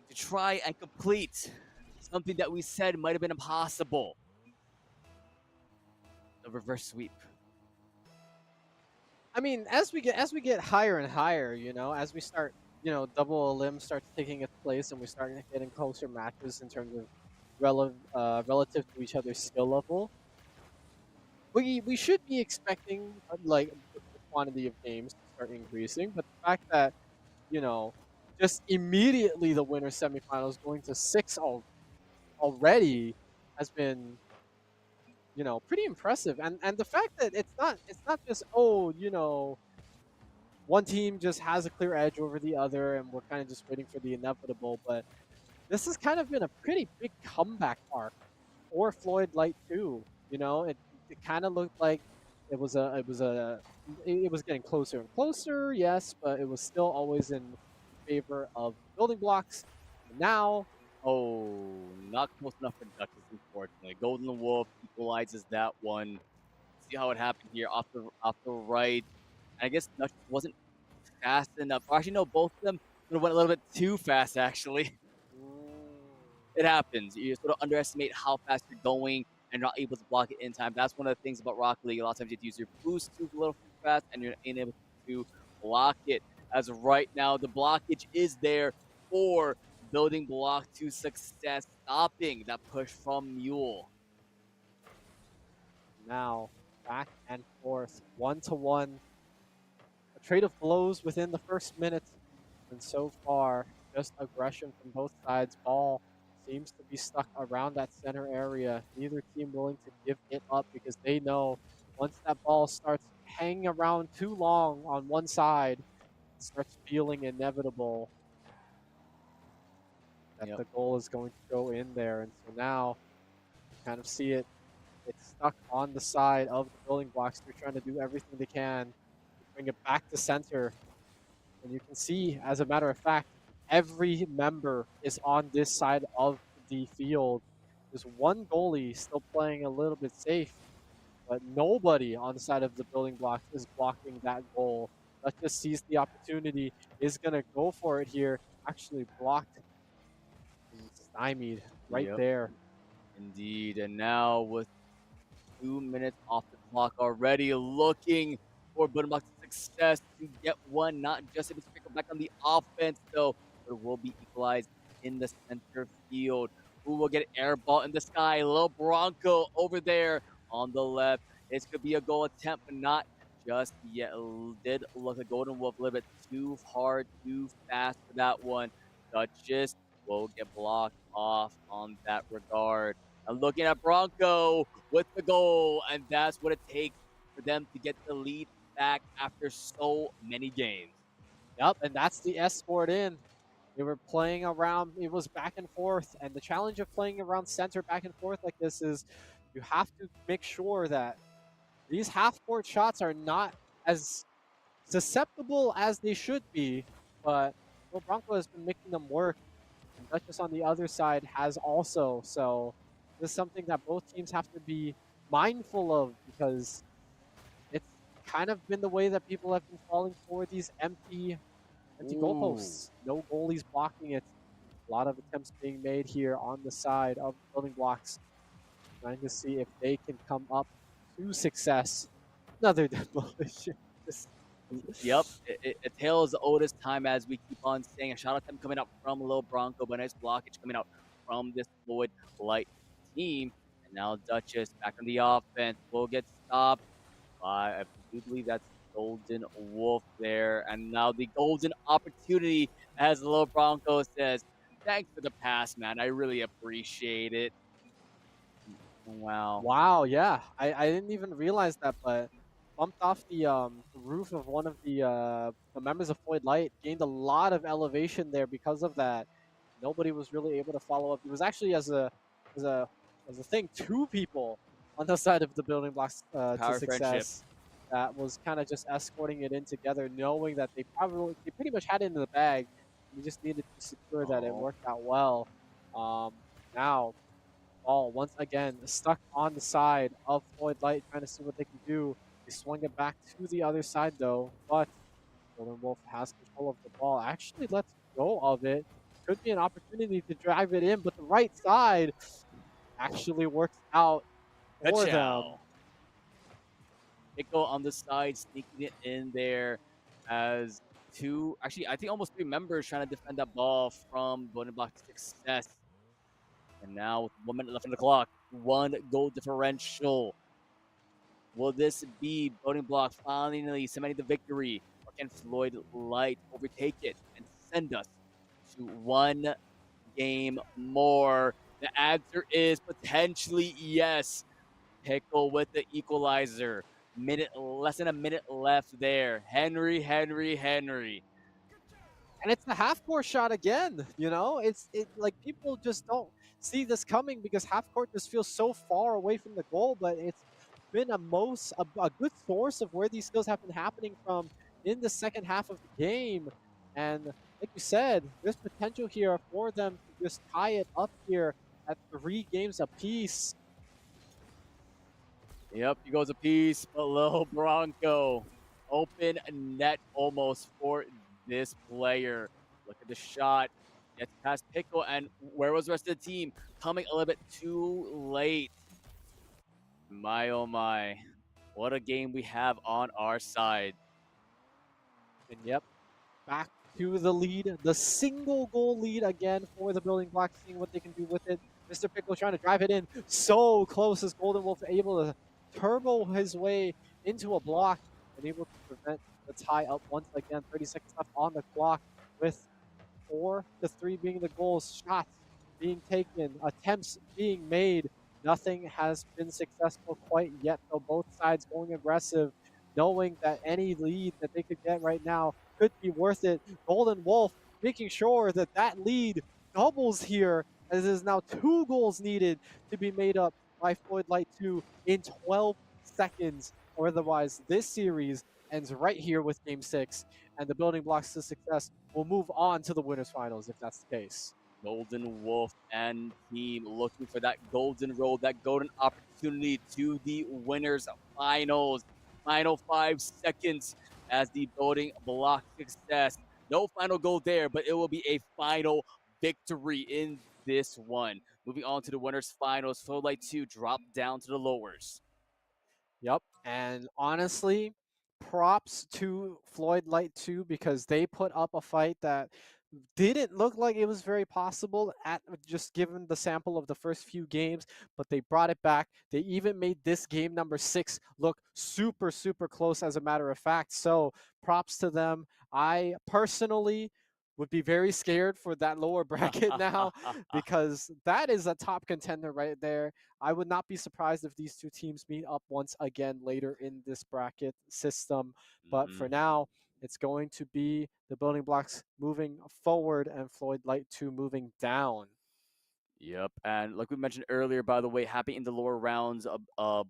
to try and complete something that we said might have been impossible. The reverse sweep. I mean, as we get higher and higher, as we start, double elim starts taking its place, and we start getting closer matches in terms of relative to each other's skill level. We should be expecting like the quantity of games to start increasing, but the fact that just immediately the winner semifinals going to 6 already has been pretty impressive, and the fact that it's not just one team just has a clear edge over the other and we're kind of just waiting for the inevitable, but this has kind of been a pretty big comeback arc for Floyd Light 2. It kind of looked like it was getting closer and closer, yes, but it was still always in favor of building blocks. And now, Not close enough for Duchess, unfortunately. Golden Wolf equalizes that one. See how it happened here off the right. And I guess Duchess wasn't fast enough. Or actually, no, both of them went a little bit too fast, actually. It happens. You sort of underestimate how fast you're going and not able to block it in time. That's one of the things about Rocket League. A lot of times you have to use your boost too a little too fast, and you're unable to block it. As of right now, the blockage is there for building block to success, stopping that push from Mule. now back and forth, 1-1. A trade of blows within the first minute, and so far, just aggression from both sides. Ball seems to be stuck around that center area. Neither team willing to give it up because they know once that ball starts hanging around too long on one side, it starts feeling inevitable that the goal is going to go in there. And so now, you kind of see it. It's stuck on the side of the building blocks. They're trying to do everything they can to bring it back to center. And you can see, as a matter of fact, every member is on this side of the field. There's one goalie still playing a little bit safe, but nobody on the side of the building blocks is blocking that goal. That just sees the opportunity, is going to go for it here. Actually blocked and stymied right there. Indeed. And now with 2 minutes off the clock already, looking for building block success to get one, not just able to pick up back on the offense, though, but it will be equalized in the center field. Who will get air ball in the sky? Lil Bronco over there on the left. This could be a goal attempt, but not just yet. Did look like Golden Wolf a little bit too hard, too fast for that one. Duchess will get blocked off on that regard. And looking at Bronco with the goal, and that's what it takes for them to get the lead back after so many games. Yep, and that's the escort in. They were playing around, it was back and forth, and the challenge of playing around center back and forth like this is you have to make sure that these half court shots are not as susceptible as they should be, but Will Bronco has been making them work, and Duchess on the other side has also. So this is something that both teams have to be mindful of because it's kind of been the way that people have been falling for these empty Ooh. goalposts. No goalies blocking it. A lot of attempts being made here on the side of building blocks, trying to see if they can come up to success. Another demolition. Just- Yep, it tails Otis time as we keep on saying. A shot attempt coming out from Lil Bronco, but nice blockage coming out from this Floyd Light team. And now Duchess back on the offense will get stopped by, I do believe that's Golden Wolf there. And now the golden opportunity, as Lil Bronco says, thanks for the pass, man. I really appreciate it. Wow. Wow, yeah. I didn't even realize that, but bumped off the roof of one of the members of Floyd Light, gained a lot of elevation there because of that. Nobody was really able to follow up. It was actually as a as a thing, two people on the side of the building blocks to Power friendship. success that was kind of just escorting it in together, knowing that they pretty much had it in the bag. We just needed to secure that it Oh. worked out well. Um, now ball once again stuck on the side of Floyd Light, trying to see what they can do. They swing it back to the other side though, but Golden Wolf has control of the ball. Actually lets go of it. Could be an opportunity to drive it in, but the right side actually works out for them. Ka-chow. Pickle on the side, sneaking it in there as two, actually, I think almost three members trying to defend that ball from Golden Block success. And now with 1 minute left on the clock, 1 goal differential. Will this be Voting Block finally cementing the victory? Or can Floyd Light overtake it and send us to 1 game more? The answer is potentially yes. Pickle with the equalizer. Less than a minute left there. Henry. And it's the half court shot again. It's like people just don't see this coming because half court just feels so far away from the goal. But it's been a good source of where these skills have been happening from in the second half of the game. And like you said, there's potential here for them to just tie it up here at 3 games apiece. Yep, he goes a piece below Bronco. Open net almost for this player. Look at the shot. Gets past Pickle, and where was the rest of the team? Coming a little bit too late. My oh my. What a game we have on our side. And yep, back to the lead, the single goal lead again for the Building Blocks, seeing what they can do with it. Mr. Pickle trying to drive it in so close as Golden Wolf able to turbo his way into a block and able to prevent the tie up once again. 30 seconds left on the clock with 4-3 being the goals, shots being taken, attempts being made. Nothing has been successful quite yet, though both sides going aggressive, knowing that any lead that they could get right now could be worth it. Golden Wolf making sure that that lead doubles here, as there's now 2 goals needed to be made up by Floyd Light 2 in 12 seconds. Or otherwise, this series ends right here with Game 6, and the Building Blocks to success will move on to the winners finals if that's the case. Golden Wolf and team looking for that golden roll, that golden opportunity to the winners finals. Final 5 seconds as the Voting Block success. No final goal there, but it will be a final victory in this one. Moving on to the winners finals, Flow Light 2 drop down to the lowers. Yep. And honestly, props to Floyd Light 2 because they put up a fight that didn't look like it was very possible at just given the sample of the first few games, but they brought it back. They even made this game number 6 look super close as a matter of fact. So props to them. I personally would be very scared for that lower bracket now because that is a top contender right there. I would not be surprised if these two teams meet up once again later in this bracket system. But for Mhm. now, it's going to be the Building Blocks moving forward and Floyd Light 2 moving down. Yep, and like we mentioned earlier, by the way, happening in the lower rounds,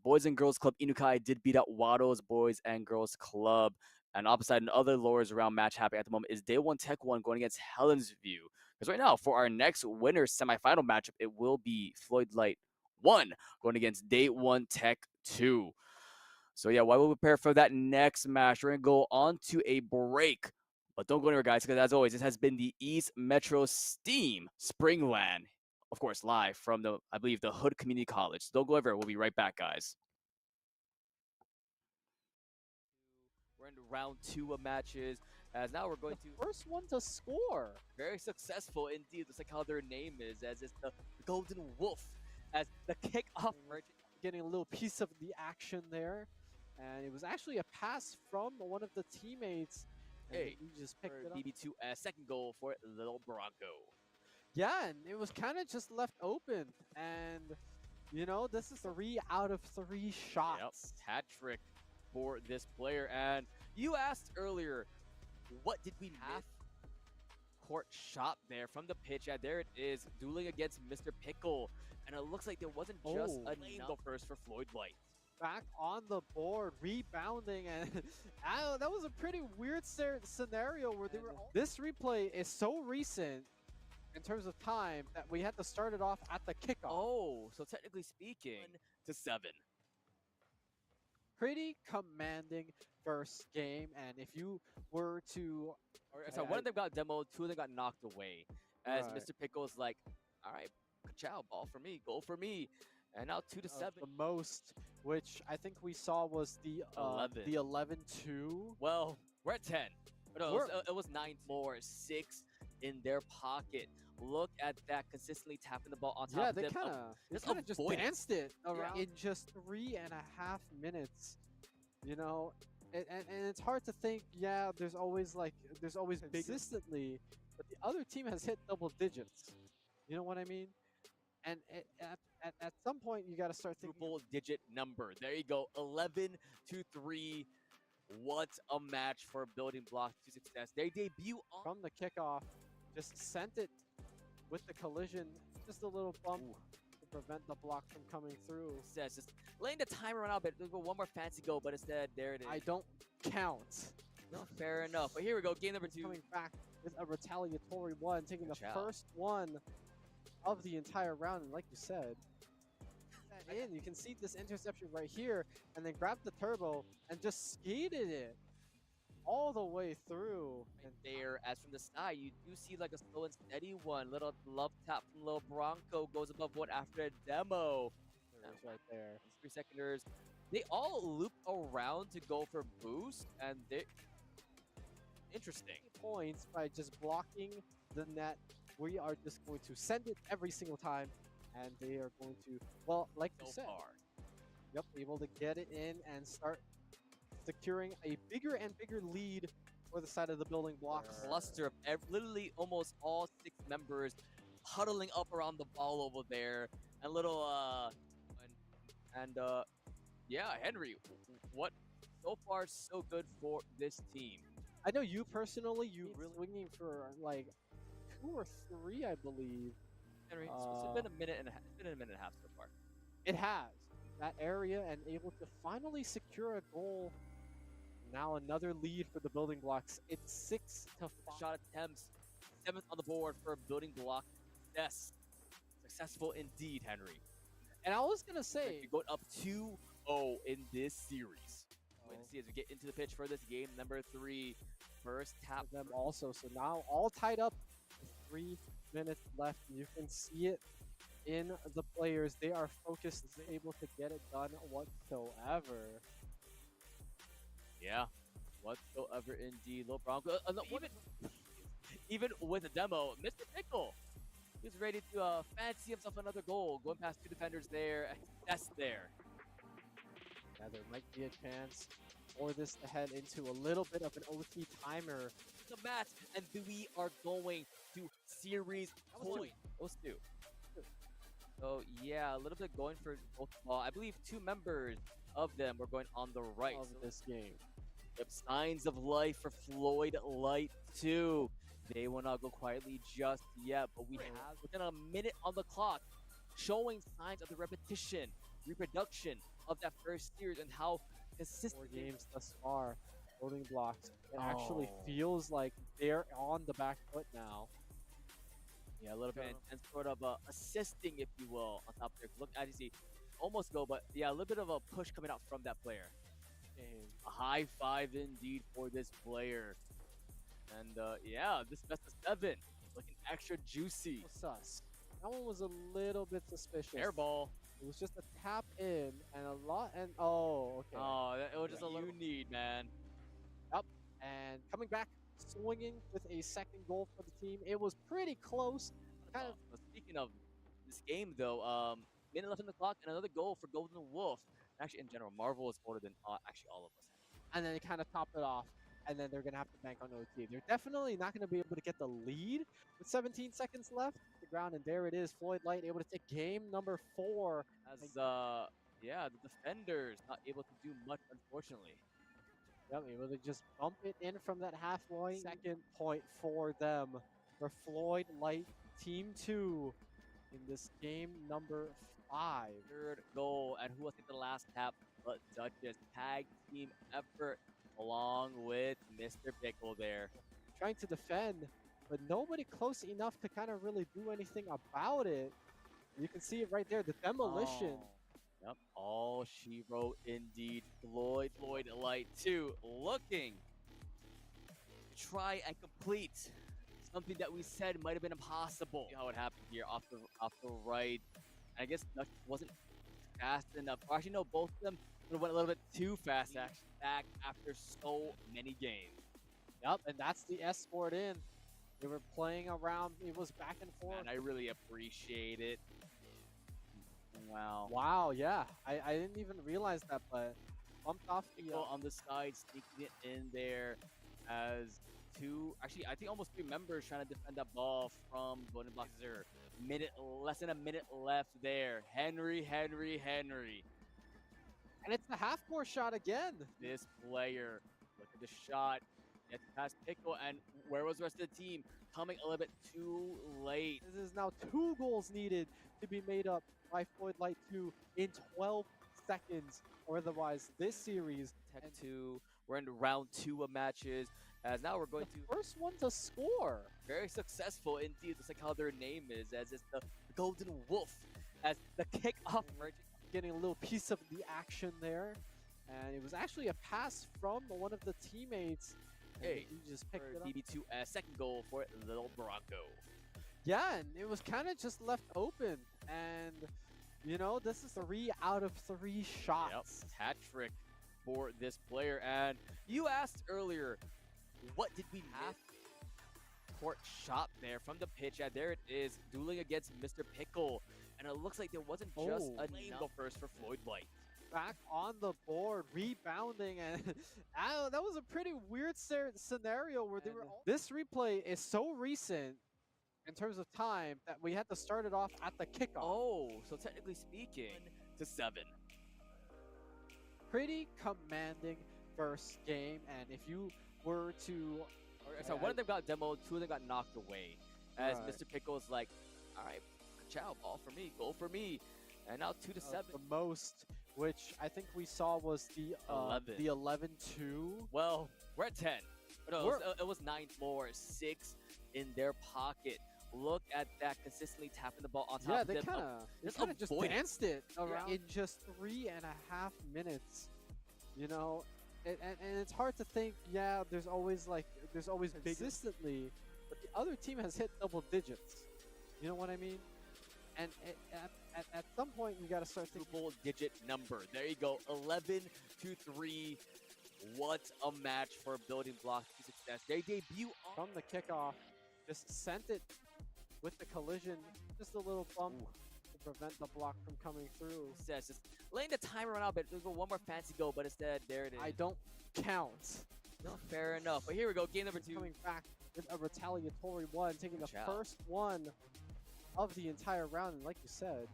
Boys and Girls Club Inukai did beat out Wado's Boys and Girls Club. And opposite another lowers round match happening at the moment is Day One Tech One going against Helen's View. Because right now, for our next winner semifinal matchup, it will be Floyd Light 1 going against Day One Tech 2. So yeah, while we prepare for that next match, we're gonna go on to a break. But don't go anywhere, guys, because as always, this has been the East Metro Steam Spring LAN, of course, live from the, I believe, the Hood Community College. So don't go everywhere. We'll be right back, guys. We're in round 2 of matches, as now we're going The to first one to score. very successful indeed. Just like how their name is, as it's the Golden Wolf, as the kickoff merchant. Getting a little piece of the action there. And it was actually a pass from one of the teammates. And Hey, he just picked it up. BB2 second goal for Little Bronco. Yeah, and it was kind of just left open. And, you know, this is 3 out of 3 shots. Yep, hat trick for this player. And you asked earlier, what did we miss? Court shot there from the pitch, and there it is, dueling against Mr. Pickle. And it looks like there wasn't just a go first for Floyd Light. Back on the board, rebounding, and that was a pretty weird scenario where they were. This replay is so recent in terms of time that we had to start it off at the kickoff. Oh, so technically speaking, 1-7. Pretty commanding first game, and if you were to, So one of them got demoed, 2 of them got knocked away. As Right. Mr. Pickle's like, all right, ka-chow, ball for me, goal for me. And now 2-7. the most, which I think we saw was the 11. the 11-2. Well, we're at 10. No, We're- it was 9 more, 6 in their pocket. Look at that, consistently tapping the ball on top Yeah, of they them. kind of just avoid it. danced it around Yeah. in just 3.5 minutes. You know, and it's hard to think. Yeah, there's always big consistently, but the other team has hit double digits. You know what I mean? And at some point, you got to start thinking. Triple digit number. There you go. 11-3. What a match for Building Blocks to success. They debut on From the kickoff, just sent it with the collision, just a little bump to prevent the block from coming through. success. Just laying the timer on out, but go one more fancy goal, but instead, there it is. I don't count. No, fair enough. But here we go. Game number 2. Coming back with a retaliatory one, taking the Good job. first one of the entire round. And like you said, that in, you can see this interception right here, and then grab the turbo and just skated it all the way through. And there, as from the side, you do see like a slow and steady one. Little love tap from Lil Bronco goes above one after a demo. There it is right there. These 3 seconders, they all loop around to go for boost, and they interesting. Points by just blocking the net. We are just going to send it every single time, and they are going to, well, like you So said, far. yep, able to get it in and start securing a bigger and bigger lead for the side of the building blocks. Cluster of literally almost all 6 members huddling up around the ball over there, and little yeah, Henry, what so far so good for this team. I know you personally, you really swinging for like 2 or 3, I believe. Henry, it's been a minute and a half. It's been a minute and a half so far. It has that area and able to finally secure a goal. Now another lead for the building blocks. It's 6-5. Shot attempts, 7th on the board for Building Block. Yes, successful indeed, Henry. And I was gonna say, You're going up 2-0 in this series. Wait to see as we get into the pitch for this game number 3. First tap them also. So now all tied up. 3 minutes left. You can see it in the players. They are focused, able to get it done whatsoever. Yeah, whatsoever indeed. Little Bronco. No, even with a demo, Mr. Pickle, he's ready to fancy himself another goal. Going past 2 defenders there. That's there. Yeah, there might be a chance for this to head into a little bit of an OT timer. The match, and we are going to series point. Those 2. So yeah, a little bit going for both. I believe 2 members of them were going on the right Of this game. Yep, signs of life for Floyd Light 2. They will not go quietly just yet, but we have within a minute on the clock, showing signs of the repetition, reproduction of that first series and how 4 consistent games thus far. Building blocks. It actually Oh. feels like they're on the back foot now. Yeah, a little bit intense, sort of assisting, if you will, on top there. Look, as you see, almost go, but yeah, a little bit of a push coming out from that player. Game. A high five indeed for this player. And yeah, this best of 7 looking extra juicy. Sus. That one was a little bit suspicious. Airball. It was just a tap in and a lot and oh, okay. Oh, it was just a Yeah. little need, man. Yep. And coming back, swinging with a second goal for the team. It was pretty close. Kind of. Speaking of this game, though, minute left on the clock and another goal for Golden Wolf. Actually, in general, Marvel is older than actually all of us. And then they kind of top it off. And then they're going to have to bank on OT. They're definitely not going to be able to get the lead with 17 seconds left. The ground, and there it is. Floyd Light able to take game number 4. As, yeah, the defenders not able to do much, unfortunately. Yep, able to just bump it in from that halfway. Second point for them. For Floyd Light, Team 2 in this game number 5. Third goal, and who was at the last tap but Duchess. Tag team effort along with Mr. Pickle there. Trying to defend, but nobody close enough to kind of really do anything about it. You can see it right there, the demolition. Oh. Yep, all she wrote indeed. Floyd Light 2 looking to try and complete something that we said might have been impossible. See how it happened here off the right. And I guess Dutch wasn't fast enough. Or actually, no, both of them went a little bit too fast actually back after so many games. Yep, and that's the escort in. They were playing around. It was back and forth. And I really appreciate it. Wow. Wow, yeah. I didn't even realize that, but bumped off the... on the side, sneaking it in there as two, actually, I think almost 3 members trying to defend that ball from Golden Blocks. There, less than a minute left there. Henry. And it's the half-court shot again. This player, look at the shot. Gets past Pickle, and where was the rest of the team? Coming a little bit too late. This is now 2 goals needed to be made up by Floyd Light 2 in 12 seconds. Or otherwise, this series... Tech 2, we're in round 2 of matches, as now we're going to... First one to score. Very successful indeed, just like how their name is, as it's the Golden Wolf, as the kickoff merging. Getting a little piece of the action there. And it was actually a pass from one of the teammates. Hey, he just picked it up. DB2 second goal for Little Bronco. Yeah, and it was kind of just left open. And, you know, this is 3 out of 3 shots. Yep, hat trick for this player. And you asked earlier, what did we miss? Court shot there from the pitch, and there it is, dueling against Mr. Pickle. And it looks like there wasn't just a go first for Floyd Light. Back on the board, rebounding, and that was a pretty weird scenario where they were all... This replay is so recent in terms of time that we had to start it off at the kickoff. Oh, so technically speaking, to 7. Pretty commanding first game, and if you were to... So one of them got demoed, 2 of them got knocked away. As Mr. Pickle's like, all right, ciao, ball for me, goal for me. And now 2-7. The most, which I think we saw was the 11-2. Well, we're at 10. No, it was 9 more, 6 in their pocket. Look at that, consistently tapping the ball on top of them. Yeah, they kind of just danced it around in just 3.5 minutes. You know, and it's hard to think. Yeah, there's always consistently, but the other team has hit double digits. You know what I mean? And at some point, you got to start thinking. Double-digit number. There you go, 11-3. What a match for Building Blocks to success. They debut from the kickoff, just sent it with the collision, just a little bump to prevent the block from coming through. Says just letting the timer run out, but there's one more fancy goal, but instead, there it is. I don't count. No, fair enough. But here we go, game number 2. Coming back with a retaliatory one, taking the first one of the entire round, and like you said,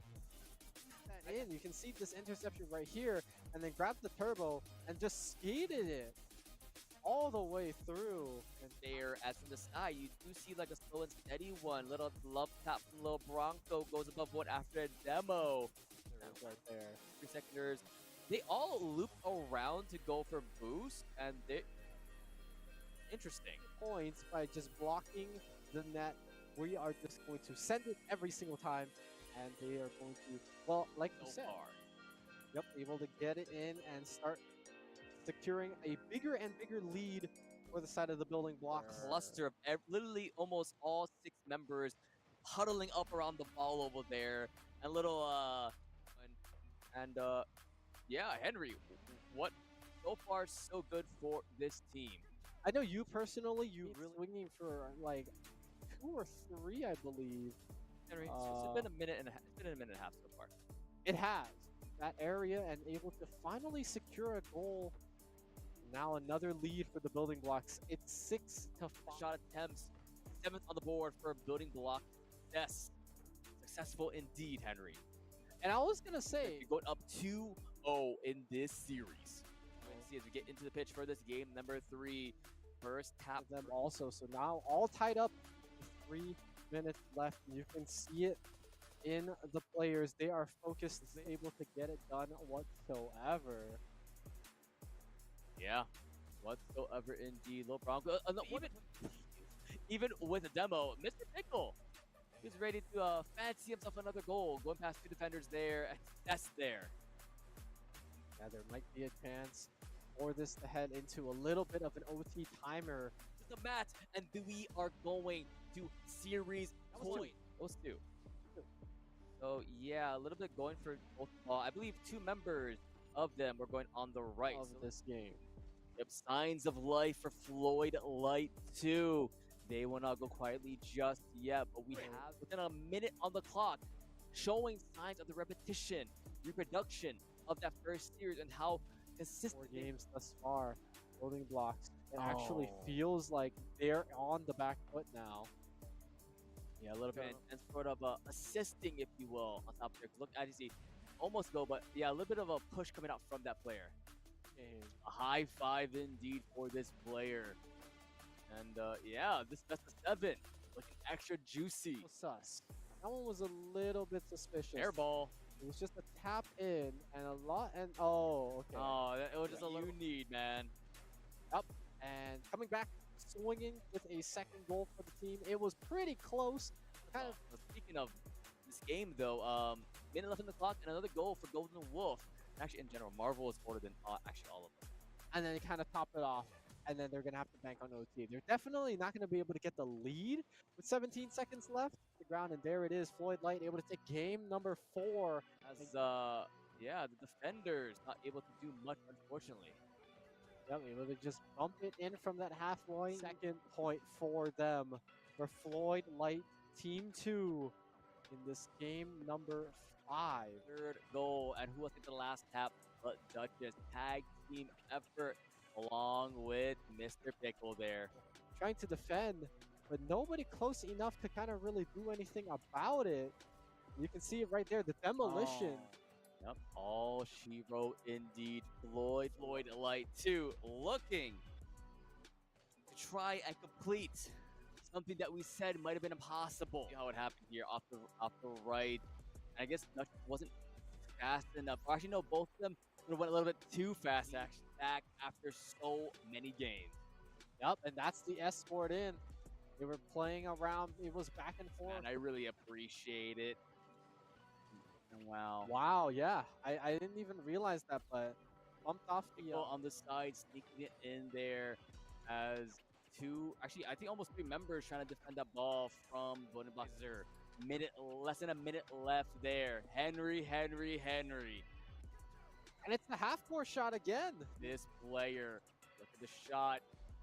you can see this interception right here, and then grab the turbo and just skated it all the way through. And There, as from the sky, you do see like a slow and steady one. Little love tap from Lil Bronco goes above one after a demo. there it is right there. 3 seconders. They all loop around to go for boost, and they interesting. Points by just blocking the net. We are just going to send it every single time, and they are going to, well, like you So said, far. yep, able to get it in and start securing a bigger and bigger lead for the side of the building blocks. Cluster of literally almost all 6 members huddling up around the ball over there. And little yeah, Henry, what so far so good for this team. I know you personally, you really swinging for like 2 or 3, I believe. Henry, it's been a minute and a half. It's been a minute and a half so far. It has that area and able to finally secure a goal. Now another lead for the building blocks. It's 6-5. Shot attempts, 7th on the board for building block. Yes, successful indeed, Henry. And I was gonna say, You're going up 2-0 in this series. We're going to see as we get into the pitch for this game, number 3, first tap. of them also. So now all tied up. 3 minutes left. You can see it in the players. They are focused, able to get it done whatsoever. Yeah, whatsoever indeed. Lil Bronco. No, even with the demo, Mr. Pickle, he's ready to fancy himself another goal. Going past 2 defenders there, and that's there. Yeah, there might be a chance for this to head into a little bit of an OT timer. Just a match, and we are going to series point. Those 2. So yeah, a little bit going for both. I believe 2 members of them were going on the right Of this game. Yep, signs of life for Floyd Light 2. They will not go quietly just yet, but we have within a minute on the clock showing signs of the repetition, reproduction of that first series and how 4 consistent games thus far. Building blocks. It actually Oh. feels like they're on the back foot now. Yeah, a little bit and sort of assisting, if you will, on top there. Look, as you see, almost go, but yeah, a little bit of a push coming out from that player. And A high 5 indeed for this player. And yeah, this best of 7 looking extra juicy. was sus. That one was a little bit suspicious. Airball. It was just a tap in and a lot and oh, okay. Oh, it was just a You little need, man. And coming back, swinging with a second goal for the team. It was pretty close. Kind of Speaking of this game, though, minute left in the clock and another goal for Golden Wolf. And actually, in general, Marvel is older than actually all of them. and then they kind of top it off. And then they're going to have to bank on OT. They're definitely not going to be able to get the lead with 17 seconds left. The ground, and there it is. Floyd Light able to take game number 4. As yeah, the defenders not able to do much, unfortunately. Yep, able to just bump it in from that half point. Second point for them. For Floyd Light, Team 2 in this game number 5. Third goal, and who was at the last tap but Duchess? Tag team effort along with Mr. Pickle there. Trying to defend, but nobody close enough to kind of really do anything about it. You can see it right there, the demolition. Oh. Yep, all she wrote indeed. Floyd Light 2 looking to try and complete something that we said might have been impossible. See how it happened here off the right. And I guess Dutch wasn't fast enough. Or actually, no, both of them went a little bit too fast actually back after so many games. Yep, and that's the escort in. They were playing around. It was back and forth. And I really appreciate it. And wow. Wow, yeah. I didn't even realize that, but bumped off the... Pickle on the side, sneaking it in there as 2, actually, I think almost 3 members trying to defend that ball from Golden Blocks. There, less than a minute left there. Henry. And it's the half-court shot again. This player, look at the shot,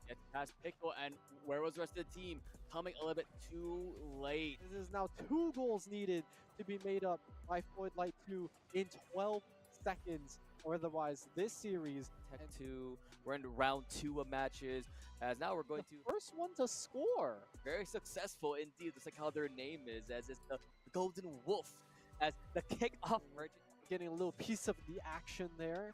gets past Pickle, and where was the rest of the team? Coming a little bit too late. This is now 2 goals needed to be made up by Floyd Light 2 in 12 seconds. Or otherwise, this series... Tech 2, we're in round 2 of matches, as now we're going the to... first one to score. Very successful indeed, just like how their name is, as it's the Golden Wolf, as the kickoff merchant. Getting a little piece of the action there.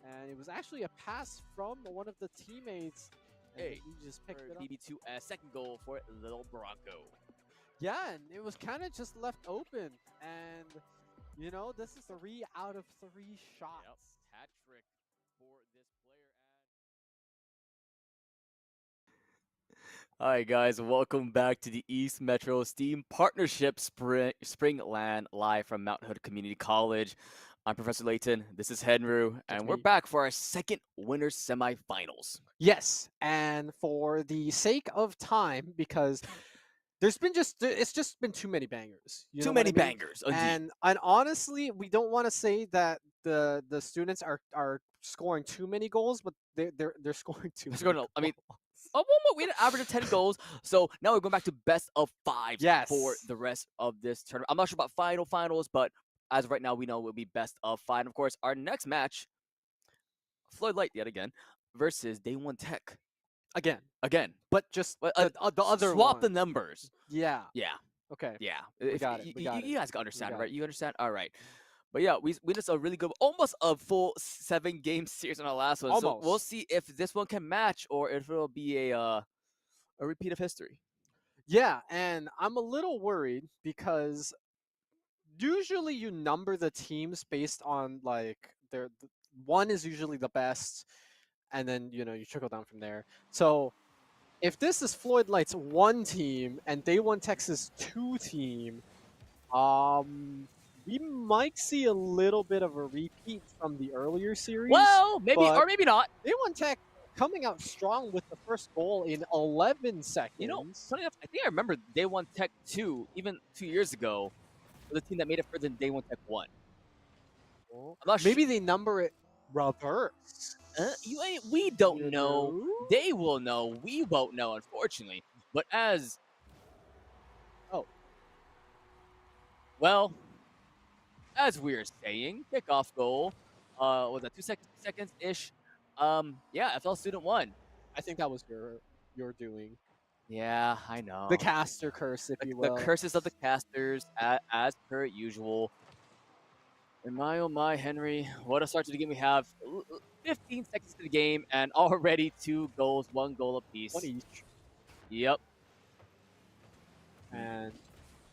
And it was actually a pass from one of the teammates And Hey, he just for picked it up. BB2 as second goal for Little Bronco. Yeah, and it was kind of just left open. And, you know, this is 3 out of 3 shots. Yep, hat trick for this player. Hi guys, welcome back to the East Metro Steam Partnership Spring LAN live from Mount Hood Community College. I'm Professor Layton, this is Henru, That's and we're me. back for our second winners semifinals. Yes, and for the sake of time, because it's just been too many bangers. You Too know what many I mean? bangers, indeed. And honestly, we don't want to say that the students are scoring too many goals, but they're scoring too Let's many go. goals. I mean, oh, well, we had an average of 10 goals, so now we're going back to best of 5s Yes. for the rest of this tournament. I'm not sure about finals, but as of right now, we know it will be best of 5. And of course, our next match, Floyd Light yet again, versus Day One Tech. Again. But just Well, the other swap one. the numbers. Yeah. Yeah. Okay. Yeah. We got it. We got you it. guys can understand, got right? it. You understand? All right. But yeah, we just a really good, almost a full 7-game series on our last one. So we'll Almost. see if this one can match or if it'll be a repeat of history. Yeah, and I'm a little worried because usually you number the teams based on like one is usually the best, and then you trickle down from there. So if this is Floyd Light's 1 team and Day One Texas 2 team, we might see a little bit of a repeat from the earlier series. Well, maybe but or maybe not. Day One Tech coming out strong with the first goal in 11 seconds. You know, funny enough, I think I remember Day One Tech 2, even 2 years ago, was a team that made it further than Day One Tech 1. I'm not Maybe they number it reverse. We don't You know. know? They will know. We won't know, unfortunately. But as well, as we were saying, kickoff goal, was that 2 seconds ish? Yeah, FL Student won. I think that was your doing. Yeah, I know. The caster curse, if you will. The curses of the casters, as per usual. And my oh my, Henry, what a start to the game we have. 15 seconds to the game, and already 2 goals, 1 goal apiece. 1 each. Yep. And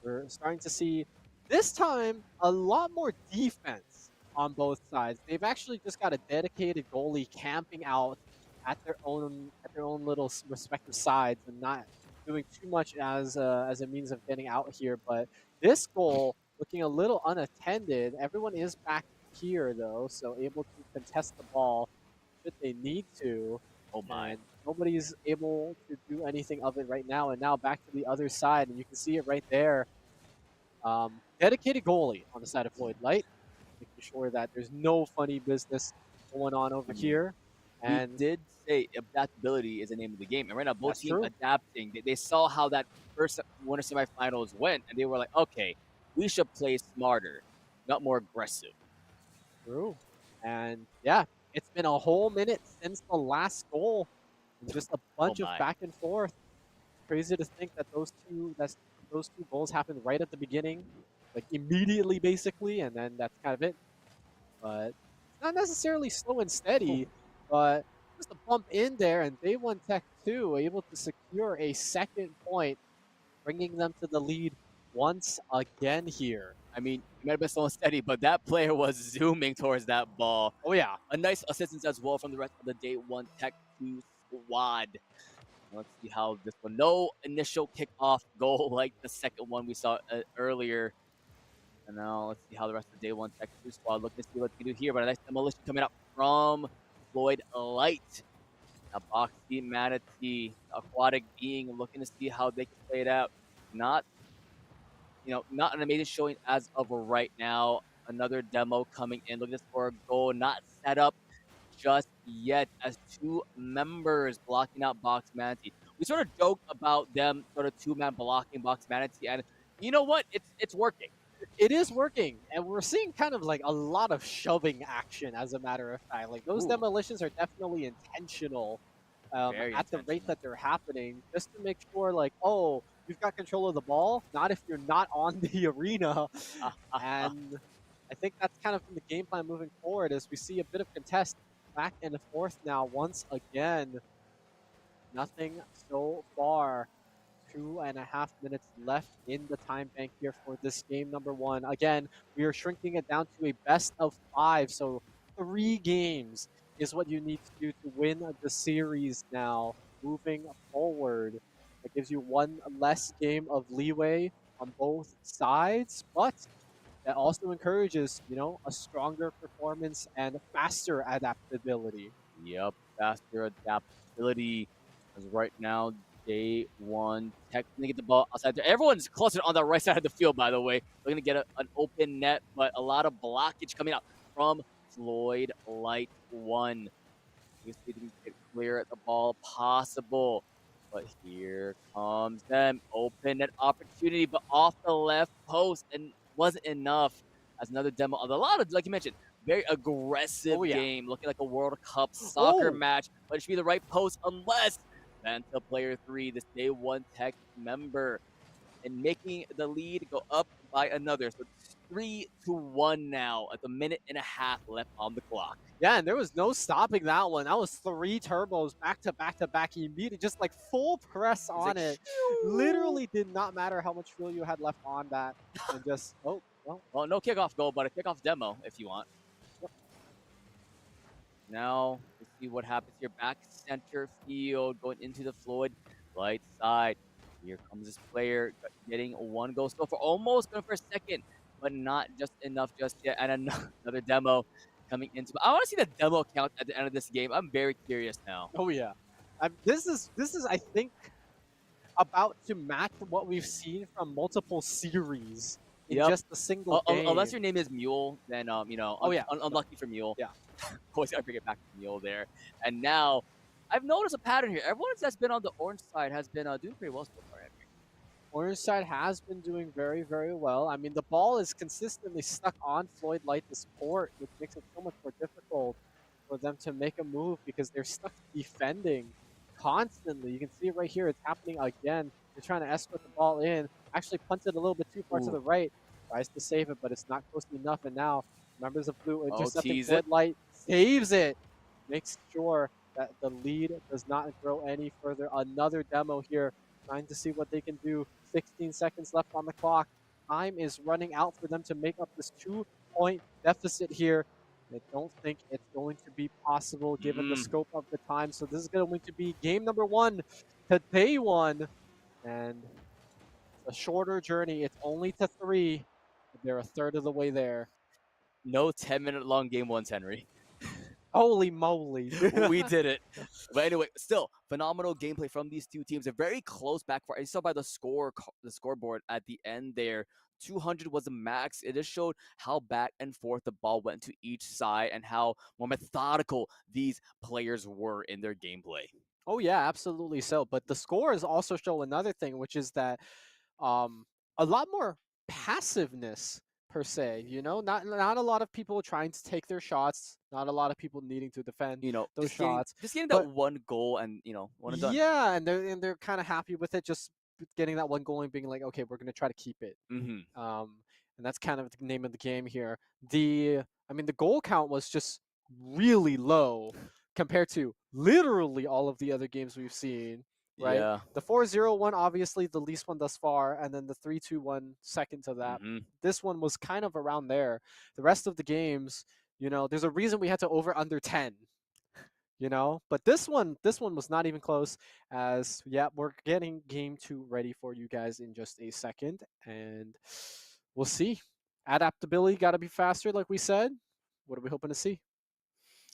we're starting to see, this time, a lot more defense on both sides. They've actually just got a dedicated goalie camping out at their own little respective sides and not doing too much as a means of getting out here. But this goal looking a little unattended. Everyone is back here though, so able to contest the ball should they need to. Oh my. And nobody's able to do anything of it right now. And now back to the other side, and you can see it right there. Dedicated goalie on the side of Floyd Light, making sure that there's no funny business going on over here. And we did say adaptability is the name of the game, and right now both teams true. adapting. They saw how that first winter semifinals went, and they were like, okay, we should play smarter, not more aggressive. True. And yeah, it's been a whole minute since the last goal, and just a bunch of back and forth. Crazy to think that those two goals happened right at the beginning, like immediately, basically, and then that's kind of it. But it's not necessarily slow and steady, but just a bump in there, and Day One Tech 2 able to secure a second point, bringing them to the lead once again here. I mean, it might have been slow and steady, but that player was zooming towards that ball. Oh yeah, a nice assistance as well from the rest of the Day One Tech 2 squad. Let's see how this one. No initial kickoff goal like the second one we saw earlier. And now let's see how the rest of the Day One Tech 2 squad looking to see what they can do here. But a nice demolition coming up from Floyd Light. A boxy manatee, aquatic being, looking to see how they can play it out. Not an amazing showing as of right now. Another demo coming in, looking for a goal, not set up just yet, as 2 members blocking out Box Manatee. We sort of joked about them sort of 2-man blocking Box Manatee, and you know what? It's working. It is working, and we're seeing kind of like a lot of shoving action, as a matter of fact. Like those demolitions are definitely intentional at the rate that they're happening, just to make sure, like, oh, you've got control of the ball, not if you're not on the arena. And I think that's kind of from the game plan moving forward, as we see a bit of contest back and forth now once again. Nothing so far. 2.5 minutes left in the time bank here for this game number one. Again, we are shrinking it down to a best of 5, so 3 games is what you need to do to win the series now. Moving forward, that gives you one less game of leeway on both sides, but that also encourages, a stronger performance and faster adaptability. Yep, faster adaptability. As right now, day one, technically get the ball outside there. Everyone's clustered on the right side of the field, by the way. We're going to get an open net, but a lot of blockage coming out from Floyd Light 1. You see them get clear at the ball possible. But here comes them. Open net opportunity, but off the left post and wasn't enough. As another demo of a lot of, like you mentioned, very aggressive Oh, yeah. game, looking like a World Cup soccer Oh! match, but it should be the right post unless Vanta player 3, this day one tech member, and making the lead go up by another. So it's 3-1 now at the minute and a half left on the clock. Yeah, and there was no stopping that one. That was 3 turbos back to back to back. He immediately just like full press It's on like, it. shoo! Literally did not matter how much fuel you had left on that. And just, oh, well. Well, no kickoff goal, but a kickoff demo if you want. Yep. Now, we'll see what happens here. Back center field, going into the Floyd Light side. Here comes this player getting one goal still for almost going for a second, but not just enough just yet. And another demo coming into. I want to see the demo count at the end of this game. I'm very curious now. Oh, yeah. This is, I think, about to match what we've seen from multiple series in Yep. just a single game. Unless your name is Mule, then Oh, yeah. unlucky for Mule. Yeah. Always gotta bring it back to Mule there. And now, I've noticed a pattern here. Everyone that's been on the orange side has been doing pretty well so far. Henry. Orange side has been doing very, very well. I mean, the ball is consistently stuck on Floyd Light the support, which makes it so much more difficult for them to make a move because they're stuck defending constantly. You can see it right here. It's happening again. They're trying to escort the ball in. Actually punted a little bit too far to the right. Tries to save it, but it's not close enough. And now members of Blue intercepting Floyd Light saves it. Makes sure that the lead does not grow any further. Another demo here, trying to see what they can do. 16 seconds left on the clock. Time is running out for them to make up this 2-point deficit here. I don't think it's going to be possible given the scope of the time. So this is going to be game number one to day one. And it's a shorter journey. It's only to 3. But they're a third of the way there. No 10-minute long game ones, Henry. Holy moly. We did it. But anyway, still phenomenal gameplay from these two teams. They're very close back far. You saw by the scoreboard at the end there. 200 was the max. It just showed how back and forth the ball went to each side and how more methodical these players were in their gameplay. Oh yeah, absolutely so. But the scores also show another thing, which is that a lot more passiveness per se. Not a lot of people trying to take their shots. Not a lot of people needing to defend those shots. Just getting that one goal and one and done. Yeah, and they're kind of happy with it. Just getting that one goal and being like, okay, we're gonna try to keep it. And that's kind of the name of the game here. The goal count was just really low compared to literally all of the other games we've seen. Right? Yeah. The 4-0 one, obviously the least one thus far, and then the 3-2 second to that. This one was kind of around there. The rest of the games, there's a reason we had to over under 10. But this one was not even close. As we're getting game 2 ready for you guys in just a second, and we'll see. Adaptability got to be faster, like we said. What are we hoping to see?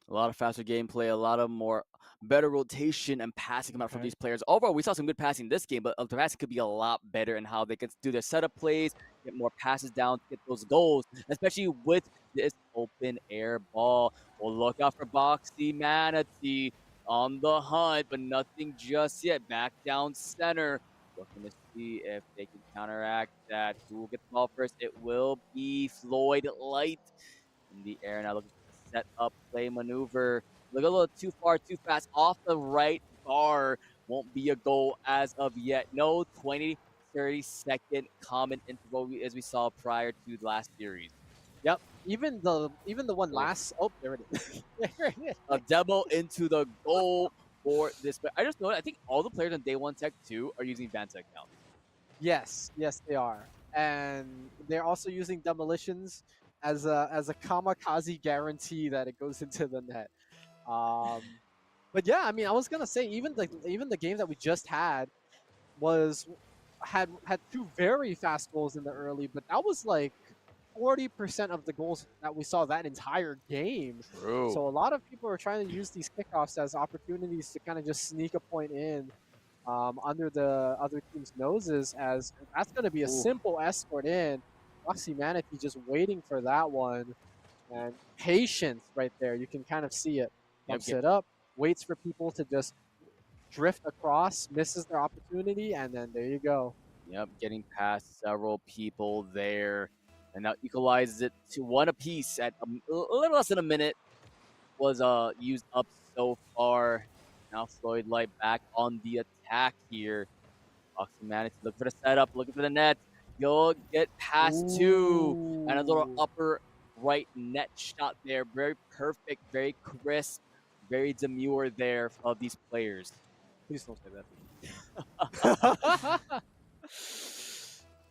A lot of faster gameplay, a lot of more better rotation and passing come out from these players. Overall, we saw some good passing in this game, but the passing could be a lot better in how they can do their setup plays, get more passes down, get those goals, especially with this open air ball. Well, look out for Boxy Manatee on the hunt, but nothing just yet. Back down center. Looking to see if they can counteract that. Who will get the ball first? It will be Floyd Light in the air. Now looking set up play maneuver. Look a little too far, too fast off the right bar. Won't be a goal as of yet. No 20, 30-second common interval as we saw prior to the last series. Yep. Even the one last. Oh, there it is. A demo into the goal. for this. But I just know I think all the players on Day One Tech 2 are using Vanta accounts. Yes, they are, and they're also using demolitions as a kamikaze guarantee that it goes into the net. Um, but yeah, I mean, I was gonna say even the game that we just had was had two very fast goals in the early, but that was like 40% of the goals that we saw that entire game. True. So a lot of people are trying to use these kickoffs as opportunities to kind of just sneak a point in under the other team's noses, as that's going to be a Ooh. simple escort in. Roxy Manatee just waiting for that one, and patience right there. You can kind of see it. Yep, Bumps it up, waits for people to just drift across, misses their opportunity, and then there you go. Yep, getting past several people there. And now equalizes it to one apiece at a little less than a minute. Was used up so far. Now Floyd Light back on the attack here. Boxing Manatee looking for the setup, looking for the net. You'll get past two. And a little Ooh. upper right net shot there. Very perfect, very crisp, very demure there of these players. Please don't say that.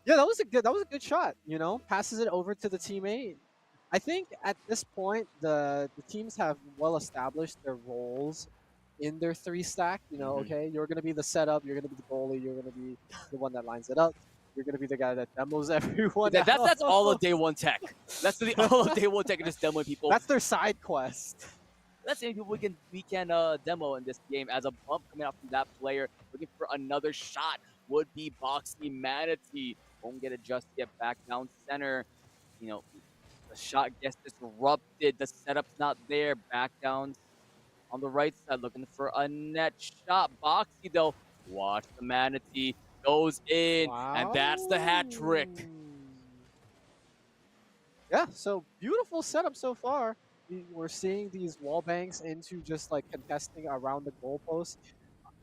Yeah, that was a good shot. You know, passes it over to the teammate. I think at this point the teams have well established their roles in their three stack. You know, Mhm. okay, you're gonna be the setup, you're gonna be the goalie, you're gonna be the one that lines it up, you're gonna be the guy that demos everyone That's all of else. Day One Tech. That's really all of Day One Tech, and just demoing people. That's their side quest. Let's see if we can demo in this game as a bump coming out from that player. Looking for another shot would be Boxy Manatee. Won't get adjusted yet back down center. You know, the shot gets disrupted. The setup's not there. Back down on the right side looking for a net shot. Boxy though, watch the Manatee. Goes in, and Wow. that's the hat trick. Yeah, so beautiful setup so far. We're seeing these wall banks into just like contesting around the goalpost.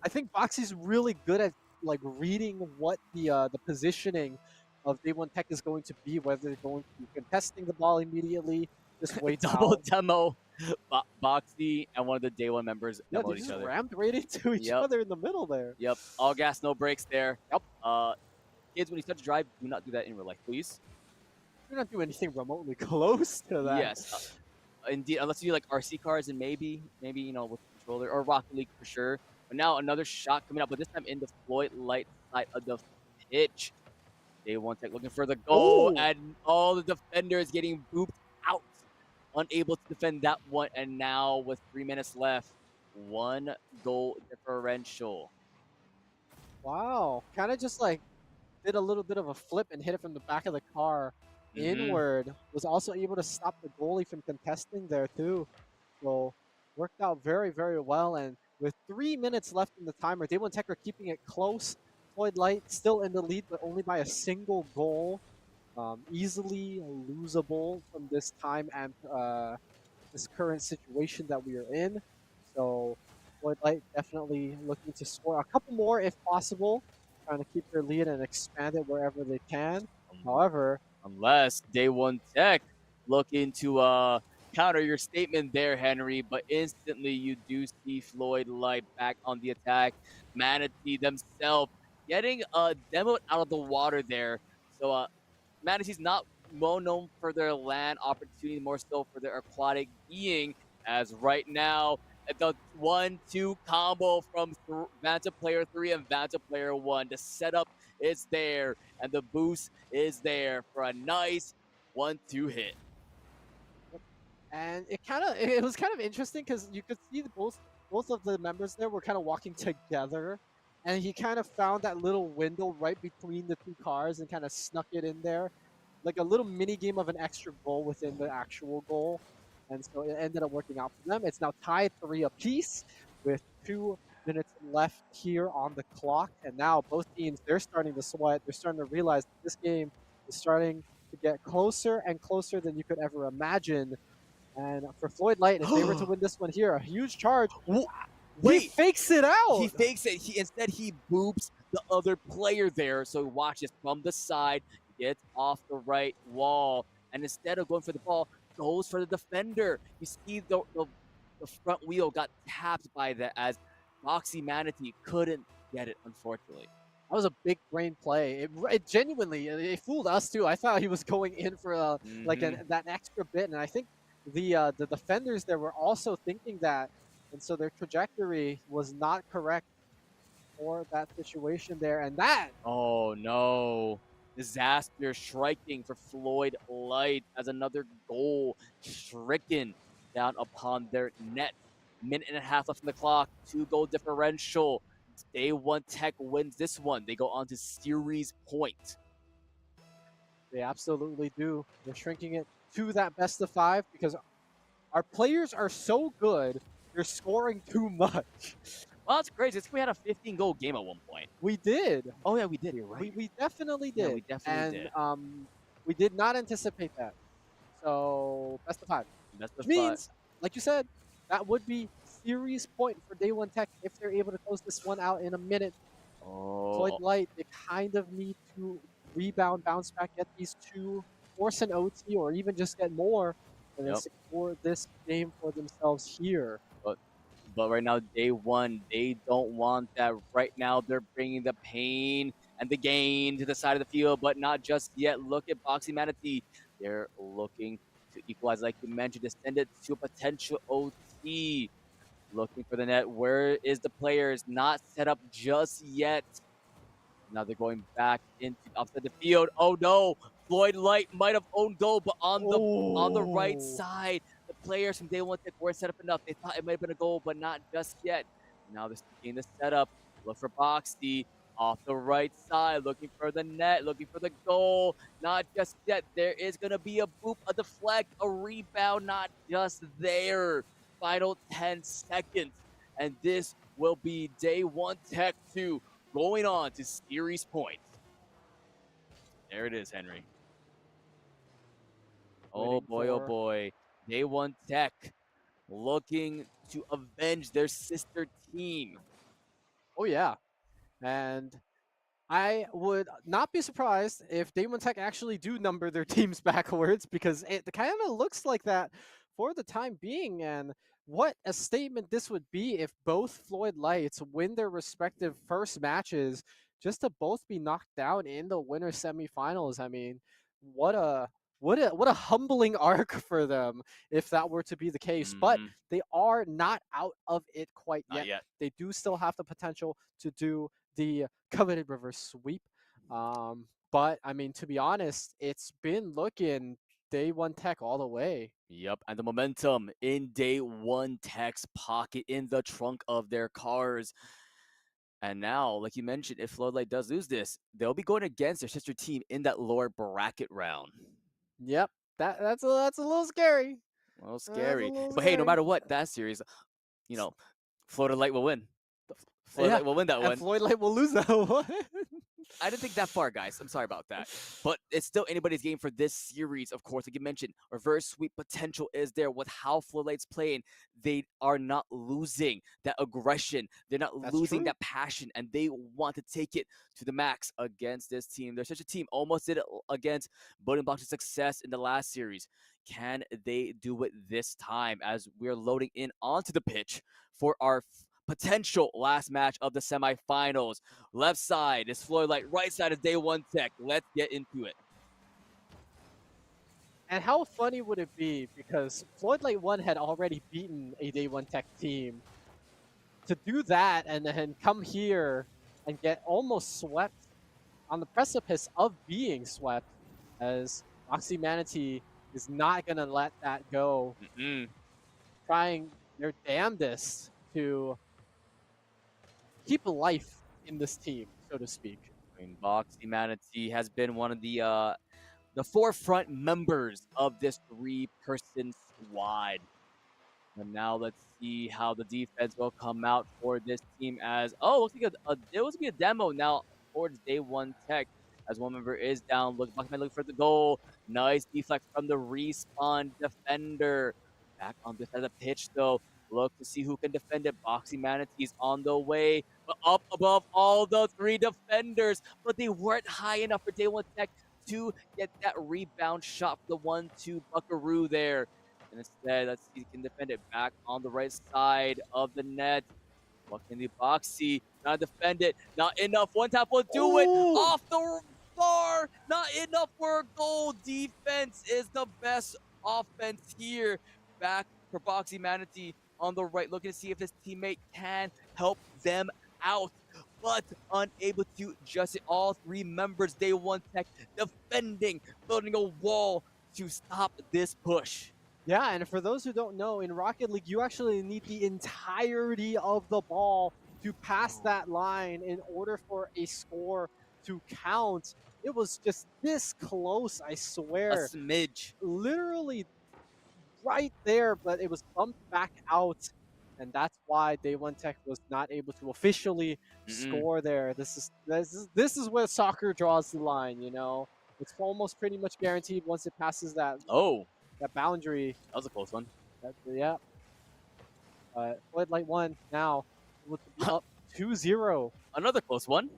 I think Boxy's really good at like reading what the positioning of Day One Tech is going to be, whether they're going to be contesting the ball immediately, just waits Double out. demo. Boxy and one of the Day One members Yeah, they demoed each just other. rammed right into each Yep. other in the middle there. Yep. All gas, no brakes there. Yep. Kids, when you start to drive, do not do that in real life, please. You're not doing anything remotely close to that. Yes. Indeed, unless you do like RC cars and maybe you know with the controller or Rocket League for sure. But now another shot coming up, but this time in the Floyd Light side of the pitch. Day One Tech looking for the goal, Ooh. and all the defenders getting booped out, unable to defend that one. And now with 3 minutes left, 1 goal differential. Wow. Kind of just like did a little bit of a flip and hit it from the back of the car inward. Was also able to stop the goalie from contesting there too. So worked out very well. And with 3 minutes left in the timer, Day One Tech are keeping it close. Floyd Light still in the lead, but only by a single goal. Easily losable from this time and this current situation that we are in. So Floyd Light definitely looking to score a couple more if possible, trying to keep their lead and expand it wherever they can. However, Unless Day One Tech looking to counter your statement there, Henry, but instantly you do see Floyd Light back on the attack. Manatee themselves getting demoed out of the water there. So Manatee's not well known for their land opportunity, more so for their aquatic being, as right now the 1-2 combo from Vanta player 3 and Vanta player 1. The setup is there, and the boost is there for a nice 1-2 hit. and it was kind of interesting because you could see both of the members there were kind of walking together, and he kind of found that little window right between the two cars and kind of snuck it in there, like a little mini game of an extra goal within the actual goal, and so it ended up working out for them. It's now tied 3 apiece with 2 minutes left here on the clock, and now both teams they're starting to sweat. They're starting to realize that this game is starting to get closer and closer than you could ever imagine. And for Floyd Light, if they were to win this one here, a huge charge. Wait, he fakes it out. He fakes it. Instead he boops the other player there. So he watches from the side, gets off the right wall, and instead of going for the ball, goes for the defender. You see the front wheel got tapped by that as Boxy Manatee couldn't get it, unfortunately. That was a big brain play. It genuinely it fooled us too. I thought he was going in for that extra bit, and I think the defenders there were also thinking that, and so their trajectory was not correct for that situation there, and that Oh no. Disaster striking for Floyd Light as another goal stricken down upon their net. Minute and a half left on the clock. 2-goal differential. Day One Tech wins this one. They go on to series point. they absolutely do. They're shrinking it to that best of 5 because our players are so good. They're scoring too much. Well, that's crazy. It's we had a 15-goal game at one point. We did. Oh yeah, we did. You're right. We definitely Yeah, did. we definitely And did. we did not anticipate that. So best of 5. That's the Which means, like you said, that would be series point for Day One Tech if they're able to close this one out in a minute. Floyd Oh, Light, they kind of need to rebound, bounce back, get these 2, force an OT, or even just get more, and then yep. secure this game for themselves here. But right now, Day One, they don't want that. Right now, they're bringing the pain and the gain to the side of the field, but not just yet. Look at Boxy Manatee. They're looking to equalize, like you mentioned, to send it to a potential OT. Looking for the net. Where is the players? Not set up just yet. Now they're going back into opposite the field. Oh no! Floyd Light might have owned goal, but on the right side, the players from Day One Tech weren't set up enough. They thought it might have been a goal, but not just yet. Now they're getting the setup. Look for Boxy off the right side, looking for the net, looking for the goal. Not just yet. There is gonna be a boop, a deflect, a rebound. Not just there. Final 10 seconds, and this will be Day One Tech 2 going on to series points. There it is, Henry. Oh boy, oh boy. Day One Tech looking to avenge their sister team. Oh yeah, and I would not be surprised if Day One Tech actually do number their teams backwards because it kind of looks like that for the time being. And what a statement this would be if both Floyd Lights win their respective first matches, just to both be knocked down in the winter semifinals. I mean, what a what a humbling arc for them if that were to be the case. But they are not out of it quite Not yet. They do still have the potential to do the coveted reverse sweep. But I mean, to be honest, it's been looking Day One Tech all the way. Yep, and the momentum in Day One Tech's pocket in the trunk of their cars. And now, like you mentioned, if Floodlight does lose this, they'll be going against their sister team in that lower bracket round. Yep, that's a little scary. A little scary. But hey, no matter what, that series, you know, Florida Light will win. Florida Light will win that one. Floyd Light will lose that one. I didn't think that far, guys. I'm sorry about that. But it's still anybody's game for this series, of course. Like you mentioned, reverse sweep potential is there with how Floodlight's playing. They are not losing that aggression. They're not losing that passion, and they want to take it to the max against this team. They're such a team. Almost did it against Building Blocks of Success in the last series. Can they do it this time as we're loading in onto the pitch for our potential last match of the semifinals? Left side is Floyd Light, right side is Day One Tech. Let's get into it. And how funny would it be, because Floyd Light 1 had already beaten a Day One Tech team, to do that and then come here and get almost swept on the precipice of being swept, as Boxy Manatee is not going to let that go. Trying their damnedest to keep life in this team, so to speak. I mean, Boxy Manatee has been one of the forefront members of this 3-person squad. And now let's see how the defense will come out for this team as, oh, looks like it was a demo now towards Day One Tech as one member is down. Boxy Manatee looking for the goal. Nice deflect from the respawn defender. Back on this side of the pitch, though. Look to see who can defend it. Boxy Manatee's on the way, but up above all the 3 defenders. But they weren't high enough for Day One Tech to get that rebound shot for the 1-2 Buckaroo there. And instead, let's see if he can defend it back on the right side of the net. Fucking the Boxy, not defend it, not enough. One tap will do it. Oh, Off the bar, not enough for a goal. Defense is the best offense here. Back for Boxy Manatee on the right, looking to see if his teammate can help them out, but unable to. Just all three members, Day One Tech, defending, building a wall to stop this push. yeah, and for those who don't know, in Rocket League, you actually need the entirety of the ball to pass that line in order for a score to count. It was just this close, I A swear. smidge. Literally right there, but it was bumped back out. And that's why Day One Tech was not able to officially Mm-mm. score there. This is where soccer draws the line, you know? It's almost pretty much guaranteed once it passes Oh, that boundary. that was a close one. Yeah, Floyd Light 1 now able to be up 2-0 Another close one.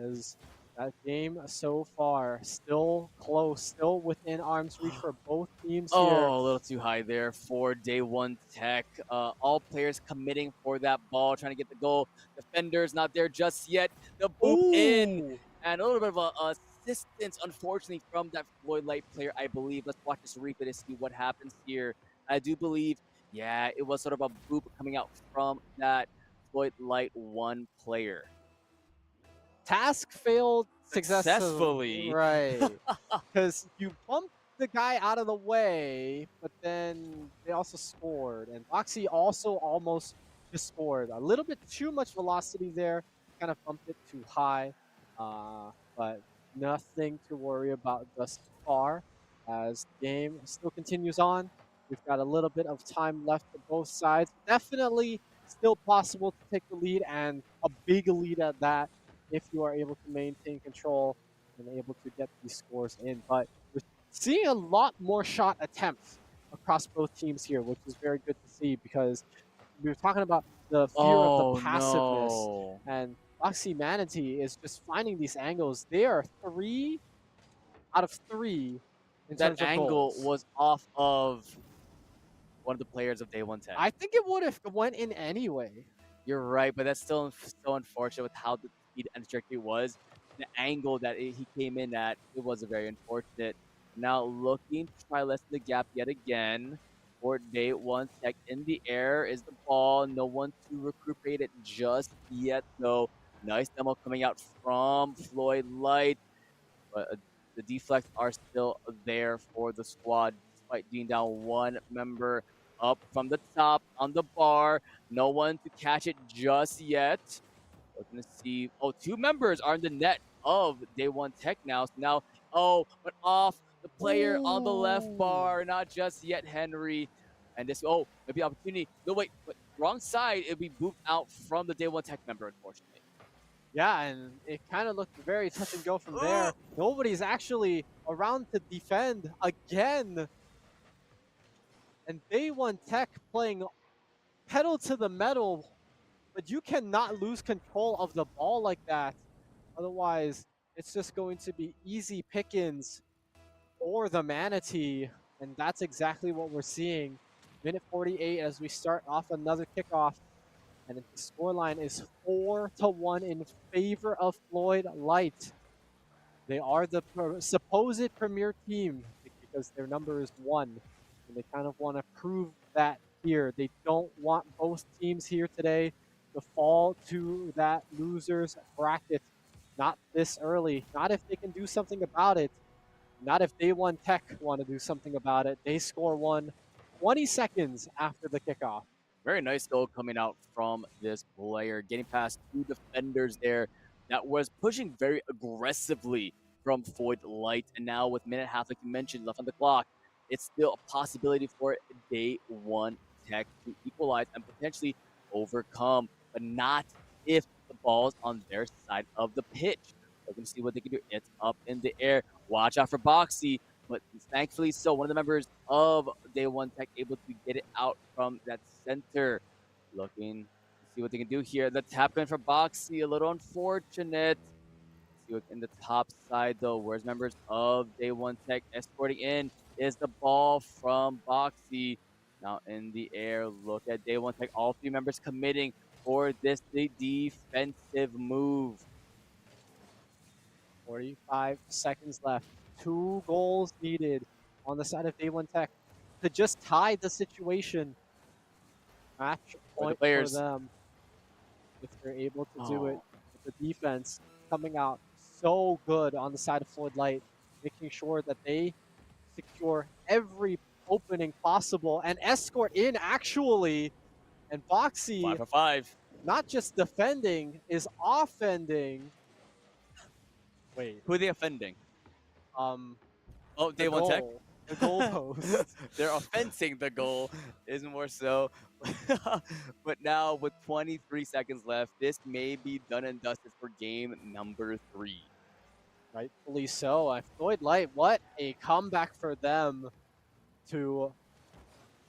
as that game so far still close, still within arm's reach for both teams here. Oh, a little too high there for Day One Tech. All players committing for that ball, trying to get the goal. Defenders not there just yet. The boop in, Ooh! and a little bit of a assistance, unfortunately, from that Floyd Light player, I believe. Let's watch this replay to see what happens here. I do believe, yeah, it was sort of a boop coming out from that Floyd Light 1 player. Task failed Successfully. right? Because you bumped the guy out of the way, but then they also scored, and Boxy also almost just scored. A little bit too much velocity there, kind of bumped it too high, but nothing to worry about thus far. As the game still continues on, we've got a little bit of time left for both sides. Definitely still possible to take the lead, and a big lead at that if you are able to maintain control and able to get these scores in. But we're seeing a lot more shot attempts across both teams here, which is very good to see because we were talking about the fear of the Oh, passiveness, no. and Boxy Manatee is just finding these angles. They are 3 out of 3 in That terms of angle goals. was off of one of the players of Day One Tech. I think it would have went in anyway. You're right, but that's still so unfortunate with how the speed and trajectory was. The angle that he came in at, it was very unfortunate. Now looking to try lessen the gap yet again. For Day One Tech in the air is the ball. No one to recuperate it just yet, though. Nice demo coming out from Floyd Light, but the deflects are still there for the squad, despite being down one member up from the top on the bar. No one to catch it just yet. We're going to see, oh, two members are in the net of Day One Tech now. So now, oh, but off the player on the left Ooh. bar, not just yet, Henry. And this, oh, maybe opportunity. No, wait, but wrong side. It'll be moved out from the Day One Tech member, unfortunately. Yeah, and it kind of looked very touch and go from there. Nobody's actually around to defend again. And Day One Tech playing pedal to the metal, but you cannot lose control of the ball like that. Otherwise, it's just going to be easy pickings for the Manatee. And that's exactly what we're seeing. Minute 48 as we start off another kickoff. And the scoreline is 4-1 in favor of Floyd Light. They are the supposed premier team because their number is 1. And they kind of want to prove that here. They don't want both teams here today to fall to that loser's bracket. Not this early. Not if they can do something about it. Not if Day One Tech want to do something about it. They score one 20 seconds after the kickoff. Very nice goal coming out from this player, getting past two defenders there that was pushing very aggressively from Floyd Light. And now with minute and a half, like you mentioned, left on the clock, it's still a possibility for Day One Tech to equalize and potentially overcome, but not if the ball's on their side of the pitch. We're going to see what they can do. It's up in the air. Watch out for Boxy. But thankfully, so one of the members of Day One Tech able to get it out from that center. Looking to see what they can do here. The tap in for Boxy, a little unfortunate. See what in the top side though. Where's members of Day One Tech escorting in is the ball from Boxy. Now in the air, look at Day One Tech. All three members committing for this defensive move. 45 seconds left. 2 goals needed on the side of Day One Tech to just tie the situation. Match For the point for players. them if they're able to do it Oh, with the defense coming out so good on the side of Floyd Light, making sure that they secure every opening possible and escort in actually. And five Boxy, for five. not just defending, is offending. Wait, Who are they offending? um, Oh, the Day One Tech. goal, the goalpost. They're offensing the goal, is more so. But now with 23 seconds left, this may be done and dusted for game number 3. Rightfully so. Floyd Light, what a comeback for them to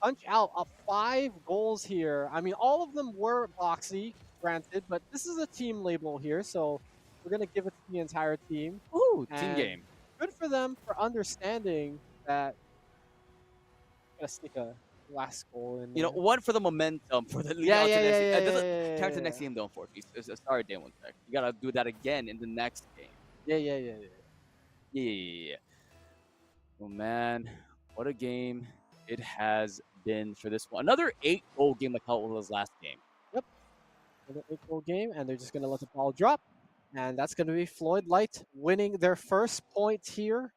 punch out 5 goals here. I mean, all of them were boxy, granted, but this is a team label here, so we're gonna give it to the entire team. Ooh, team And game. good for them for understanding that. Gotta sneak a last goal in You know, there. one for the momentum for the lead Yeah, on to yeah, next yeah, game. yeah, It yeah, doesn't yeah, carry to the yeah, next yeah. game, though, unfortunately. Sorry, Day One Tech. You gotta do that again in the next game. Yeah, yeah, yeah, yeah. Yeah. Oh man, what a game it has been for this one. Another 8-goal game like how it was last game. Yep. Another 8-goal game, and they're just gonna let the ball drop. And that's gonna be Floyd Light winning their first point here.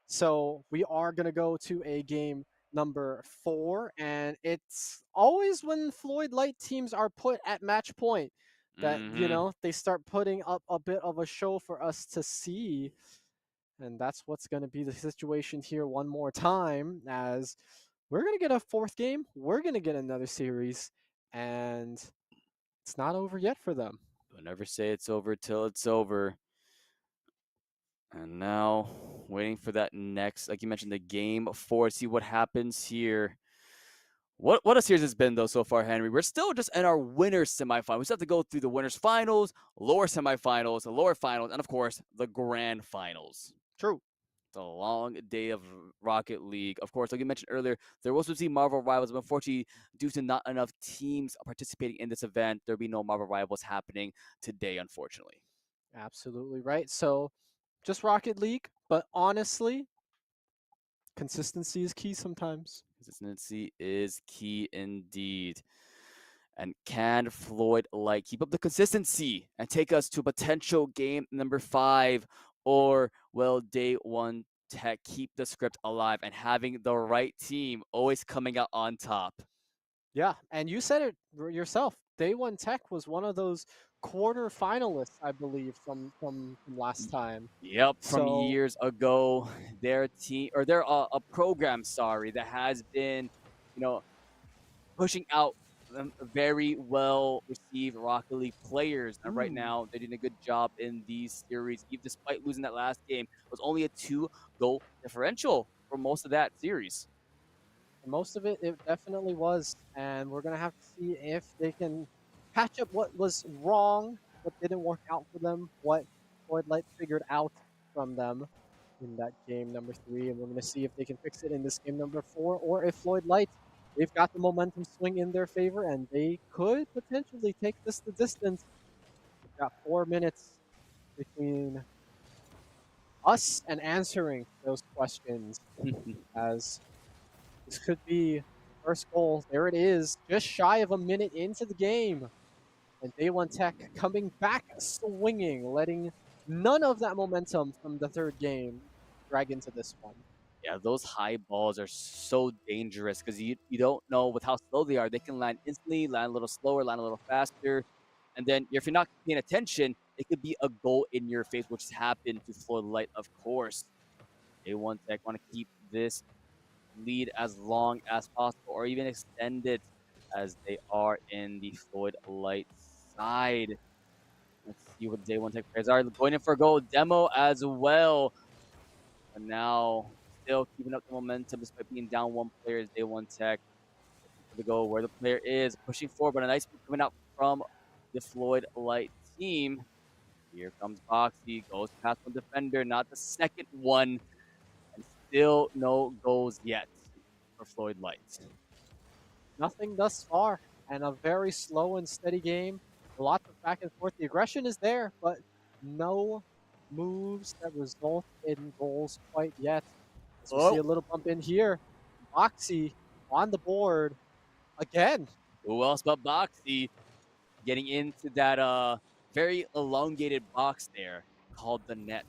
So we are gonna go to a game number 4, and it's always when Floyd Light teams are put at match point that Mm-hmm. they start putting up a bit of a show for us to see. And that's what's going to be the situation here one more time, as we're going to get a 4th game. We're going to get another series, and it's not over yet for them. Don't ever say it's over till it's over. And now, waiting for that next, like you mentioned, the game 4. See what happens here. What a series it's been though so far, Henry. We're still just in our winners semifinal. We still have to go through the winners finals, lower semifinals, the lower finals, and of course the grand finals. True. It's a long day of Rocket League. Of course, like you mentioned earlier, there was supposed to be Marvel Rivals, but unfortunately, due to not enough teams participating in this event, there'll be no Marvel Rivals happening today, unfortunately. Absolutely right. So just Rocket League, but honestly, consistency is key sometimes. Consistency is key indeed. And can Floyd Light keep up the consistency and take us to potential game number 5? Or will Day One Tech keep the script alive and having the right team always coming out on top? Yeah, and you said it yourself. Day One Tech was one of those quarter finalists, I believe, from last time. Yep, from So years ago, their team or their a program, sorry, that has been, you know, pushing out very well received Rocket League players, and right now they're doing a good job in these series. Even despite losing that last game, it was only a 2-goal differential for most of that series. most of it definitely was, and we're gonna have to see if they can patch up what was wrong, what didn't work out for them, what Floyd Light figured out from them in that game number 3, and we're gonna see if they can fix it in this game number 4, or if Floyd Light, they've got the momentum swing in their favor, and they could potentially take this the distance. We've got 4 minutes between us and answering those questions, as this could be the first goal. There it is, just shy of a minute into the game. And Day One Tech coming back swinging, letting none of that momentum from the third game drag into this one. Yeah, those high balls are so dangerous because you don't know with how slow they are. They can land instantly, land a little slower, land a little faster. And then if you're not paying attention, it could be a goal in your face, which has happened to Floyd Light, of course. Day One Tech want to keep this lead as long as possible or even extend it as they are in the Floyd Light side. Let's see what Day One Tech players are going in for a goal. Demo as well. But now still keeping up the momentum despite being down 1 player is Day One Tech. Looking for the goal where the player is pushing forward, but a nice move coming out from the Floyd Light team. Here comes Boxy, goes past one defender, not the second one, and still no goals yet for Floyd Light. Nothing thus far, and a very slow and steady game. Lots of back and forth. The aggression is there, but no moves that result in goals quite yet. As we see Oh, a little bump in here, Boxy on the board again. who else but Boxy getting into that very elongated box there called the net.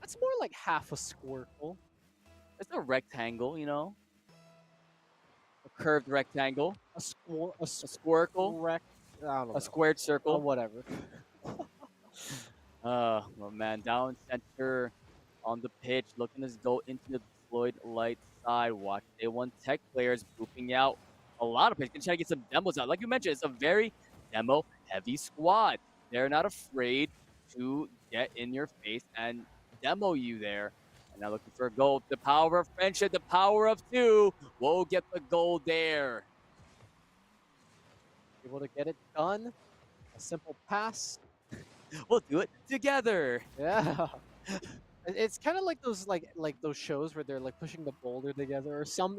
That's more like half a Squirtle. It's a rectangle, a curved rectangle, A squir a a squircle, squirrect. I don't a know. squared circle. Whatever. Well, man, down center on the pitch, looking to go into the Floyd Light side. Watch A1 Tech players booping out a lot of players. Gonna try to get some demos out. Like you mentioned, it's a very demo heavy squad. They're not afraid to get in your face and demo you there. And now looking for a goal. The power of friendship, the power of two will get the goal there. Able to get it done. A simple pass. We'll do it together. Yeah. It's kind of like those shows where they're like pushing the boulder together, or some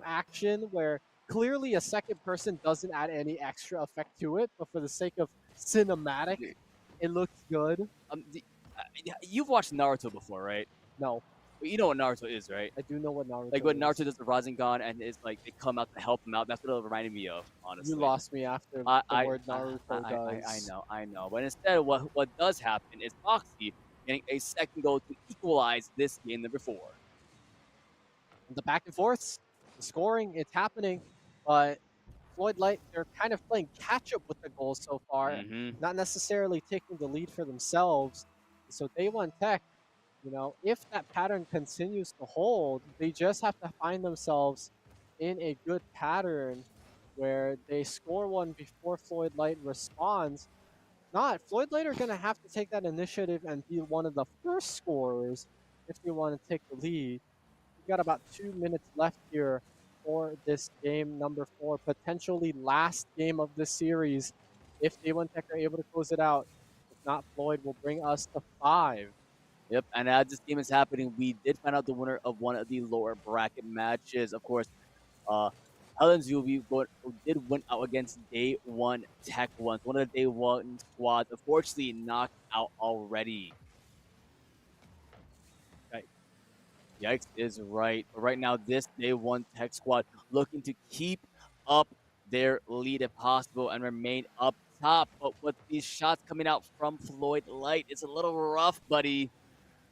action where clearly a second person doesn't add any extra effect to it, but for the sake of cinematic, it looks good. You've watched Naruto before, right? No, You know what Naruto is, right? I do know what Naruto Like when is. Naruto does the Rasengan and it's like they come out to help him out. That's what it reminded me of, honestly. You lost me after I the I word I, Naruto does. I know. But instead, what does happen is Foxy getting a second goal to equalize this game number 4. The back and forths, the scoring, it's happening, but Floyd Light, they're kind of playing catch up with the goals so far, Mm-hmm. not necessarily taking the lead for themselves. So Day One Tech, if that pattern continues to hold, they just have to find themselves in a good pattern where they score one before Floyd Light responds. Not Floyd Light are going to have to take that initiative and be one of the first scorers if they want to take the lead. We've got about 2 minutes left here for this game number 4, potentially last game of this series. If Day1 Tech are able to close it out, if not, Floyd will bring us to 5. Yep, and as this game is happening, we did find out the winner of one of the lower bracket matches. Of course, Helen Zubi did win out against Day One Tech Ones. One of the Day One squads, unfortunately, knocked out already. Yikes is right. But right now, this Day One Tech squad looking to keep up their lead if possible and remain up top. But with these shots coming out from Floyd Light, it's a little rough, buddy.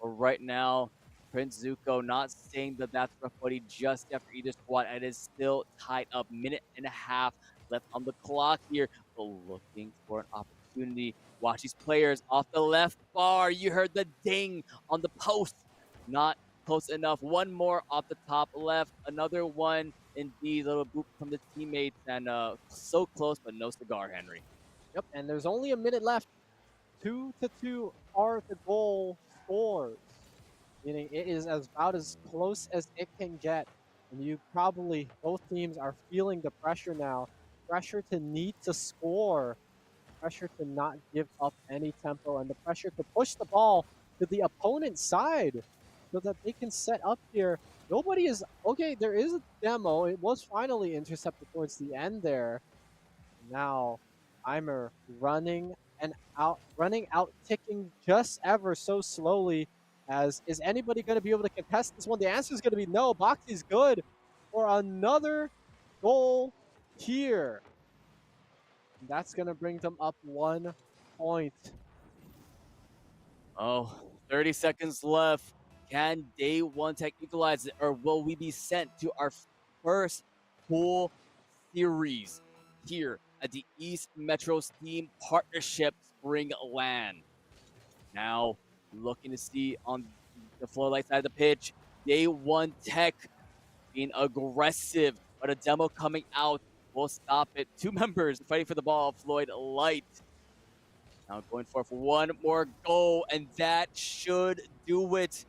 But right now, Prince Zuko not saying that that's rough, buddy, just after either squad. It is still tied up. Minute and a half left on the clock here. But looking for an opportunity. Watch these players off the left bar. You heard the ding on the post. Not close enough. One more off the top left. Another one. Indeed, little boop from the teammates. And so close, but no cigar, Henry. Yep, and there's only a minute left. 2-2 are the goal scores, meaning it is about as close as it can get. And both teams are feeling the pressure now. Pressure to need to score, pressure to not give up any tempo, and the pressure to push the ball to the opponent's side so that they can set up here. Nobody is okay. There is a demo. It was finally intercepted towards the end there. Now, Eimer running out, ticking just ever so slowly. Is anybody going to be able to contest this one? The answer is going to be no. Boxy's good for another goal here. That's going to bring them up 1 point. Oh, 30 seconds left. Can Day One Tech equalize it, or will we be sent to our first full series here at the East Metro Steam Partnership Spring LAN? Now, looking to see on the floor light side of the pitch, Day One Tech being aggressive, but a demo coming out will stop it. 2 members fighting for the ball. Floyd Light now going for one more goal, and that should do it.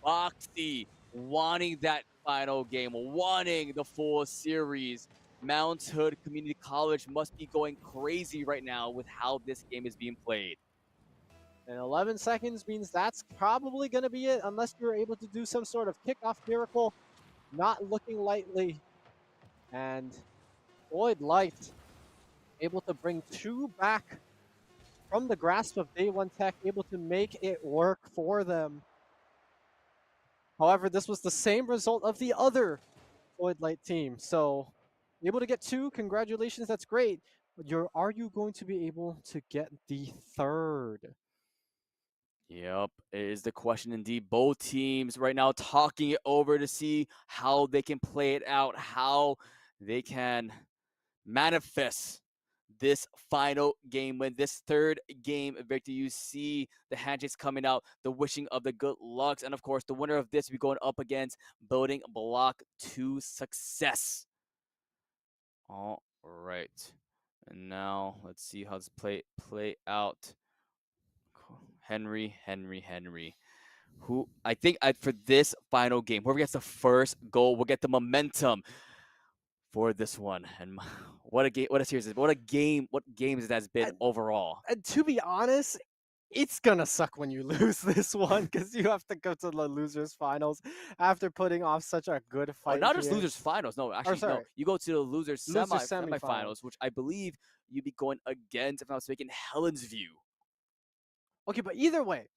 Boxy wanting that final game, wanting the full series. Mount Hood Community College must be going crazy right now with how this game is being played. And 11 seconds means that's probably going to be it, unless you're able to do some sort of kickoff miracle. Not looking likely And Floyd Light able to bring 2 back from the grasp of Day One Tech, able to make it work for them. However, this was the same result of the other Floyd Light team. So, able to get 2, congratulations, that's great. But are you going to be able to get the third? Yep, it is the question indeed. Both teams right now talking it over to see how they can play it out, how they can manifest this final game win, this third game victory. You see the handshakes coming out, the wishing of the good lucks, and of course, the winner of this will be going up against Building Block to Success. All right, and now let's see how this play out. Henry. Who I think for this final game, whoever gets the first goal will get the momentum for this one. And what a game! What a series! What a game! What games it has been And, overall. and to be honest, it's gonna suck when you lose this one because you have to go to the losers finals after putting off such a good Oh, fight not just here. losers finals. No, Or actually, no. sorry, You go to the losers losers semifinals. semifinals, which I believe you'd be going against, if I'm not mistaken, Helen's View. Okay, but either way,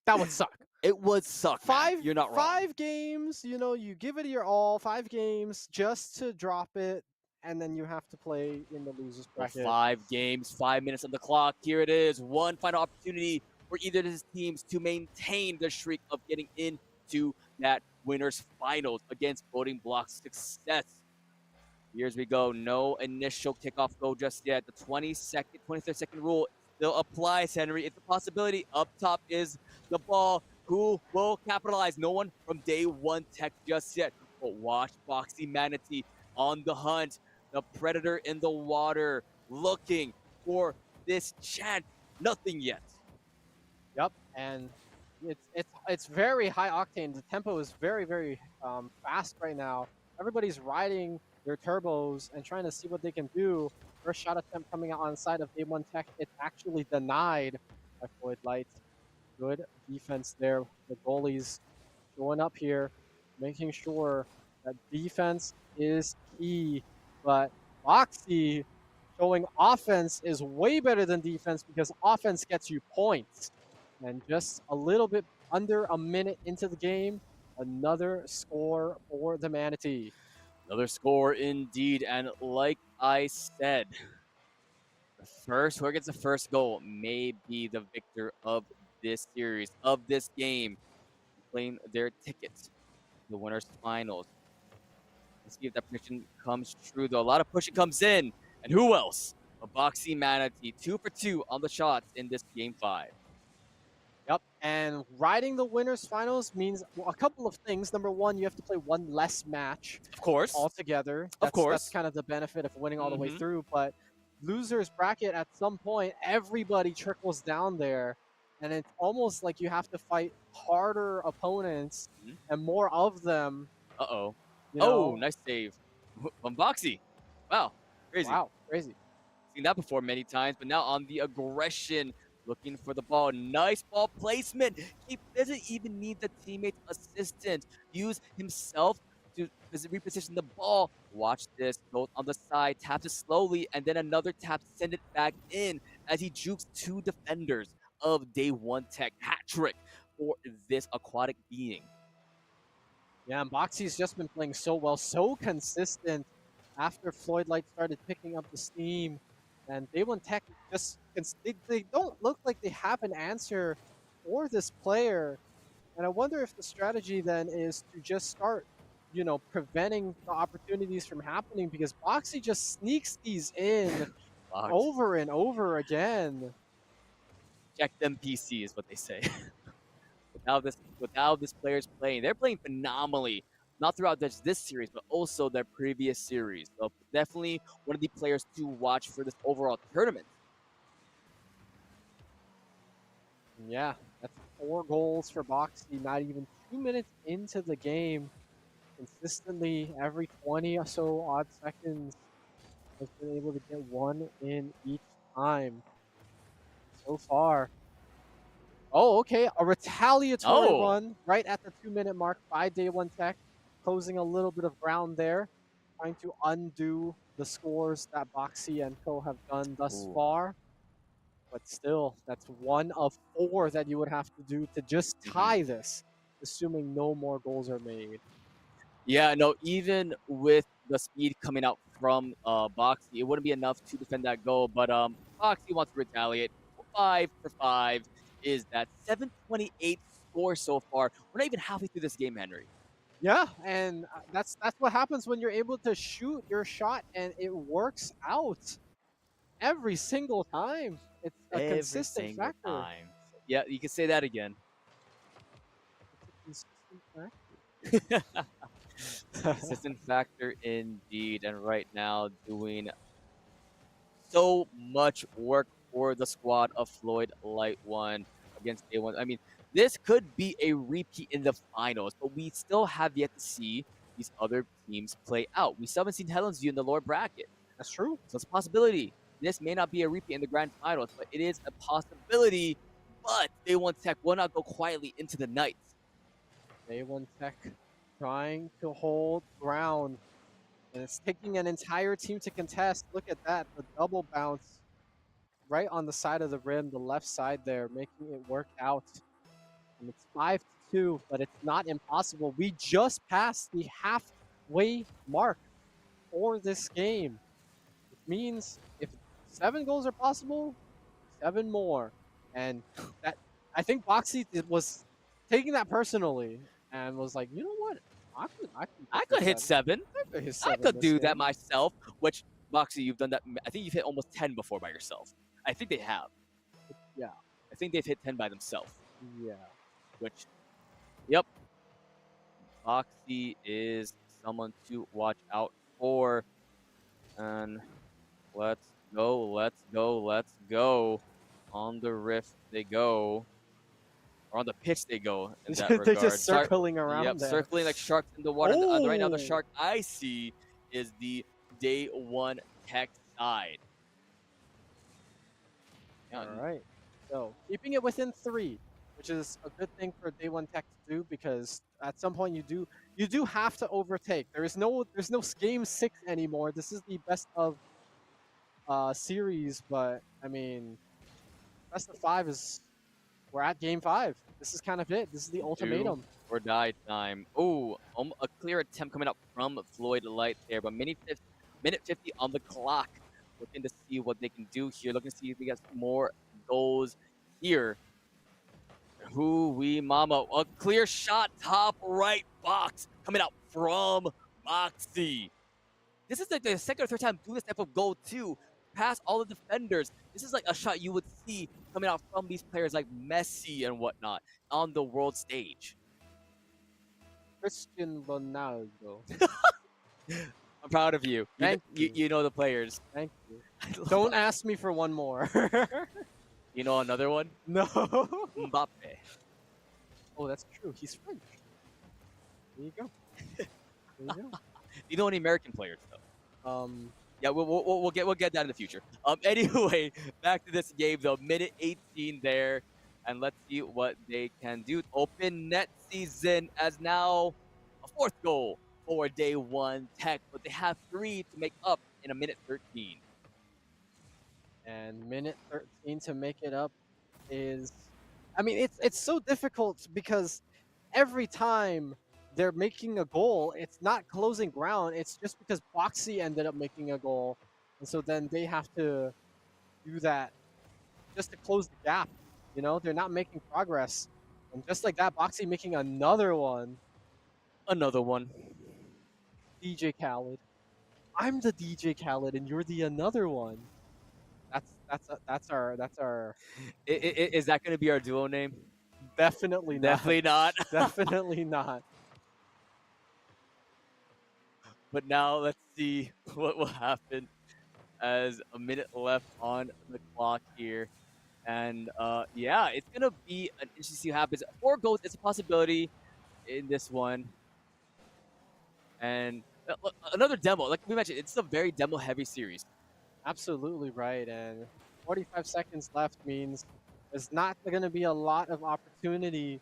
that would suck. It would suck, man. You're not wrong. 5 games, you give it your all, 5 games just to drop it, and then you have to play in the losers Well, bracket. 5 games, 5 minutes on the clock. Here it is. One final opportunity for either of these teams to maintain the streak of getting into that winners finals against Voting Block Success. Here's we go. No initial kickoff goal just yet. The 23rd second rule still applies, Henry. It's a possibility. Up top is the ball. Who will capitalize? No one from Day One Tech just yet. But watch Boxy Manatee on the hunt. The predator in the water looking for this chance. Nothing yet. Yep, and it's very high octane. The tempo is very fast right now. Everybody's riding their turbos and trying to see what they can do. First shot attempt coming out on the side of Day One Tech. It's actually denied by Floyd Light. Good defense there. The goalies showing up here, making sure that defense is key. But Boxy showing offense is way better than defense because offense gets you points. And just a little bit under a minute into the game, another score for the Manatee. Another score indeed. And like I said, whoever gets the first goal may be the victor of this series, of this game, playing their tickets to the winners finals. Let's see if that prediction comes true, though. A lot of pushing comes in. And who else? A Boxy Manatee, 2 for 2 on the shots in this game 5. Yep, and riding the winners finals means a couple of things. Number one, you have to play one less match Of course. altogether. Of course. That's kind of the benefit of winning all the way Mhm. through. But losers bracket, at some point, everybody trickles down there, and it's almost like you have to fight harder opponents Mhm. and more of them. Uh-oh. You Oh, know, nice save from Boxy. Wow, crazy. wow, crazy. Seen that before many times, but now on the aggression, looking for the ball. Nice ball placement. He doesn't even need the teammate's assistance. Use himself to reposition the ball. Watch this. Goes on the side, taps it slowly, and then another tap, send it back in as he jukes 2 defenders of Day One Tech. Hat trick for this aquatic being. Yeah, and Boxy's just been playing so well, so consistent after Floyd Light started picking up the steam. And Day One Tech just they don't look like they have an answer for this player. And I wonder if the strategy then is to just start, preventing the opportunities from happening because Boxy just sneaks these in Box. over and over again. Check them PC is what they say. without this players playing, they're playing phenomenally. Not throughout this series, but also their previous series. So definitely one of the players to watch for this overall tournament. Yeah, that's 4 goals for Boxy, not even 2 minutes into the game. Consistently, every 20 or so odd seconds, has been able to get one in each time so far. Oh, okay, a retaliatory run right at the 2-minute mark by Day One Tech, closing a little bit of ground there. trying to undo the scores that Boxy and Co have done thus Ooh. far. But still, that's one of four that you would have to do to just Mhm. tie this, assuming no more goals are made. Yeah, no, even with the speed coming out from Boxy, it wouldn't be enough to defend that goal. But Boxy wants to retaliate. 5 for 5 is that 728 score so far. We're not even halfway through this game, Henry. Yeah, and that's what happens when you're able to shoot your shot and it works out every single time. It's a Every consistent single factor. time. Yeah, you can say that again. It's a consistent factor. Consistent factor indeed. And right now, doing so much work for the squad of Floyd Light One against A1. I mean, this could be a repeat in the finals, but we still have yet to see these other teams play out. We still haven't seen Helen's View in the lower bracket. That's true. So it's a possibility. This may not be a repeat in the grand finals, but it is a possibility. But they want Tech will not go quietly into the night. A1 Tech trying to hold ground. And it's taking an entire team to contest. Look at that. The double bounce right on the side of the rim, the left side there, making it work out. And it's 5-2, but it's not impossible. We just passed the halfway mark for this game. Which means if 7 goals are possible, 7 more. And that I think Boxy was taking that personally and was like, you know what? I can I get could this hit 7. 7. I could hit I 7 could this do that game. myself. Which Boxy, you've done that. I think you've hit almost 10 before by yourself. I think they have. Yeah. I think they've hit 10 by themselves. Yeah. Which, yep, Boxy is someone to watch out for. And let's go, let's go, let's go. On the rift they go. Or on the pitch they go in that They're regard. just circling around Yep, there. circling like sharks in the water. And, right now, the Oh! shark I see is the day one tech side. Yeah, All right. So keeping it within 3, which is a good thing for day 1 Tech to do because at some point you do have to overtake. There's no game 6 anymore. This is the best of series, but I mean best of 5 is we're at game 5. This is kind of it. This is the do ultimatum. or die time. Oh, a clear attempt coming up from Floyd Light there, but minute 50 on the clock. Looking to see what they can do here. Looking to see if they get more goals here. Who we mama. A clear shot, top right box coming out from Moxie. This is like the second or third time doing this type of goal too. Past all the defenders. This is like a shot you would see coming out from these players like Messi and whatnot on the world stage. Cristiano Ronaldo. I'm proud of you. Thank you know the players. Thank you. Don't ask me for one more. You know another one? No. Mbappe. Oh, that's true. He's French. There you go. There you go. You know any American players though? Yeah, we'll get that in the future. Anyway, back to this game though. Minute 18 there, and let's see what they can do. Open net season as now a 4th goal for day 1 Tech, but they have 3 to make up in a minute 13. and minute 13 to make it up is, I mean, it's so difficult because every time they're making a goal, it's not closing ground. It's just because Boxy ended up making a goal, and so then they have to do that just to close the gap. You know, they're not making progress, and just like that, Boxy making another one. Another one. DJ Khaled, I'm the DJ Khaled, and you're the another one. That's our Is that going to be our duo name? definitely not. Definitely not. Definitely not. But now let's see what will happen as a minute left on the clock here. And yeah, it's going to be an interesting to see what happens. 4 goals is a possibility in this one. And another demo. Like we mentioned, it's a very demo-heavy series. Absolutely right. And 45 seconds left means there's not going to be a lot of opportunity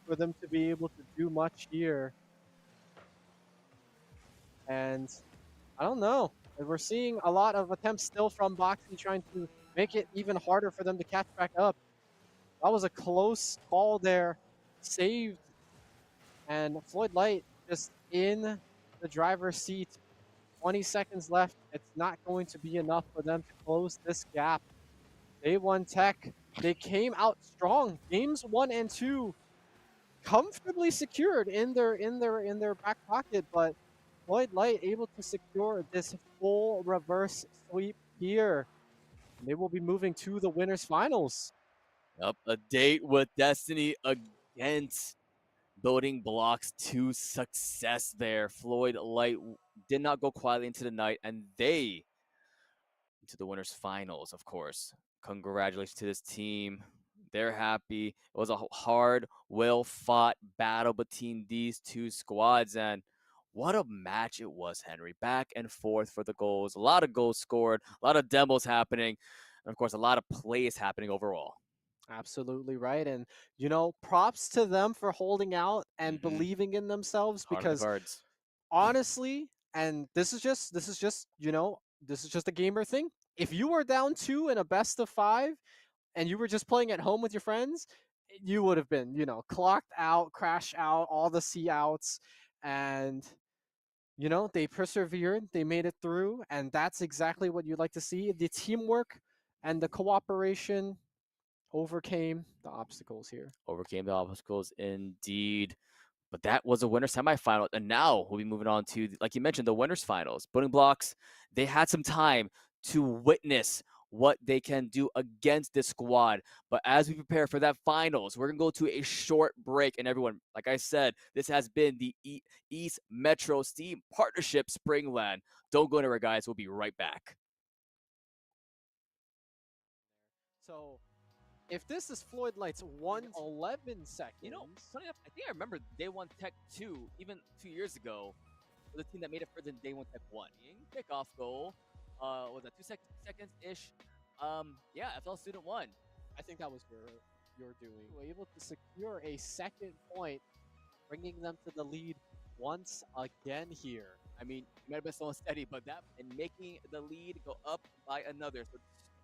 for them to be able to do much here. And I don't know. We're seeing a lot of attempts still from Boxy trying to make it even harder for them to catch back up. That was a close call there. Saved. And Floyd Light just in the driver's seat. 20 seconds left. It's not going to be enough for them to close this gap. Day One Tech, they came out strong. Games 1 and 2 comfortably secured in their back pocket, but Floyd Light able to secure this full reverse sweep here. And they will be moving to the winners finals. Yep, a date with destiny against building blocks to success there. Floyd Light did not go quietly into the night, and they into the winners finals, of course. Congratulations to this team. They're happy. It was a hard, well fought battle between these two squads, and what a match it was, Henry. Back and forth for the goals. A lot of goals scored, a lot of demos happening, and of course, a lot of plays happening overall. Absolutely right. And, props to them for holding out and believing in themselves Hard on the because cards. honestly, and this is just a gamer thing. If you were down 2 in a best of 5 and you were just playing at home with your friends, you would have been, clocked out, crash out, all the C outs, and they persevered, they made it through, and that's exactly what you'd like to see. The teamwork and the cooperation overcame the obstacles here. Overcame the obstacles indeed. But that was a winner semifinal. And now we'll be moving on to, like you mentioned, the winners finals. Building blocks, they had some time to witness what they can do against this squad. But as we prepare for that finals, we're going to go to a short break. And everyone, like I said, this has been the East Metro Steam Partnership Spring LAN. Don't go anywhere, guys. We'll be right back. So if this is Floyd Light's 1:11 seconds, Funny enough, I think I remember Day One Tech 2, even 2 years ago, the team that made it further than Day One Tech 1. Kickoff goal, was that 2 seconds ish? Yeah, FL Student 1. I think that was your doing. We're able to secure a second point, bringing them to the lead once again here. I mean, it might have been slow and steady, but that and making the lead go up by another. So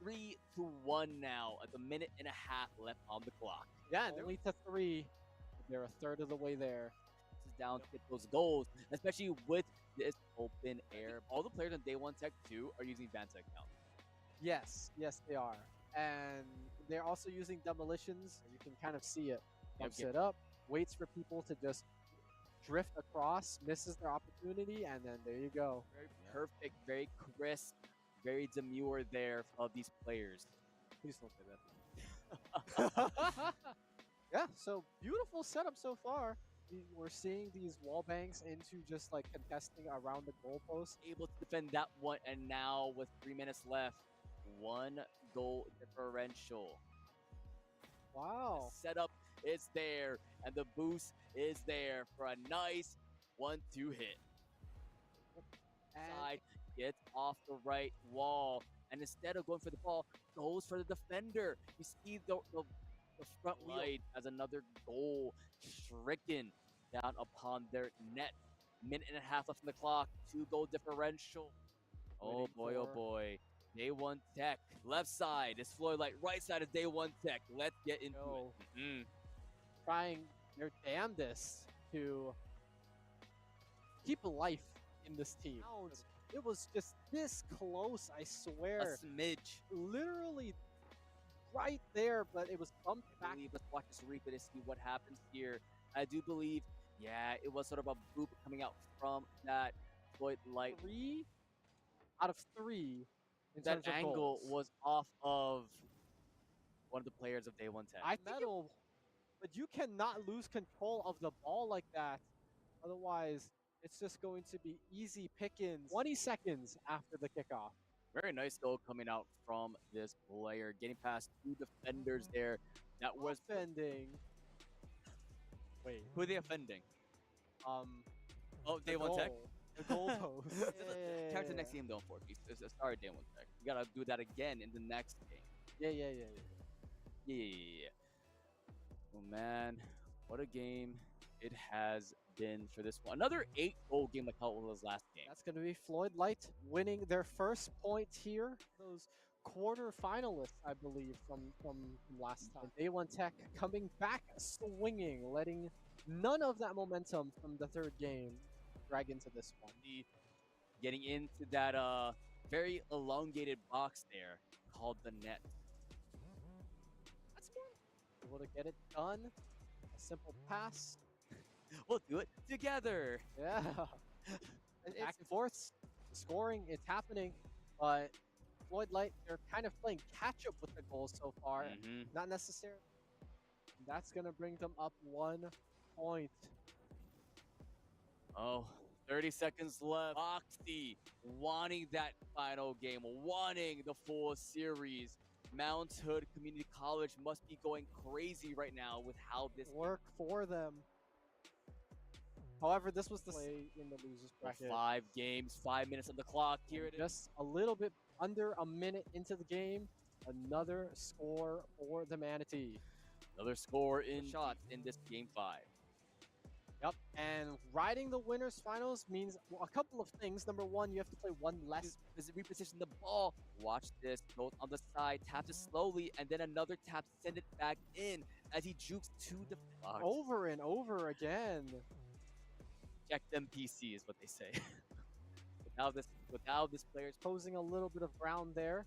3-1 now at the minute and a half left on the clock. Yeah, and only to 3. They're a third of the way there. This is down to get those goals, especially with this open air. All the players on Day One Tech 2 are using Vantech now. Yes, they are. And they're also using demolitions. You can kind of see it. Bumps it up, waits for people to just drift across, misses their opportunity, and then there you go. Very perfect, very crisp, very demure there of these players. Please don't say that. Yeah, so beautiful setup so far. We're seeing these wall banks into just like contesting around the goalpost. Able to defend that one, and now with 3 minutes left, 1 goal differential. Wow. The setup is there, and the boost is there for a nice 1-2 hit. Side gets off the right wall, and instead of going for the ball, goes for the defender. You see the front wheel as another goal stricken down upon their net. Minute and a half left on the clock. 2-goal differential. Oh boy, oh boy. Day One Tech. Left side is Floyd Light. Right side is Day One Tech. Let's get into it. Trying their damnedest to keep life in this team. It was just this close, I swear. A smidge. Literally right there, but it was bumped back. Let's watch this replay to see what happens here. I do believe, yeah, it was sort of a boop coming out from that Floyd Light. 3 out of 3. That angle was off of one of the players of Day One Tech. But you cannot lose control of the ball like that. Otherwise, it's just going to be easy pickings 20 seconds after the kickoff. Very nice goal coming out from this player, getting past 2 defenders there. That was offending. Wait, who are they offending? Oh, Day One Tech. The goalpost. Character next game though, for sorry, Day One Tech. You gotta do that again in the next game. Yeah. Oh man, what a game! it has been for this one. Another 8-goal game like how it was last game. That's going to be Floyd Light winning their first point here. Those quarter finalists, I believe, from last time. Day One Tech coming back swinging, letting none of that momentum from the third game drag into this one. Getting into that very elongated box there called the net. That's more able to get it done. A simple pass. We'll do it together. Yeah. Back and forth, scoring, it's happening, but Floyd Light, they're kind of playing catch up with the goals so far. Mhm. Not necessarily. That's going to bring them up 1 point. Oh, 30 seconds left. Foxy wanting that final game, wanting the full series. Mount Hood Community College must be going crazy right now with how this Work for them. However, this was the play in the losers bracket. 5 games, 5 minutes on the clock. Here it is. Just a little bit under a minute into the game. Another score for the Manatee. Another score in shots in this game 5. Yep, and riding the winners finals means a couple of things. Number one, you have to play one less. Reposition the ball. Watch this. Goes on the side, taps it slowly, and then another tap, send it back in as he jukes to the box. Over and over again. Check them PC is what they say. without this player's Posing a little bit of ground there,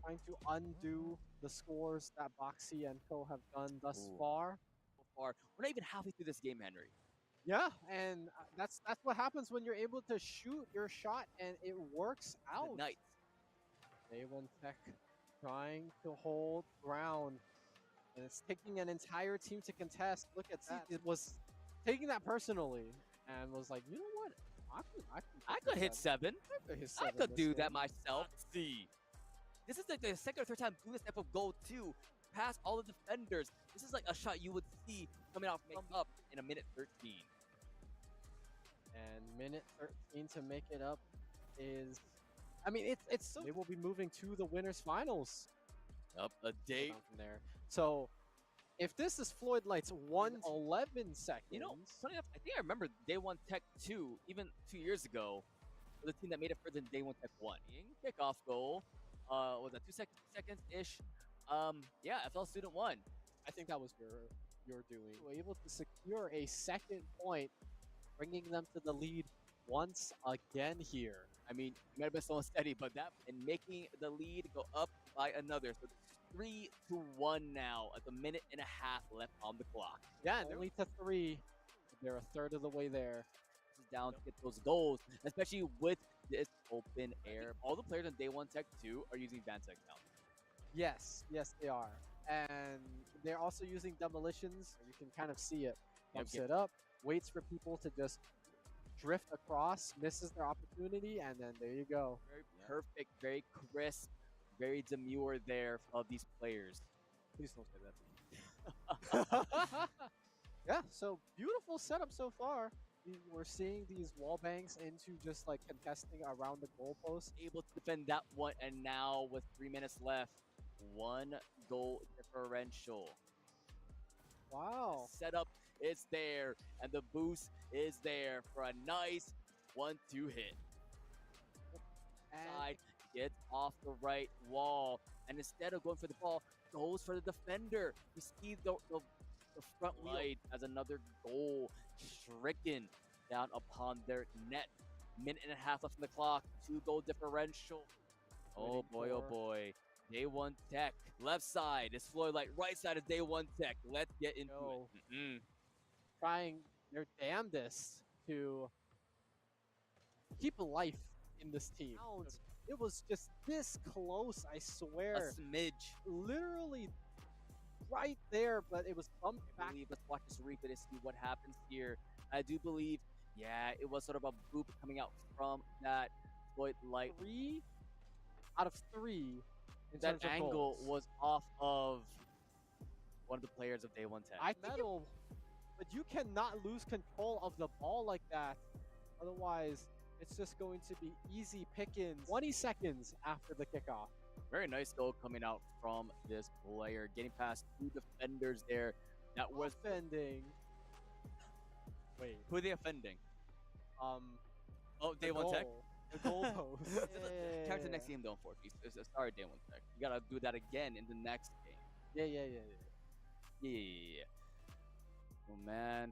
trying to undo the scores that Boxy and Co have done thus far. so far. We're not even halfway through this game, Henry. Yeah, and that's what happens when you're able to shoot your shot and it works out. The Knights. Day One Tech trying to hold ground, and it's taking an entire team to contest. Look at that. It was taking that personally and was like, you know what? I could hit 7. I could do that myself. See, this is like the second or third time doing this type of goal too. Past all the defenders. This is like a shot you would see coming out from up in a minute 13. And minute 13 to make it up is, I mean, it's so. They will be moving to the winners finals. Up a day From there. So if this is Floyd Light's 1:11 seconds, You know, funny enough, I think I remember Day One Tech 2, even 2 years ago, the team that made it further than Day One Tech 1. Kickoff goal, was that 2 seconds-ish? Yeah, FL Student 1. I think that was your doing. Were able to secure a second point, bringing them to the lead once again here. I mean, it might have been slow and steady, but that and making the lead go up by another. So it's 3-1 now at the minute and a half left on the clock. Yeah, and only to 3. They're a third of the way there. This is down to get those goals, especially with this open air. All the players on Day One Tech 2 are using Vantech now. Yes, they are. And they're also using demolitions. You can kind of see it. Bumps it up, waits for people to just drift across, misses their opportunity, and then there you go. Very perfect, very crisp, very demure there of these players. Please don't say that. Yeah, so beautiful setup so far. We're seeing these wall bangs into just like contesting around the goalpost. Able to defend that one, and now with 3 minutes left, 1 goal differential. Wow. Setup is there, and the boost is there for a nice 1-2 hit. Side gets off the right wall, and instead of going for the ball, goes for the defender. We see the front light as another goal stricken down upon their net. Minute and a half left on the clock. 2-goal differential. Oh boy, oh boy. Day One Tech. Left side is Floyd Light. Right side is Day One Tech. Let's get into it. Trying their damnedest to keep life in this team. It was just this close, I swear. A smidge. Literally right there, but it was bumped back. Let's watch this replay to see what happens here. I do believe, yeah, it was sort of a boop coming out from that Floyd Light. 3 out of 3. That angle was off of one of the players of Day One Tech. But you cannot lose control of the ball like that. Otherwise, it's just going to be easy pickings 20 seconds after the kickoff. Very nice goal coming out from this player, getting past 2 defenders there. That was defending. Wait. Who are they offending? Oh, The Day One Tech. goal. The goalpost. Turn to the next game, though. Unfortunately, sorry, Day One Tech. You gotta do that again in the next game. Yeah. Yeah. Oh man,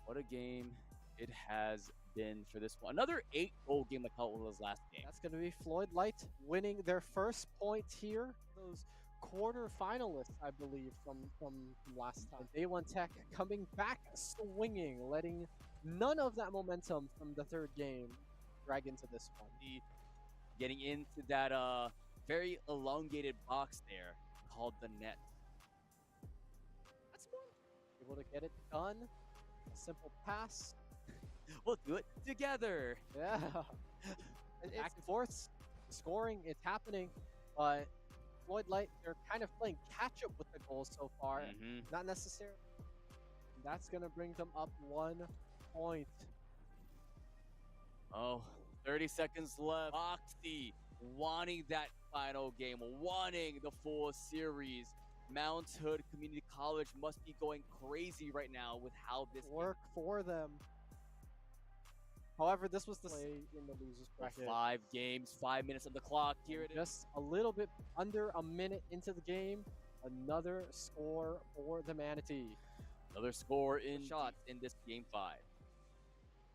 what a game it has been for this one. Another 8-goal game like how it was last game. That's going to be Floyd Light winning their first point here. Those quarter finalists, I believe, from last time. Day One Tech coming back swinging, letting none of that momentum from the third game drag into this one. Getting into that very elongated box there called the net. That's one. Able to get it done. A simple pass. We'll do it together. Yeah. Back and forth, scoring, it's happening, but Floyd Light, they're kind of playing catch up with the goals so far. Not necessarily. That's going to bring them up 1 point. Oh, 30 seconds left. Foxy wanting that final game, wanting the full series. Mount Hood Community College must be going crazy right now with how this work for them. However, this was the play in the losers bracket. 5 games, 5 minutes on the clock. Here it is. Just a little bit under a minute into the game. Another score for the Manatee. Another score in shots in this game 5.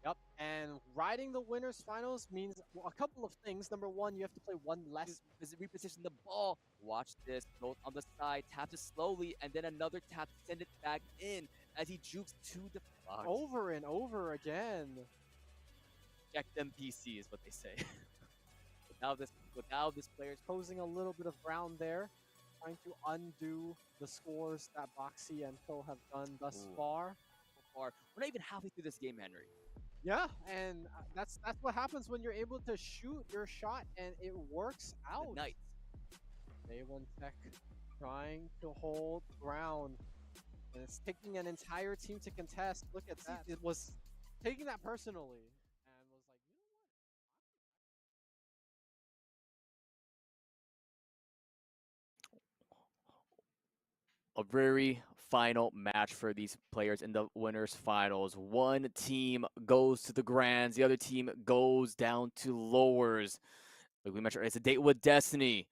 Yep, and riding the winners finals means a couple of things. Number one, you have to play one less. Reposition the ball. Watch this. Goes on the side, taps it slowly, and then another tap to send it back in as he jukes to the box. Over and over again. Check them PC is what they say. without this player's posing a little bit of ground there, trying to undo the scores that Boxy and Phil have done thus far. We're not even halfway through this game, Henry. Yeah, and that's what happens when you're able to shoot your shot and it works out. The Knights. Day One Tech trying to hold ground. And it's taking an entire team to contest. Look at that. It was taking that personally. And was like, you know what? A very final match for these players in the winners finals. One team goes to the grands, the other team goes down to lowers. Like we mentioned, it's a date with destiny.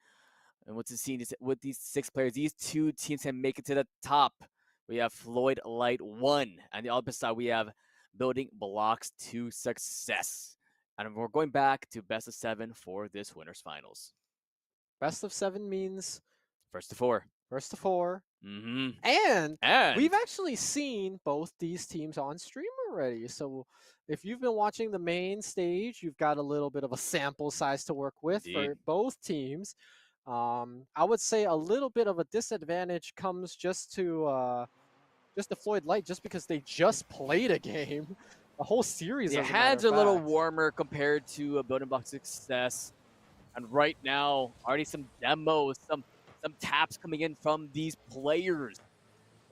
And what's the scene with these 6 players? These 2 teams can make it to the top. We have Floyd Light 1, and the opposite side we have Building Blocks to Success. And we're going back to best of 7 for this winners finals. Best of 7 means first to 4. First to 4. Mm-hmm. And we've actually seen both these teams on stream already. So if you've been watching the main stage, you've got a little bit of a sample size to work with for both teams. I would say a little bit of a disadvantage comes just to Floyd Light, just because they just played a game, a whole series. The hands are a little warmer compared to a Building Block Success, and right now already some demos, some taps coming in from these players.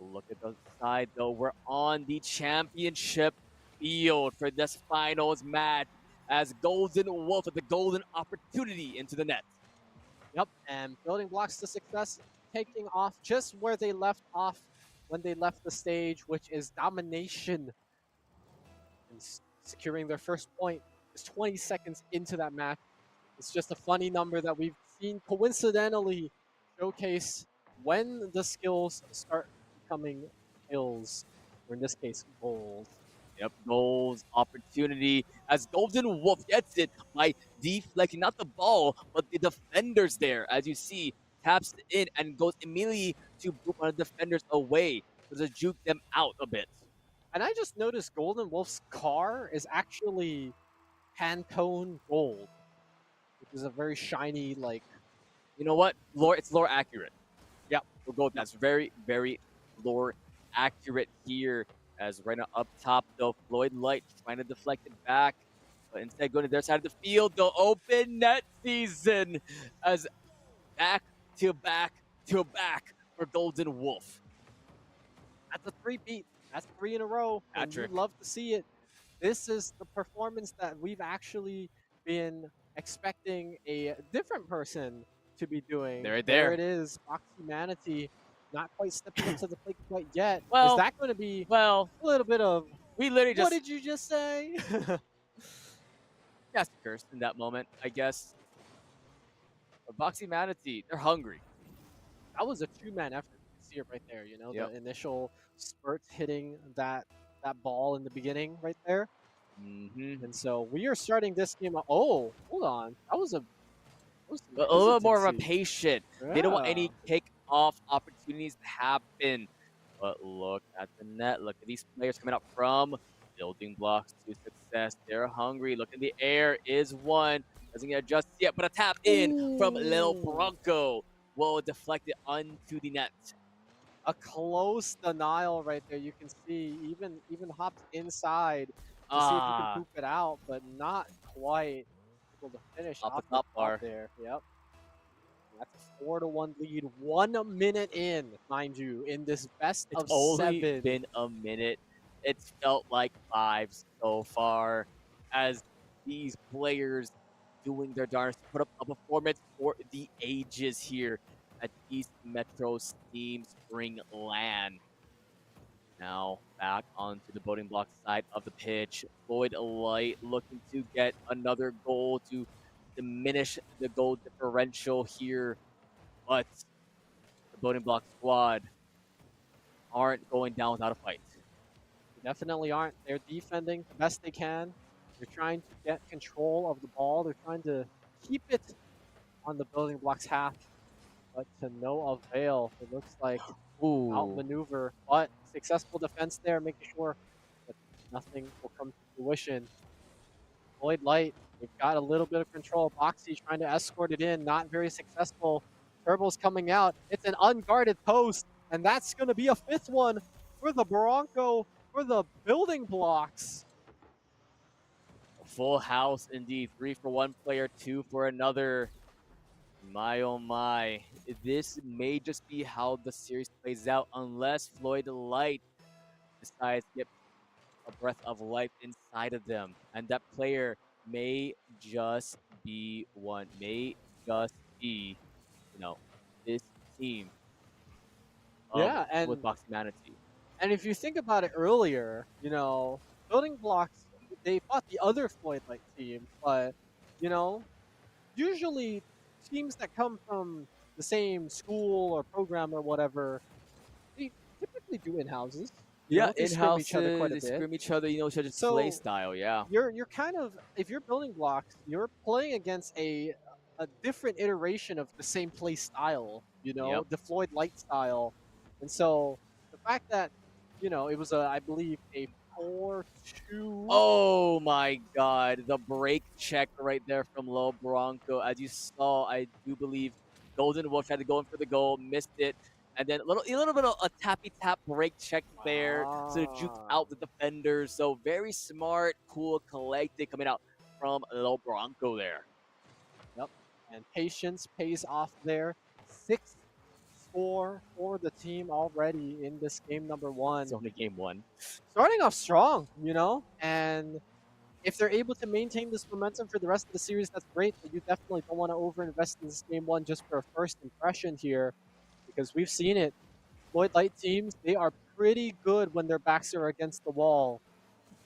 Look at the side though. We're on the championship field for this finals match as Golden Wolf with the golden opportunity into the net. Yep, and Building Blocks to Success taking off just where they left off when they left the stage, which is domination. And securing their first point is 20 seconds into that match. It's just a funny number that we've seen coincidentally showcase when the skills start becoming kills, or in this case, goals. Yep, goals, opportunity, as Golden Wolf gets it by deflecting not the ball, but the defenders there. As you see, taps it in and goes immediately to boot one of the defenders away to juke them out a bit. And I just noticed Golden Wolf's car is actually Pantone gold, which is a very shiny, like... You know what? It's lore accurate. Yeah, we'll go with that. That's very, very lore accurate here. As right now up top, though, Floyd Light trying to deflect it back, but instead going to their side of the field. The open net season as back to back to back for Golden Wolf. That's a 3-peat. That's 3 in a row. And you'd love to see it. This is the performance that we've actually been expecting a different person to be doing. There it is. Foxy Manatee not quite stepping up to the plate quite yet. Well, is that going to be a little bit of We literally What just did you just say? massacres in that moment, I guess. But Boxy Manatee, they're hungry. That was a two-man effort. You can see it right there. You know, Yep. the initial spurt hitting that ball in the beginning right there. Mm-hmm. And so we are starting this game. Oh, hold on. That was some A little bit more of a hesitancy. patient. They don't want Yeah. any kick-off opportunities to happen. But look at the net. Look at these players coming up from building blocks to success. They're hungry. Look in the air is one. Doesn't get adjusted yet, but a tap in from Lil Ooh. Bronco will deflect it onto the net. A close denial right there. You can see even hopped inside to see if he can Ah, poop it out, but not quite able to finish off the off the top top bar. there. Yep. That's a 4-1 lead. 1 minute in, mind you, in this best It's of only 7. been a minute. It's felt like 5 so far as these players doing their darnest to put up a performance for the ages here at East Metro Steam Spring LAN. Now back onto the voting block side of the pitch. Floyd Light looking to get another goal to diminish the goal differential here, but the voting block squad aren't going down without a fight. They definitely aren't. They're defending the best they can. They're trying to get control of the ball. They're trying to keep it on the building blocks half, but to no avail. It looks like Ooh. outmaneuver, but successful defense there, making sure that nothing will come to fruition. Lloyd Light, they've got a little bit of control. Boxy trying to escort it in, not very successful. Turbo's coming out. It's an unguarded post, and that's going to be a fifth one for the Bronco for the building blocks. Full house indeed. 3 for one player, 2 for another. My oh my. This may just be how the series plays out unless Floyd Light decides to get a breath of life inside of them. And that player may just be one, may just be, you know, this team Yeah, with and Boxing Manatee. if you think about it earlier, you know, building blocks, they fought the other Floyd Light team, but, you know, usually teams that come from the same school or program or whatever, they typically do in houses. You Yeah, know, they in scrim each other houses, quite a they bit. scrim each other, you know, each other's play So style, yeah. you're kind of, if you're building blocks, you're playing against a different iteration of the same play style. You know, Yep. the Floyd Light style, and so the fact that it was I believe a 4-2. Oh my god, the break check right there from Lil Bronco. As you saw, I do believe Golden Wolf tried to go in for the goal, missed it. And then a little bit of a tappy tap break check there to juke Ah, out the defenders. So very smart, cool, collected coming out from Lil Bronco there. yep. And patience pays off there. 6 score for the team already in this game number It's one. only game 1. Starting off strong, and if they're able to maintain this momentum for the rest of the series, that's great. But you definitely don't want to overinvest in this game one just for a first impression here, because we've seen it. Lloyd Light teams, they are pretty good when their backs are against the wall.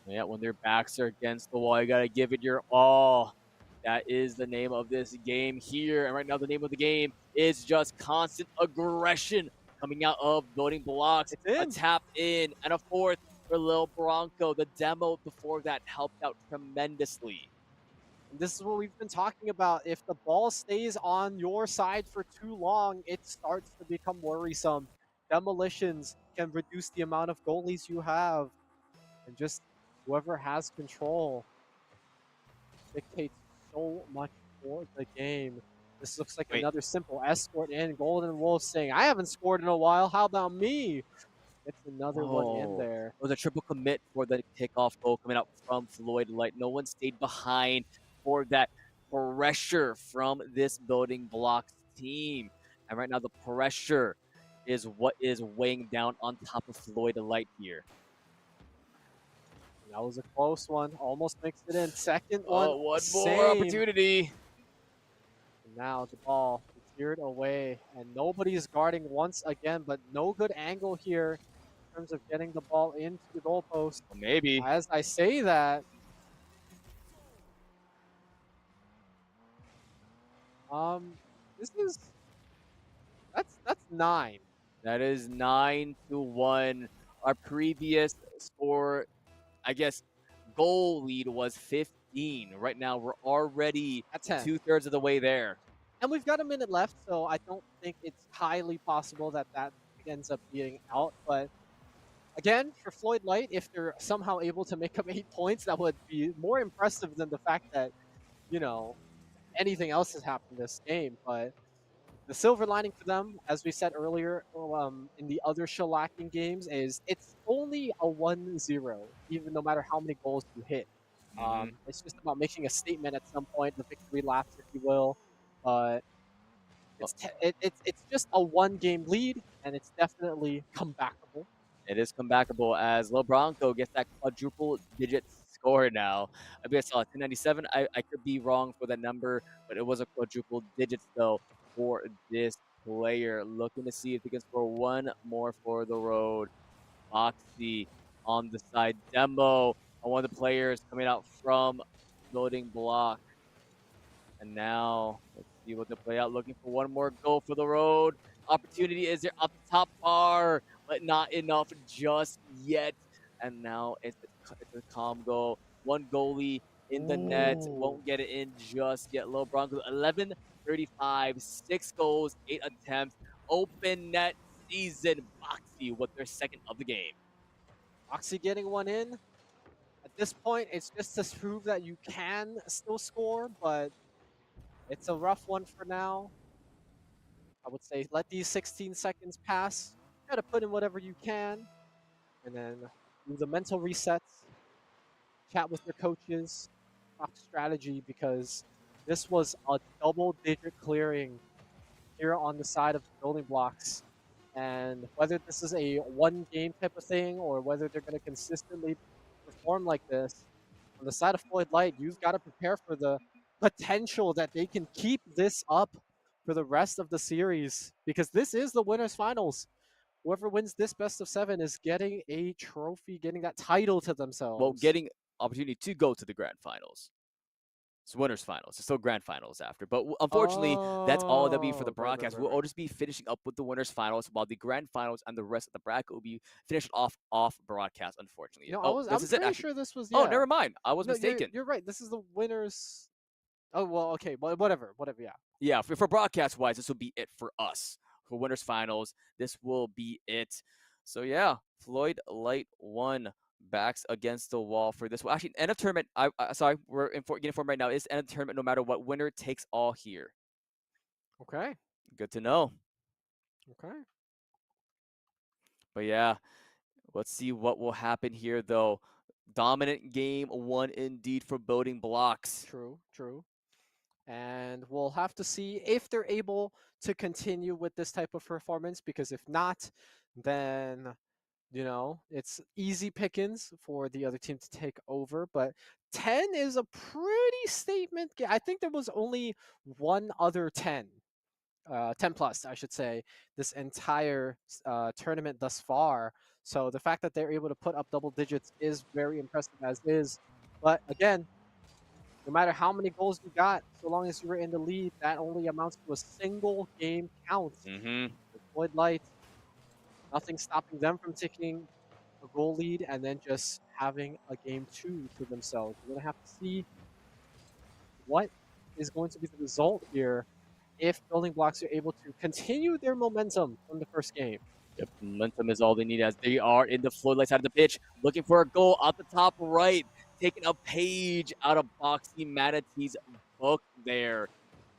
Yeah, when their backs are against the wall, you gotta give it your all. That is the name of this game here. And right now, the name of the game is just constant aggression coming out of voting blocks. It's A in. tap in and a fourth for Lil Bronco. The demo before that helped out tremendously. And this is what we've been talking about. If the ball stays on your side for too long, it starts to become worrisome. Demolitions can reduce the amount of goalies you have, and just whoever has control dictates so much for the game. This looks like Wait, another simple escort in. Golden Wolf saying, I haven't scored in a while. How about me? It's another one in oh, there. it was a triple commit for the kickoff goal coming out from Floyd Light. No one stayed behind for that pressure from this building blocks team. And right now, the pressure is what is weighing down on top of Floyd Light here. That was a close one. Almost makes it in. Second one, Oh, one more same. opportunity. And now the ball is veered away, and nobody's guarding once again, but no good angle here. terms of getting the ball into the goalpost. Well, maybe. As I say that, this is that's 9. That is 9-1. Our previous score, I guess, goal lead was 15. Right now, we're already At 10. 2/3 of the way there. And we've got a minute left, so I don't think it's highly possible that that ends up being out. But again, for Floyd Light, if they're somehow able to make up 8 points, that would be more impressive than the fact that, you know, anything else has happened this game. But the silver lining for them, as we said earlier in the other shellacking games, is it's only a 1-0, even no matter how many goals you hit. Mhm. It's just about making a statement at some point, the victory laps, if you will. But it's just a 1-game lead, and it's definitely comebackable. It is comebackable as Lil Bronco gets that quadruple digit score now. I think I saw 1097. I could be wrong for that number, but it was a quadruple digits though for this player. Looking to see if he can score one more for the road. Foxy on the side. Demo on one of the players coming out from loading block. And now let's see what they play out. Looking for one more goal for the road. Opportunity is there up the top bar, but not enough just yet. And now it's a calm goal. One goalie in the net Ooh. won't get it in just yet. Low Broncos 11:35, 6 goals, 8 attempts. Open net season. Boxy with their second of the game. Oxy getting one in. At this point, it's just to prove that you can still score, but it's a rough one for now. I would say let these 16 seconds pass. Try to put in whatever you can, and then do the mental resets. Chat with your coaches, talk strategy, because this was a double-digit clearing here on the side of the building blocks. And whether this is a one-game type of thing or whether they're going to consistently perform like this, on the side of Floyd Light, you've got to prepare for the potential that they can keep this up for the rest of the series, because this is the winners finals. Whoever wins this best of 7 is getting a trophy, getting that title to Well, themselves. getting opportunity to go to the grand finals. It's winners finals. It's still grand finals after. But unfortunately, that's all that'll be for the broadcast. We'll all just be finishing up with the winners finals, while the grand finals and the rest of the bracket will be finished off broadcast. Unfortunately. No, Oh, this I'm is it. pretty Actually. sure this was, Oh, yeah. never mind. I was No, mistaken. you're right. This is the winners. Oh well, okay, whatever, yeah. Yeah, for broadcast wise, this will be it for us. For winners finals, this will be it. So yeah, Floyd Light won. Backs against the wall for this one. Actually, end of tournament. Sorry, we're getting informed right now. It's end of tournament. No matter what, winner takes all here. Okay. Good to know. Okay. But yeah, let's see what will happen here though. Dominant game one indeed for Boating Blocks. True. And we'll have to see if they're able to continue with this type of performance, because if not, then it's easy pickings for the other team to take over. But 10 is a pretty statement game. I think there was only one other 10, 10 plus, I should say, this entire tournament thus far. So the fact that they're able to put up double digits is very impressive as is. But again, no matter how many goals you got, so long as you were in the lead, that only amounts to a single game count. Mm-hmm. With Floyd Light, nothing stopping them from taking a goal lead and then just having a game 2 to themselves. We're going to have to see what is going to be the result here if Building Blocks are able to continue their momentum from the first game. Yep, momentum is all they need as they are in the floodlight side of the pitch, looking for a goal out the top right, taking a page out of Boxy Manatee's book there.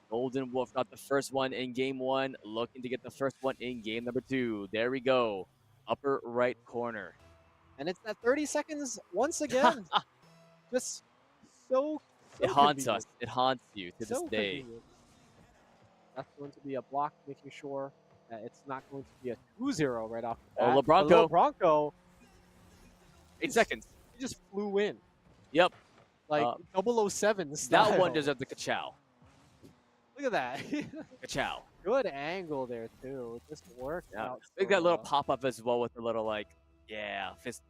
Golden Wolf got the first one in game 1, looking to get the first one in game number 2. There we go, upper right corner. And it's that 30 seconds once again. Just so It haunts convenient. us. It haunts you to So this day. convenient. That's going to be a block, making sure that it's not going to be a 2-0 right off the bat. Oh, But LeBronco. Bronco, 8 seconds. he just flew in. Yep. Like 007 style. That one deserved the ka-chow. Look at that. Ka-chow. Good angle there, too. It just worked out. They got a little pop-up as well with a little, like, Yeah, fist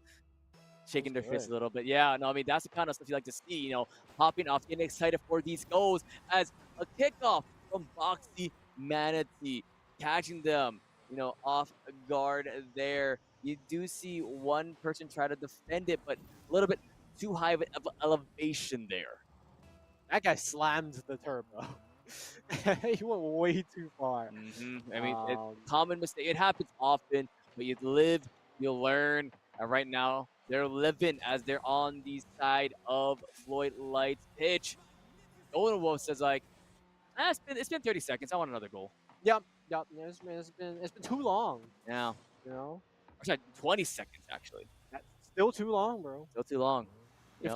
That was shaking their fists good. a little bit. Yeah, no, I mean that's the kind of stuff you like to see. Popping off, getting excited for these goals as a kickoff from Boxy Manatee, catching them, off guard there. You do see one person try to defend it, but a little bit too high of elevation there. That guy slammed the turbo. He went way too far. I mean, it's Um, common mistake. It happens often, but you live, you learn. And right now, they're living as they're on the side of Floyd Light's pitch. Golden Wolf says like, it's been 30 seconds. I want another goal. yep, yep. It's been too long. Yeah, You know, or sorry, 20 seconds actually. that's still too long, bro. Still too long. If Yep.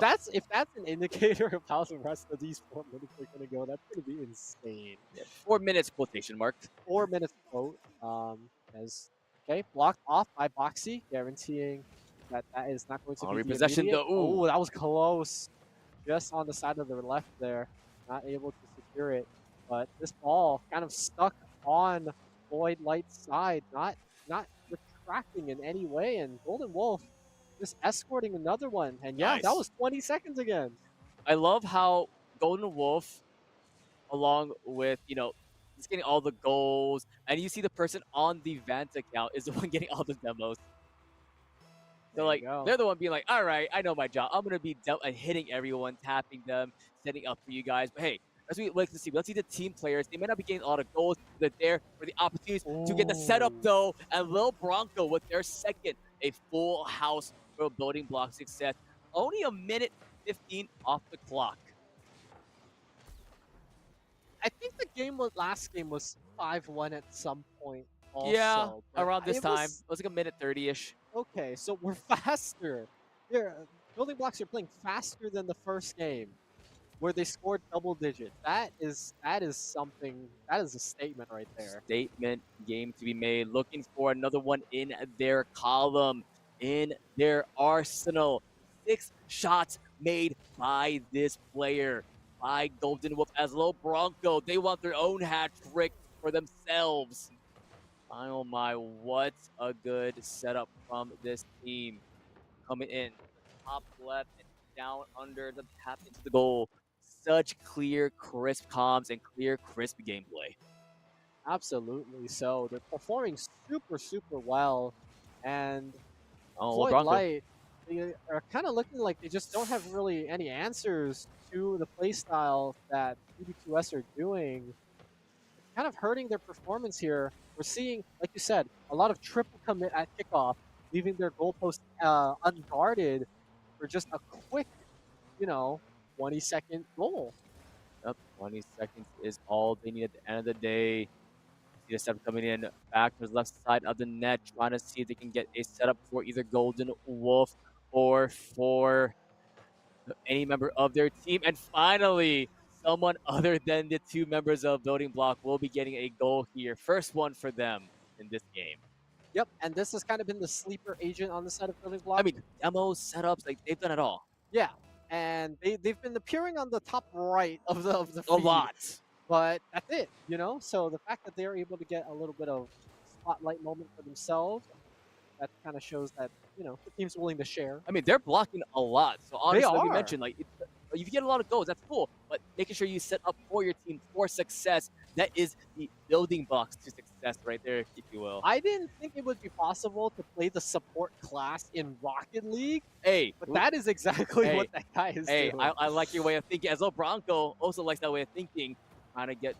that's an indicator of how the rest of these 4 minutes are gonna go, that's gonna be insane. Yeah, 4 minutes quotation mark. 4 minutes quote. As okay, blocked off by Boxy, guaranteeing that is not going to On be the repossession immediate. though. Ooh, Oh, that was close. Just on the side of the left there, not able to secure it. But this ball kind of stuck on Floyd Light's side, not retracting in any way. And Golden Wolf just escorting another one. And yeah, that nice. was 20 seconds again. I love how Golden Wolf, along with just getting all the goals, and you see the person on the Vant account is the one getting all the demos. So There you like go. they're the one being like, all right, I know my job. I'm gonna be hitting everyone, tapping them, setting up for you guys. But hey, as we like to see, let's see the team players. They may not be getting a lot of goals, but they're there for the opportunities to get the setup Ooh. though. And Lil Bronco with their second, a full house for building block success. Only a minute 15 off the clock. I think the last game was 5-1 at some point also. Yeah, But around this it time. was It was like a minute 30-ish. okay, so we're faster. Here, building blocks are playing faster than the first game, where they scored double digits. That is something. That is a statement right there. Statement game to be made. Looking for another one in their column, in their arsenal. 6 shots made by this player, by Golden Wolf as Low Bronco. They want their own hat trick for themselves. Oh my, what a good setup from this team. Coming in, top left and down under the tap into the goal. Such clear, crisp comms and clear, crisp gameplay. Absolutely. So they're performing super, super well, and Oh, Low Floyd Bronco. Light, they are kind of looking like they just don't have really any answers to the playstyle that BB2S are doing. It's kind of hurting their performance here. We're seeing, like you said, a lot of triple commit at kickoff, leaving their goalpost unguarded for just a quick, 20-second goal. Yep, 20 seconds is all they need at the end of the day. See the step coming in back to the left side of the net, trying to see if they can get a setup for either Golden Wolf or for any member of their team. And finally, someone other than the 2 members of Building Block will be getting a goal here. First one for them in this game. Yep, and this has kind of been the sleeper agent on the side of Building Block. I mean, demos, setups, like they've done it all. Yeah, and they've been appearing on the top right of the A feed, lot. but that's it. So the fact that they're able to get a little bit of spotlight moment for themselves, that kind of shows that the team's willing to share. I mean, they're blocking a lot. So honestly, like we are. mentioned, like if you get a lot of goals, that's cool. But making sure you set up for your team for success, that is the building blocks to success right there, if you will. I didn't think it would be possible to play the support class in Rocket League, Hey, but that is exactly Hey, what that guy is hey, doing. I like your way of thinking. As well, Bronco also likes that way of thinking. Trying to get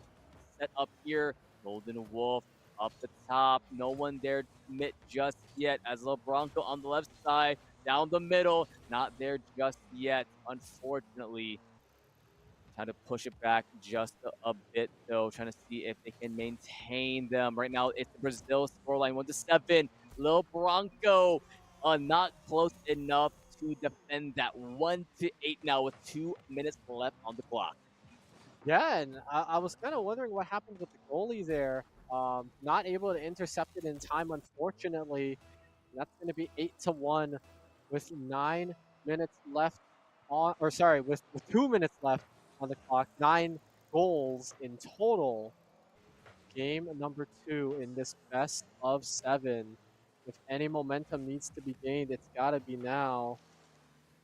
set up here. Golden Wolf up the top. No one there to commit just yet. As well, Bronco on the left side. Down the middle. Not there just yet, unfortunately. Trying to push it back just a bit, though. Trying to see if they can maintain them. Right now, it's the Brazil scoreline 1-7. Lil Bronco not close enough to defend that 1-8 now with 2 minutes left on the clock. Yeah, and I was kind of wondering what happened with the goalie there. Not able to intercept it in time, unfortunately. That's going to be 8-1 with 9 minutes left on, or sorry, with 2 minutes left on the clock. 9 goals in total. Game number 2 in this best of 7. If any momentum needs to be gained, it's gotta be now.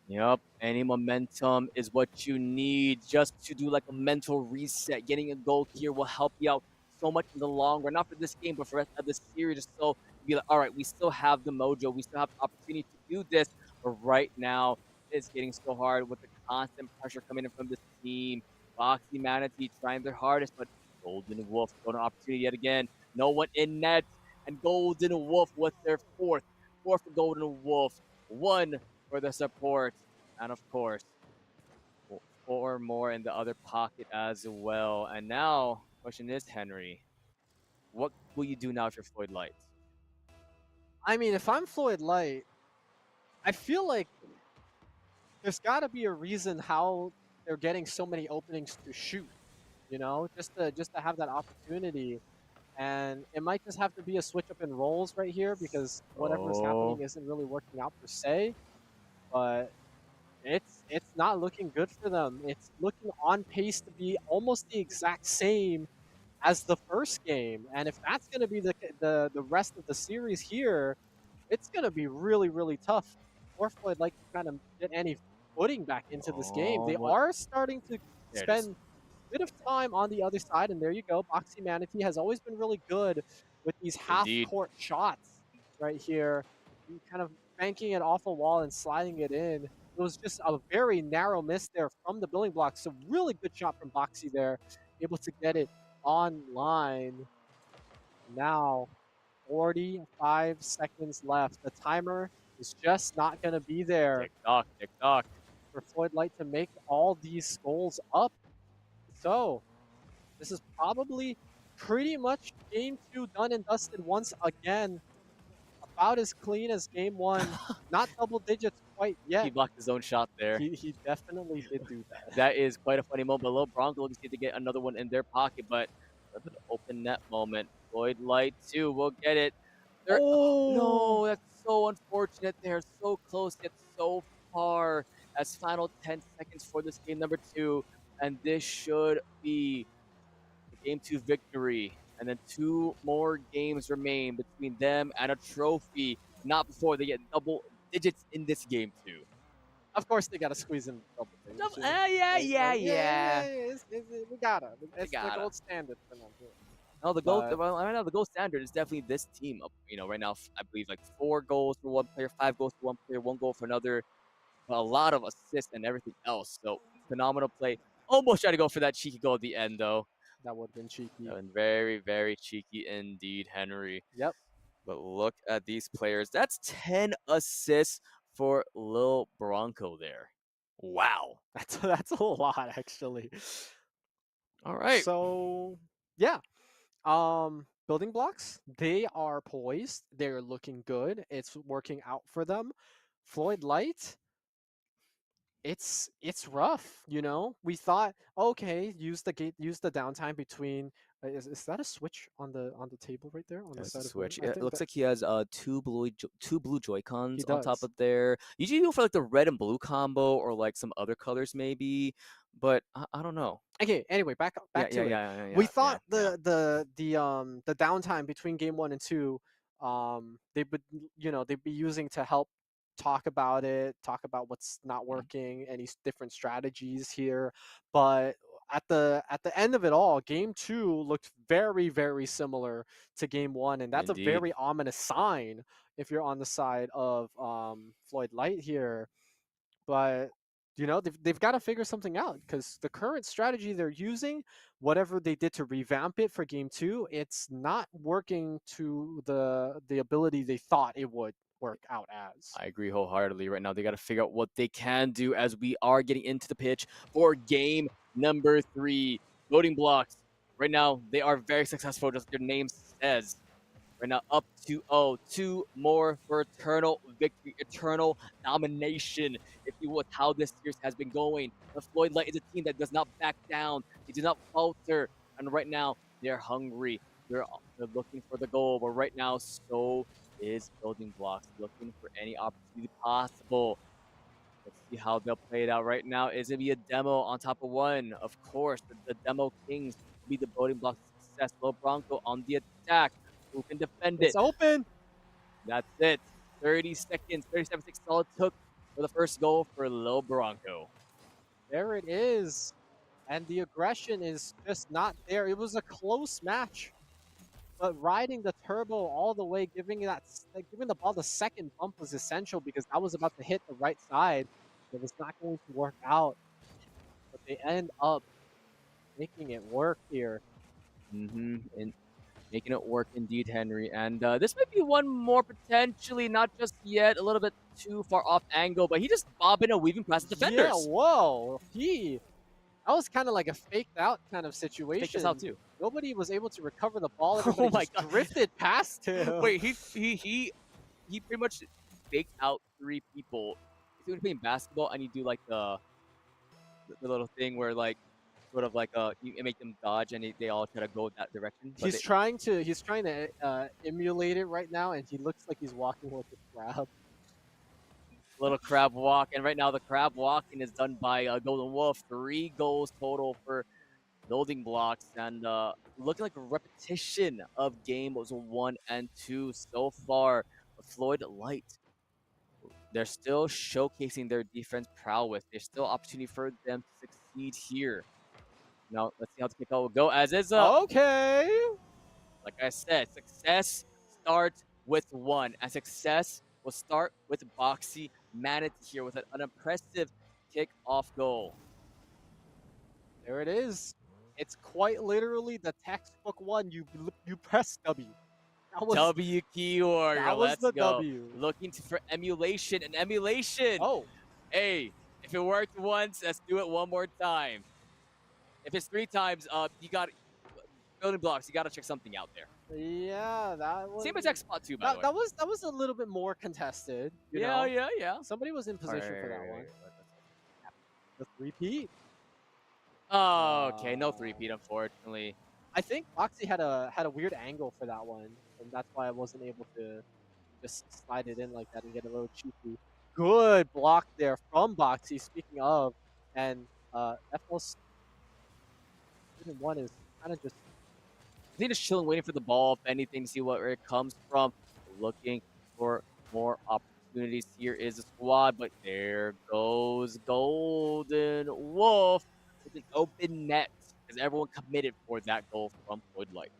Yep, any momentum is what you need just to do like a mental reset. Getting a goal here will help you out so much in the long run, not for this game, but for the rest of the series. So you be like, all right, we still have the mojo, we still have the opportunity to do this, but right now it's getting so hard with the constant pressure coming in from this team. Foxy Manatee trying their hardest, but Golden Wolf got an opportunity yet again. No one in net, and Golden Wolf with their fourth for Golden Wolf, one for the support. And of course, four more in the other pocket as well. And now, question is, Henry, what will you do now if you're Floyd Light? I mean, if I'm Floyd Light, I feel like there's got to be a reason how they're getting so many openings to shoot. You know, just to have that opportunity, and it might just have to be a switch up in roles right here because whatever's happening Oh, isn't really working out per se. But it's not looking good for them. It's looking on pace to be almost the exact same as the first game, and if that's going to be the rest of the series here, it's going to be really really tough for Floyd like to kind of get any footing back into this game. They what? are starting to There it is. spend a bit of time on the other side, and there you go. Boxy Manatee has always been really good with these half Indeed. court shots right here, kind of banking it off a wall and sliding it in. It was just a very narrow miss there from the building block. So really good shot from Boxy there, able to get it online. Now 45 seconds left. The timer is just not going to be there Tick tock, tick tock. for Floyd Light to make all these goals up. So this is probably pretty much game two done and dusted once again. About as clean as game one. Not double digits quite He yet. blocked his own shot there. He definitely did do that. That is quite a funny moment. But Lil Bronco looks to get another one in their pocket, but a bit of open net moment. Floyd Light too will get it. They're, oh, Oh, no, that's so unfortunate. They're so close yet so far. As final 10 seconds for this game number two, and this should be the game two victory. And then two more games remain between them and a trophy. Not before they get double digits in this game too. of course they got to squeeze in double digits. Yeah, yeah, yeah. We gotta. They It's the gotta. gold standard for them. No, the goal. But Well, right now the goal standard is definitely this team. Right now I believe like 4 goals for one player, 5 goals for one player, 1 goal for another. A lot of assists and everything else. So phenomenal play. Almost tried to go for that cheeky goal at the end though. that would have been cheeky. And very, very cheeky indeed, Henry. Yep. But look at these players. That's 10 assists for Lil Bronco there. Wow. That's a lot actually. All right. So yeah. Building blocks, they are poised. They're looking good. It's working out for them. Floyd Light, it's rough, you know. We thought, okay, use the downtime between. Is that a switch on the table right there on the That's a side of him? switch. I It think looks that like he has two blue Joy he Cons on top does. of there. Usually you go for like the red and blue combo or like some other colors maybe, but I don't know. Okay, anyway, Yeah, back yeah, to it. yeah, yeah, We yeah, yeah, thought yeah. the downtime between game one and two, they would they'd be using to help talk about it, talk about what's not Mhm. working, any different strategies here. But at the end of it all, game two looked very very similar to game one, and that's a Indeed. very ominous sign if you're on the side of Floyd Light here. But they've got to figure something out because the current strategy they're using, whatever they did to revamp it for game two, it's not working to the ability they thought it would work out as. I agree wholeheartedly. Right now, they got to figure out what they can do as we are getting into the pitch for game number 3. Loading blocks. Right now, they are very successful, just their name says. Right now, up 2-0. 2 more for eternal victory, eternal domination, if you will, with how this series has been going. The Floyd Light is a team that does not back down. They do not falter. And right now, they're hungry. They're looking for the goal. But right now, so is Building Blocks, looking for any opportunity possible. Let's see how they'll play it out right now. Is it be a demo on top of one? Of course, the demo kings will be the Building Blocks success. Low Bronco on the attack. Who can defend It's it? open. That's it. 30 seconds, 37 seconds all it took for the first goal for Lil Bronco. There it is. And the aggression is just not there. It was a close match, but riding the turbo all the way, giving the ball the second bump was essential because that was about to hit the right side. It was not going to work out, but they end up making it work here. And making it work indeed, Henry. And this might be one more potentially, not just yet, a little bit too far off angle, but he just bobbing and weaving past the Yeah, defenders. whoa. That was kind of like a faked out kind of Take this out situation. too. Nobody was able to recover the ball. Oh Everybody my just god! drifted past him. Wait, he pretty much faked out 3 people. If you're playing basketball and you do like the little thing where like sort of like you make them dodge and they all try to go that direction, but He's trying to emulate it right now, and he looks like he's walking with a crab. little crab walk, and right now the crab walking is done by Golden Wolf. 3 goals total for building blocks, and looking like a repetition of games 1 and 2 so far. Floyd Light, they're still showcasing their defense prowess. There's still opportunity for them to succeed here. Now let's see how the kickoff will go. As is Okay. like I said, success starts with 1, and success will start with Boxy Manatee here with an impressive kick-off goal. There it is. It's quite literally the textbook one. You press W. That was W key warrior, that was let's the go. W. Looking for emulation and emulation. Oh, Hey, if it worked once, let's do it one more time. If it's 3 times, you got building blocks. You got to check something out there. yeah, that was Same exact spot too, by the way. that was a little bit more contested. You Yeah, know? yeah. Somebody was in position for that one. The 3P. Oh, okay, no 3-peat, unfortunately. I think Boxy had a weird angle for that one, and that's why I wasn't able to just slide it in like that and get a little cheeky. Good block there from Boxy. Speaking of, and FL's one is kind of just I think just chilling, waiting for the ball, if anything, to see where it comes from. Looking for more opportunities. Here is the squad, but there goes Golden Wolf with an open net because everyone committed for that goal from Floyd Light.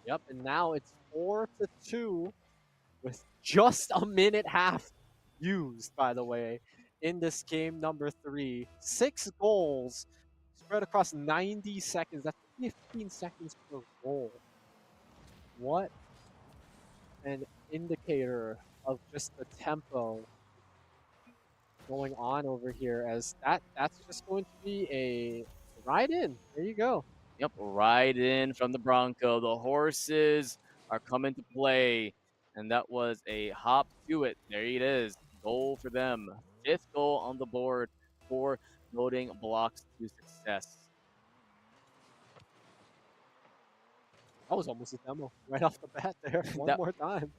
yep. And now it's 4-2 with just a minute half used. By the way, in this game number 3, 6 goals spread across 90 seconds. That's 15 seconds per goal. What an indicator of just the tempo going on over here, as that's just going to be a ride in. There you go. Yep, right in from the Bronco. The horses are coming to play, and that was a hop to it. There it is. Goal for them. 5th goal on the board for loading blocks to success. That was almost a demo right off the bat there. One more time.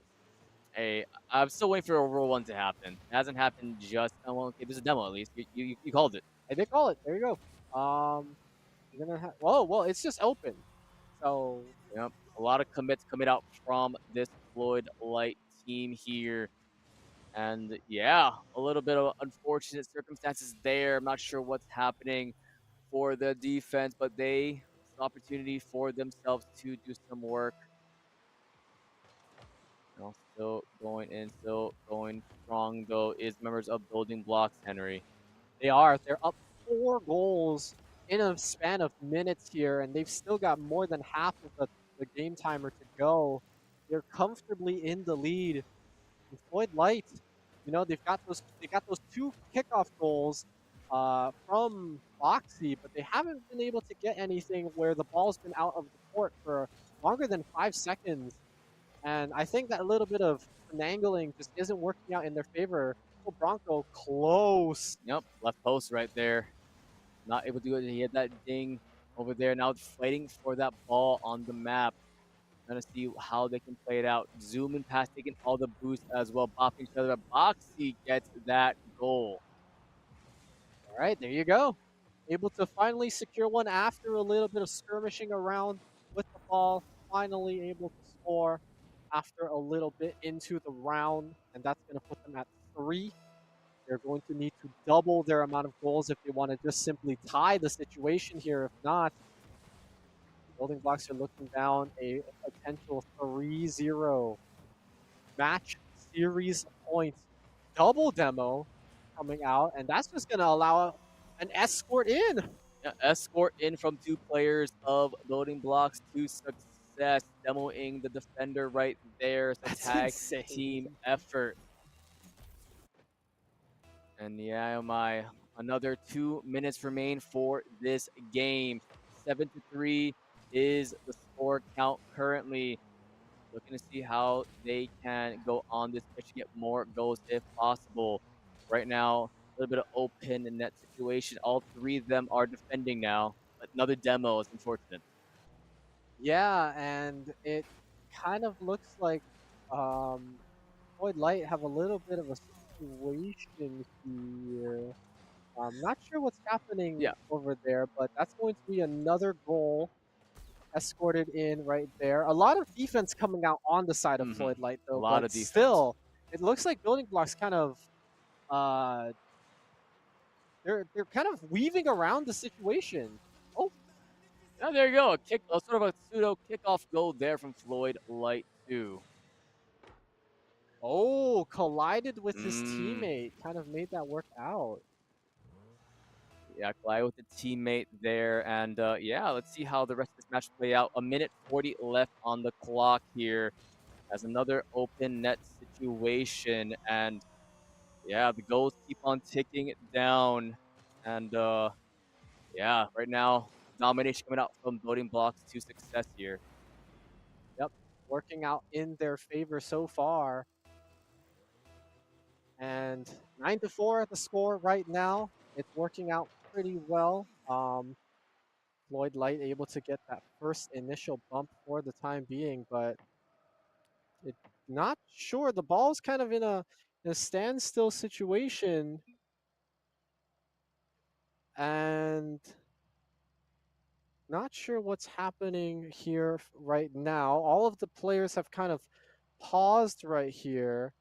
Hey, I'm still waiting for Rule 1 to happen. It hasn't happened just. Well, okay, there's a demo at least. You called it. I did call it. There you go. You're gonna have. Whoa, well, it's just open. So Yep, a lot of commits coming out from this Floyd Light team here. And yeah, a little bit of unfortunate circumstances there. I'm not sure what's happening for the defense, but it's an opportunity for themselves to do some work. Still going in, still going strong though is members of Building Blocks, Henry. they are. They're up 4 goals in a span of minutes here, and they've still got more than half of the game timer to go. They're comfortably in the lead. And Floyd Light, you know, they got those 2 kickoff goals from Boxy, but they haven't been able to get anything where the ball's been out of the court for longer than 5 seconds. And I think that a little bit of finagling just isn't working out in their favor. Bronco close. Yep, left post right there. Not able to do it. He had that ding over there. Now fighting for that ball on the map. Trying to see how they can play it out. Zooming past, taking all the boosts as well. Bopping each other. Boxy gets that goal. All right, there you go. Able to finally secure one after a little bit of skirmishing around with the ball. Finally able to score. after a little bit into the round, and that's going to put them at 3. They're going to need to double their amount of goals if they want to just simply tie the situation here. If not, Building Blocks are looking down a potential 3-0 match series points double demo coming out, and that's just going to allow an escort in. Yeah, escort in from 2 players of Building Blocks to success, demoing the defender right there. It's a That's tag team insane. effort. And yeah, my another 2 minutes remain for this game. 7-3 is the score count currently. Looking to see how they can go on this pitch to get more goals if possible. Right now, a little bit of open in that situation. All 3 of them are defending now. Another demo is unfortunate. Yeah, and it kind of looks like um, Floyd Light have a little bit of a situation here. I'm not sure what's happening Yeah. over there, but that's going to be another goal escorted in right there. A lot of defense coming out on the side of Hmm. Floyd Light, A though, lot but of defense. still, it looks like Building Blocks kind of uh, they're kind of weaving around the situation. Oh, Yeah, there you go. Sort of a pseudo kickoff goal there from Floyd Light too. oh, collided with his Mm, teammate, kind of made that work out. yeah, collide with the teammate there, and yeah, let's see how the rest of this match play out. 1:40 left on the clock here, as another open net situation, and yeah, the goals keep on ticking down, and yeah, right now domination coming out from Building Blocks to success here. Yep, working out in their favor so far. And 9-4 the score right now. It's working out pretty well. Floyd Light able to get that first initial bump for the time being, but it not sure. The ball's kind of in a standstill situation, and not sure what's happening here right now. All of the players have kind of paused right here,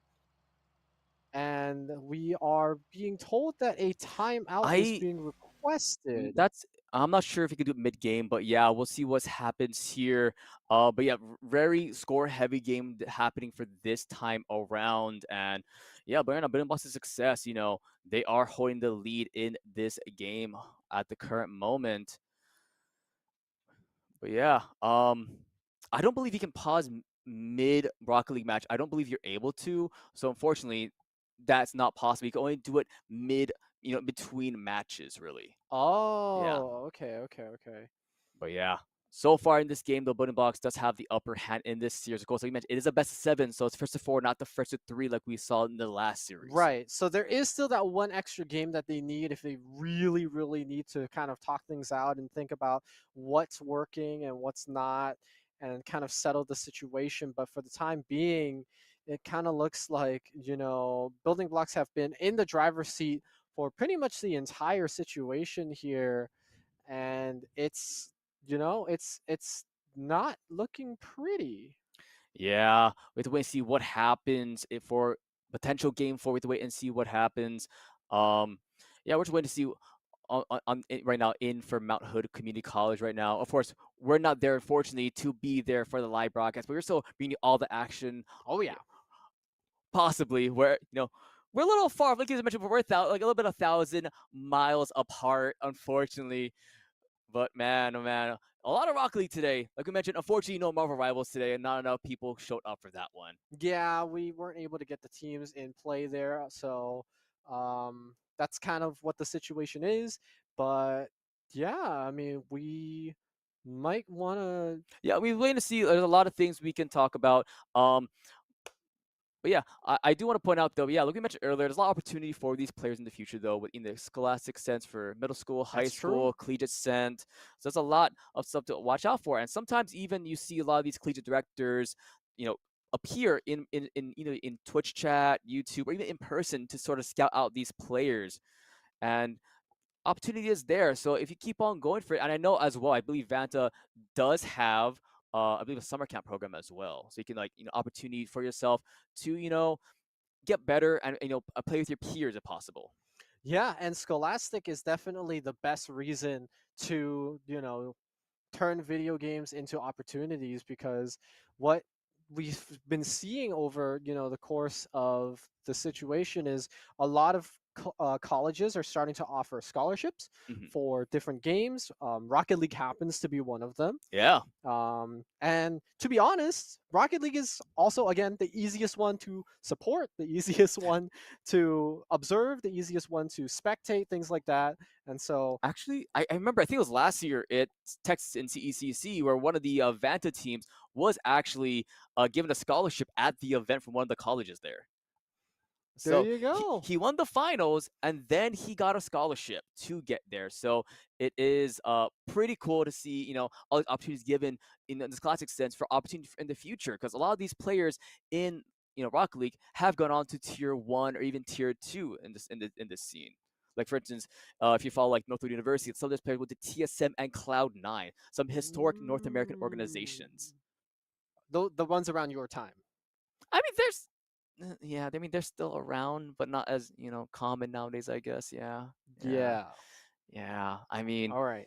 and we are being told that a timeout is I being requested. That's I'm not sure if he can do it mid game, but yeah, we'll see what happens here. But yeah, very score heavy game happening for this time around, and yeah, Bayern Boss is success. They are holding the lead in this game at the current moment. But yeah, I don't believe you can pause mid Rocket League match. I don't believe you're able to. So unfortunately, that's not possible. You can only do it mid, between matches, really. Yeah. Oh, okay, okay, okay. But yeah, so far in this game, the Building Blocks does have the upper hand in this series. Of course, like you mentioned, it is a best of 7, so it's first to 4, not the first to 3 like we saw in the last series. Right. So there is still that one extra game that they need if they really, really need to kind of talk things out and think about what's working and what's not and kind of settle the situation. But for the time being, it kind of looks like, Building Blocks have been in the driver's seat for pretty much the entire situation here. And it's not looking pretty. Yeah, we have to wait and see what happens for potential game 4. We have to wait and see what happens. Um, yeah, we're just waiting to see right now in for Mount Hood Community College right now. Of course, we're not there, unfortunately, to be there for the live broadcast, but we're still bringing you all the action. Oh, yeah. Possibly where we're a little far. Like you mentioned, we're like a little bit 1,000 miles apart, unfortunately. But man, oh man, a lot of Rock League today. Like we mentioned, unfortunately, no Marvel Rivals today, and not enough people showed up for that one. Yeah, we weren't able to get the teams in play there, so that's kind of what the situation is. But yeah, I mean, we might want to. Yeah, we're waiting to see. There's a lot of things we can talk about. But yeah, I do want to point out though, yeah, like we mentioned earlier, there's a lot of opportunity for these players in the future though, in the scholastic sense for middle school, high That's true. school, collegiate sense. So there's a lot of stuff to watch out for. And sometimes even you see a lot of these collegiate directors, appear in in Twitch chat, YouTube, or even in person to sort of scout out these players. And opportunity is there. So if you keep on going for it, and I know as well, I believe Vanta does have I believe a summer camp program as well. So you can like opportunity for yourself to get better and play with your peers if possible. Yeah, and Scholastic is definitely the best reason to, turn video games into opportunities because what we've been seeing over the course of the situation is a lot of colleges are starting to offer scholarships Mhm. for different games. Rocket League happens to be one of them. Yeah. And to be honest, Rocket League is also again the easiest one to support, the easiest one to observe, the easiest one to spectate, things like that. And so Actually, I remember. I think it was last year at Texas in CECC where one of the Vanta teams was actually given a scholarship at the event from one of the colleges there. there So you he, go. he won the finals and then he got a scholarship to get there. So it is pretty cool to see, all these opportunities given in this classic sense for opportunity in the future. Because a lot of these players in Rocket League have gone on to tier 1 or even tier 2 in this scene. Like for instance, if you follow like Northwood University, some of those players went to TSM and Cloud9, some historic North American organizations. Mm. The ones around your time. I mean, there's yeah, I mean they're still around, but not as common nowadays. I guess. Yeah, yeah, Yeah. yeah. I mean, All right.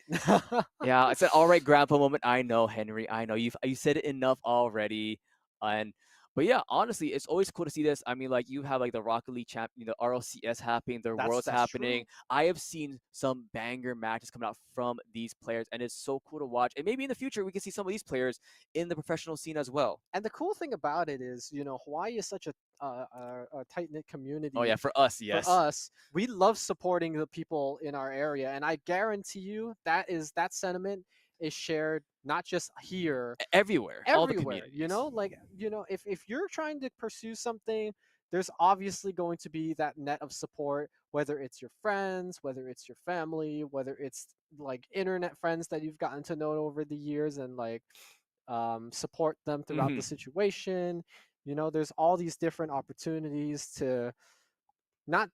yeah. It's an all right grandpa moment. I know, Henry. I know you said it enough already, and but yeah, honestly, it's always cool to see this. I mean, like you have like the Rocket League champ, the RLCS happening, the that's Worlds that's happening. true. I have seen some banger matches coming out from these players, and it's so cool to watch. And maybe in the future we can see some of these players in the professional scene as well. And the cool thing about it is, Hawaii is such a tight knit Oh community. yeah, for us, For yes. us, we love supporting the people in our area, and I guarantee you that sentiment is shared not just here, Everywhere, all the everywhere. communities. If you're trying to pursue something, there's obviously going to be that net of support, whether it's your friends, whether it's your family, whether it's like internet friends that you've gotten to know over the years and like support them throughout the Hmm. situation. There's all these different opportunities to not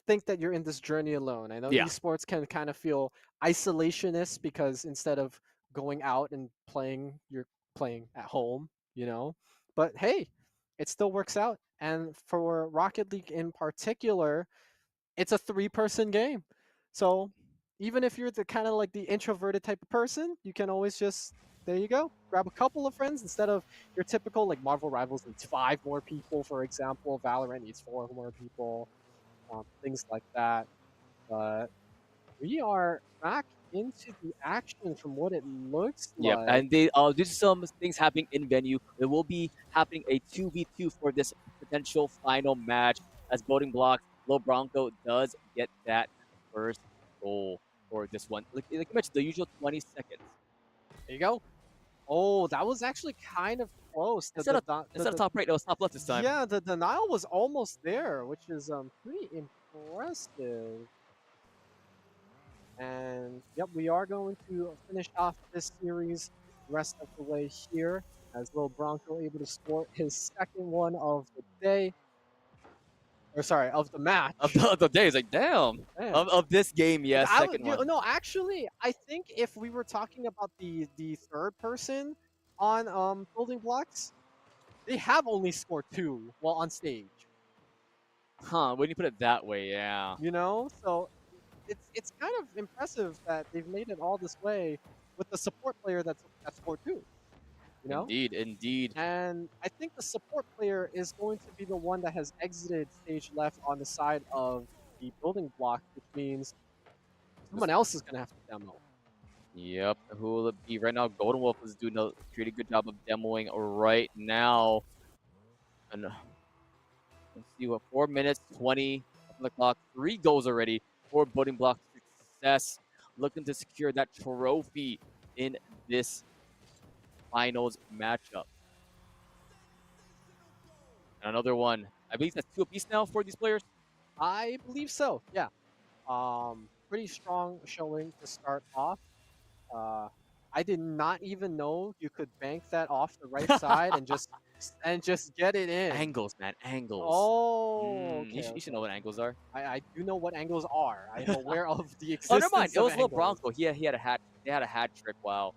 think that you're in this journey alone. I know Yeah, esports can kind of feel isolationist because instead of going out and playing, you're playing at home, you know? But hey, it still works out. And for Rocket League in particular, it's a three-person game. So even if you're the kind of like the introverted type of person, you can always just there you go, grab a couple of friends instead of your typical like Marvel Rivals needs five more people, for example. Valorant needs four more people, things like that. But we are back into the action from what it looks yep. like. And they due to some things happening in venue, there will be happening a 2v2 for this potential final match as voting blocks. Low Bronco does get that first goal for this one. Like you mentioned, the usual 20 seconds. There you go. Oh, that was actually kind of close. Instead of top right, it was top left this time. Yeah, the denial was almost there, which is pretty impressive. And yep, we are going to finish off this series the rest of the way here as Lil Bronco able to score his second one of the day, or sorry, of the Of match. the day, it's like damn. Man, Of this game, yes, second one. no, actually, I think if we were talking about the third person on building blocks, they have only scored two while on stage. Huh? When you put it that way, yeah. So it's kind of impressive that they've made it all this way with the support player that scored two. You know, Indeed, indeed. and I think the support player is going to be the one that has exited stage left on the side of the building block, which means someone else is going to have to demo. Yep. Who will it be? Right now, Golden Wolf is doing a pretty good job of demoing right now. And let's see what 4 minutes 20 on the clock. 3 goals already for Building Block success. Looking to secure that trophy in this finals matchup. And another one. I believe that's 2 apiece now for these players. I believe so. Yeah. Pretty strong showing to start off. Uh, I did not even know you could bank that off the right side and just get it in. Angles, man. Angles. Oh, okay, You should okay, know what okay. angles are. I do know what angles are. I am aware of the Oh, never mind. existence It of was Lil angles. Bronco. He had a hat. They had a hat trick. Wow.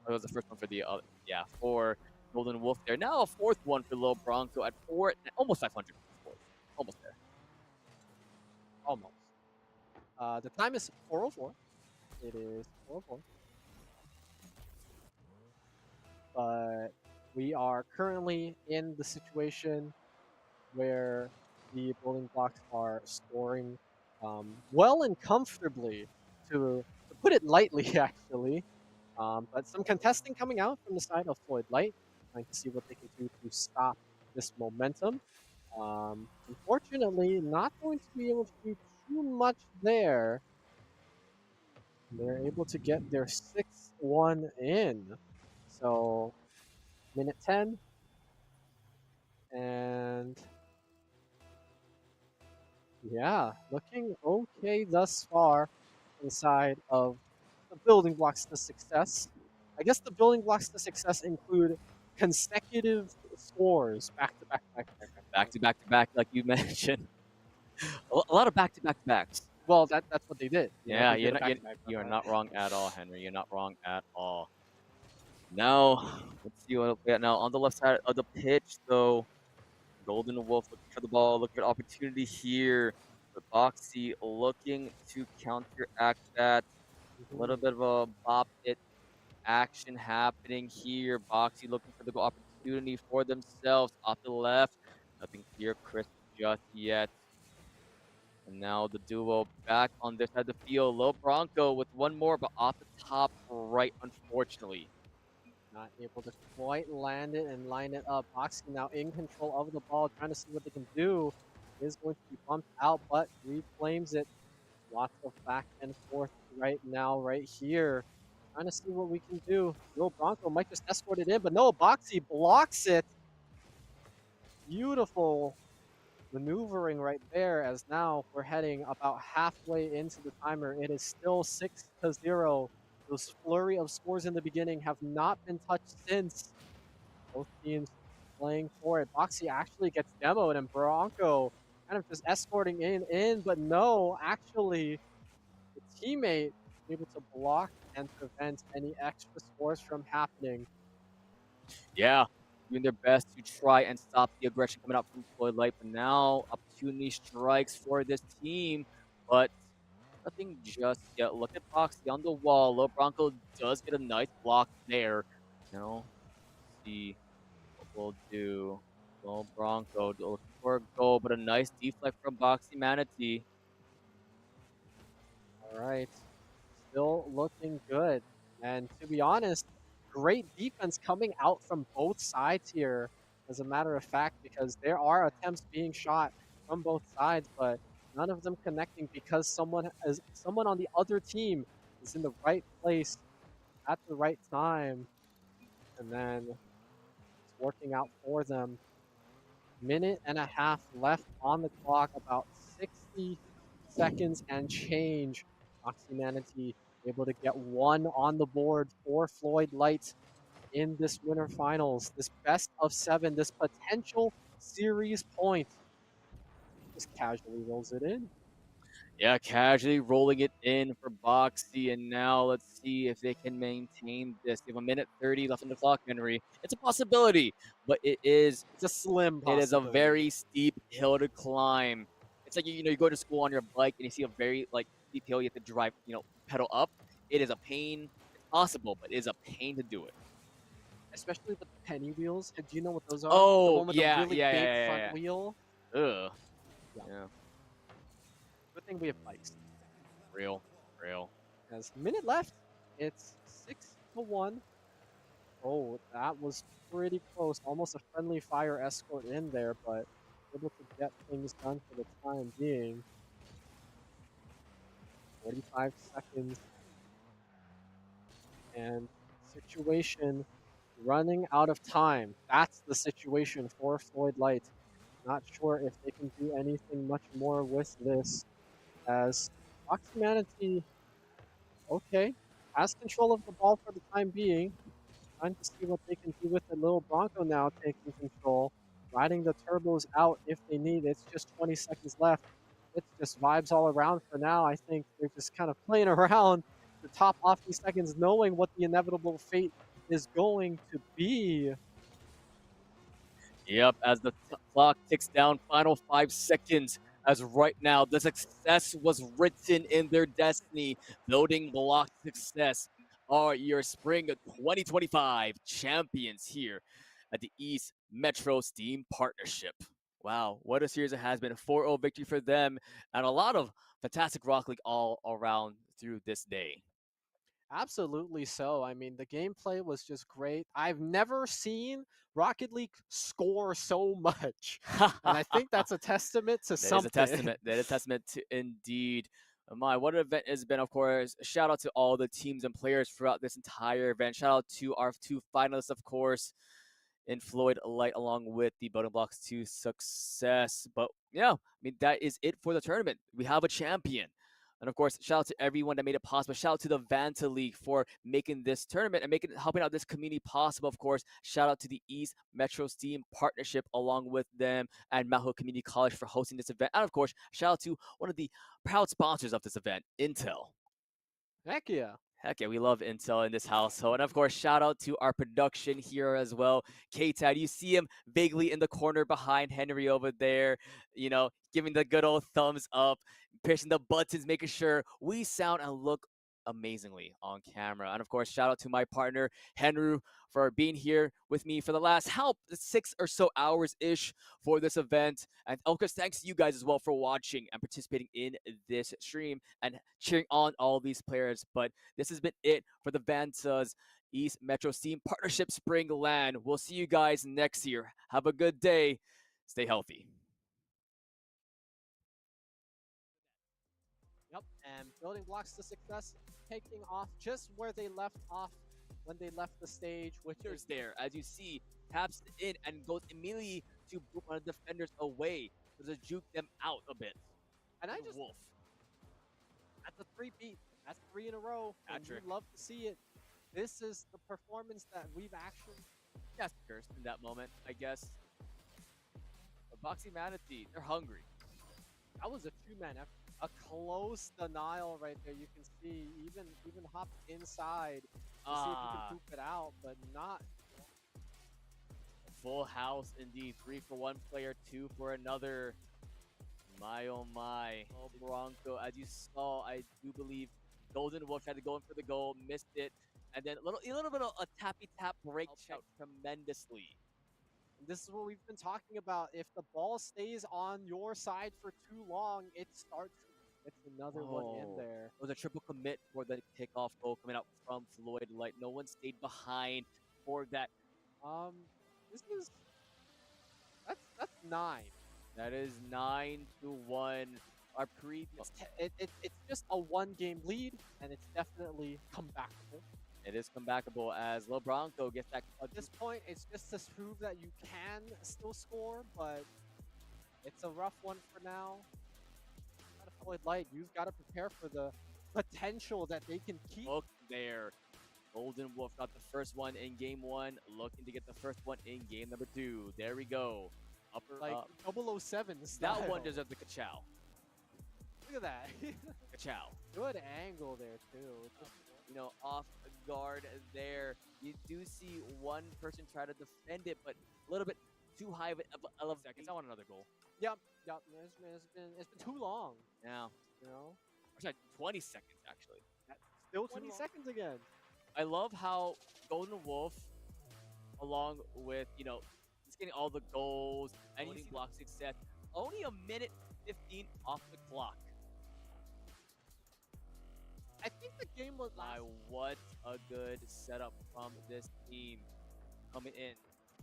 It was the first one for the yeah, for Golden Wolf there. Now a fourth one for Lil Bronco at almost 500 scores. Almost there. Almost. The time is 4:04. It is 4:04. But we are currently in the situation where the building blocks are scoring well and comfortably, to put it lightly, actually. But some contesting coming out from the side of Floyd Light, trying to see what they can do to stop this momentum. Unfortunately, not going to be able to do too much there. They're able to get their 6-1 in. So, minute 10, and yeah, looking okay thus far inside of the building blocks to success. I guess the building blocks to success include consecutive scores back to back, back to back, back to Back back. to back to back, like you mentioned. A lot of back to back to backs. Well, that's what they did. Yeah, They did a back to back. you're not wrong at all, Henry. You're not wrong at all. Now, let's see what we got now. On the left side of the pitch, though, Golden Wolf looking for the ball, looking for opportunity here. But Boxy looking to counteract that. A little bit of a bop it action happening here. Boxy looking for the goal opportunity for themselves off the left. Nothing clear, crisp just yet. And now the duo back on this side of the field. Low Bronco with one more, but off the top right, unfortunately. Not able to quite land it and line it up. Boxy now in control of the ball, trying to see what they can do. Is going to be bumped out, but reclaims it. Lots of back and forth right now, right here. Trying to see what we can do. Lil Bronco might just escort it in, but no, Boxy blocks it. Beautiful maneuvering right there, as now we're heading about halfway into the timer. It is still 6-0. Those flurry of scores in the beginning have not been touched since. Both teams playing for it. Boxy actually gets demoed, and Bronco kind of just escorting in, but no, actually, the teammate able to block and prevent any extra scores from happening. Yeah, doing their best to try and stop the aggression coming out from Floyd Light. But now opportunity strikes for this team, but nothing just yet. Look at Boxy on the wall. Low Bronco does get a nice block there. Now, see what we'll do. Low Bronco looking for a goal, but a nice deflect from Boxy Manatee. All right, still looking good. And to be honest, great defense coming out from both sides here, as a matter of fact, because there are attempts being shot from both sides, but none of them connecting because someone on the other team is in the right place at the right time, and then it's working out for them. Minute and a half left on the clock, about 60 seconds and change. Roxy Manatee able to get one on the board for Floyd Light in this winter finals, this best of 7, this potential series point. Just casually rolls it in. Yeah, casually rolling it in for Boxy, and now let's see if they can maintain this. They have a minute 30 left on the clock, Henry. It's a possibility, but It's a slim it is a possibility. very steep hill to climb. It's like you go to school on your bike and you see a very steep hill you have to drive, pedal up. It is a pain. It's possible, but it is a pain to do it. Especially with the penny wheels. Do you know what those are? The Oh one with the yeah, really yeah, big yeah, front yeah, wheel. yeah. Ugh. Yeah. Yeah. Good thing we have bikes. Real. Real. As minute left, it's 6-1. Oh, that was pretty close. Almost a friendly fire escort in there, but able to get things done for the time being. 45 seconds. And situation running out of time. That's the situation for Floyd Light. Not sure if they can do anything much more with this, as Foxy Manatee, okay, has control of the ball for the time being. Trying to see what they can do with it. Little Bronco now taking control, riding the turbos out if they need. It's just 20 seconds left. It's just vibes all around for now. I think they're just kind of playing around to top off these seconds, knowing what the inevitable fate is going to be. Yep, as the clock ticks down, final 5 seconds. As right now, the success was written in their destiny. Building block success are your spring 2025 champions here at the East Metro Steam Partnership. Wow, what a series it has been. 4-0 victory for them, and a lot of fantastic Rock League all around through this day. Absolutely so. I mean, the gameplay was just great. I've never seen Rocket League score so much. And I think that's a testament to That is a something. testament. That is a testament to indeed. My what an event has been, of course. Shout out to all the teams and players throughout this entire event. Shout out to our 2 finalists, of course, in Floyd Light, along with the Building Blocks 2 success. But yeah, I mean, that is it for the tournament. We have a champion. And of course, shout out to everyone that made it possible. Shout out to the Vanta League for making this tournament and helping out this community possible. Of course, shout out to the East Metro Steam Partnership along with them and Mount Hood Community College for hosting this event. And of course, shout out to one of the proud sponsors of this event, Intel. Heck yeah. Heck yeah, we love Intel in this household. And of course, shout out to our production here as well. K-Tad, you see him vaguely in the corner behind Henry over there, giving the good old thumbs up, pushing the buttons, making sure we sound and look amazingly on camera. And of course, shout out to my partner, Henry, for being here with me for the last 6 or so hours ish for this event. And of course, thanks to you guys as well for watching and participating in this stream and cheering on all these players. But this has been it for the Vanta's East Metro Steam Partnership Spring LAN. We'll see you guys next year. Have a good day. Stay healthy. Yep. And Building Blocks to Success taking off just where they left off when they left the stage, which is There, as you see, taps in and goes immediately to boot one of the defenders away to juke them out a bit. And I just Wolf. That's a 3-beat. That's 3 in a row. And you Patrick. love to see it. This is the performance that we've actually. Yes, cursed in that moment, I guess. But Boxy Manatee, they're hungry. That was a 2-man effort. A close denial right there. You can see even hopped inside to see if he can poop it out, but not. Full house indeed. 3 for one player, 2 for another. My oh my. Oh, Bronco, as you saw, I do believe Golden Wolf tried to go in for the goal, missed it, and then a little bit of a tappy tap break out tremendously. This is what we've been talking about. If the ball stays on your side for too long, it starts. It's another one in there. It was a triple commit for the kickoff goal coming out from Floyd Light. No one stayed behind for that. This is that's 9. That is 9-1. Our previous. It's just a 1-game lead, and it's definitely comebackable. It is comebackable as Lil Bronco gets that. At this point, it's just to prove that you can still score, but it's a rough one for now. Floyd Light, you've got to prepare for the potential that they can keep. Look there. Golden Wolf got the first one in game 1, looking to get the first one in game number 2. There we go. Upper like 007 style. That one deserves the ka-chow. Look at that. Ka-chow. Good angle there, too. Off guard there. You do see one person try to defend it, but a little bit too high of seconds. I want another goal. Yep. It's been too long. Yeah. Actually, 20 seconds, actually. Still 20 seconds again. I love how Golden Wolf, along with, just getting all the goals and using block success, only a minute 15 off the clock. I think the game was what a good setup from this team. Coming in,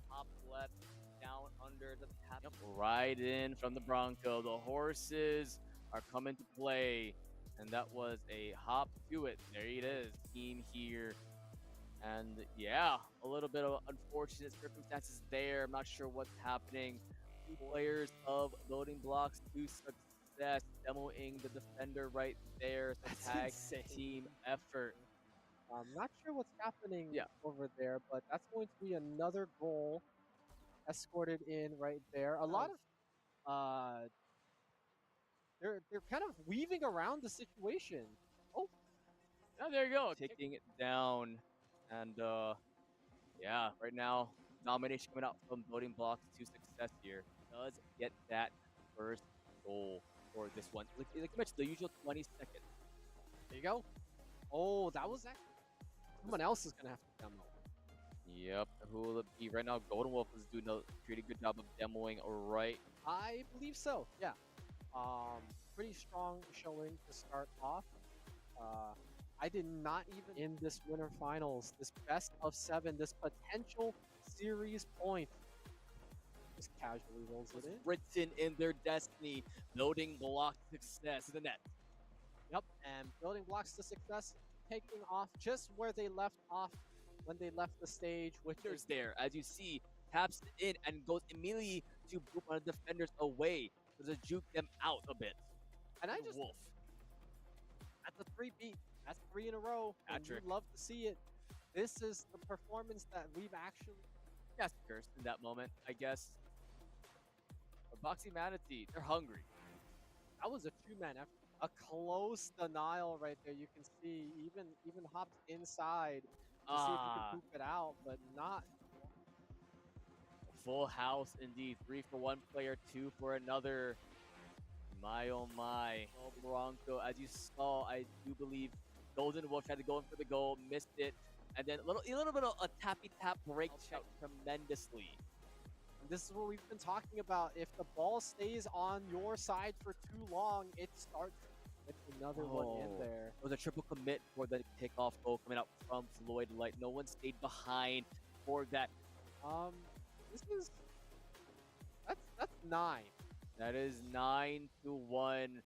top left, down under the tap. Yep. Right in from the Bronco. The horses are coming to play. And that was a hop to it. There it is. Team here. And yeah, a little bit of unfortunate circumstances there. I'm not sure what's happening. 2 players of Building Blocks to success, demoing the defender right there. It's a tag team effort. I'm not sure what's happening over there, but that's going to be another goal escorted in right there. A lot of they're kind of weaving around the situation. Oh, there you go. Taking it down, and Yeah, right now, domination coming out from building blocks to success here. Does get that first goal for this one. Like you mentioned, the usual 20 seconds. There you go. Oh, that was actually someone else is gonna have to demo. Yep, who will it be? Right now, Golden Wolf is doing a pretty good job of demoing right. I believe so. Yeah. Pretty strong showing to start off. Uh, I did not even in this winter finals, this best of 7, this potential series point. Just casually rolls it Was in. written in their destiny, building block success in the net. Yep, and building blocks to success, taking off just where they left off when they left the stage, which There's is there, as you see, taps in and goes immediately to boot one of the defenders away to juke them out a bit. and I And just Wolf, that's a 3-beat. That's 3 in a row, and you Patrick, love to see it. This is the performance that we've actually. yes, cursed in that moment, I guess. But Boxy Manatee, they're hungry. That was a 2-man effort. A close denial right there. You can see even hopped inside to see if he could Ah, poop it out, but not. full house indeed. 3 for one player, 2 for another. My oh my. Oh, Bronco, as you saw, I do believe Golden Wolf tried to go in for the goal, missed it. And then a little bit of a tappy tap breaks out tremendously. And this is what we've been talking about. If the ball stays on your side for too long, it starts with another one in there. It was a triple commit for the kickoff goal coming out from Floyd Light. No one stayed behind for that. Um, this is that's 9. That is 9-1